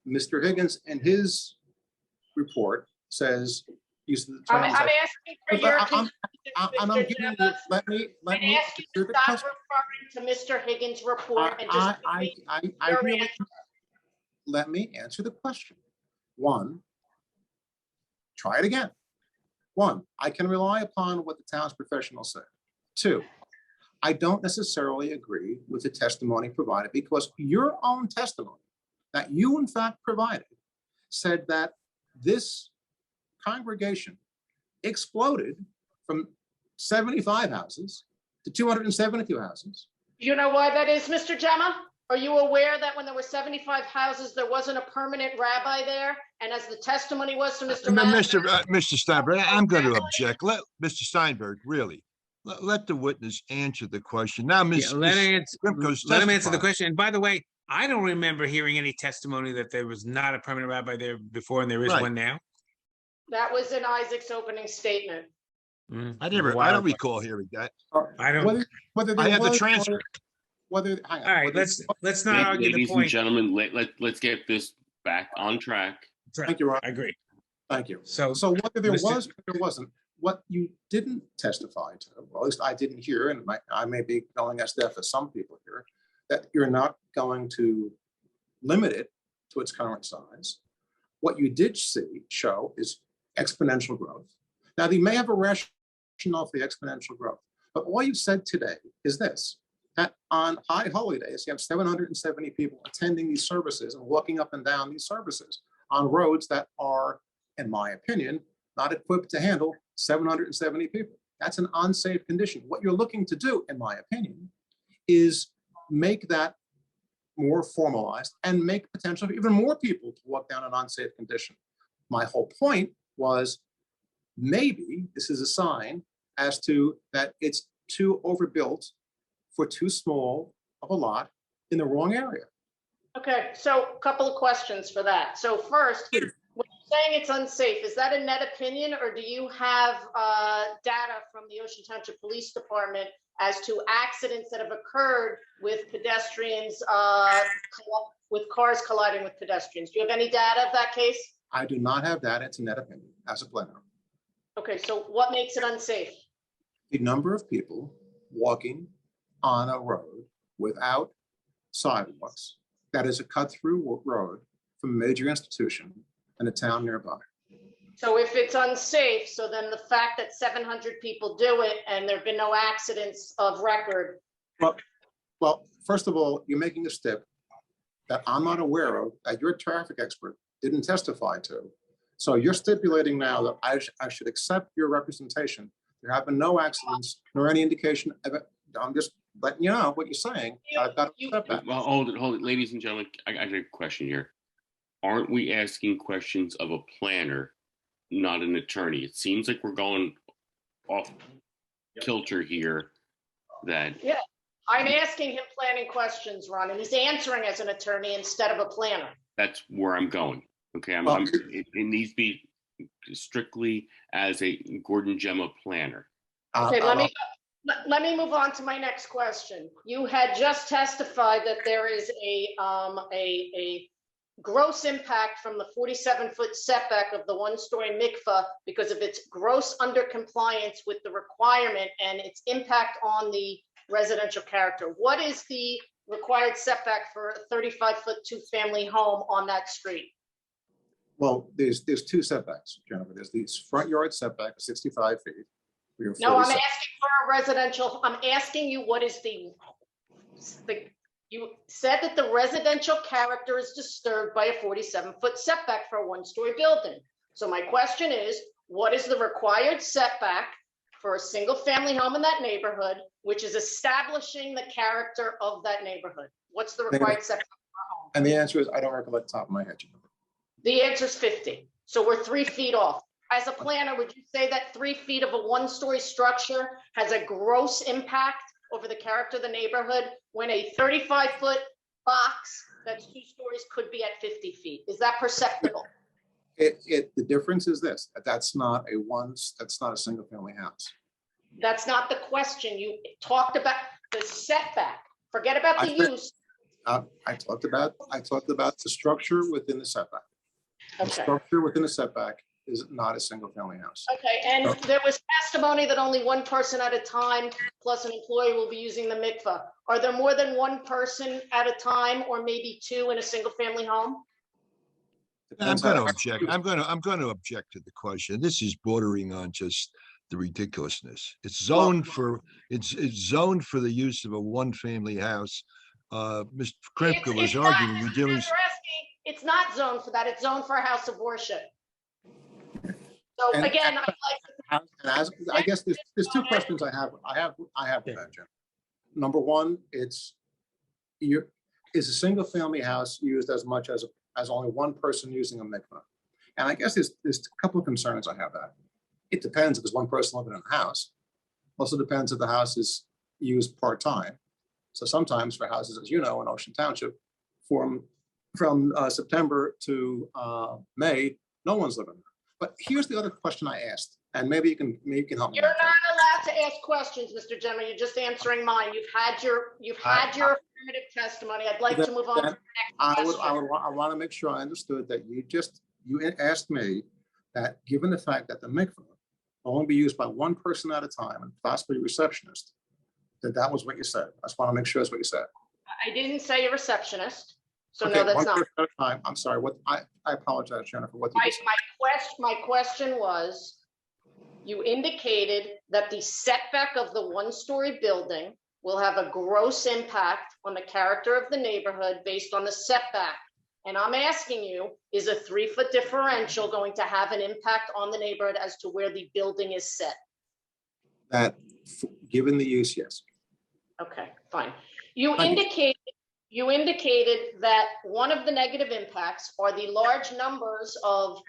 S15: Mr. Higgins in his report says, use the terms.
S7: I'm asking for your
S15: let me
S7: ask you to stop referring to Mr. Higgins' report and just
S15: let me answer the question. One, try it again. One, I can rely upon what the town's professionals said. Two, I don't necessarily agree with the testimony provided, because your own testimony that you in fact provided said that this congregation exploded from 75 houses to 272 houses.
S7: You know why that is, Mr. Gemma? Are you aware that when there were 75 houses, there wasn't a permanent rabbi there? And as the testimony was to Mr.
S8: Mr. Steinberg, I'm going to object. Let Mr. Steinberg, really, let the witness answer the question. Now,
S20: let him answer the question. And by the way, I don't remember hearing any testimony that there was not a permanent rabbi there before and there is one now.
S7: That was in Isaac's opening statement.
S8: I don't recall hearing that.
S20: I don't.
S8: I have the transcript.
S20: All right, let's not argue the
S2: Ladies
S20: point.
S2: and gentlemen, let's get this back on track.
S15: Thank you, Ron.
S20: I agree.
S15: Thank you.
S20: So
S15: whether there was or there wasn't, what you didn't testify to, or at least I didn't hear, and I may be going as deaf as some people here, that you're not going to limit it to its current size. What you did show is exponential growth. Now, they may have a rationale for the exponential growth, but all you've said today is this, that on high holy days, you have 770 people attending these services and walking up and down these services on roads that are, in my opinion, not equipped to handle 770 people. That's an unsafe condition. What you're looking to do, in my opinion, is make that more formalized and make potential for even more people to walk down an unsafe condition. My whole point was, maybe this is a sign as to that it's too overbuilt for too small of a lot in the wrong area.
S7: Okay, so a couple of questions for that. So first, when you're saying it's unsafe, is that a net opinion, or do you have data from the Ocean Township Police Department as to accidents that have occurred with pedestrians, with cars colliding with pedestrians? Do you have any data of that case?
S15: I do not have that. It's a net opinion as a planner.
S7: Okay, so what makes it unsafe?
S15: The number of people walking on a road without sidewalks, that is a cut-through road from a major institution in a town nearby.
S7: So if it's unsafe, so then the fact that 700 people do it and there've been no accidents of record.
S15: Well, first of all, you're making a step that I'm not aware of, that your traffic expert didn't testify to. So you're stipulating now that I should accept your representation. There have been no accidents nor any indication of it. I'm just letting you know what you're saying. I've got to accept that.
S2: Well, hold it, ladies and gentlemen. I got a question here. Aren't we asking questions of a planner, not an attorney? It seems like we're going off kilter here.
S7: Yeah, I'm asking him planning questions, Ron, and he's answering as an attorney instead of a planner.
S2: That's where I'm going. Okay, it needs to be strictly as a Gordon Gemma planner.
S7: Okay, let me move on to my next question. You had just testified that there is a gross impact from the 47-foot setback of the one-story mikvah because of its gross undercompliance with the requirement and its impact on the residential character. What is the required setback for a 35-foot two-family home on that street?
S15: Well, there's two setbacks, Jennifer. There's the front yard setback of 65 feet.
S7: No, I'm asking for a residential. I'm asking you what is the you said that the residential character is disturbed by a 47-foot setback for a one-story building. So my question is, what is the required setback for a single-family home in that neighborhood, which is establishing the character of that neighborhood? What's the required setback for a home?
S15: And the answer is, I don't recollect the top of my head.
S7: The answer is 50. So we're 3 feet off. As a planner, would you say that 3 feet of a one-story structure has a gross impact over the character of the neighborhood when a 35-foot box that's 2 stories could be at 50 feet? Is that perceptible?
S15: The difference is this: that's not a single-family house.
S7: That's not the question. You talked about the setback. Forget about the use.
S15: I talked about the structure within the setback.
S7: Okay.
S15: The structure within the setback is not a single-family house.
S7: Okay, and there was testimony that only one person at a time plus an employee will be using the mikvah. Are there more than one person at a time, or maybe 2 in a single-family home?
S8: I'm going to object. I'm going to object to the question. This is bordering on just the ridiculousness. It's zoned for the use of a one-family house. Mr. Kripke was arguing we're dealing.
S7: It's not zoned for that. It's zoned for a house of worship. So again,
S15: I guess there's 2 questions I have. I have that, Jim. Number one, is a single-family house used as much as only one person using a mikvah? And I guess there's a couple of concerns I have that. It depends if there's one person living in the house. Also depends if the house is used part-time. So sometimes for houses, as you know, in Ocean Township, from September to May, no one's living there. But here's the other question I asked, and maybe you can help me.
S7: You're not allowed to ask questions, Mr. Gemma. You're just answering mine. You've had your affirmative testimony. I'd like to move on to the next question.
S15: I want to make sure I understood that you asked me that given the fact that the mikvah will only be used by one person at a time and possibly a receptionist, that was what you said. I just want to make sure that's what you said.
S7: I didn't say a receptionist. So
S15: okay,
S7: no, that's not.
S15: At a time. I'm sorry. I apologize, Jennifer. What did you say?
S7: My question was, you indicated that the setback of the one-story building will have a gross impact on the character of the neighborhood based on the setback. And I'm asking you, is a 3-foot differential going to have an impact on the neighborhood as to where the building is set?
S15: That, given the use, yes.
S7: Okay, fine. You indicated that one of the negative impacts are the large numbers of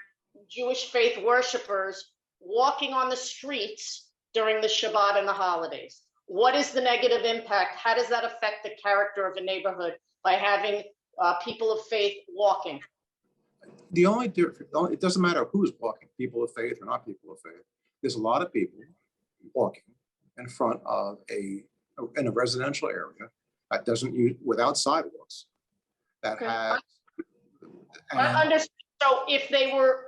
S7: Jewish faith worshipers walking on the streets during the Shabbat and the holidays. what is the negative impact? How does that affect the character of a neighborhood by having people of faith walking?
S15: The only difference, it doesn't matter who's walking, people of faith or not people of faith. There's a lot of people walking in front of in a residential area that doesn't use, without sidewalks. That has.
S7: Understood. So if they were,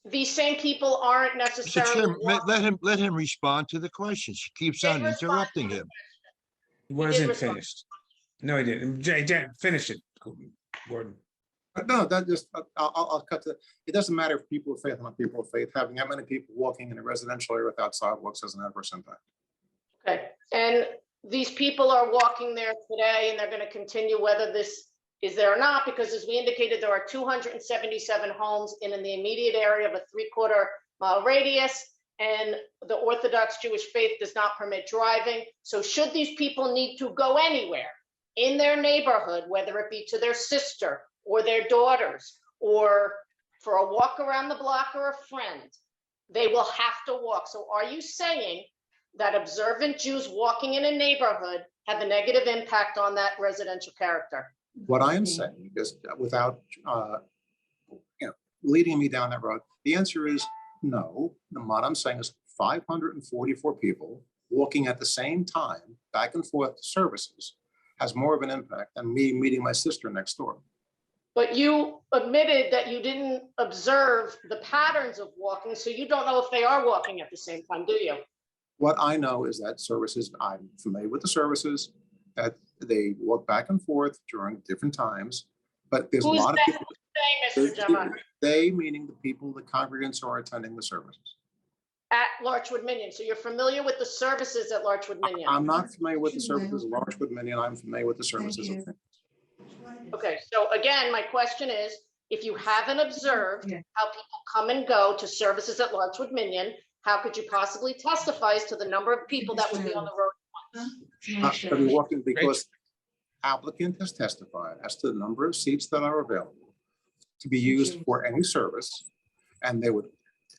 S7: these same people aren't
S8: Mr.
S7: necessarily.
S8: Chairman, let him respond to the question. She keeps on interrupting him.
S20: He wasn't finished. No, he didn't. Jay, finish it, Gordon.
S15: No, that just, I'll cut to, it doesn't matter if people of faith or not people of faith, having that many people walking in a residential area without sidewalks has an adverse impact.
S7: Okay, and these people are walking there today and they're going to continue whether this is there or not, because as we indicated, there are 277 homes in the immediate area of a 3/4 mile radius, and the Orthodox Jewish faith does not permit driving. So should these people need to go anywhere in their neighborhood, whether it be to their sister or their daughters, or for a walk around the block or a friend, they will have to walk. So are you saying that observant Jews walking in a neighborhood have a negative impact on that residential character?
S15: What I am saying is, without leading me down that road, the answer is no. And what I'm saying is 544 people walking at the same time back and forth to services has more of an impact than me meeting my sister next door.
S7: But you admitted that you didn't observe the patterns of walking, so you don't know if they are walking at the same time, do you?
S15: What I know is that services, I'm familiar with the services, that they walk back and forth during different times, but there's a lot of people.
S7: Mr. Gemma?
S15: They meaning the people, the congregants who are attending the services.
S7: At Larchwood Minion. So you're familiar with the services at Larchwood Minion?
S15: I'm not familiar with the services of Larchwood Minion. I'm familiar with the services of.
S7: Okay, so again, my question is, if you haven't observed how people come and go to services at Larchwood Minion, how could you possibly testify as to the number of people that would be on the road?
S15: Walking because applicant has testified as to the number of seats that are available to be used for any service, and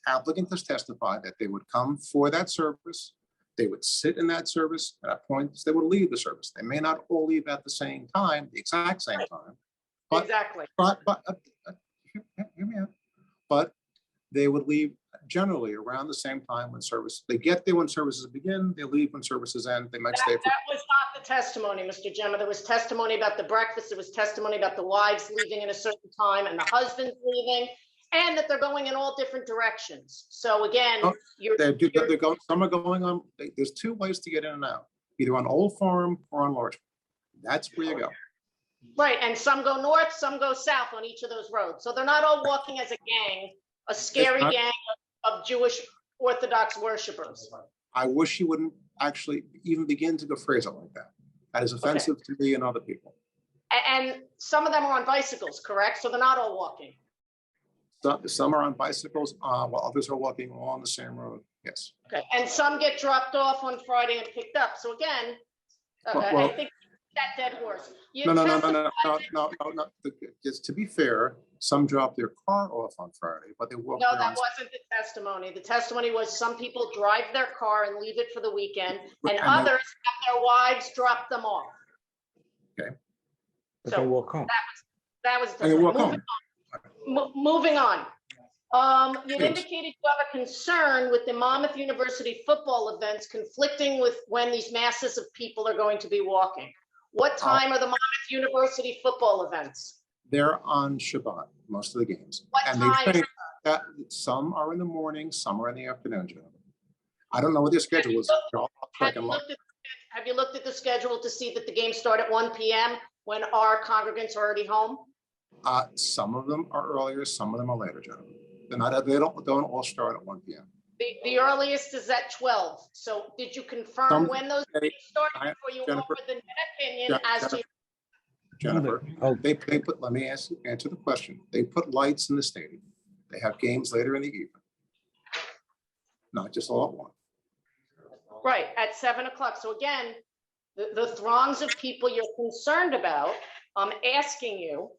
S15: applicant has testified that they would come for that service, they would sit in that service, at points they would leave the service. They may not all leave at the same time, the exact same time. But,
S7: exactly.
S15: Hear me out. But they would leave generally around the same time when service, they get there when services begin, they leave when services end, they might stay for.
S7: That was not the testimony, Mr. Gemma. There was testimony about the breakfast, there was testimony about the wives leaving at a certain time and the husbands leaving, and that they're going in all different directions. So again, they're
S15: going, some are going on, there's two ways to get in and out, either on Old Farm or on Larchwood. That's where you go.
S7: Right, and some go north, some go south on each of those roads. So they're not all walking as a gang, a scary gang of Jewish Orthodox worshipers.
S15: I wish you wouldn't actually even begin to go phrase it like that. That is offensive to me and other people.
S7: And some of them are on bicycles, correct? So they're not all walking.
S15: Some are on bicycles, while others are walking along the same road. Yes.
S7: Okay, and some get dropped off on Friday and picked up. So again, I think that dead horse.
S15: No. Just to be fair, some drop their car off on Friday, but they walk.
S7: No, that wasn't the testimony. The testimony was some people drive their car and leave it for the weekend, and others have their wives drop them off.
S15: Okay.
S20: But they walk home.
S7: That was
S15: And they walk home.
S7: Moving on. You indicated you have a concern with the Monmouth University football events conflicting with when these masses of people are going to be walking. What time are the Monmouth University football events?
S15: They're on Shabbat, most of the games.
S7: What time?
S15: They say that some are in the morning, some are in the afternoon, gentlemen. I don't know what their schedule is.
S7: Have you looked at the schedule to see that the games start at 1 p.m. when our congregants are already home?
S15: Some of them are earlier, some of them are later, gentlemen. They don't all start at 1 p.m.
S7: The earliest is at 12. So did you confirm when those games started before you offered the net opinion as to?
S15: Jennifer, they put, let me answer the question. They put lights in the stadium. They have games later in the evening. Not just all at once.
S7: Right, at 7 o'clock. So again, the throngs of people you're concerned about, I'm asking you,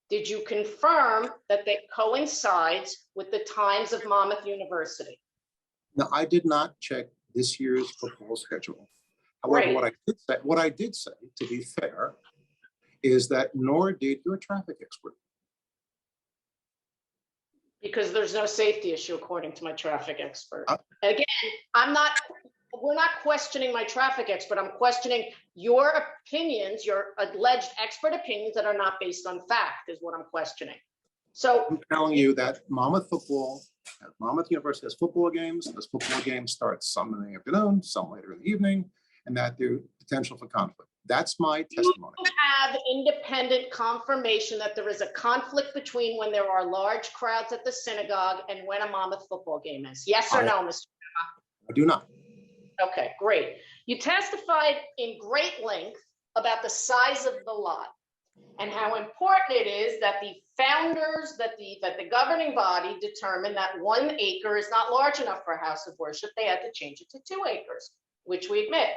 S7: did you confirm that they coincides with the times of Monmouth University?
S15: Now, I did not check this year's football schedule, However,
S7: Right.
S15: what I did say, to be fair, is that nor did your traffic expert.
S7: Because there's no safety issue according to my traffic expert.
S15: Uh,
S7: Again, we're not questioning my traffic expert. I'm questioning your opinions, your alleged expert opinions that are not based on fact is what I'm questioning. So
S15: I'm telling you that Monmouth University has football games. Those football games start some in the afternoon, some later in the evening, and that there's potential for conflict. That's my testimony.
S7: you have independent confirmation that there is a conflict between when there are large crowds at the synagogue and when a Monmouth football game is? Yes or no, Mr.
S15: I do not.
S7: Okay, great. You testified in great length about the size of the lot and how important it is that the founders, that the governing body determined that 1 acre is not large enough for a house of worship. They had to change it to 2 acres, which we admit.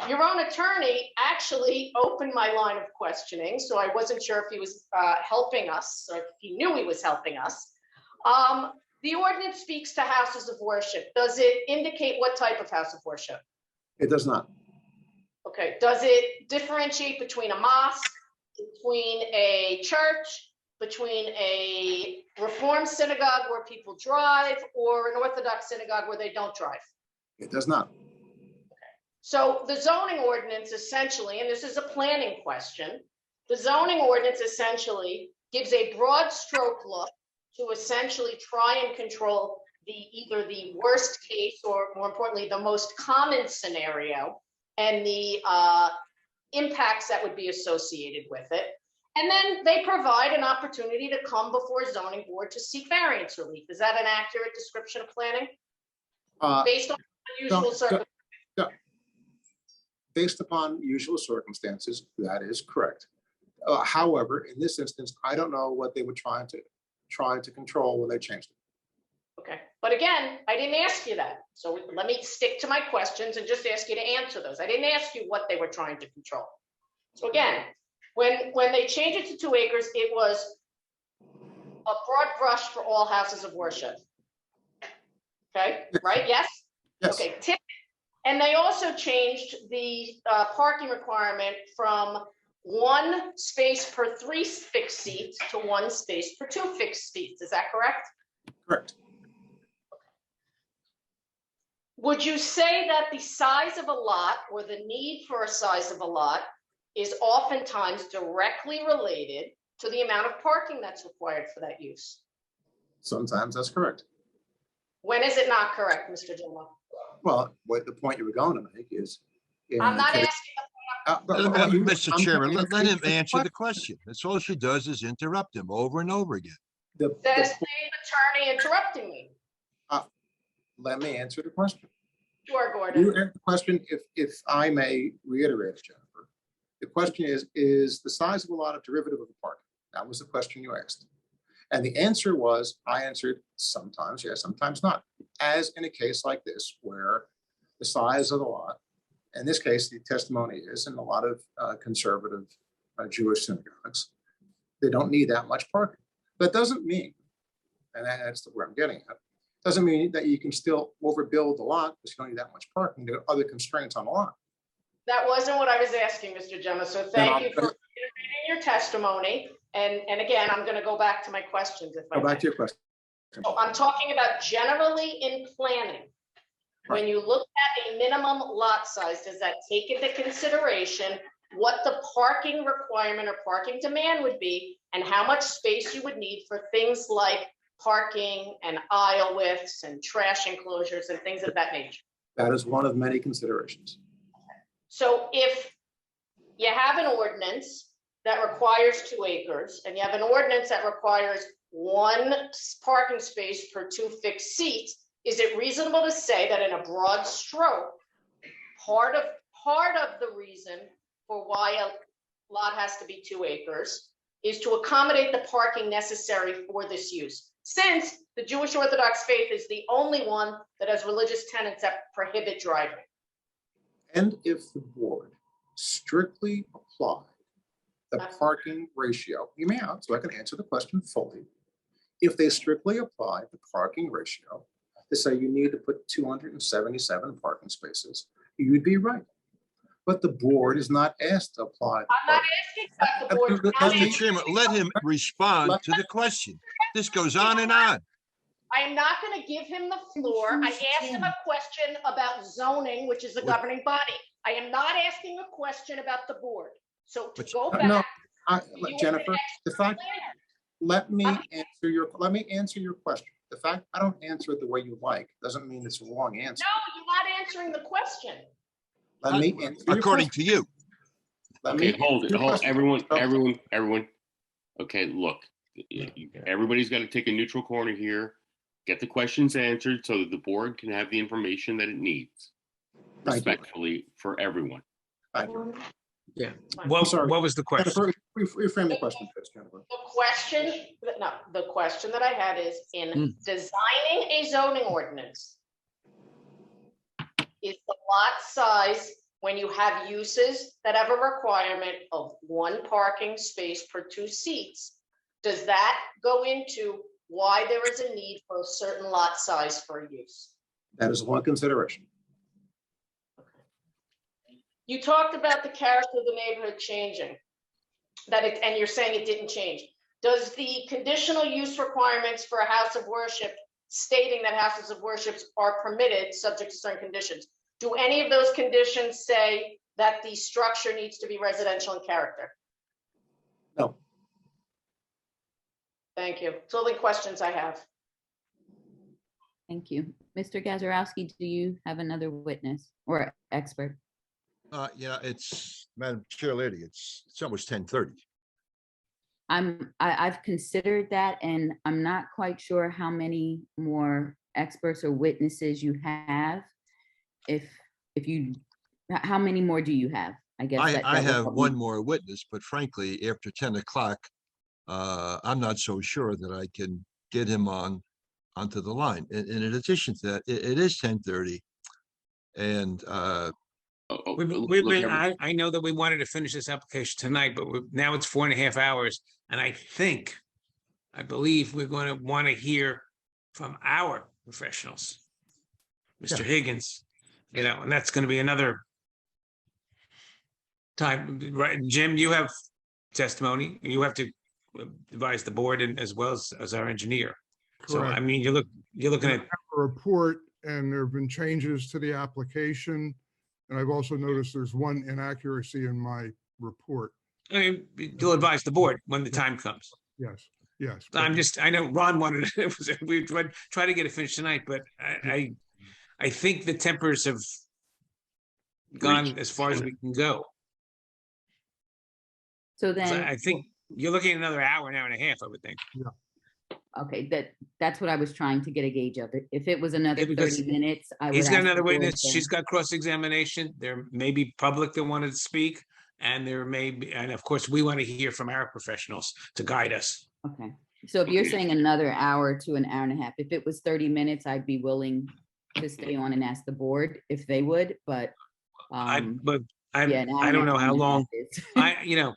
S7: Your own attorney actually opened my line of questioning, so I wasn't sure if he was helping us or if he knew he was helping us. The ordinance speaks to houses of worship. Does it indicate what type of house of worship?
S15: It does not.
S7: Okay, does it differentiate between a mosque, between a church, between a Reformed synagogue where people drive, or an Orthodox synagogue where they don't drive?
S15: It does not.
S7: So the zoning ordinance essentially, and this is a planning question, the zoning ordinance essentially gives a broad stroke look to essentially try and control either the worst case or more importantly, the most common scenario and the impacts that would be associated with it. And then they provide an opportunity to come before a zoning board to seek variance relief. Is that an accurate description of planning? Based on unusual circumstances?
S15: Based upon usual circumstances, that is correct. However, in this instance, I don't know what they were trying to control when they changed it.
S7: Okay, but again, I didn't ask you that. So let me stick to my questions and just ask you to answer those. I didn't ask you what they were trying to control. So again, when they changed it to 2 acres, it was a broad brush for all houses of worship. Okay, right? Yes?
S15: Yes.
S7: Okay, and they also changed the parking requirement from 1 space per 3 fixed seats to 1 space per 2 fixed seats. Is that correct?
S15: Correct.
S7: Would you say that the size of a lot or the need for a size of a lot is oftentimes directly related to the amount of parking that's required for that use?
S15: Sometimes that's correct.
S7: When is it not correct, Mr. Gilmore?
S15: Well, what the point you were going to make is.
S7: I'm not asking.
S13: Mr. Chairman, let him answer the question. That's all she does is interrupt him over and over again.
S7: Says the attorney interrupting me.
S15: Let me answer the question.
S7: Sure, Gordon.
S15: You answer the question, if I may reiterate, Jennifer. The question is the size of a lot a derivative of the parking? That was the question you asked. And the answer was, I answered sometimes yes, sometimes not. As in a case like this, where the size of the lot, in this case, the testimony is in a lot of conservative Jewish synagogues, they don't need that much parking. That doesn't mean, and that's where I'm getting at, doesn't mean that you can still overbuild the lot because you don't need that much parking. There are other constraints on the lot.
S7: That wasn't what I was asking, Mr. Gemma. So thank you for reiterating your testimony. And again, I'm going to go back to my questions. If I
S15: Go back to your question.
S7: So I'm talking about generally in planning. When you look at a minimum lot size, does that take into consideration what the parking requirement or parking demand would be and how much space you would need for things like parking and aisle widths and trash enclosures and things of that nature?
S15: That is one of many considerations.
S7: So if you have an ordinance that requires 2 acres and you have an ordinance that requires 1 parking space per 2 fixed seats, is it reasonable to say that in a broad stroke, part of the reason for why a lot has to be 2 acres is to accommodate the parking necessary for this use? Since the Jewish Orthodox faith is the only one that has religious tenets that prohibit driving.
S15: And if the board strictly applied the parking ratio, you may out, so I can answer the question fully. If they strictly applied the parking ratio to say you need to put 277 parking spaces, you'd be right. but the board is not asked to apply.
S7: I'm not asking about the board.
S13: Mr. Chairman, let him respond to the question. This goes on and on.
S7: I am not going to give him the floor. I asked him a question about zoning, which is the governing body. I am not asking a question about the board. So to go back.
S15: No,
S7: you
S15: Jennifer,
S7: are
S15: the fact, let me answer your question. The fact I don't answer it the way you like doesn't mean it's a wrong answer.
S7: No, you're not answering the question.
S15: Let me answer your
S13: According to
S15: question.
S13: you.
S2: Okay, hold it, everyone. Okay, look, everybody's got to take a neutral corner here, get the questions answered so that the board can have the information that it needs. Respectfully for everyone.
S15: Thank you.
S20: Yeah. What was the question?
S15: Jennifer, reframe the question, please, Jennifer.
S7: The question that I had is in designing a zoning ordinance, is the lot size, when you have uses that have a requirement of 1 parking space per 2 seats, does that go into why there is a need for a certain lot size for use?
S15: That is one consideration.
S7: You talked about the character of the neighborhood changing, and you're saying it didn't change. Does the conditional use requirements for a house of worship stating that houses of worship are permitted subject to certain conditions, do any of those conditions say that the structure needs to be residential in character?
S15: No.
S7: Thank you. It's all the questions I have.
S1: Thank you. Mr. Gazarovski, do you have another witness or expert?
S13: Yeah, it's Madam Chair Lady. It's almost 10:30.
S1: I've considered that, and I'm not quite sure how many more experts or witnesses you have. If you, how many more do you have? I guess
S13: I have one more witness, but frankly, after 10 o'clock, I'm not so sure that I can get him onto the line. And in addition to that, it is 10:30, and
S20: I know that we wanted to finish this application tonight, but now it's 4.5 hours. And I believe we're going to want to hear from our professionals, Mr. Higgins, and that's going to be another time, right? Jim, you have testimony. You have to advise the board and as well as our engineer. So,
S11: Correct.
S20: I mean, you're looking at
S11: a report, and there have been changes to the application. And I've also noticed there's one inaccuracy in my report.
S20: I mean, you'll advise the board when the time comes.
S11: Yes, yes.
S20: I know Ron wanted it. We try to get it finished tonight, but I think the tempers have gone as far as we can go.
S1: So then
S20: I think you're looking at another hour and a half, I would think.
S11: Yeah.
S1: Okay, that's what I was trying to get a gauge of. If it was another 30 minutes, I would.
S20: He's got
S1: ask
S20: another
S1: the board
S20: witness.
S1: to-
S20: She's got cross-examination. There may be public that wanted to speak, and there may be, and of course, we want to hear from our professionals to guide us.
S1: Okay, so if you're saying another hour to an hour and a half, if it was 30 minutes, I'd be willing to stay on and ask the board if they would, but.
S20: I
S1: an
S20: don't
S1: hour
S20: know how
S1: and a
S20: long.
S1: half is-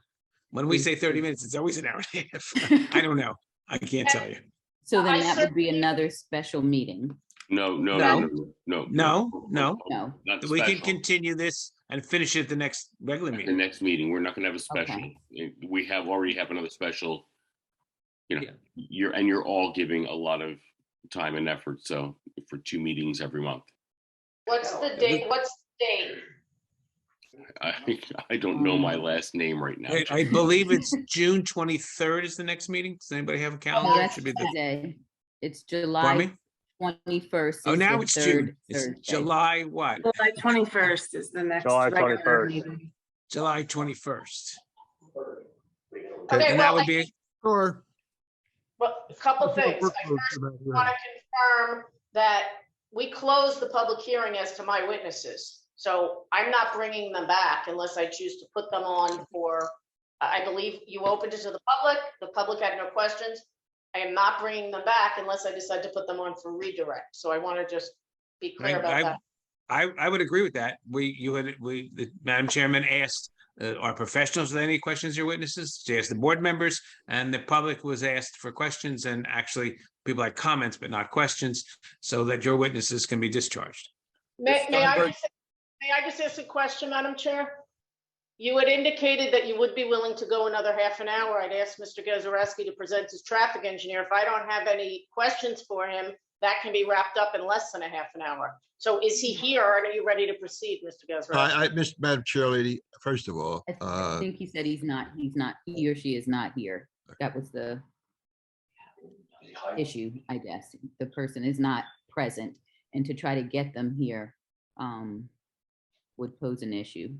S20: When we say 30 minutes, it's always an hour and a half. I don't know. I can't tell you.
S1: So then that would be another special meeting.
S2: No.
S20: No.
S2: Not
S20: We can
S2: special.
S20: continue this and finish it at the next regular
S2: The
S20: meeting.
S2: next meeting, we're not gonna have a special. We already have another special. You're all giving a lot of time and effort, so for 2 meetings every month.
S7: What's the date?
S2: I don't know my last name right now.
S20: I believe it's June 23rd is the next meeting. Does anybody have a
S1: Oh,
S20: calendar? It
S1: that's
S20: should be
S1: today. It's
S20: Pardon
S1: July
S20: me?
S1: 21st.
S20: Oh,
S1: is
S20: now
S1: the
S20: it's
S1: third
S20: June. It's
S1: Thursday.
S20: July what?
S5: July 21st is the next.
S6: July
S5: regular
S6: 21st.
S5: meeting.
S20: July 21st.
S7: Okay,
S20: And that
S7: well,
S20: would be,
S11: Sure.
S7: But a couple things. I
S11: Workload
S7: first
S11: for that
S7: want
S11: hearing.
S7: to confirm that we closed the public hearing as to my witnesses. So I'm not bringing them back unless I choose to put them on for, I believe you opened it to the public. The public had no questions. I am not bringing them back unless I decide to put them on for redirect. So I want to just be clear about that.
S20: I would agree with that. The Madam Chairman asked our professionals with any questions, your witnesses. She asked the board members, and the public was asked for questions, and actually people had comments but not questions, so that your witnesses can be discharged.
S7: May I May I just ask a question, Madam Chair? You had indicated that you would be willing to go another half an hour. I'd asked Mr. Gazarovski to present his traffic engineer. If I don't have any questions for him, that can be wrapped up in less than a half an hour. So is he here, or are you ready to proceed, Mr. Gazarovski?
S8: Madam Chair Lady, first of all,
S1: I think he said he's not, he or she is not here. That was the issue, I guess. The person is not present, and to try to get them here would pose an issue.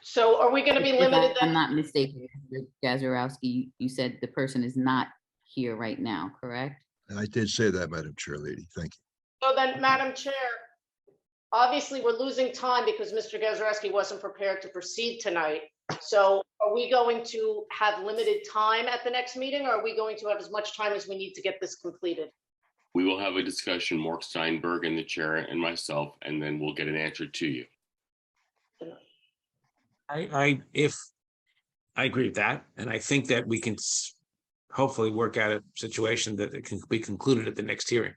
S7: So are we going to be
S1: If
S7: limited
S1: I'm
S7: then?
S1: not mistaken, Mr. Gazarovski, you said the person is not here right now, correct?
S8: I did say that, Madam Chair Lady. Thank you.
S7: So then, Madam Chair, obviously we're losing time because Mr. Gazarovski wasn't prepared to proceed tonight. So are we going to have limited time at the next meeting, or are we going to have as much time as we need to get this completed?
S2: We will have a discussion, Mark Steinberg and the chair and myself, and then we'll get an answer to you.
S20: I agree with that, and I think that we can hopefully work out a situation that it can be concluded at the next hearing.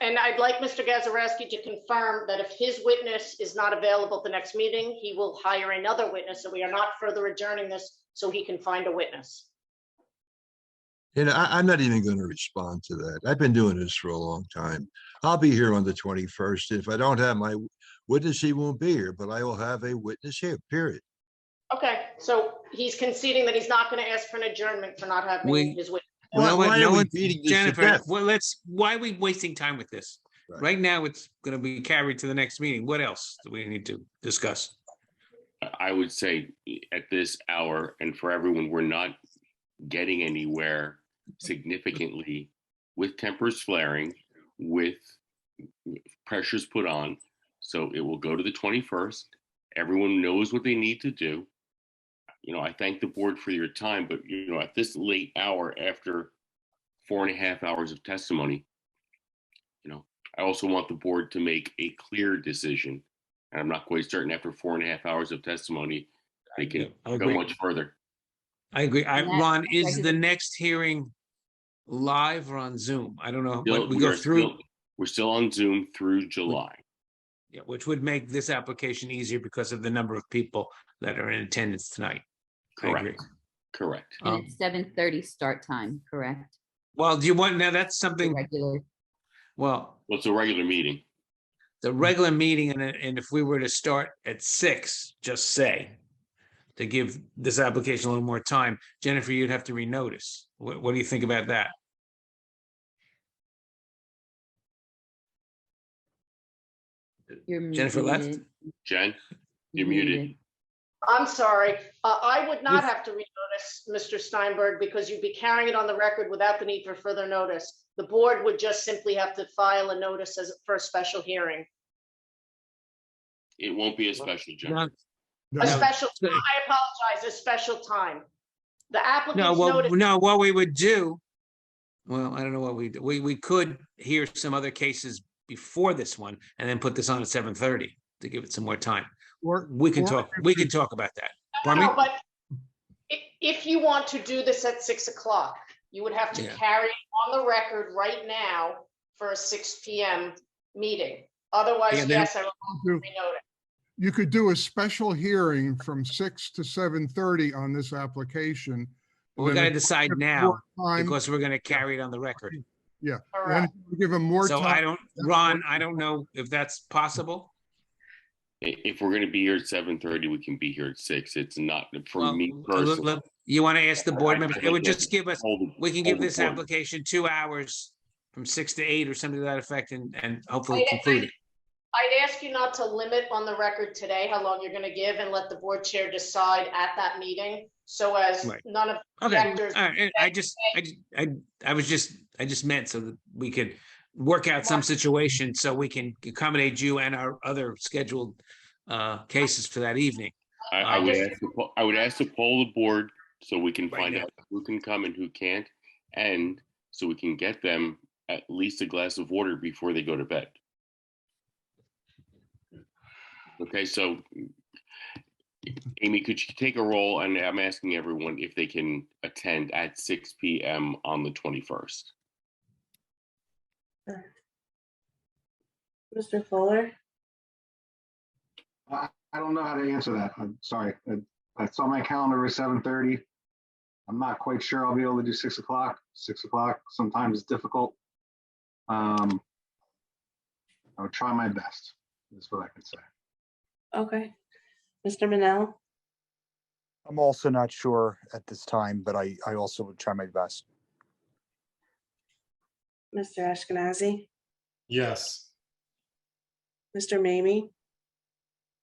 S7: And I'd like Mr. Gazarovski to confirm that if his witness is not available at the next meeting, he will hire another witness, so we are not further adjourning this so he can find a witness.
S8: You know, I'm not even going to respond to that. I've been doing this for a long time. I'll be here on the 21st. If I don't have my witness, he won't be here, but I will have a witness here, period.
S7: Okay, so he's conceding that he's not going to ask for an adjournment for not having his witness.
S8: Why are we beating this to
S20: Jennifer,
S8: death?
S20: well, why are we wasting time with this? Right now, it's going to be carried to the next meeting. What else do we need to discuss?
S2: I would say at this hour, and for everyone, we're not getting anywhere significantly with tempers flaring, with pressures put on. So it will go to the 21st. Everyone knows what they need to do. You know, I thank the board for your time, but you know, at this late hour, after 4.5 hours of testimony, you know, I also want the board to make a clear decision. And I'm not quite certain after 4.5 hours of testimony, they can go much further.
S20: I agree. Ron, is the next hearing live or on Zoom? I don't know what we go through.
S2: We're still on Zoom through July.
S20: Yeah, which would make this application easier because of the number of people that are in attendance tonight.
S2: Correct.
S20: I agree.
S2: Correct.
S1: And it's 7:30 start time, correct?
S20: Well, do you want, now that's something,
S1: Regular.
S20: well,
S2: it's a regular meeting.
S20: the regular meeting, and if we were to start at 6, just say, to give this application a little more time, Jennifer, you'd have to renotice. What do you think about that?
S1: You're
S20: Jennifer left?
S1: muted.
S2: Jen, you're muted.
S7: I'm sorry. I would not have to renotice, Mr. Steinberg, because you'd be carrying it on the record without the need for further notice. The board would just simply have to file a notice for a special hearing.
S2: It won't be a special, Jen.
S7: A special, I apologize, a special time. The
S20: No,
S7: applicant's
S20: well,
S7: notice.
S20: no, what we would do, well, I don't know what we do. We could hear some other cases before this one and then put this on at 7:30 to give it some more time. We can talk about that. Pardon me?
S7: No, but if you want to do this at 6 o'clock, you would have to carry it on the record right now for a 6 p.m. meeting. Otherwise, yes, I will renote it.
S11: You could do a special hearing from 6 to 7:30 on this application.
S20: We got to decide now because we're going to carry it on the record.
S11: Yeah, and give them more time.
S20: So Ron, I don't know if that's possible.
S2: If we're going to be here at 7:30, we can be here at 6. It's not for me personally.
S20: You want to ask the board members? It would just give us, we can give this
S2: board.
S20: application 2 hours from 6 to 8 or something to that effect and hopefully conclude it.
S7: I'd ask you not to limit on the record today how long you're going to give and let the board chair decide at that meeting. So as none of the objectors.
S20: I just meant so that we could work out some situation so we can accommodate you and our other scheduled cases for that evening.
S2: I would ask to poll the board so we can find out who can come and who can't, and so we can get them at least a glass of water before they go to bed. Okay, so Amy, could you take a roll? And I'm asking everyone if they can attend at 6 p.m. on the 21st.
S5: Mr. Fuller?
S14: I don't know how to answer that. I'm sorry. I saw my calendar was 7:30. I'm not quite sure I'll be able to do 6 o'clock. 6 o'clock sometimes is difficult. I would try my best. That's what I can say.
S5: Okay. Mr. Manel,
S18: I'm also not sure at this time, but I also would try my best.
S5: Mr. Ashkenazi,
S22: Yes.
S5: Mr. Mamie,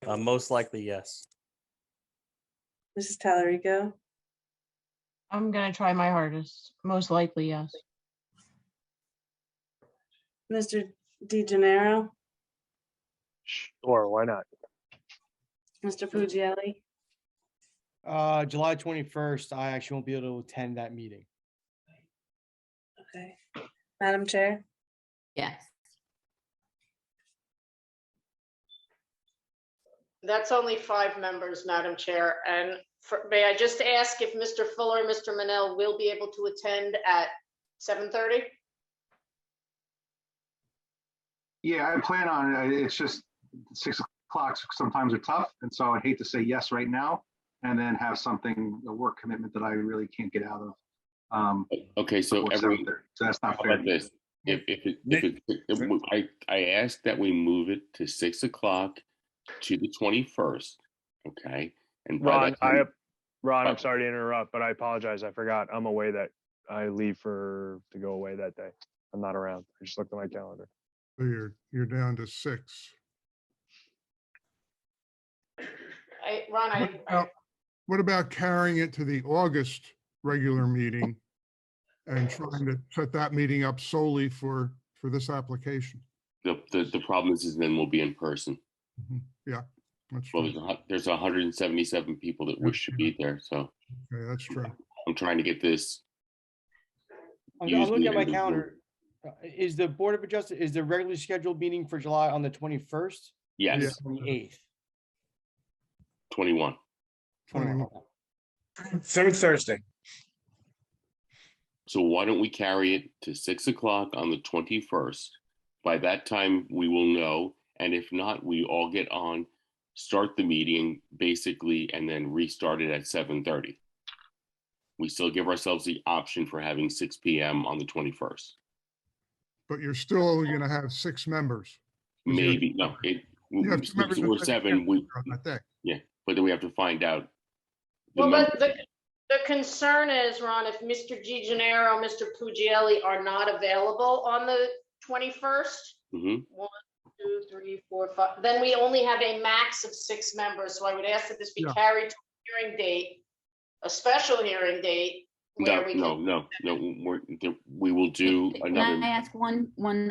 S19: Most likely, yes.
S5: Mrs. Tallarico,
S7: I'm gonna try my hardest. Most likely, yes.
S5: Mr. DeGenaro,
S6: Sure, why not?
S5: Mr. Puglielli,
S16: July 21st, I actually won't be able to attend that meeting.
S5: okay. Madam Chair,
S1: Yes.
S7: That's only 5 members, Madam Chair. And may I just ask if Mr. Fuller and Mr. Manel will be able to attend at 7:30?
S14: Yeah, I plan on it. It's just 6 o'clock sometimes are tough. And so I'd hate to say yes right now and then have something, a work commitment that I really can't get out of.
S2: Okay, so
S14: before
S2: everyone,
S14: 7:30. So that's not
S2: how
S14: fair.
S2: about this? I asked that we move it to 6 o'clock to the 21st, okay? And by
S6: Ron,
S2: that time,
S6: Ron, I'm sorry to interrupt, but I apologize. I forgot. I'm away I leave to go away that day. I'm not around. I just looked at my calendar.
S11: So you're down to 6.
S7: Ron,
S11: What about carrying it to the August regular meeting and trying to set that meeting up solely for this application?
S2: the problem is then we'll be in person.
S11: Yeah, that's
S2: Well,
S11: true.
S2: there's 177 people that wish to be there, so
S11: Okay, that's true.
S2: I'm trying to get this.
S16: I'm
S2: used
S16: looking
S2: in
S16: at my
S2: the-
S16: calendar. Is the Board of Adjustment, is the regularly scheduled meeting for July on the 21st?
S2: Yes.
S16: 28th.
S2: 21.
S16: 21.
S20: Third Thursday.
S2: So why don't we carry it to 6 o'clock on the 21st? By that time, we will know. And if not, we all get on, start the meeting basically, and then restart it at 7:30. We still give ourselves the option for having 6 p.m. on the 21st.
S11: But you're still only going to have 6 members.
S2: Maybe,
S11: You have 2 members
S2: we're 7,
S11: on that day.
S2: yeah, but then we have to find out.
S7: well, the concern is, Ron, if Mr. DeGenaro, Mr. Puglielli are not available on the 21st, 1, 2, 3, 4, 5, then we only have a max of 6 members. So I would ask that this be carried to a hearing date, a special hearing date.
S2: No, we will do another.
S1: Can I ask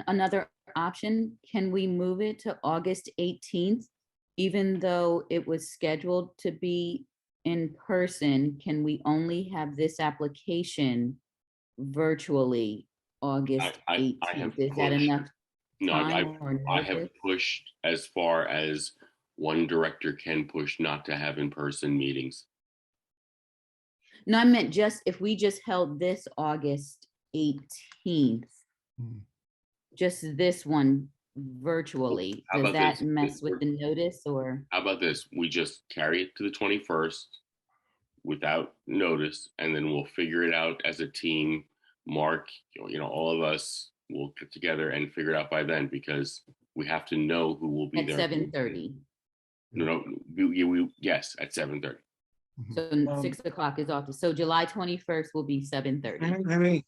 S1: another option? Can we move it to August 18th? Even though it was scheduled to be in person, can we only have this application virtually August 18th? Is that enough time or
S2: I have
S1: notice?
S2: pushed as far as one director can push not to have in-person meetings.
S1: No, I meant just if we just held this August 18th, just this one virtually,
S2: How
S1: does
S2: about
S1: that
S2: this?
S1: mess with the notice or?
S2: How about this? We just carry it to the 21st without notice, and then we'll figure it out as a team. Mark, all of us will get together and figure it out by then, because we have to know who will be
S1: At
S2: there.
S1: 7:30.
S2: Yes, at 7:30.
S1: So 6 o'clock is off. So July 21st will be 7:30.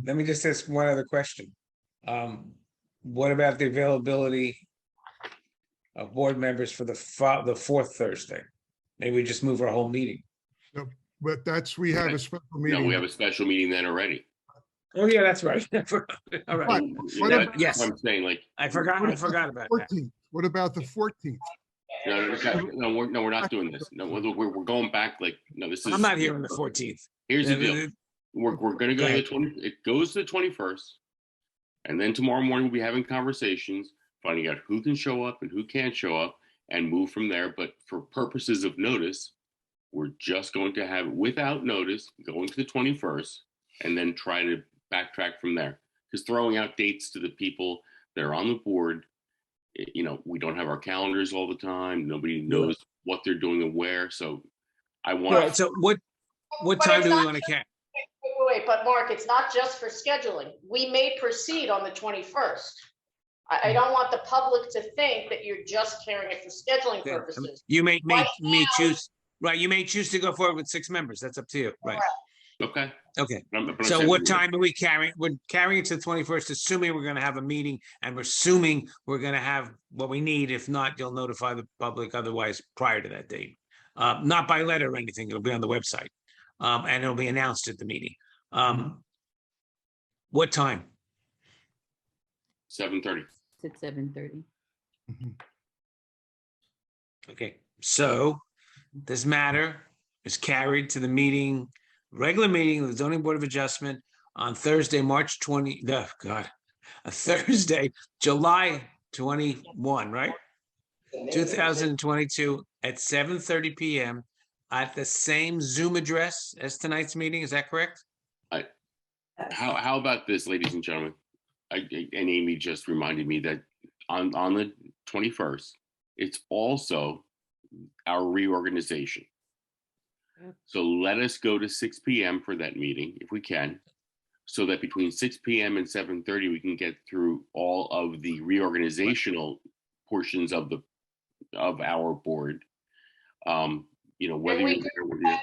S20: Let me just ask one other question. What about the availability of board members for the 4th Thursday? Maybe we just move our whole meeting.
S11: No, but we have a special meeting.
S2: No, we have a special meeting then already.
S20: Oh, yeah, that's right. All right.
S2: Yes. I'm saying,
S20: I forgot about that.
S11: 14th. What about the 14th?
S2: No, we're not doing this. No, we're going back. This is.
S20: I'm not here on the 14th.
S2: Here's the deal. We're going to go to the 20. It goes to the 21st, and then tomorrow morning we'll be having conversations, finding out who can show up and who can't show up, and move from there. But for purposes of notice, we're just going to have, without notice, going to the 21st, and then try to backtrack from there. Because throwing out dates to the people that are on the board we don't have our calendars all the time. Nobody knows what they're doing and where. So I want.
S20: All right, so what
S7: But
S20: time
S7: it's
S20: do we
S7: not
S20: want to
S7: just-
S20: carry?
S7: Wait, but Mark, it's not just for scheduling. We may proceed on the 21st. I don't want the public to think that you're just carrying it for scheduling purposes.
S20: You may
S7: Right
S20: choose, right, you may choose to go forward with 6 members. That's up to you, right?
S2: Okay.
S20: Okay.
S2: But I'm
S20: So
S2: saying
S20: what time are we carrying? We're carrying it to the 21st, assuming we're gonna have a meeting, and we're assuming we're gonna have what we need. If not, you'll notify the public otherwise prior to that date. Not by letter or anything. It'll be on the website. And it'll be announced at the meeting. What time?
S2: 7:30.
S1: It's at 7:30.
S20: Okay, so this matter is carried to the meeting, regular meeting of the zoning board of adjustment on Thursday, March 20, Thursday, July 21, right? 2022 at 7:30 PM at the same Zoom address as tonight's meeting. Is that correct?
S2: How about this, ladies and gentlemen? And Amy just reminded me that on the 21st, it's also our reorganization. So let us go to 6 p.m. for that meeting if we can, so that between 6 p.m. and 7:30 we can get through all of the reorganizational portions of our board. Whether you're there or not.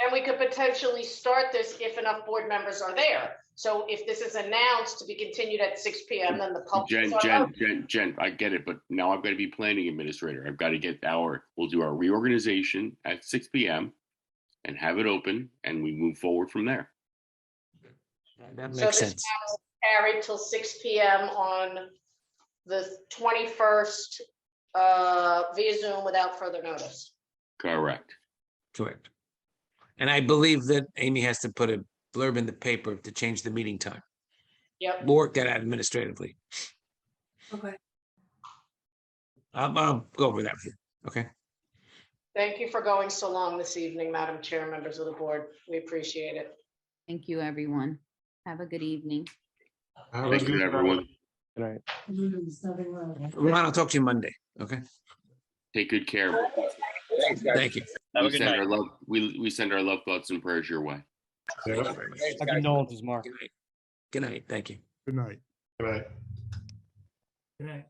S7: And we could potentially start this if enough board members are there. So if this is announced to be continued at 6 p.m., then the public.
S2: Jen, I get it, but now I've got to be planning administrator. I've got to get we'll do our reorganization at 6 p.m. and have it open, and we move forward from there.
S20: That
S7: So
S20: makes
S7: this
S20: sense.
S7: matter is carried till 6 p.m. on the 21st via Zoom without further notice.
S2: Correct.
S20: Correct. And I believe that Amy has to put a blurb in the paper to change the meeting time.
S7: Yep.
S20: We'll work that out administratively.
S5: Okay.
S20: I'll go over that with you. Okay.
S7: Thank you for going so long this evening, Madam Chair, members of the board. We appreciate it.
S1: Thank you, everyone. Have a good evening.
S2: Thank you, everyone.
S20: Good night. Ron, I'll talk to you Monday. Okay.
S2: Take good care.
S20: Thank you.
S19: Have a
S2: We
S19: good
S2: send
S19: night.
S2: our love. We send our love thoughts and prayers your way.
S16: My condolences, Mark.
S20: Good night. Thank you.
S11: Good night.
S3: Right.
S16: Good night.